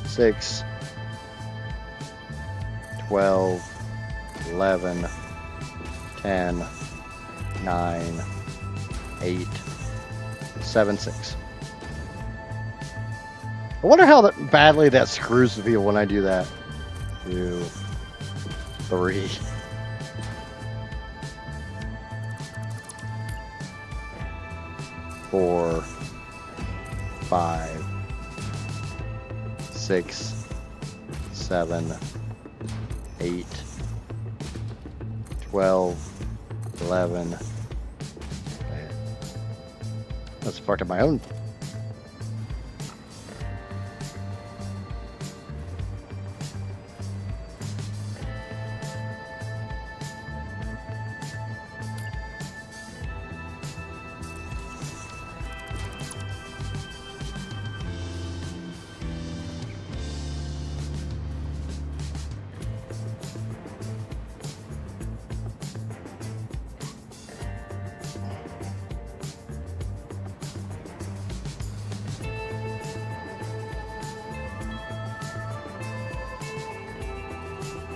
6, 12, 11, 10, 9, 8, 7, 6. I wonder how badly that screws the people when I do that. 2, 3, 4, 5, 6, 7, 8, 12, 11. Let's spark up my own.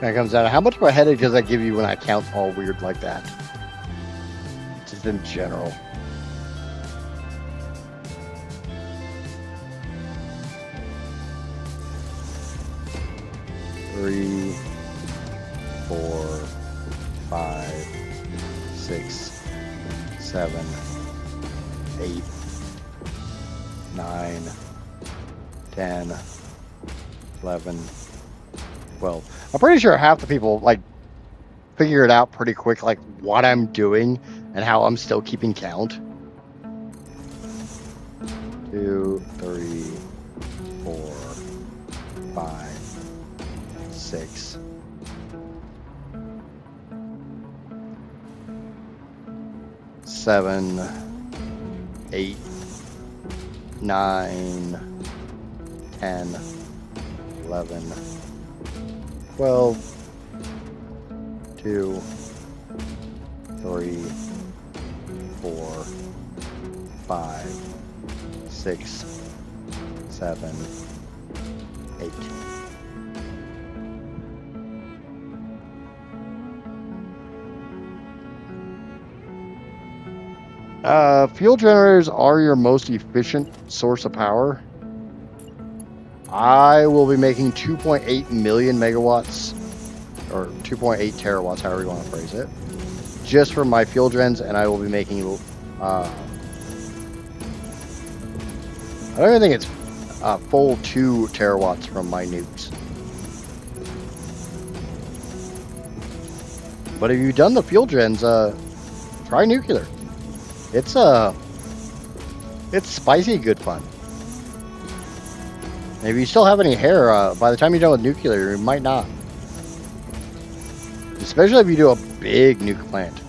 That comes out. How much of a headache does that give you when I count all weird like that? Just in general. Three, 4, 5, 6, 7, 8, 9, 10, 11, 12. I'm pretty sure half the people like figure it out pretty quick, like what I'm doing and how I'm still keeping count. 2, 3, 4, 5, 6, 7, 8, 9, 10, 11, 12, 2, 3, 4, 5, 6, 7, 8. Fuel generators are your most efficient source of power. I will be making 2.8 million megawatts, or 2.8 terawatts, however you want to phrase it, just from my fuel gens, and I will be making, I don't even think it's a full 2 terawatts from my nukes. But if you've done the fuel gens, try nuclear. It's spicy good fun. And if you still have any hair, by the time you're done with nuclear, you might not. Especially if you do a big nuke plant.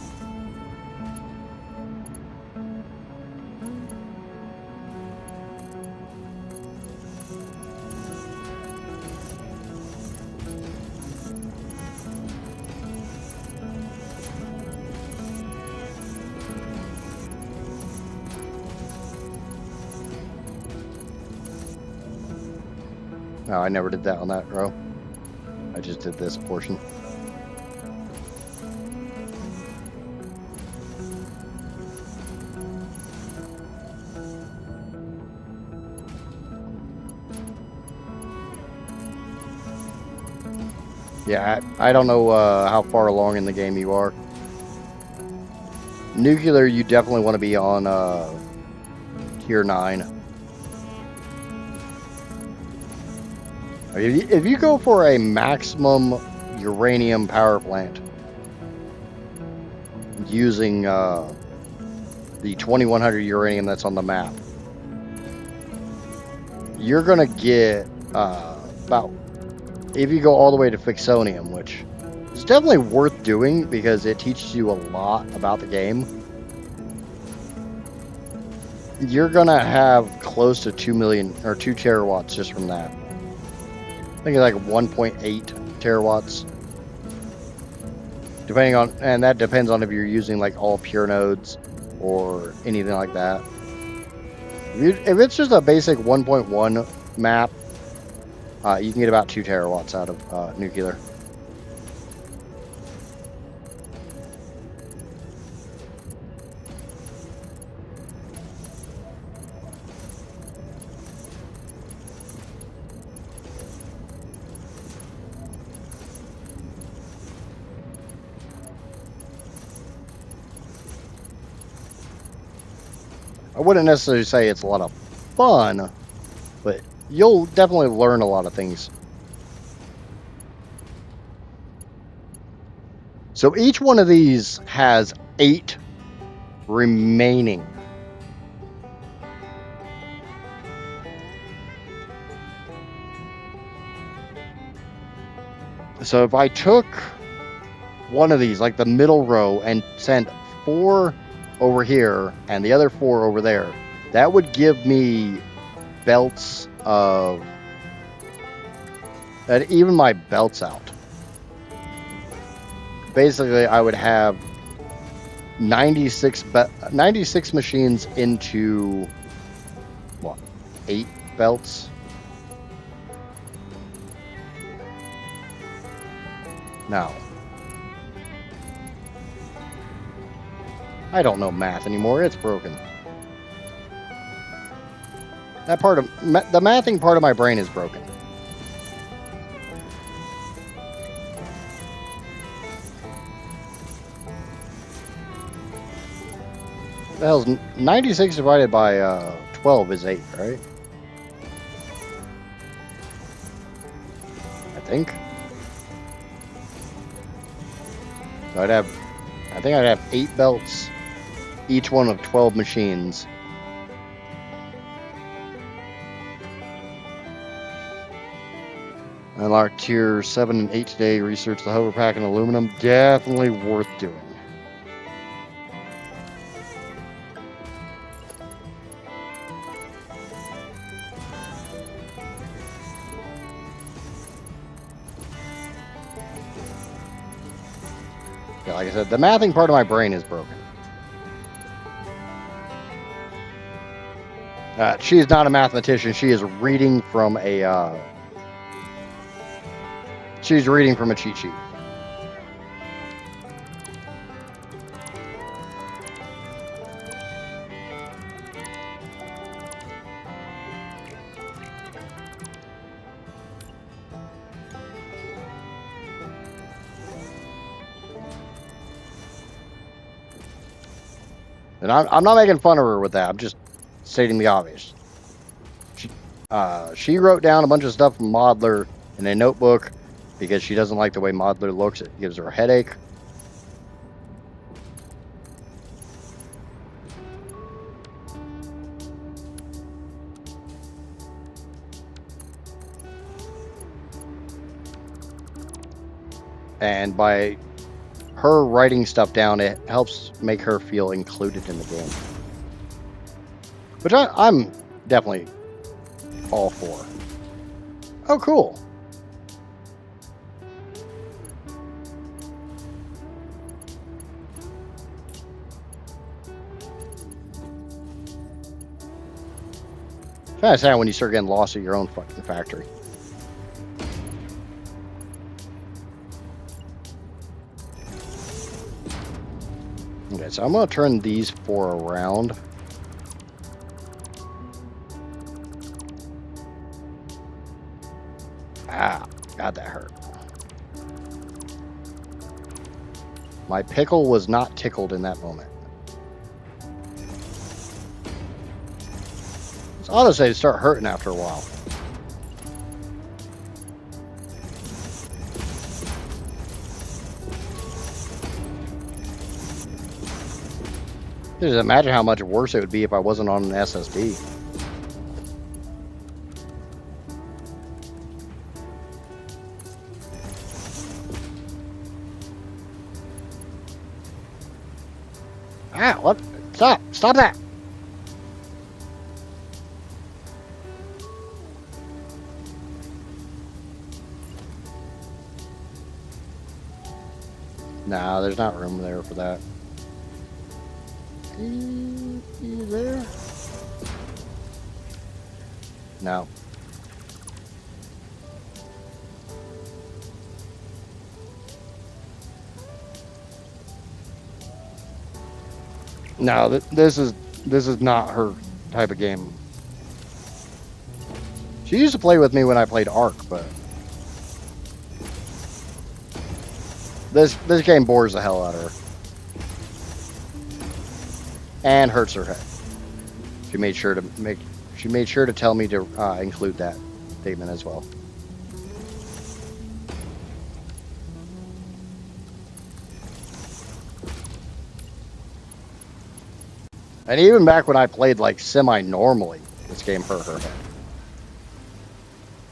No, I never did that on that row. I just did this portion. Yeah, I don't know how far along in the game you are. Nuclear, you definitely want to be on tier 9. If you go for a maximum uranium power plant using the 2100 uranium that's on the map, you're going to get about, if you go all the way to Fixonium, which is definitely worth doing because it teaches you a lot about the game, you're going to have close to 2 million or 2 terawatts just from that. I think it's like 1.8 terawatts, depending on, and that depends on if you're using like all pure nodes or anything like that. If it's just a basic 1.1 map, you can get about 2 terawatts out of nuclear. I wouldn't necessarily say it's a lot of fun, but you'll definitely learn a lot of things. So each one of these has 8 remaining. So if I took one of these, like the middle row, and sent 4 over here and the other 4 over there, that would give me belts of... that even my belts out. Basically, I would have 96 machines into, what, 8 belts? No. I don't know math anymore. It's broken. That part of... the mathing part of my brain is broken. The hell's 96 divided by 12 is 8, right? I think. So I think I'd have 8 belts, each one of 12 machines. Unlock tier 7 and 8 today. Research the hover pack and aluminum. Definitely worth doing. Yeah, like I said, the mathing part of my brain is broken. She's not a mathematician. She is reading from a... she's reading from a cheat sheet. And I'm not making fun of her with that. I'm just stating the obvious. She wrote down a bunch of stuff from Modler in a notebook because she doesn't like the way Modler looks. It gives her a headache. And by her writing stuff down, it helps make her feel included in the game. Which I'm definitely all for. Oh, cool. It's kind of sad when you start getting lost at your own fucking factory. Okay, so I'm going to turn these 4 around. Ah, God, that hurt. My pickle was not tickled in that moment. It's odd to say to start hurting after a while. Just imagine how much worse it would be if I wasn't on an SSD. Ah, what? Stop! Stop that! Nah, there's not room there for that. You there? No. No, this is not her type of game. She used to play with me when I played Ark, but this game bores the hell out of her and hurts her head. She made sure to tell me to include that statement as well. And even back when I played like semi-normally, this game hurt her head.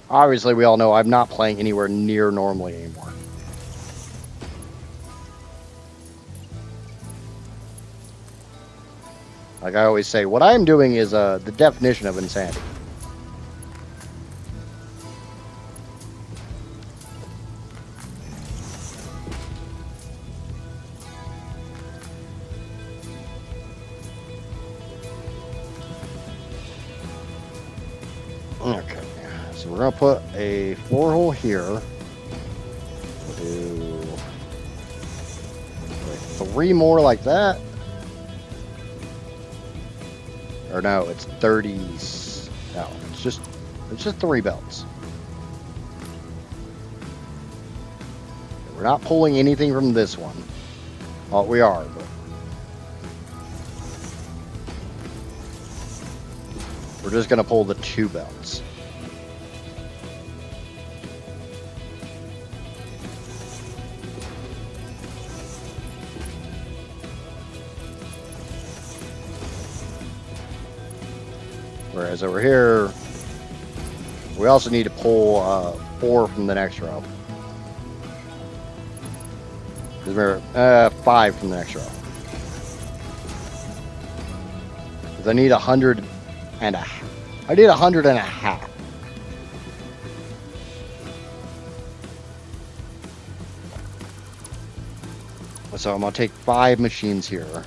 Obviously, we all know I'm not playing anywhere near normally anymore. Like I always say, what I'm doing is the definition of insanity. Okay, so we're gonna put a floor hole here. We'll do like 3 more like that. Or no, it's 30. No, it's just 3 belts. We're not pulling anything from this one. Well, we are, but we're just gonna pull the 2 belts. Whereas over here, we also need to pull 4 from the next row. Remember, 5 from the next row. Because I need 100 and a half. I need 100 and a half. So I'm gonna take 5 machines here.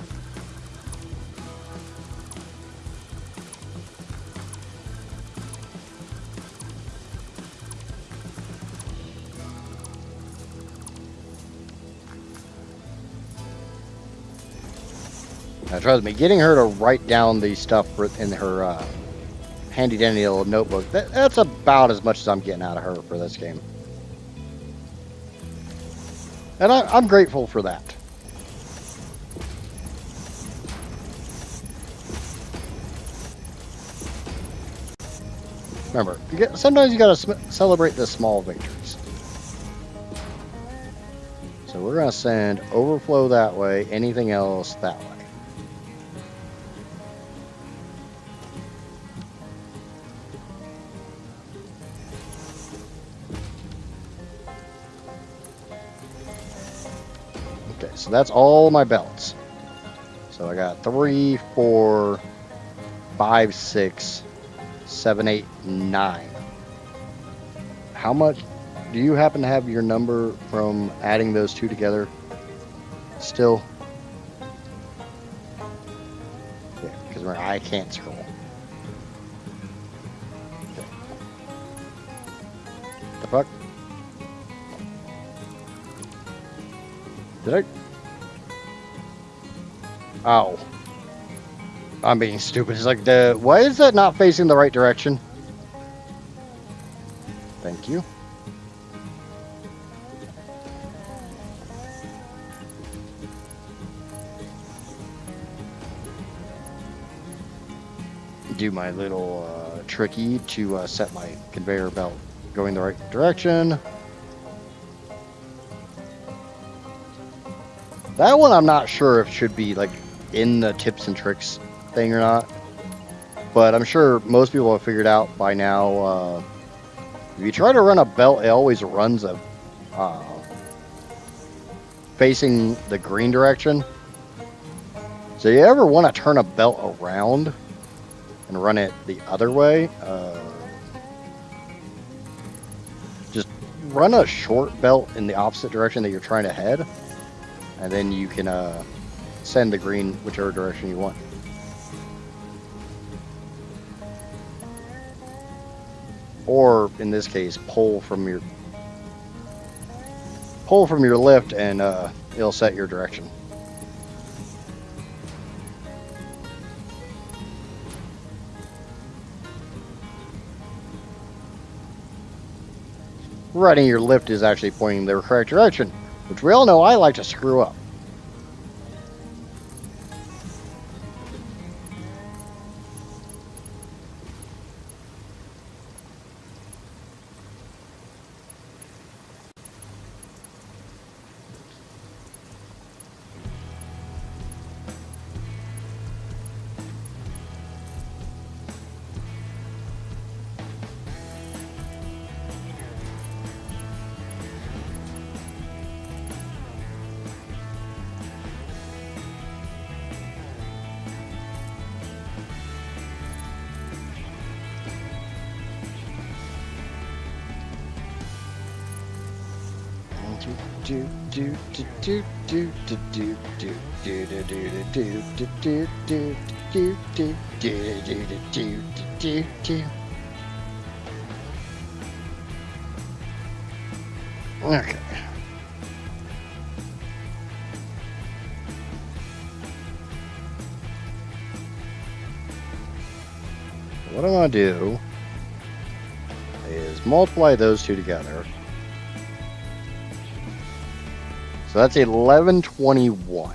Now, trust me, getting her to write down the stuff in her handy dandy little notebook, that's about as much as I'm getting out of her for this game. And I'm grateful for that. Remember, sometimes you gotta celebrate the small victories. So we're gonna send overflow that way, anything else that way. Okay, so that's all my belts. So I got 3, 4, 5, 6, 7, 8, 9. How much do you happen to have your number from adding those 2 together still? Yeah, because I can't scroll. Okay. The fuck? Did I? Oh. I'm being stupid. It's like, why is that not facing the right direction? Thank you. Do my little tricky to set my conveyor belt going the right direction. That one I'm not sure if it should be like in the tips and tricks thing or not, but I'm sure most people have figured out by now. If you try to run a belt, it always runs facing the green direction. So you ever want to turn a belt around and run it the other way, just run a short belt in the opposite direction that you're trying to head, and then you can send the green whichever direction you want. Or in this case, pull from your lift, and it'll set your direction. Riding your lift is actually pointing the correct direction, which we all know I like to screw up. Okay. What I'm going to do is multiply those two together. So that's 1121.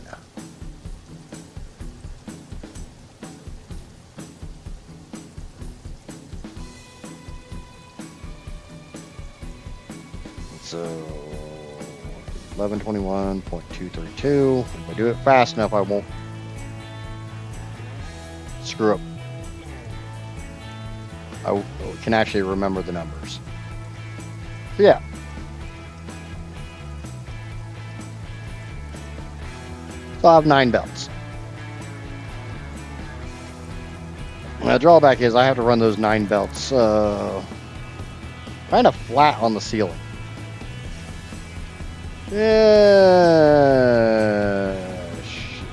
So 1121.232. If I do it fast enough, I won't screw up. I can actually remember the numbers. So yeah. So I have 9 belts. The drawback is I have to run those 9 belts kind of flat on the ceiling. Yeah. Shit.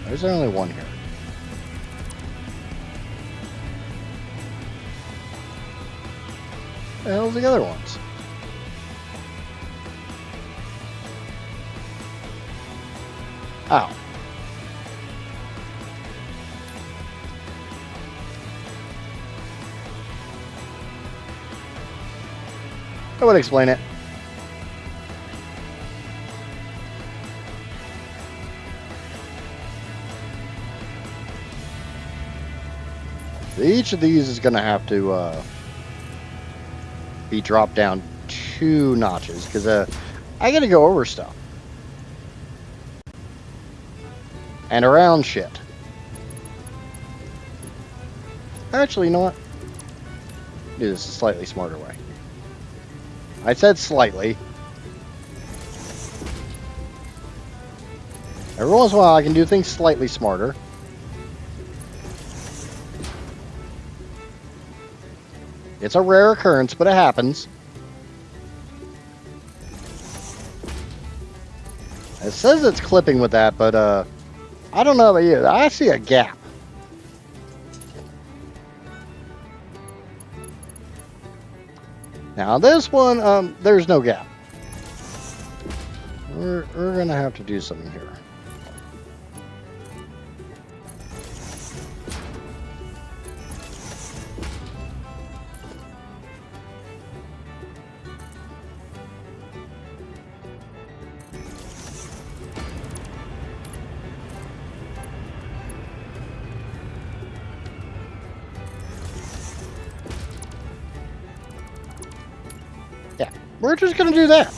Why is there only one here? What the hell's the other ones? Ow. That would explain it. Each of these is going to have to be dropped down 2 notches because I got to go over stuff. And around shit. Actually, you know what? Do this a slightly smarter way. I said slightly. Every once in a while I can do things slightly smarter. It's a rare occurrence, but it happens. It says it's clipping with that, but I don't know about you. I see a gap. Now this one, there's no gap. We're gonna have to do something here. Yeah, we're just gonna do that.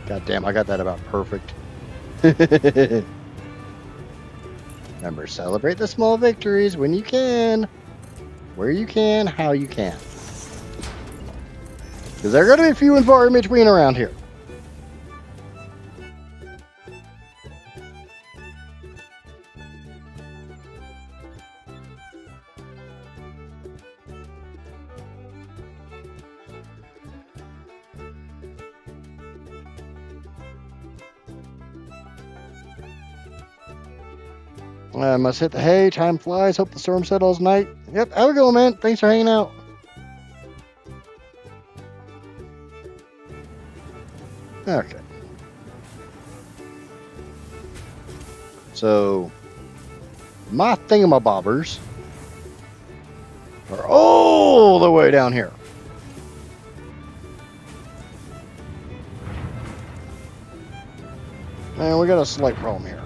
God damn, I got that about perfect. Remember, celebrate the small victories when you can, where you can, how you can. Because there are going to be few and far in between around here. I must hit the hay. Time flies. Hope the storm settles tonight. Yep, have a good one, man. Thanks for hanging out. Okay. So, my thingamabobbers are all the way down here. And we got a slight problem here.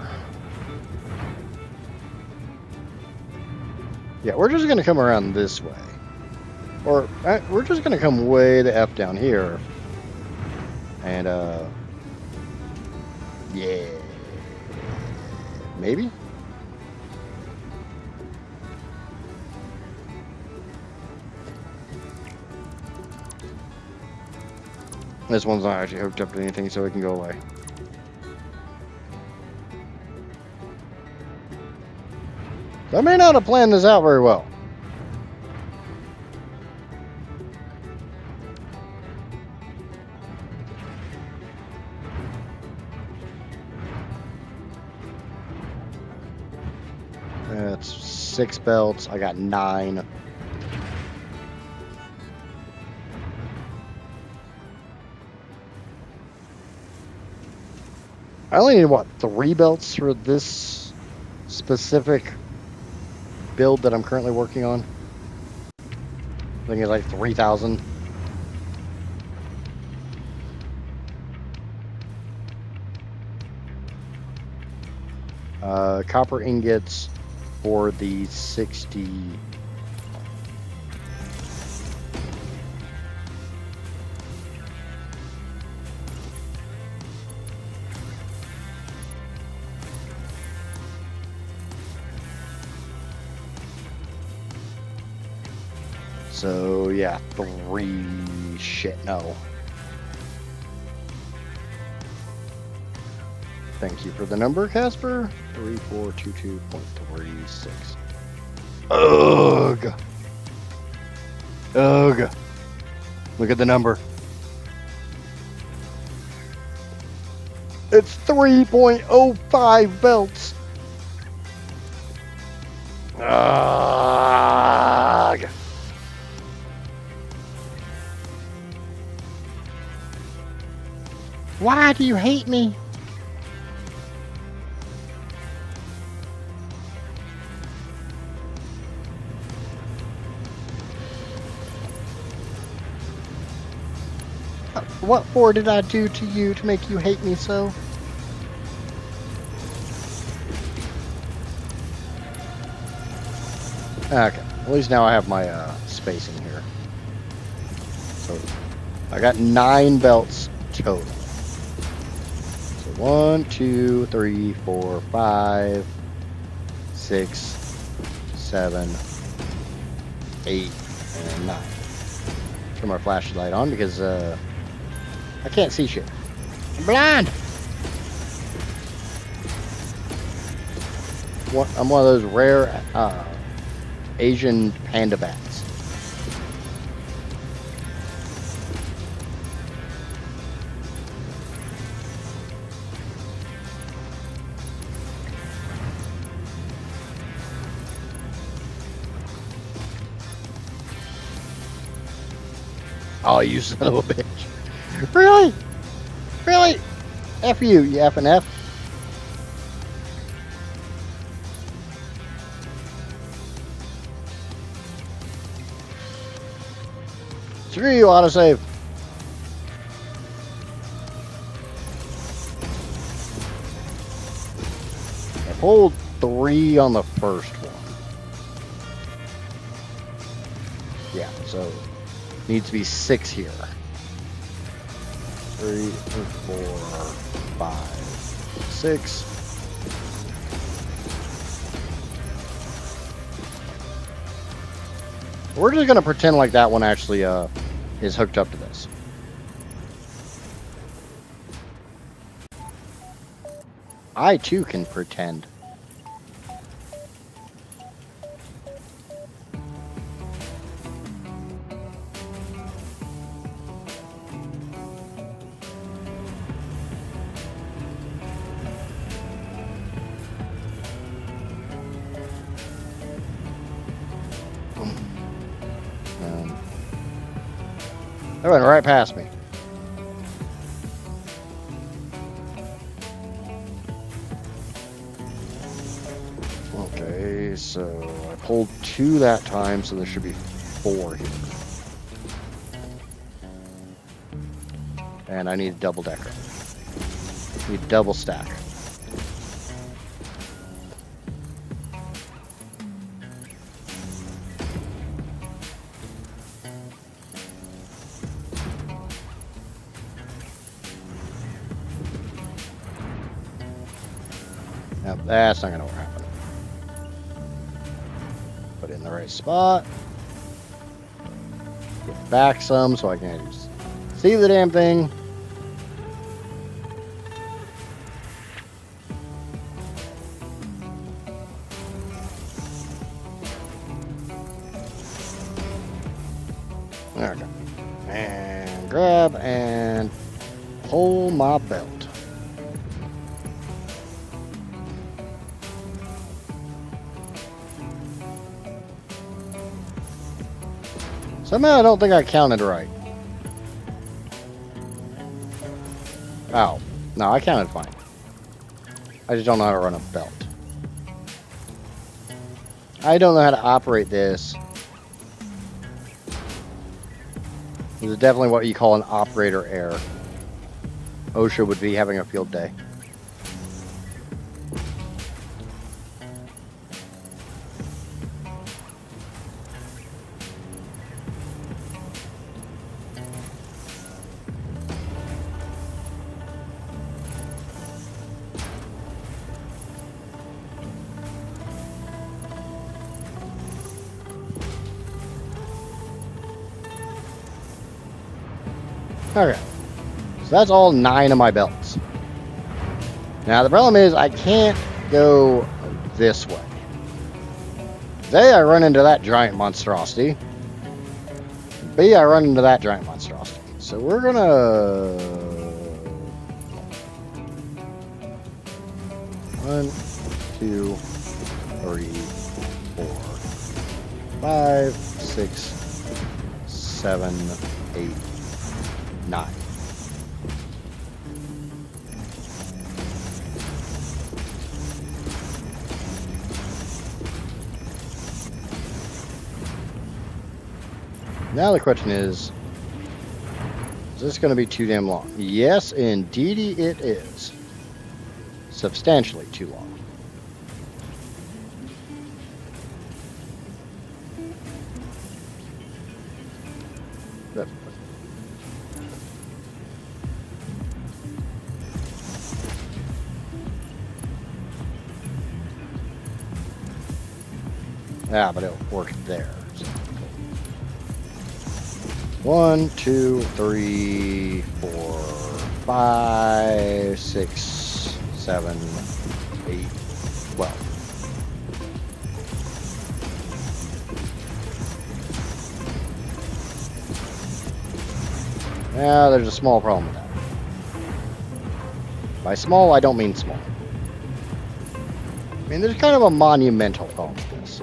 Yeah, we're just going to come around this way. Or, we're just going to come way the F down here. And, yeah. Maybe? This one's not actually hooked up to anything, so it can go away. I may not have planned this out very well. That's 6 belts. I got 9. I only need, what, 3 belts for this specific build that I'm currently working on? I think it's like 3,000. Copper ingots for the 60. So yeah, 3. Shit, no. Thank you for the number, Casper. 3422.36. Ugh. Ugh. Look at the number. It's 3.05 belts. Ugh. Why do you hate me? What for did I do to you to make you hate me so? Okay, at least now I have my spacing here. So I got 9 belts total. So 1, 2, 3, 4, 5, 6, 7, 8, and 9. Turn my flashlight on because I can't see shit. I'm blind. I'm one of those rare Asian panda bats. Oh, you son of a bitch. Really? Really? F you, you F and F. Screw you, autosave. I pulled 3 on the first one. Yeah, so needs to be 6 here. 3, 4, 5, 6. We're just gonna pretend like that one actually is hooked up to this. I too can pretend. That went right past me. Okay, so I pulled 2 that time, so there should be 4 here. And I need a double decker. Need double stack. Now that's not gonna happen. Put it in the right spot. Get back some so I can just see the damn thing. Okay. And grab and pull my belt. Somehow I don't think I counted right. Oh. No, I counted fine. I just don't know how to run a belt. I don't know how to operate this. This is definitely what you call an operator error. OSHA would be having a field day. Okay. So that's all 9 of my belts. Now the problem is I can't go this way. A, I run into that giant monstrosity. B, I run into that giant monstrosity. So we're gonna... 1, 2, 3, 4, 5, 6, 7, 8, 9. Now the question is this going to be too damn long? Yes, indeedy it is. Substantially too long. Yeah, but it'll work there. So. 1, 2, 3, 4, 5, 6, 7, 8, 12. Yeah, there's a small problem with that. By small, I don't mean small. I mean, there's kind of a monumental problem with this.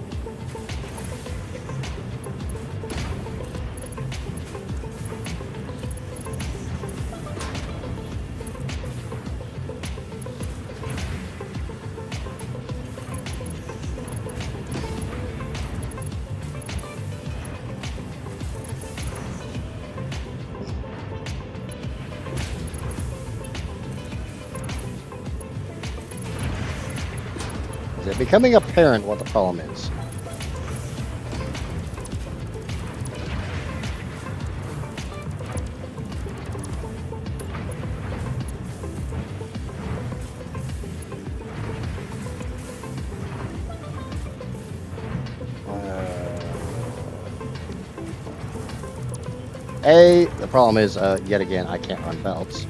It's becoming apparent what the problem is. The problem is, yet again, I can't run belts.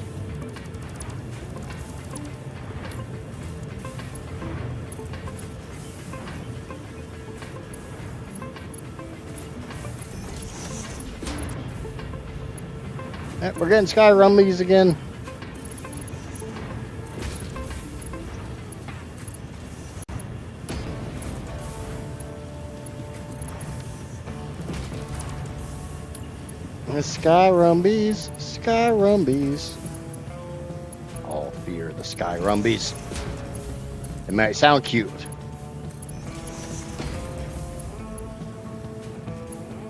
We're getting sky rumblies again. Sky rumbies, sky rumbies. All fear the sky rumbies. It might sound cute,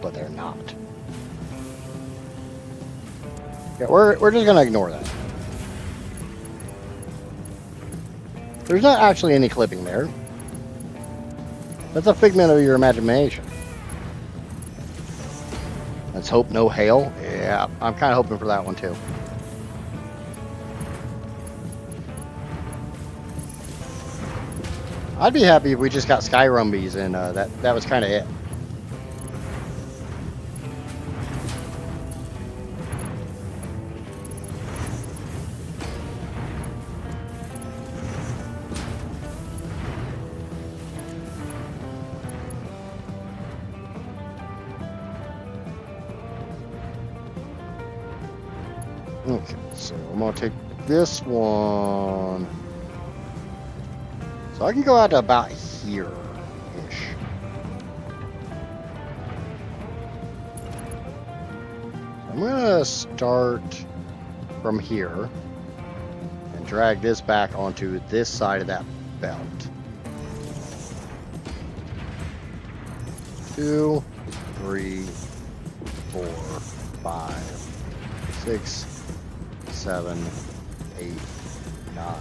but they're not. Yeah, we're just gonna ignore that. There's not actually any clipping there. That's a figment of your imagination. Let's hope no hail. Yeah, I'm kind of hoping for that one too. I'd be happy if we just got sky rumbies and that was kind of it. Okay, so I'm gonna take this one. So I can go out to about here-ish. I'm gonna start from here and drag this back onto this side of that belt. 2, 3, 4, 5, 6, 7, 8, 9.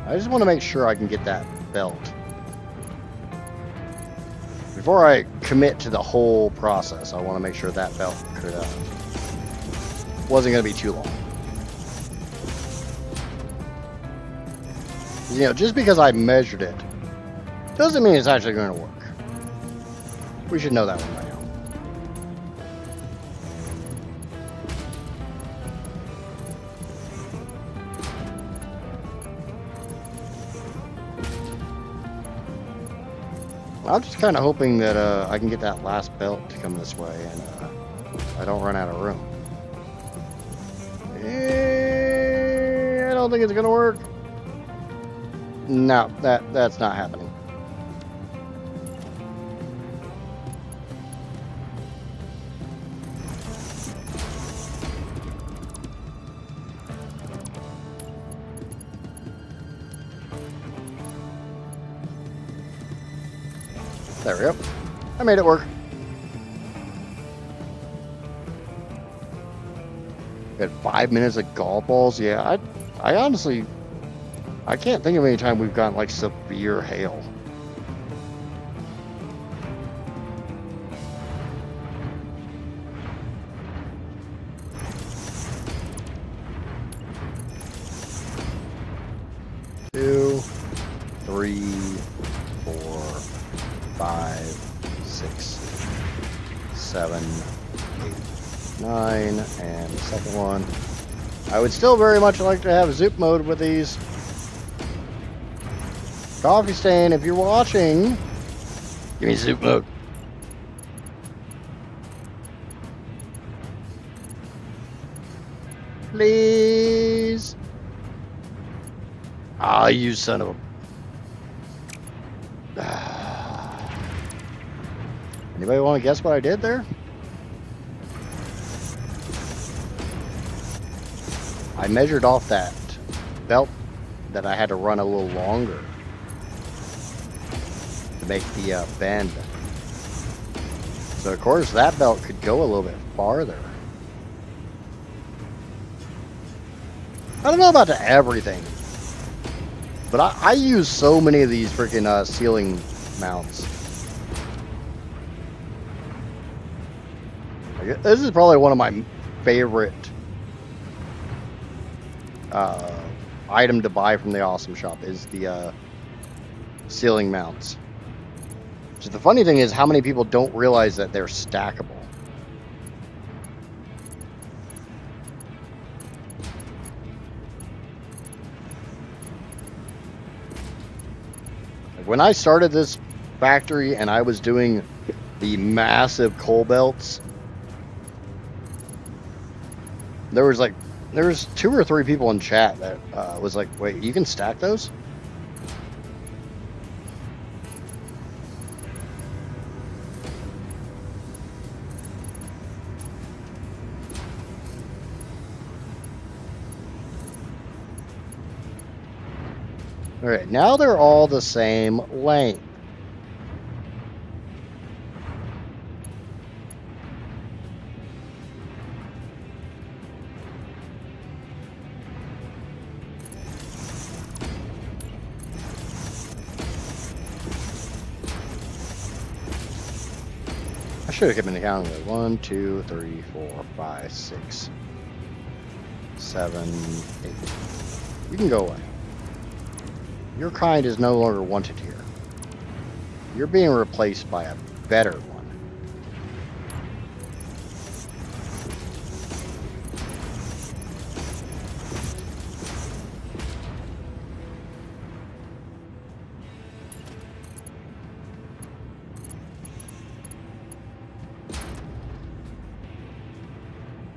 I just want to make sure I can get that belt before I commit to the whole process. I want to make sure that belt could wasn't going to be too long. You know, just because I measured it doesn't mean it's actually going to work. We should know that one by now. I'm just kind of hoping that I can get that last belt to come this way and I don't run out of room. I don't think it's going to work. No, that's not happening. There we go. I made it work. We had 5 minutes of golf balls. Yeah, I honestly, I can't think of any time we've gotten like severe hail. Two, 3, 4, 5, 6, 7, 8, 9, and the second one. I would still very much like to have zoop mode with these. Coffee Stain, if you're watching, give me zoop mode. Please. Ah, you son of a... Anybody want to guess what I did there? I measured off that belt that I had to run a little longer to make the bend. So of course that belt could go a little bit farther. I don't know about everything, but I use so many of these freaking ceiling mounts. This is probably one of my favorite item to buy from the Awesome Shop is the ceiling mounts. So the funny thing is how many people don't realize that they're stackable. When I started this factory and I was doing the massive coal belts, there was 2 or 3 people in chat that was like, wait, you can stack those? All right, now they're all the same length. I should have kept in counting. 1, 2, 3, 4, 5, 6, 7, 8. You can go away. Your kind is no longer wanted here. You're being replaced by a better one.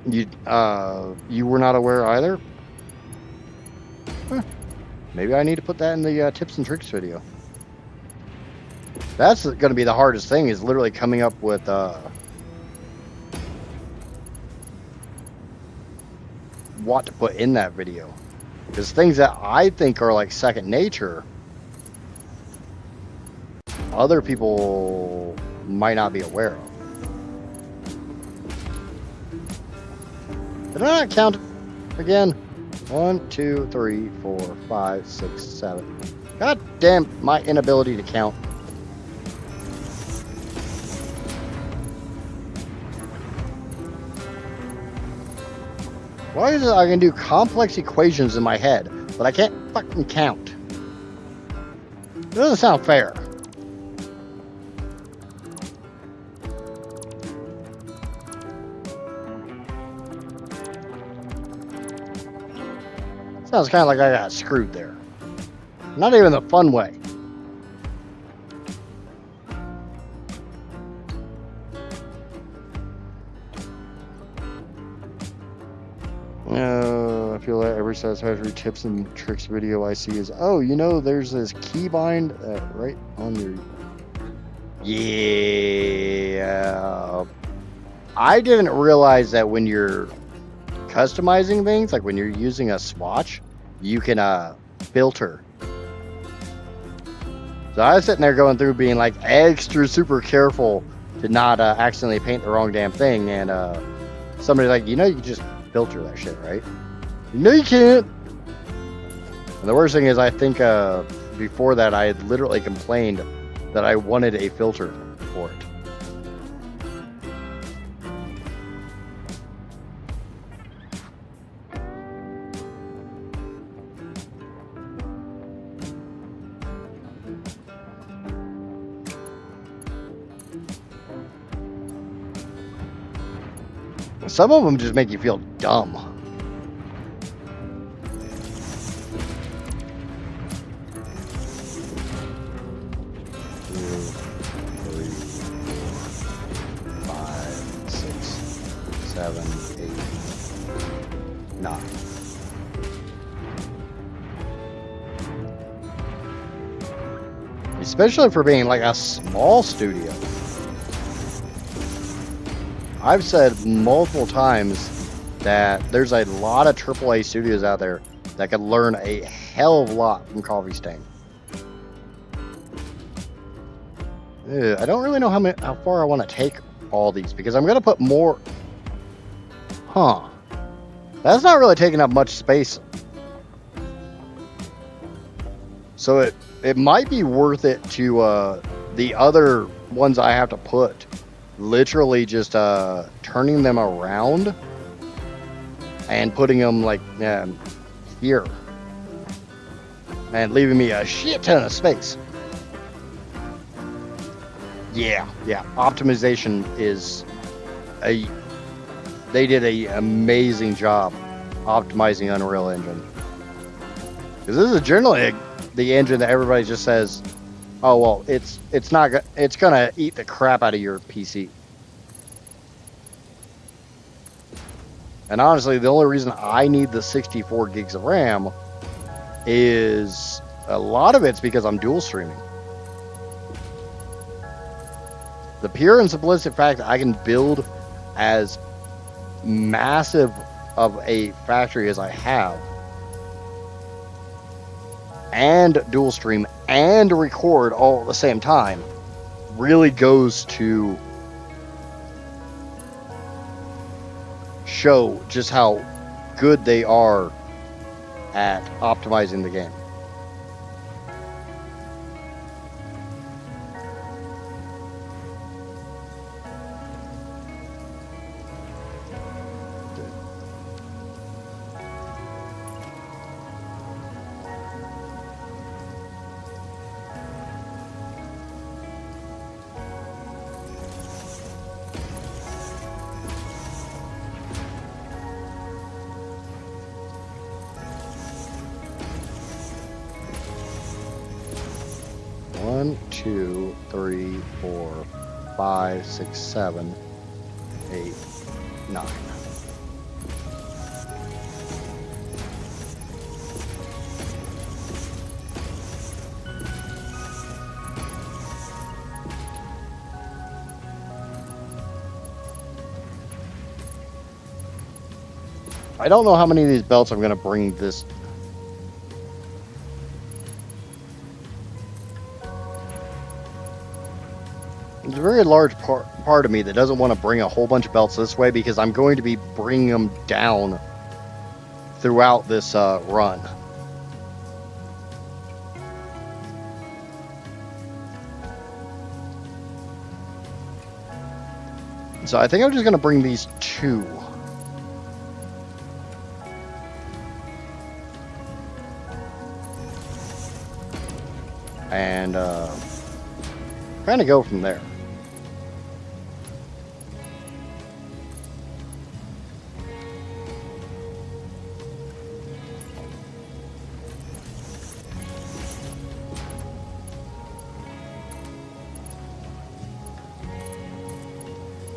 You were not aware either? Huh. Maybe I need to put that in the tips and tricks video. That's going to be the hardest thing, is literally coming up with what to put in that video. Because things that I think are like second nature, other people might not be aware of. Did I not count again? 1, 2, 3, 4, 5, 6, 7. God damn my inability to count. Why is it I can do complex equations in my head, but I can't fucking count? It doesn't sound fair. Sounds kind of like I got screwed there. Not even the fun way. I feel like every Satisfactory tips and tricks video I see is, oh, you know, there's this keybind right on your... Yeah. I didn't realize that when you're customizing things, like when you're using a swatch, you can filter. So I was sitting there going through being like extra super careful to not accidentally paint the wrong damn thing, and somebody's like, you know, you can just filter that shit, right? No, you can't. And the worst thing is, I think before that I had literally complained that I wanted a filter for it. Some of them just make you feel dumb. Especially for being like a small studio. I've said multiple times that there's a lot of AAA studios out there that could learn a hell of a lot from Coffee Stain. I don't really know how far I want to take all these, because I'm going to put more... Huh. That's not really taking up much space. So it might be worth it to the other ones I have to put, literally just turning them around and putting them like here and leaving me a shit ton of space. Yeah, optimization is they did a amazing job optimizing Unreal Engine, because this is generally the engine that everybody just says, oh well, it's gonna eat the crap out of your PC. And honestly, the only reason I need the 64 gigs of RAM is a lot of it's because I'm dual streaming. The pure and simplistic fact that I can build as massive of a factory as I have, and dual stream and record all at the same time, really goes to show just how good they are at optimizing the game. One, two, three, 4, 5, 6, 7, 8, 9. I don't know how many of these belts I'm going to bring this. There's a very large part of me that doesn't want to bring a whole bunch of belts this way because I'm going to be bringing them down throughout this run. So I think I'm just going to bring these two. And kind of go from there.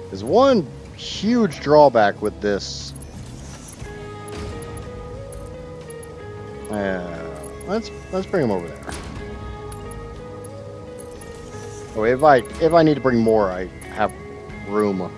There's one huge drawback with this. Let's bring him over there. Oh, if I need to bring more, I have room.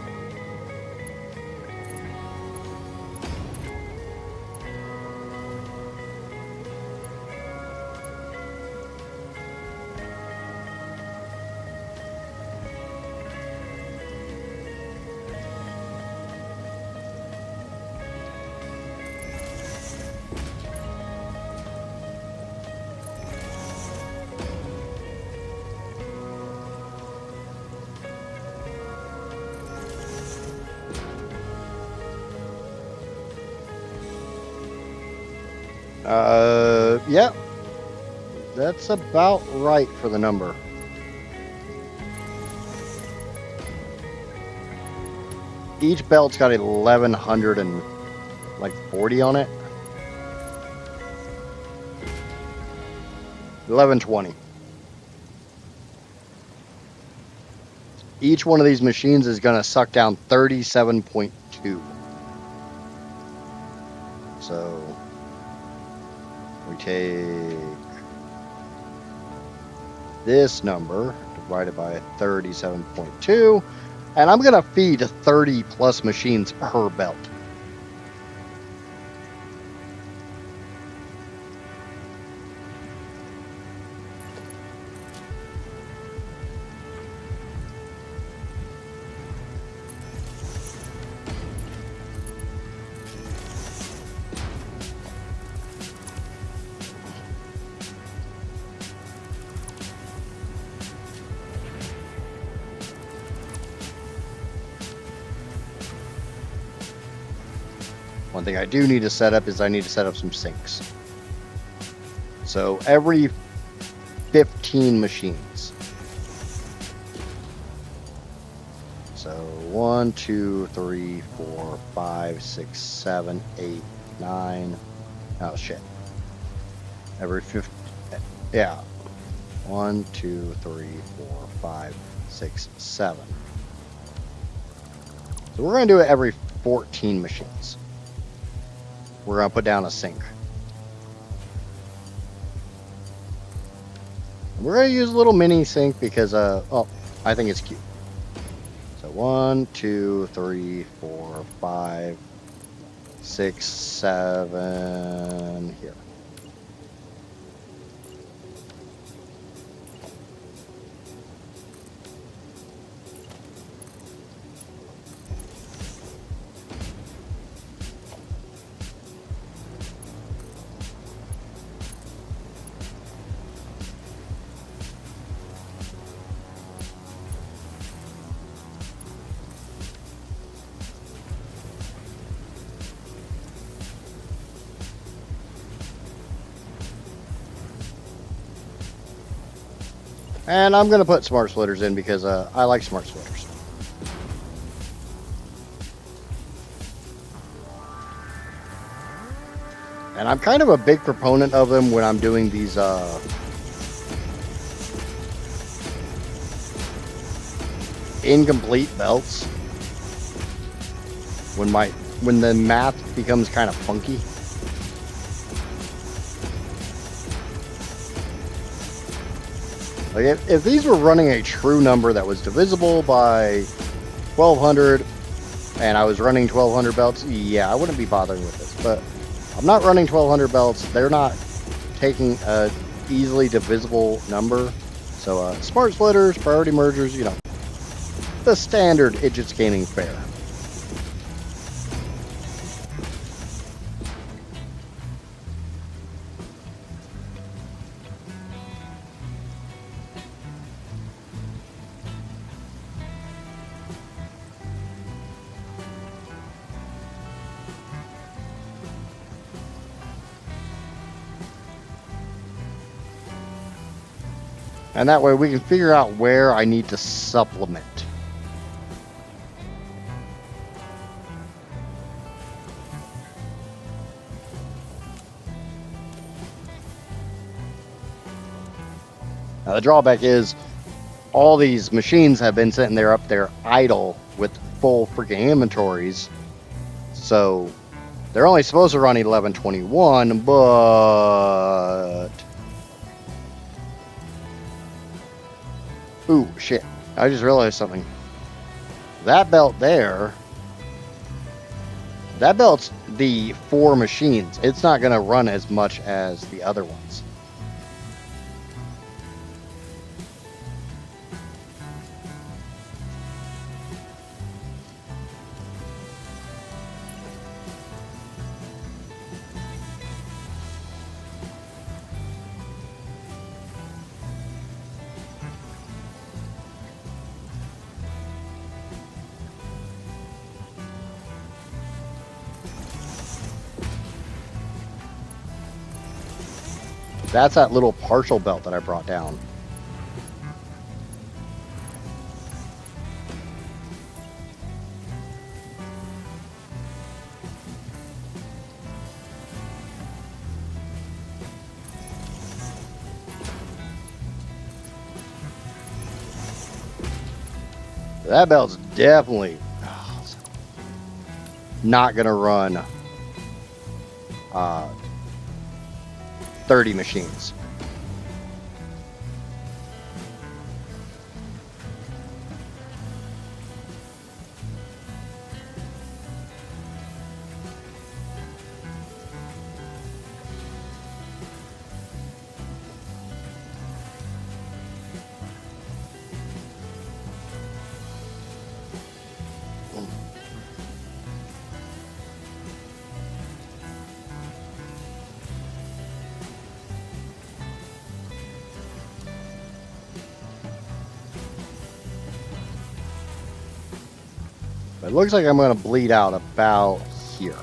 Yeah, that's about right for the number. Each belt's got 1,140 on it. 1120. Each one of these machines is going to suck down 37.2. So we take this number divided by 37.2, and I'm going to feed 30 plus machines per belt. One thing I do need to set up is I need to set up some sinks. So every 15 machines. So 1, 2, 3, 4, 5, 6, 7, 8, 9. Oh shit. Every 15. Yeah. 1, 2, 3, 4, 5, 6, 7. So we're going to do it every 14 machines. We're going to put down a sink. We're going to use a little mini sink because, oh, I think it's cute. So 1, 2, 3, 4, 5, 6, 7, here. And I'm going to put smart splitters in because I like smart splitters. And I'm kind of a big proponent of them when I'm doing these incomplete belts. When the math becomes kind of funky. Like if these were running a true number that was divisible by 1200, and I was running 1200 belts, yeah, I wouldn't be bothering with this. But I'm not running 1200 belts. They're not taking a easily divisible number. So smart splitters, priority mergers, you know, the standard Idgits gaming fare. And that way we can figure out where I need to supplement. Now the drawback is all these machines have been sitting there up there idle with full freaking inventories. So they're only supposed to run 1121, but... Ooh, shit. I just realized something. That belt there, that belt's the 4 machines. It's not going to run as much as the other ones. That's that little partial belt that I brought down. That belt's definitely not going to run 30 machines. It looks like I'm going to bleed out about here.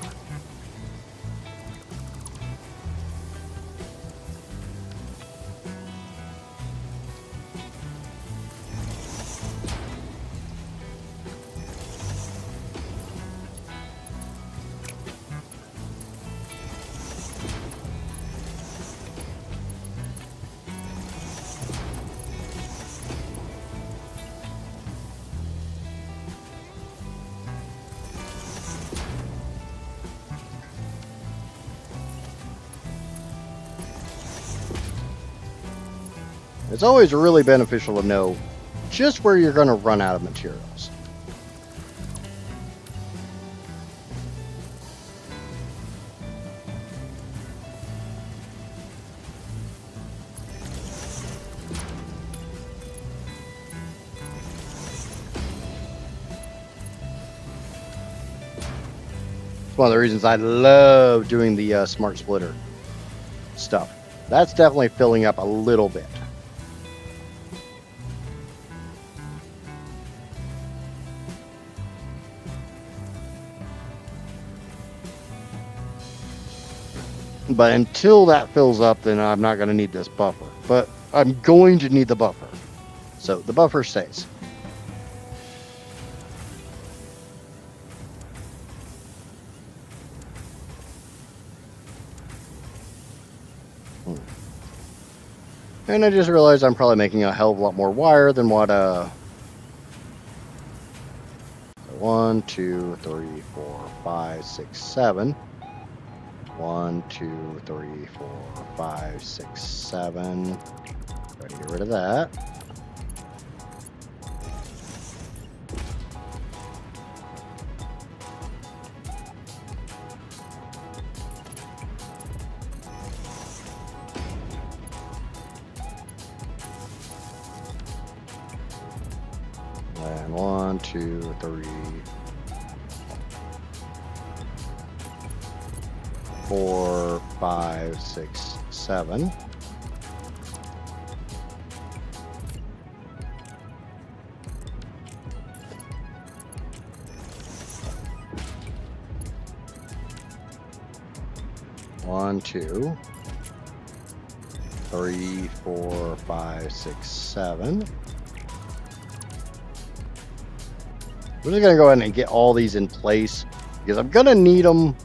It's always really beneficial to know just where you're going to run out of materials. It's one of the reasons I love doing the smart splitter stuff. That's definitely filling up a little bit. But until that fills up, then I'm not going to need this buffer. But I'm going to need the buffer. So the buffer stays. And I just realized I'm probably making a hell of a lot more wire than what 1, 2, 3, 4, 5, 6, 7. 1, 2, 3, 4, 5, 6, 7. Try to get rid of that. And 1, 2, 3, 4, 5, 6, 7. One, 2, 3, 4, 5, 6, 7. We're just gonna go ahead and get all these in place because I'm gonna need them.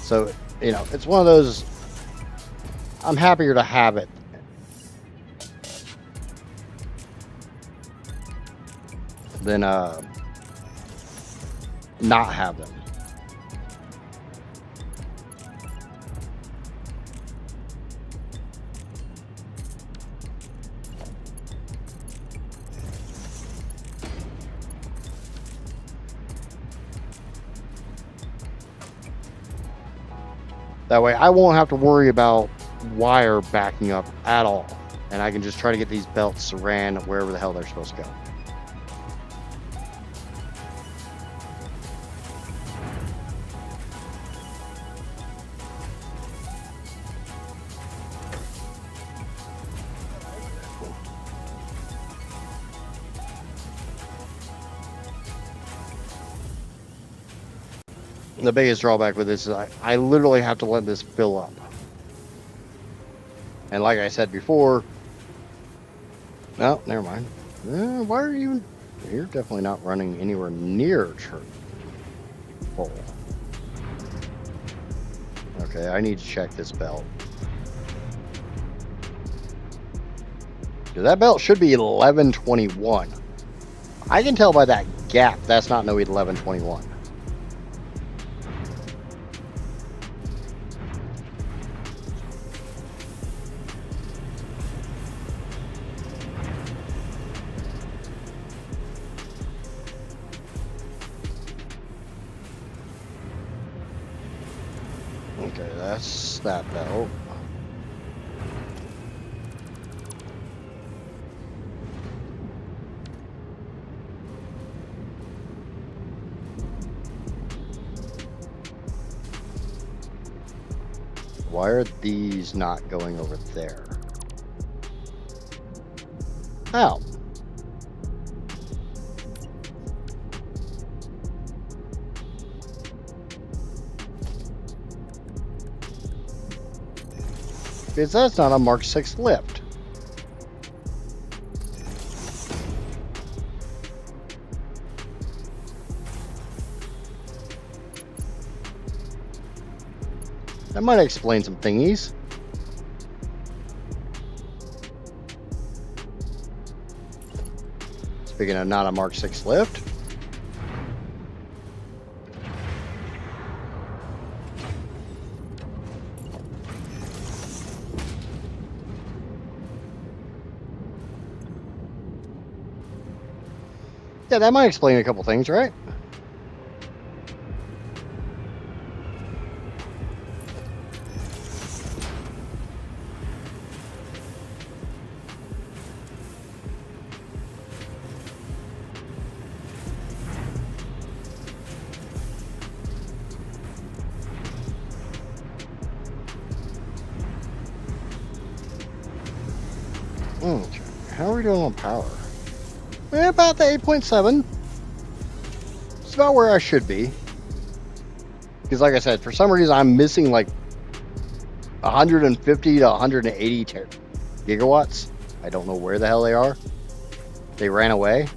So, you know, it's one of those, I'm happier to have it than not have them. That way I won't have to worry about wire backing up at all. And I can just try to get these belts ran wherever the hell they're supposed to go. The biggest drawback with this is I literally have to let this fill up. And like I said before, no, never mind. Why are you? You're definitely not running anywhere near full. Okay, I need to check this belt. That belt should be 1121. I can tell by that gap that's not no 1121. Okay, that's that belt. Why are these not going over there? How? Because that's not a Mark 6 lift. That might explain some thingies. Speaking of not a Mark 6 lift. Yeah, that might explain a couple things, right? Okay. How are we doing on power? About the 8.7. It's about where I should be. Because like I said, for some reason I'm missing like 150 to 180 gigawatts. I don't know where the hell they are. They ran away.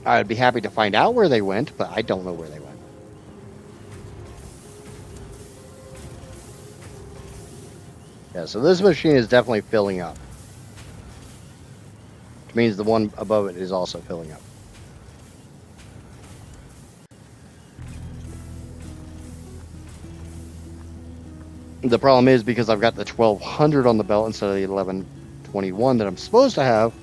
I'd be happy to find out where they went, but I don't know where they went. Yeah, so this machine is definitely filling up. Which means the one above it is also filling up. The problem is because I've got the 1200 on the belt instead of the 1121 that I'm supposed to have,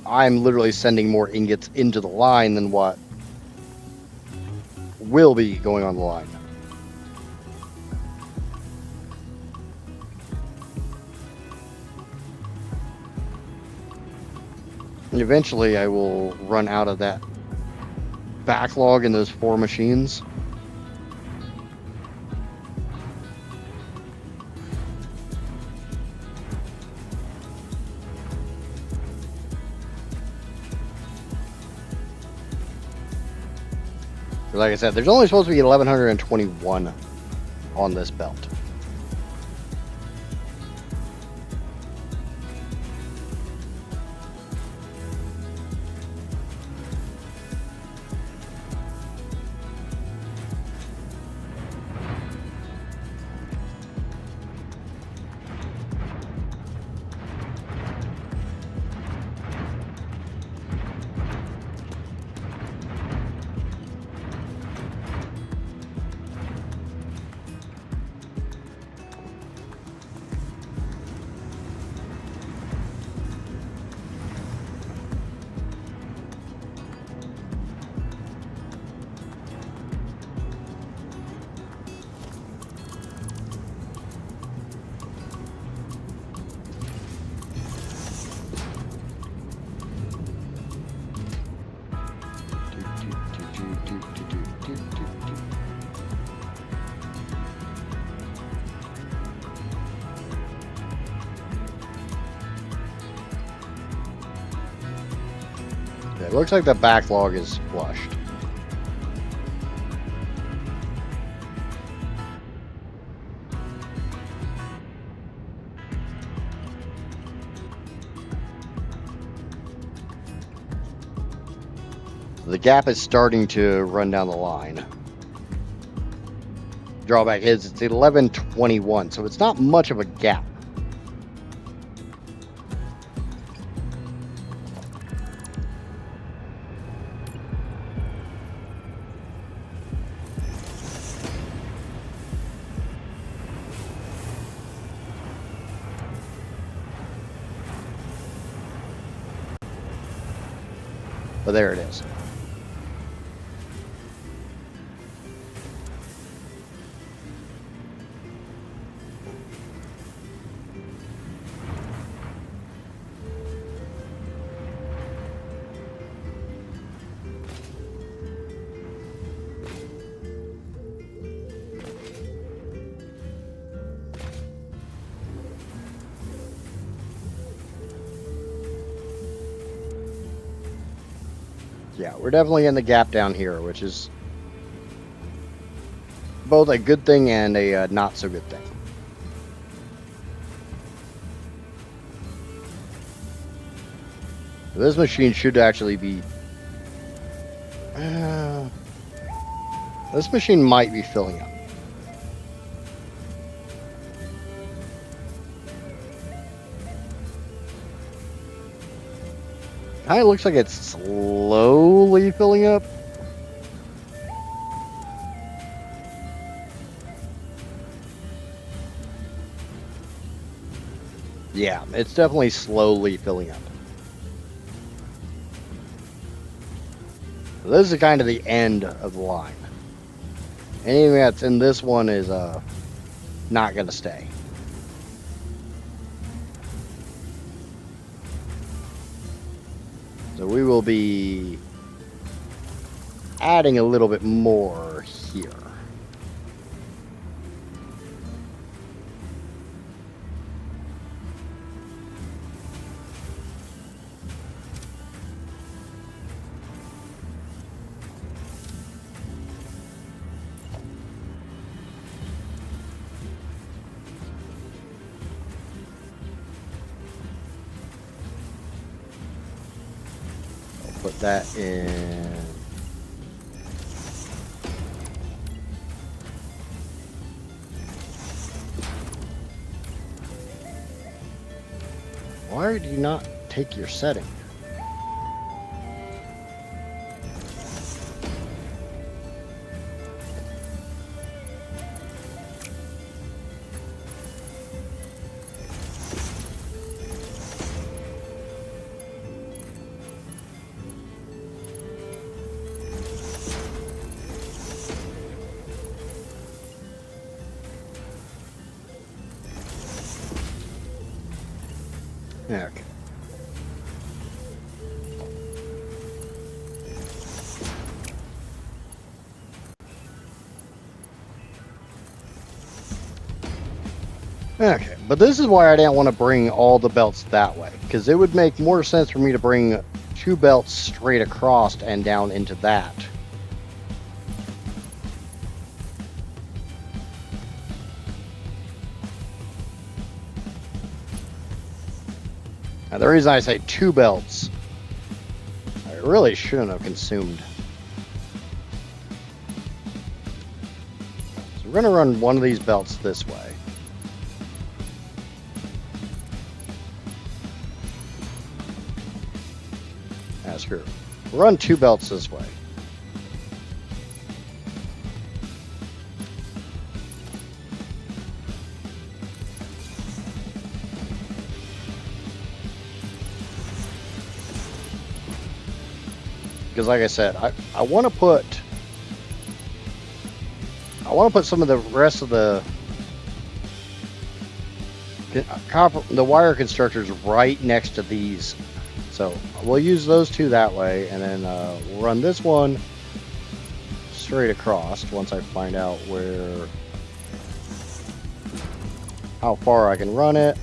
I'm literally sending more ingots into the line than what will be going on the line. And eventually I will run out of that backlog in those 4 machines. Like I said, there's only supposed to be 1121 on this belt. It looks like the backlog is flushed. The gap is starting to run down the line. Drawback is it's 1121, so it's not much of a gap. But there it is. Yeah, we're definitely in the gap down here, which is both a good thing and a not so good thing. This machine should actually be... this machine might be filling up. Kind of looks like it's slowly filling up. Yeah, it's definitely slowly filling up. So this is kind of the end of the line. Anything that's in this one is not going to stay. So we will be adding a little bit more here. Put that in. Why do you not take your setting? Okay. Okay, but this is why I didn't want to bring all the belts that way, because it would make more sense for me to bring 2 belts straight across and down into that. Now, the reason I say 2 belts, I really shouldn't have consumed. So we're going to run one of these belts this way. Screw it. We'll run 2 belts this way. Because like I said, I want to put some of the rest of the wire constructors right next to these. So we'll use those 2 that way, and then we'll run this one straight across once I find out how far I can run it.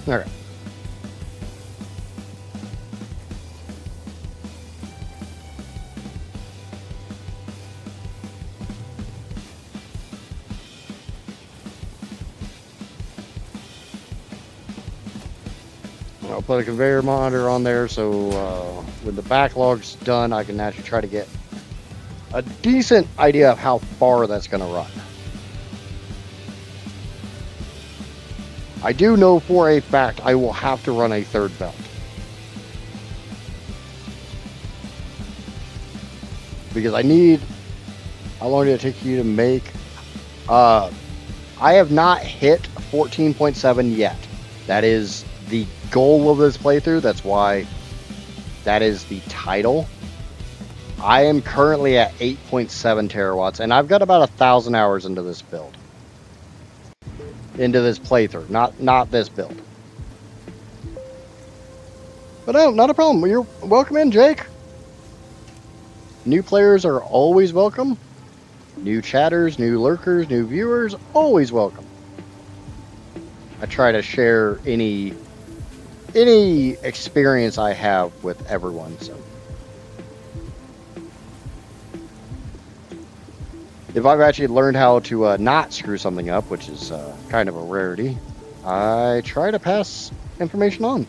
All right. I'll put a conveyor monitor on there, so when the backlog's done, I can actually try to get a decent idea of how far that's going to run. I do know for a fact I will have to run a 3rd belt. Because I need... How long did it take you to make? I have not hit 14.7 yet. That is the goal of this playthrough. That's why that is the title. I am currently at 8.7 terawatts, and I've got about 1,000 hours into this build. Into this playthrough, not this build. But no, not a problem. You're welcome in, Jake. New players are always welcome. New chatters, new lurkers, new viewers, always welcome. I try to share any experience I have with everyone, so. If I've actually learned how to not screw something up, which is kind of a rarity, I try to pass information on.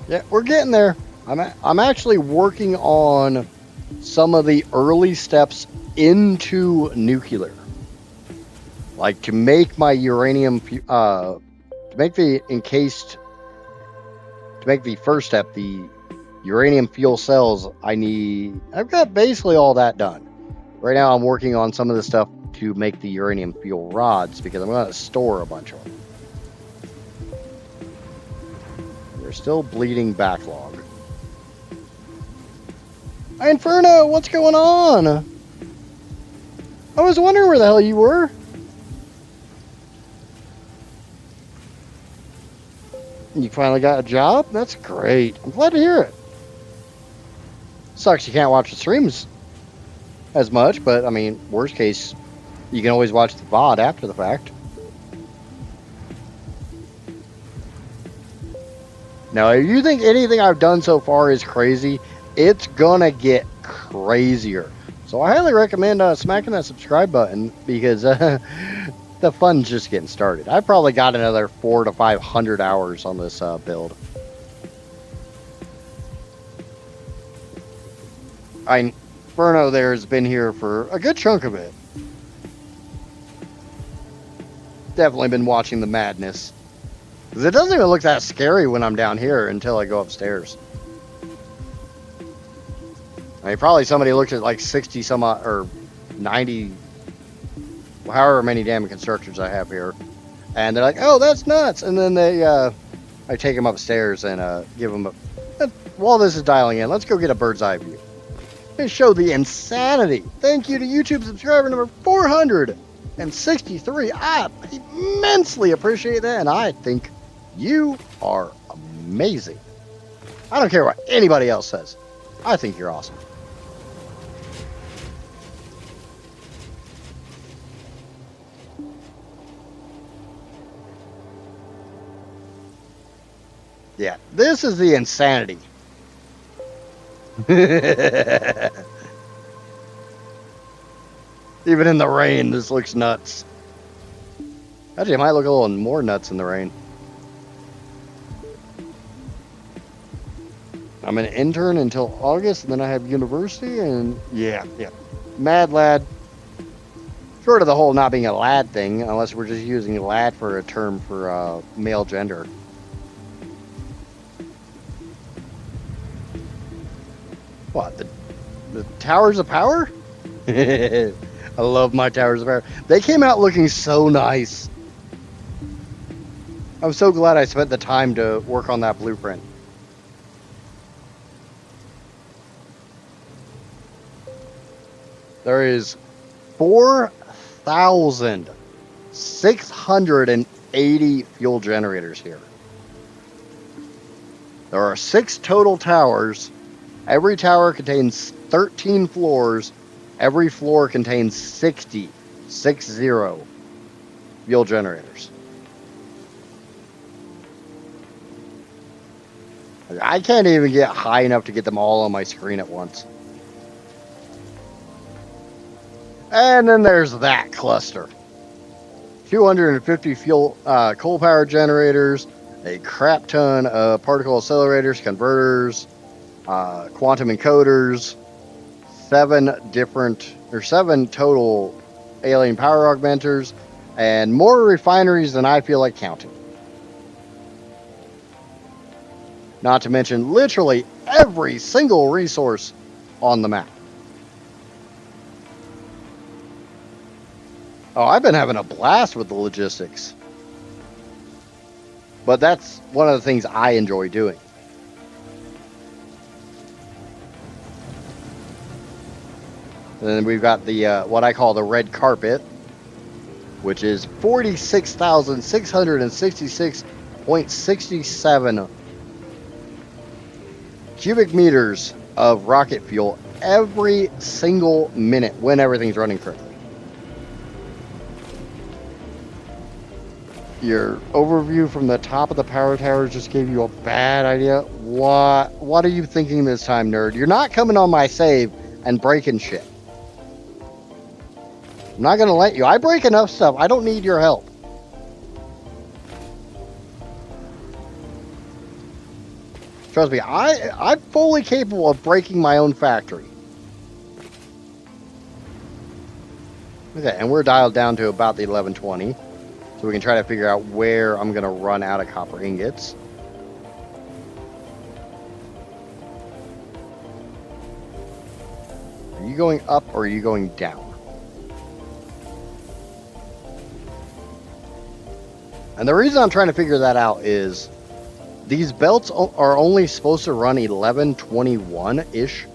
Yeah, we're getting there. I'm actually working on some of the early steps into nuclear, like to make my uranium, to make the first step, the uranium fuel cells. I've got basically all that done. Right now I'm working on some of the stuff to make the uranium fuel rods, because I'm going to store a bunch of them. They're still bleeding backlog. Inferno, what's going on? I was wondering where the hell you were. You finally got a job? That's great. I'm glad to hear it. Sucks you can't watch the streams as much, but I mean, worst case, you can always watch the VOD after the fact. Now, if you think anything I've done so far is crazy, it's gonna get crazier. So I highly recommend smacking that subscribe button because the fun's just getting started. I've probably got another 400 to 500 hours on this build. Inferno there has been here for a good chunk of it. Definitely been watching the madness. Because it doesn't even look that scary when I'm down here until I go upstairs. I mean, probably somebody looked at like 60 some odd, or 90, however many damn constructors I have here. And they're like, oh, that's nuts. And then I take them upstairs and give them while this is dialing in, let's go get a bird's eye view. And show the insanity. Thank you to YouTube subscriber number 463. I immensely appreciate that. And I think you are amazing. I don't care what anybody else says. I think you're awesome. Yeah, this is the insanity. Even in the rain, this looks nuts. Actually, it might look a little more nuts in the rain. I'm an intern until August, and then I have university, and yeah. Mad lad. Short of the whole not being a lad thing, unless we're just using lad for a term for male gender. What, the Towers of Power? I love my Towers of Power. They came out looking so nice. I'm so glad I spent the time to work on that blueprint. There is 4,680 fuel generators here. There are 6 total towers. Every tower contains 13 floors. Every floor contains 60 fuel generators. I can't even get high enough to get them all on my screen at once. And then there's that cluster. 250 fuel coal power generators, a crap ton of particle accelerators, converters, quantum encoders, 7 total alien power augmenters, and more refineries than I feel like counting. Not to mention literally every single resource on the map. Oh, I've been having a blast with the logistics. But that's one of the things I enjoy doing. And then we've got the what I call the red carpet, which is 46,666.67 cubic meters of rocket fuel every single minute when everything's running correctly. Your overview from the top of the power tower just gave you a bad idea. What are you thinking this time, nerd? You're not coming on my save and breaking shit. I'm not gonna let you. I break enough stuff. I don't need your help. Trust me, I'm fully capable of breaking my own factory. Okay, and we're dialed down to about the 1120. So we can try to figure out where I'm going to run out of copper ingots. Are you going up or are you going down? And the reason I'm trying to figure that out is these belts are only supposed to run 1121-ish.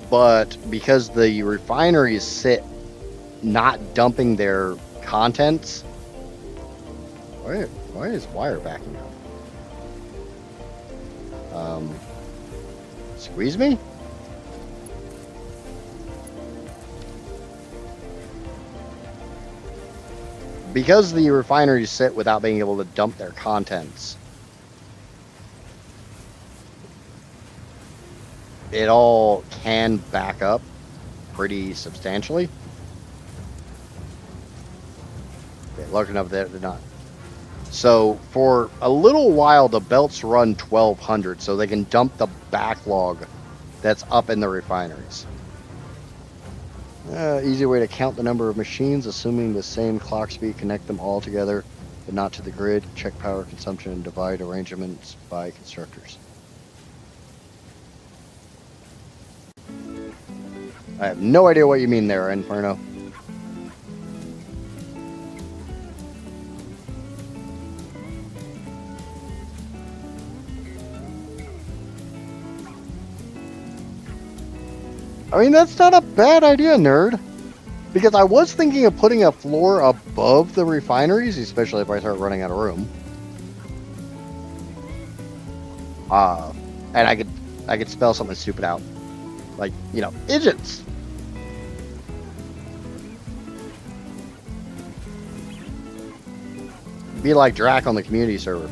But because the refineries sit not dumping their contents. Why is wire backing up? Squeeze me? Because the refineries sit without being able to dump their contents. it all can back up pretty substantially. Okay, looking up there, they're not. So for a little while, the belts run 1,200, so they can dump the backlog that's up in the refineries. Easy way to count the number of machines, assuming the same clock speed, connect them all together, but not to the grid. Check power consumption and divide arrangements by constructors. I have no idea what you mean there, Inferno. I mean, that's not a bad idea, nerd. Because I was thinking of putting a floor above the refineries, especially if I start running out of room. And I could spell something stupid out. Like, you know, idiots. Be like Drac on the community server.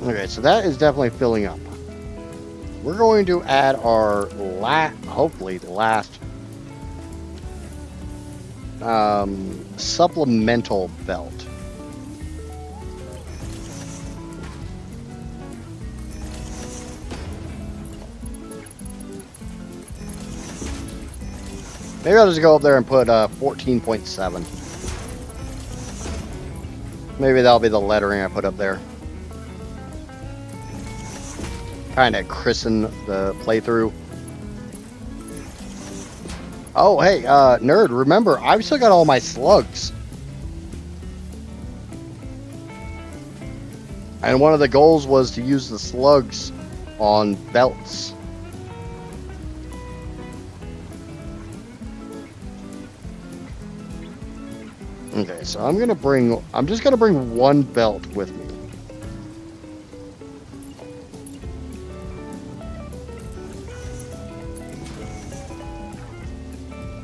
Okay, so that is definitely filling up. We're going to add our hopefully the last supplemental belt. Maybe I'll just go up there and put 14.7. Maybe that'll be the lettering I put up there. Kind of christen the playthrough. Oh, hey, nerd, remember, I've still got all my slugs. And one of the goals was to use the slugs on belts. Okay, so I'm just gonna bring one belt with me.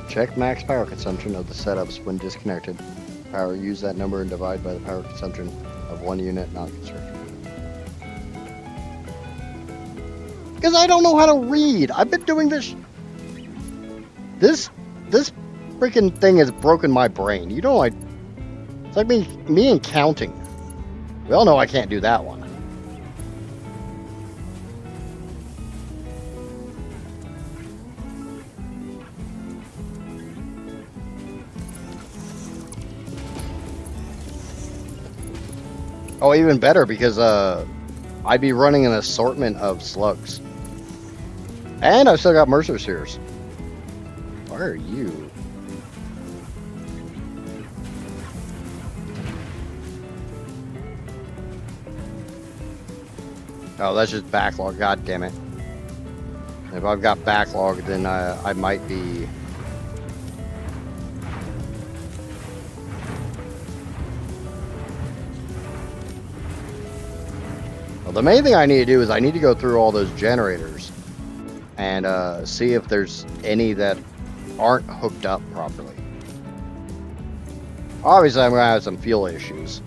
Check max power consumption of the setups when disconnected. Power, use that number and divide by the power consumption of one unit not constructed. Because I don't know how to read. I've been doing this. This freaking thing has broken my brain. You know, it's like me and counting. We all know I can't do that one. Oh, even better, because I'd be running an assortment of slugs. And I've still got Mercer Sears. Where are you? Oh, that's just backlog. God damn it. If I've got backlog, then I might be... Well, the main thing I need to do is I need to go through all those generators and see if there's any that aren't hooked up properly. Obviously, I'm going to have some fuel issues.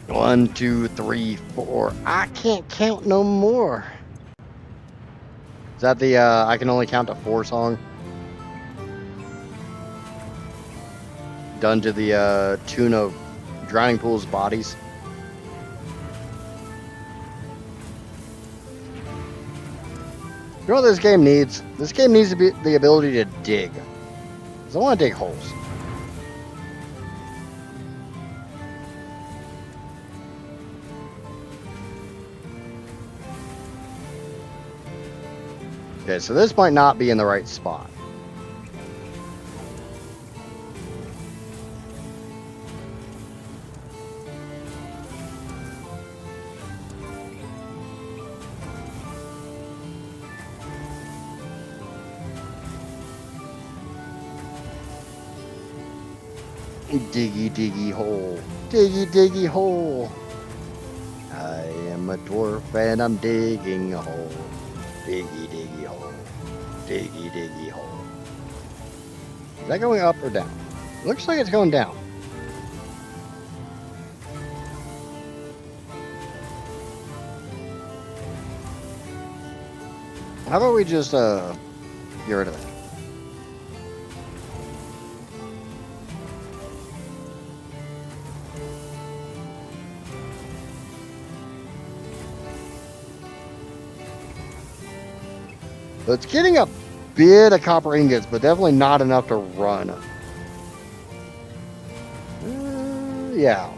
One, two, three, four. I can't count no more. Is that the I can only count to 4 song? Done to the tune of Drowning Pool's Bodies. You know what this game needs? This game needs to be the ability to dig. Because I want to dig holes. Okay, so this might not be in the right spot. Diggy, diggy hole. Diggy, diggy hole. I am a dwarf and I'm digging a hole. Diggy, diggy hole. Diggy, diggy hole. Is that going up or down? Looks like it's going down. How about we just get rid of that? So it's getting a bit of copper ingots, but definitely not enough to run. Yeah.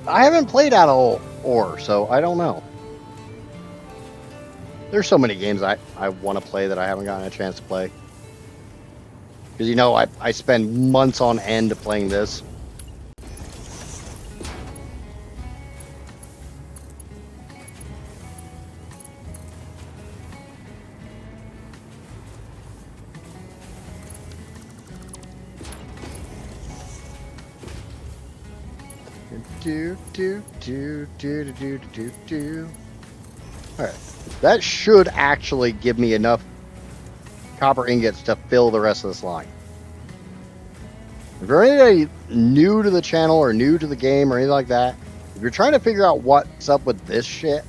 I haven't played out of ore, so I don't know. There's so many games I want to play that I haven't gotten a chance to play. Because, you know, I spend months on end playing this. Alright. That should actually give me enough copper ingots to fill the rest of this line. If you're anybody new to the channel or new to the game or anything like that, if you're trying to figure out what's up with this shit,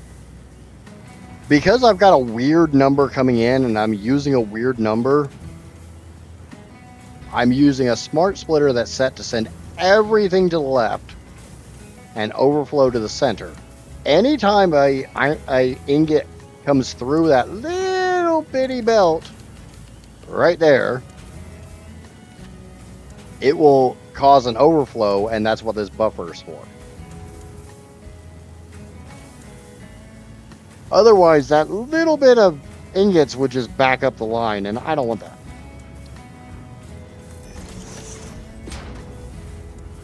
because I've got a weird number coming in and I'm using a weird number, I'm using a smart splitter that's set to send everything to the left and overflow to the center. Anytime a ingot comes through that little bitty belt right there, it will cause an overflow, and that's what this buffer is for. Otherwise, that little bit of ingots would just back up the line, and I don't want that.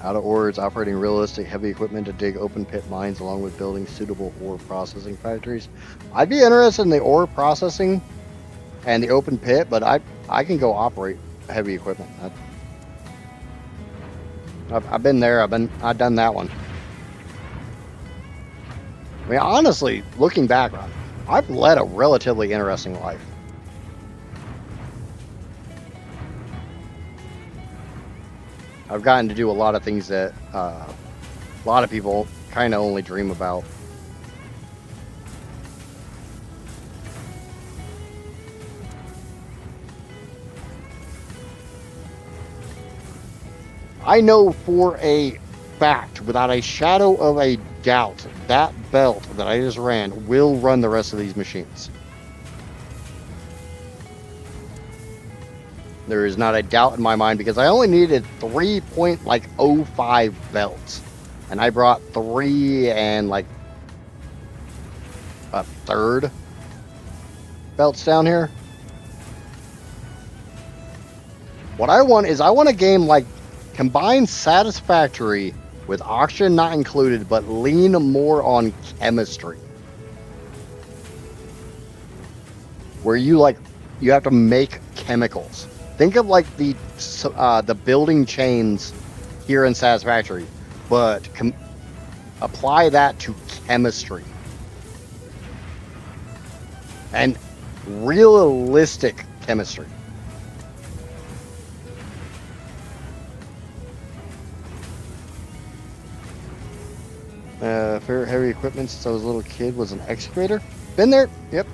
Out of ore is operating realistic heavy equipment to dig open pit mines along with building suitable ore processing factories. I'd be interested in the ore processing and the open pit, but I can go operate heavy equipment. I've been there. I've done that one. I mean, honestly, looking back, I've led a relatively interesting life. I've gotten to do a lot of things that a lot of people kind of only dream about. I know for a fact, without a shadow of a doubt, that belt that I just ran will run the rest of these machines. There is not a doubt in my mind because I only needed 3.05 belts, and I brought 3 and like a third belts down here. What I want is a game like combine Satisfactory with oxygen not included, but lean more on chemistry. Where you have to make chemicals. Think of like the building chains here in Satisfactory, but apply that to chemistry. And realistic chemistry. Favorite heavy equipment since I was a little kid was an excavator. Been there. Yep.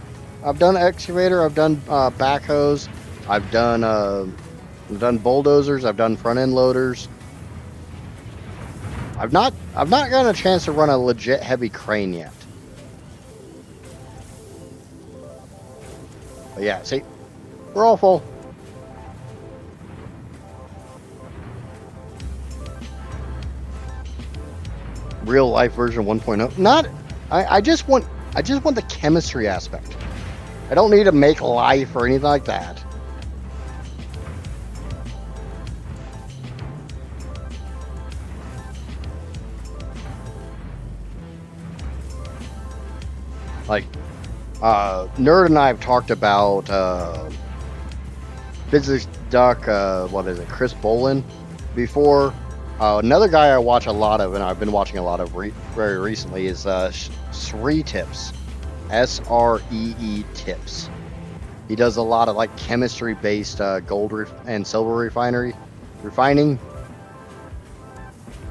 I've done excavator. I've done backhoes. I've done bulldozers. I've done front end loaders. I've not gotten a chance to run a legit heavy crane yet. But yeah, see, we're all full. Real life version 1.0. Not. I just want the chemistry aspect. I don't need to make life or anything like that. Like, Nerd and I have talked about Physics Duck, what is it, Chris Bolin before. Another guy I watch a lot of, and I've been watching a lot of very recently, is Sree Tips. SREE Tips. He does a lot of like chemistry-based gold and silver refining.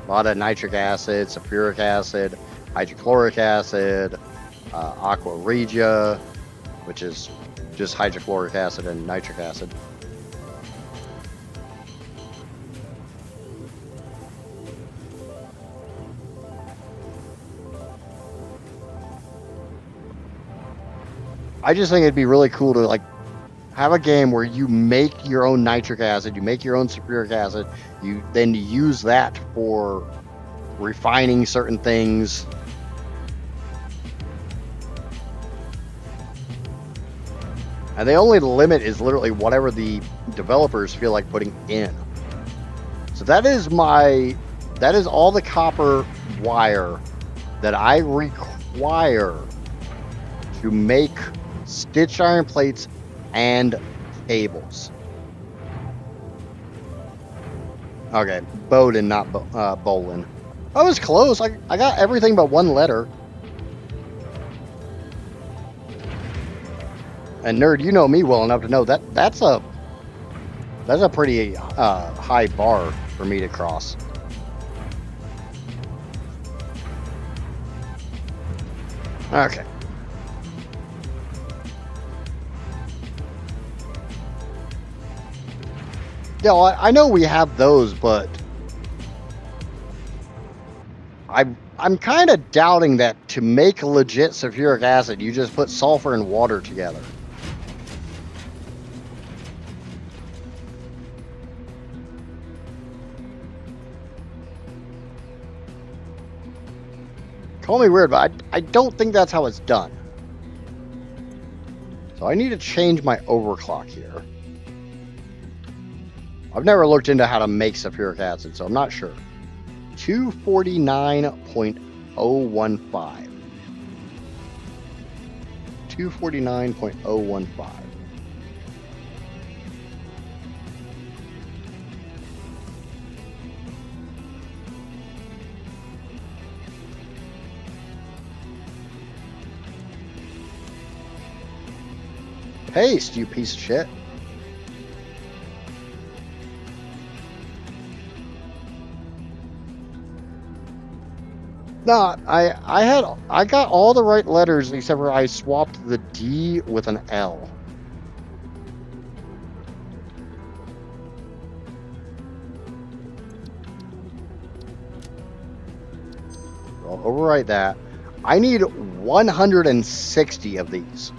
A lot of nitric acid, sulfuric acid, hydrochloric acid, aqua regia, which is just hydrochloric acid and nitric acid. I just think it'd be really cool to like have a game where you make your own nitric acid, you make your own sulfuric acid, you then use that for refining certain things. And the only limit is literally whatever the developers feel like putting in. So that is all the copper wire that I require to make stitched iron plates and cables. Okay, Bowden, not Bolin. I was close. I got everything but one letter. And Nerd, you know me well enough to know that's a pretty high bar for me to cross. Okay. Yeah, well, I know we have those, but I'm kind of doubting that to make legit sulfuric acid, you just put sulfur and water together. Call me weird, but I don't think that's how it's done. So I need to change my overclock here. I've never looked into how to make sulfuric acid, so I'm not sure. 249.015. 249.015. Paste, you piece of shit. No, I got all the right letters except for I swapped the D with an L. I'll overwrite that. I need 160 of these.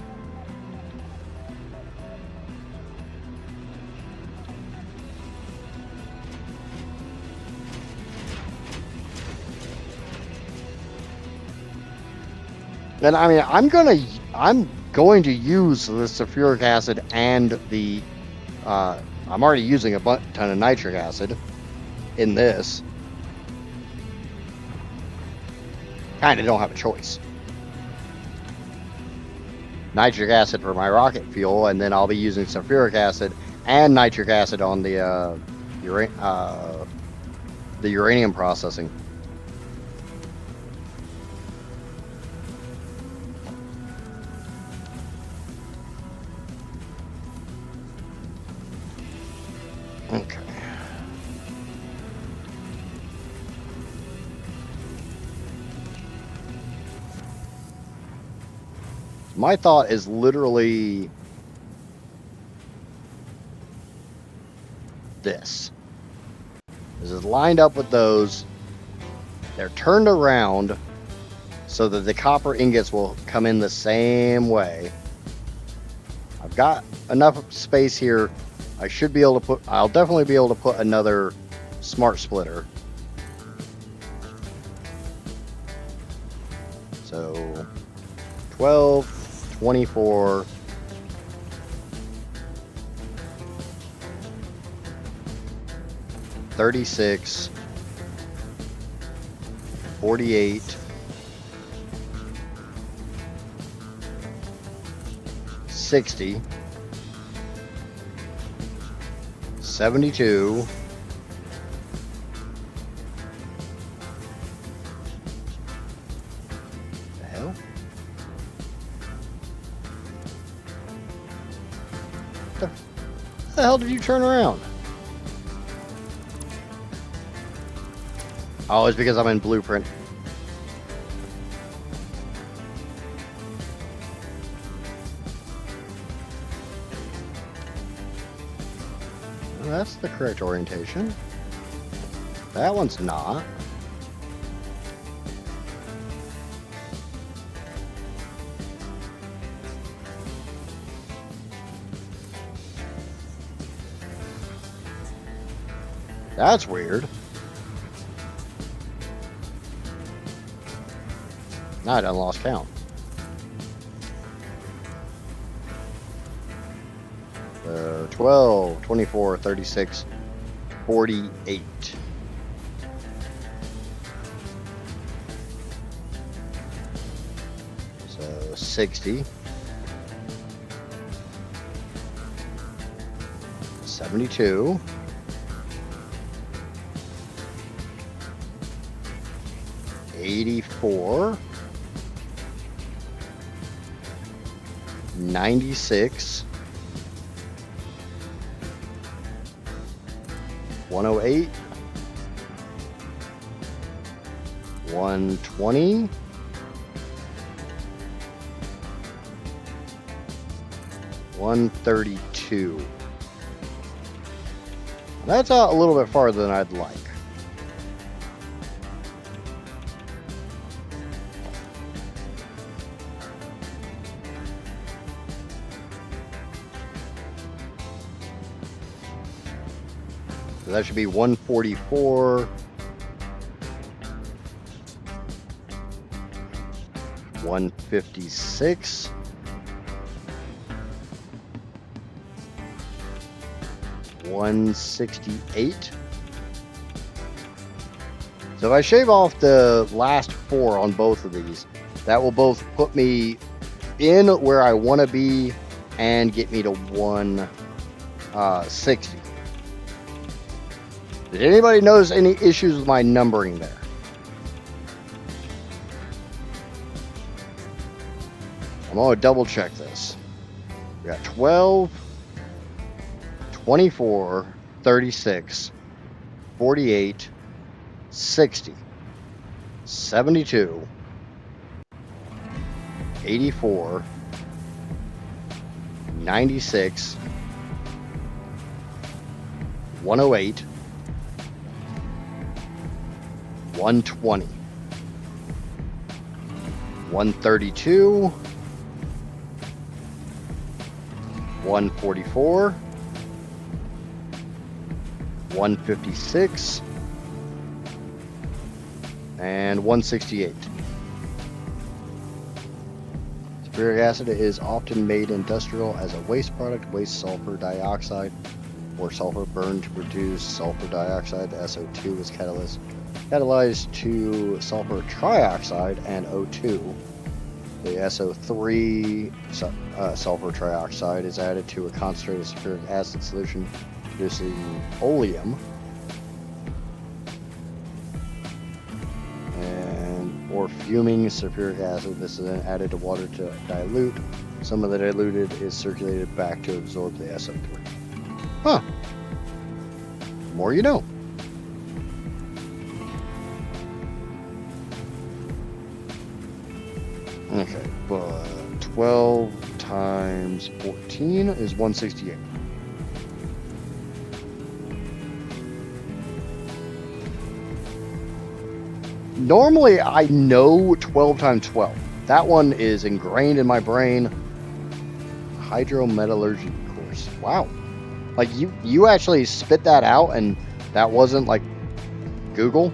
And I mean, I'm going to use the sulfuric acid and the I'm already using a ton of nitric acid in this. Kind of don't have a choice. Nitric acid for my rocket fuel, and then I'll be using sulfuric acid and nitric acid on the uranium processing. Okay. My thought is literally this. This is lined up with those. They're turned around so that the copper ingots will come in the same way. I've got enough space here. I'll definitely be able to put another smart splitter. So 12, 24, 36, 48, 60, 72, the hell? What the hell did you turn around? Oh, it's because I'm in blueprint. Well, that's the correct orientation. That one's not. That's weird. Now I done lost count. 12, 24, 36, 48. So 60. 72. 84. 96. 108. 120. 132. That's a little bit farther than I'd like. So that should be 144. 156. 168. So if I shave off the last 4 on both of these, that will both put me in where I want to be and get me to 160. Did anybody notice any issues with my numbering there? I'm going to double check this. We got 12, 24, 36, 48, 60, 72, 84, 96, 108, 120, 132, 144, 156, and 168. Sulfuric acid is often made industrial as a waste product, waste sulfur dioxide, or sulfur burned to produce sulfur dioxide. The SO2 is catalyzed to sulfur trioxide and O2. The SO3 sulfur trioxide is added to a concentrated sulfuric acid solution, producing oleum. Or fuming sulfuric acid. This is then added to water to dilute. Some of the diluted is circulated back to absorb the SO3. Huh. The more you know. Okay, but 12 times 14 is 168. Normally, I know 12 times 12. That one is ingrained in my brain. Hydrometallurgy course. Wow. Like, you actually spit that out and that wasn't, like, Google?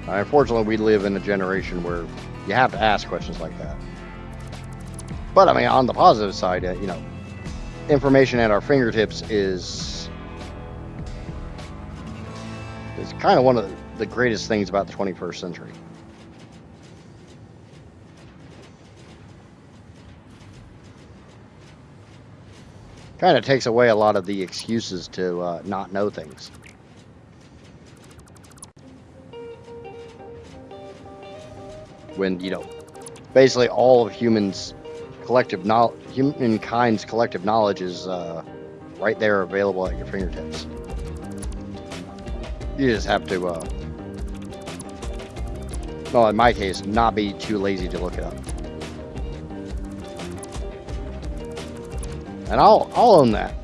Unfortunately, we live in a generation where you have to ask questions like that. But I mean, on the positive side, you know, information at our fingertips is kind of one of the greatest things about the 21st century. Kind of takes away a lot of the excuses to not know things. When, basically all of humankind's collective knowledge is right there available at your fingertips. You just have to, well, in my case, not be too lazy to look it up. And I'll own that.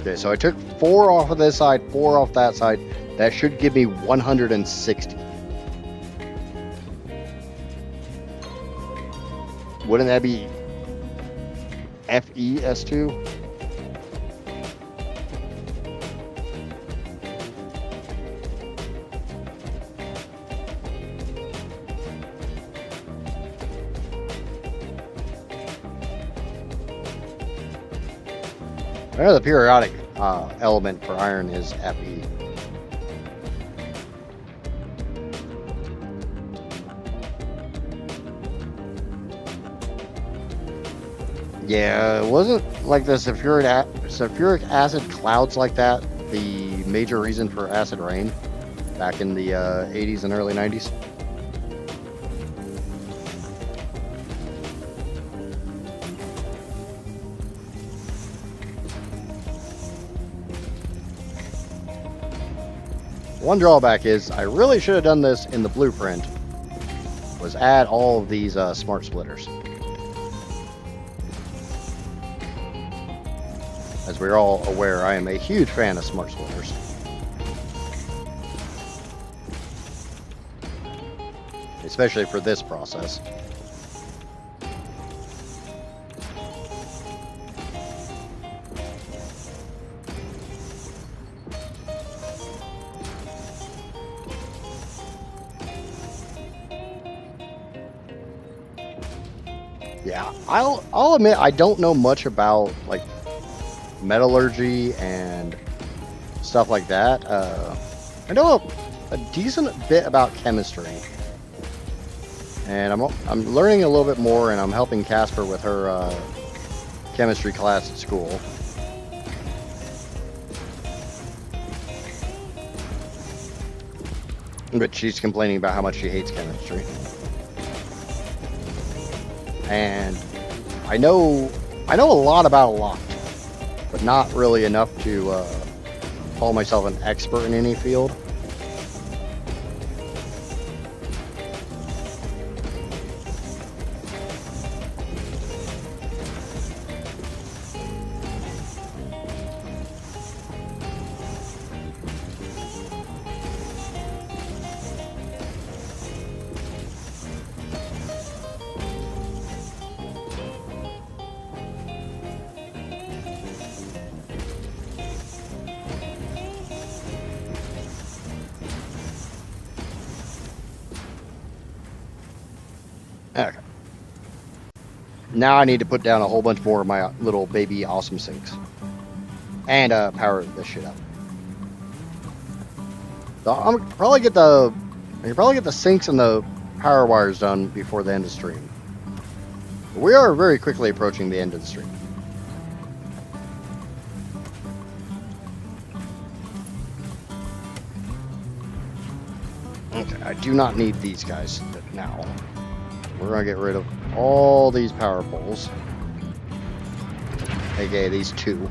Okay, so I took 4 off of this side, 4 off that side. That should give me 160. Wouldn't that be FES2? I know the periodic element for iron is Fe. Yeah, it wasn't like the sulfuric acid clouds like that the major reason for acid rain back in the 80s and early 90s? One drawback is I really should have done this in the blueprint, was add all of these smart splitters. As we're all aware, I am a huge fan of smart splitters. Especially for this process. Yeah, I'll admit I don't know much about like metallurgy and stuff like that. I know a decent bit about chemistry, and I'm learning a little bit more, and I'm helping Casper with her chemistry class at school. But she's complaining about how much she hates chemistry. And I know a lot about a lot, but not really enough to call myself an expert in any field. Okay. Now I need to put down a whole bunch more of my little baby awesome sinks. And power this shit up. So I can probably get the sinks and the power wires done before the end of the stream. We are very quickly approaching the end of the stream. Okay, I do not need these guys now. We're going to get rid of all these power poles. AKA these 2.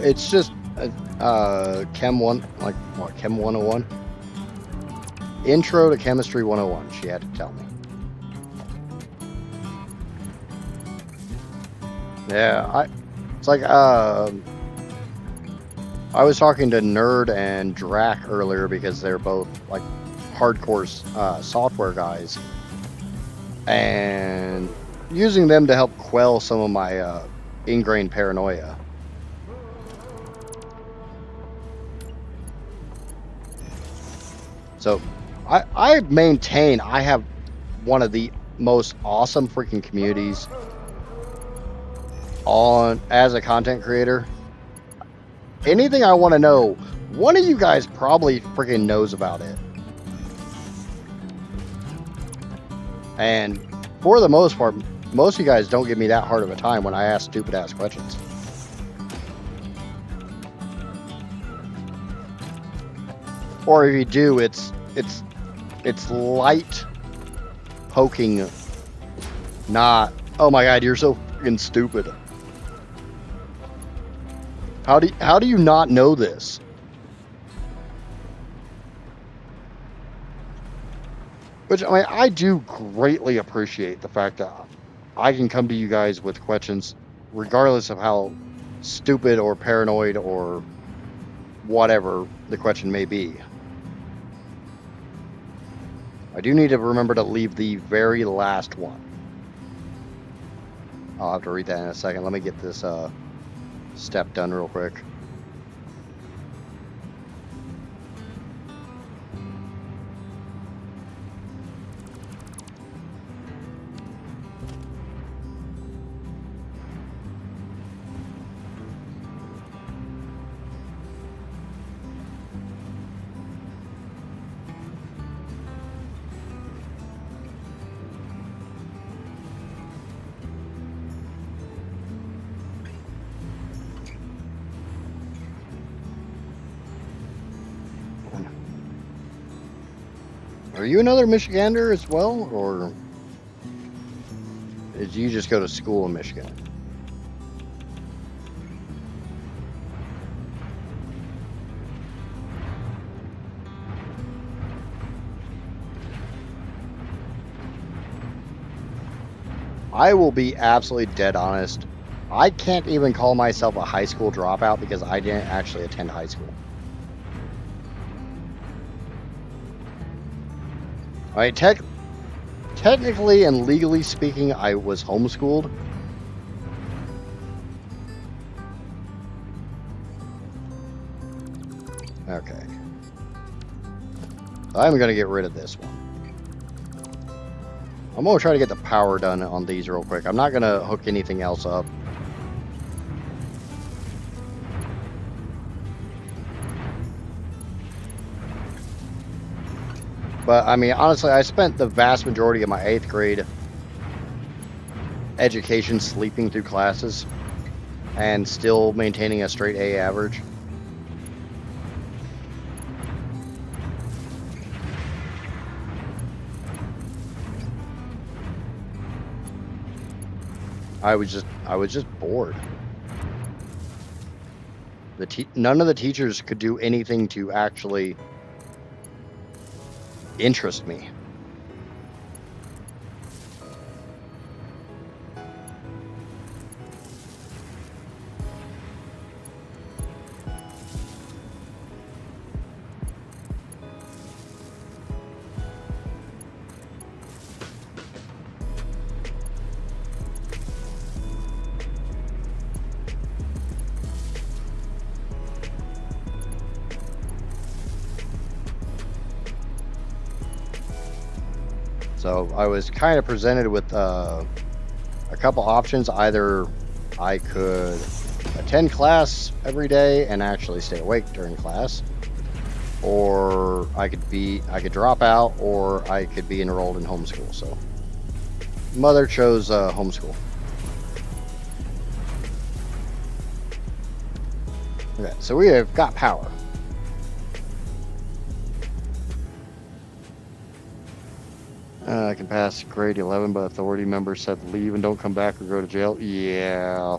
It's just Chem 1, like what, Chem 101? Intro to Chemistry 101, she had to tell me. Yeah, it's like, I was talking to Nerd and Drac earlier because they're both like hardcore software guys, and using them to help quell some of my ingrained paranoia. So I maintain I have one of the most awesome freaking communities on as a content creator. Anything I want to know, one of you guys probably freaking knows about it. And for the most part, most of you guys don't give me that hard of a time when I ask stupid ass questions. Or if you do, it's light poking, not, oh my god, you're so freaking stupid. How do you not know this? Which, I mean, I do greatly appreciate the fact that I can come to you guys with questions regardless of how stupid or paranoid or whatever the question may be. I do need to remember to leave the very last one. I'll have to read that in a second. Let me get this step done real quick. Are you another Michigander as well, or did you just go to school in Michigan? I will be absolutely dead honest. I can't even call myself a high school dropout because I didn't actually attend high school. All right, technically and legally speaking, I was homeschooled. Okay. I'm going to get rid of this one. I'm going to try to get the power done on these real quick. I'm not going to hook anything else up. But, I mean, honestly, I spent the vast majority of my 8th grade education sleeping through classes and still maintaining a straight A average. I was just bored. None of the teachers could do anything to actually interest me. So I was kind of presented with a couple options. Either I could attend class every day and actually stay awake during class, or I could drop out, or I could be enrolled in homeschool. So mother chose homeschool. Okay, so we have got power. I can pass grade 11, but authority members said leave and don't come back or go to jail. Yeah.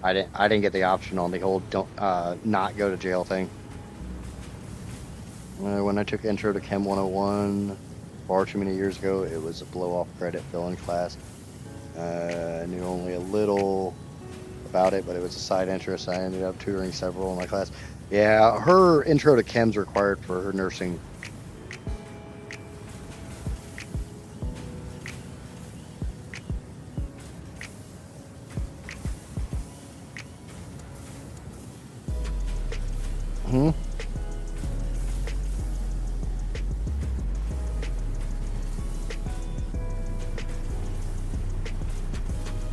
I didn't get the option on the old don't not go to jail thing. When I took Intro to Chem 101 far too many years ago, it was a blow off credit fill-in class. I knew only a little about it, but it was a side interest. I ended up tutoring several in my class. Yeah, her intro to chem's required for her nursing. Hmm.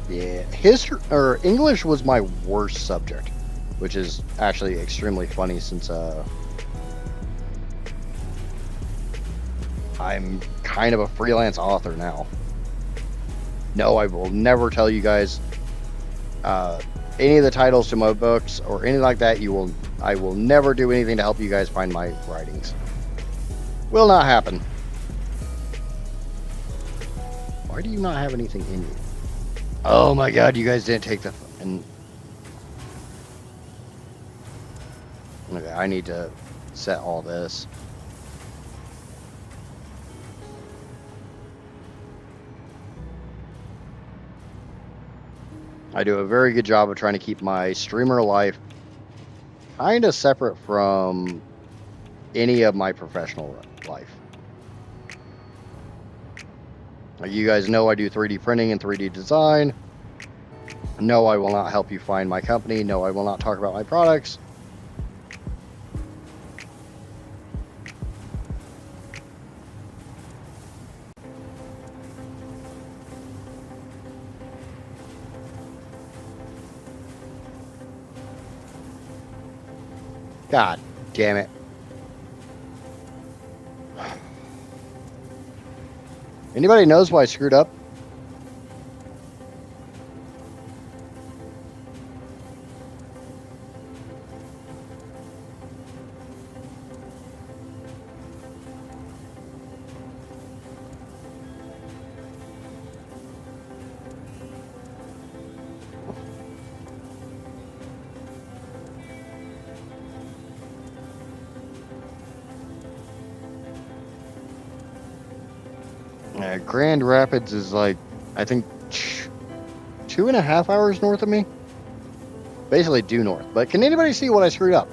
Yeah, history or English was my worst subject, which is actually extremely funny since I'm kind of a freelance author now. No, I will never tell you guys any of the titles to my books or anything like that. I will never do anything to help you guys find my writings. Will not happen. Why do you not have anything in you? Oh my god, you guys didn't take the... And okay, I need to set all this. I do a very good job of trying to keep my streamer life kind of separate from any of my professional life. Like you guys know, I do 3D printing and 3D design. No, I will not help you find my company. No, I will not talk about my products. God damn it. Anybody knows why I screwed up? Grand Rapids is like, I think, 2.5 hours north of me. Basically due north. But can anybody see what I screwed up?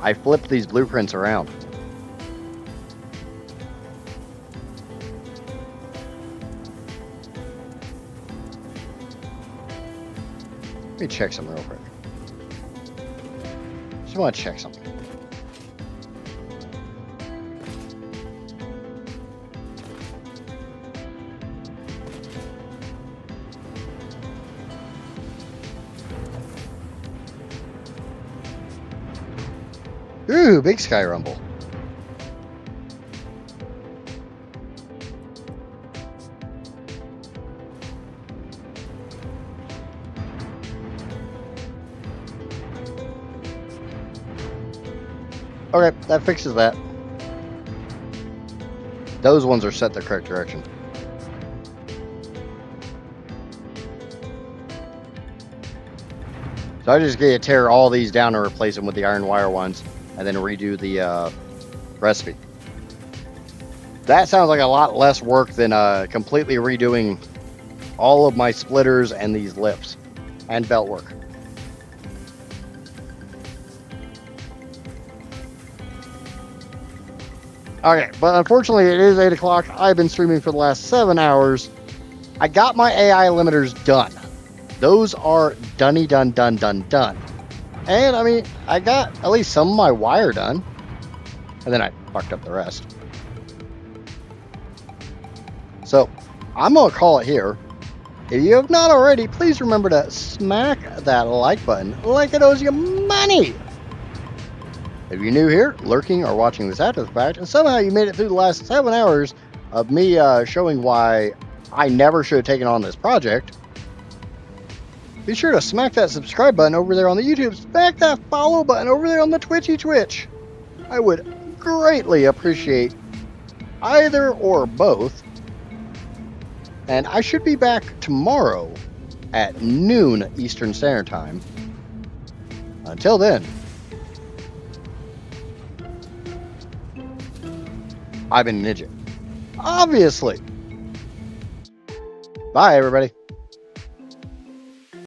I flipped these blueprints around. Let me check something real quick. Just want to check something. Ooh, big sky rumble. Okay, that fixes that. Those ones are set the correct direction. So I just get to tear all these down and replace them with the iron wire ones, and then redo the recipe. That sounds like a lot less work than completely redoing all of my splitters and these lips and belt work. Okay, but unfortunately it is 8 o'clock. I've been streaming for the last 7 hours. I got my AI limiters done. Those are done. And I mean, I got at least some of my wire done. And then I fucked up the rest. So I'm going to call it here. If you have not already, please remember to smack that like button like it owes you money. If you're new here, lurking, or watching this after the fact, and somehow you made it through the last 7 hours of me showing why I never should have taken on this project, be sure to smack that subscribe button over there on the YouTube. Smack that follow button over there on the Twitch. I would greatly appreciate either or both. And I should be back tomorrow at noon Eastern Standard Time. Until then, I've been Ninja. Obviously. Bye, everybody.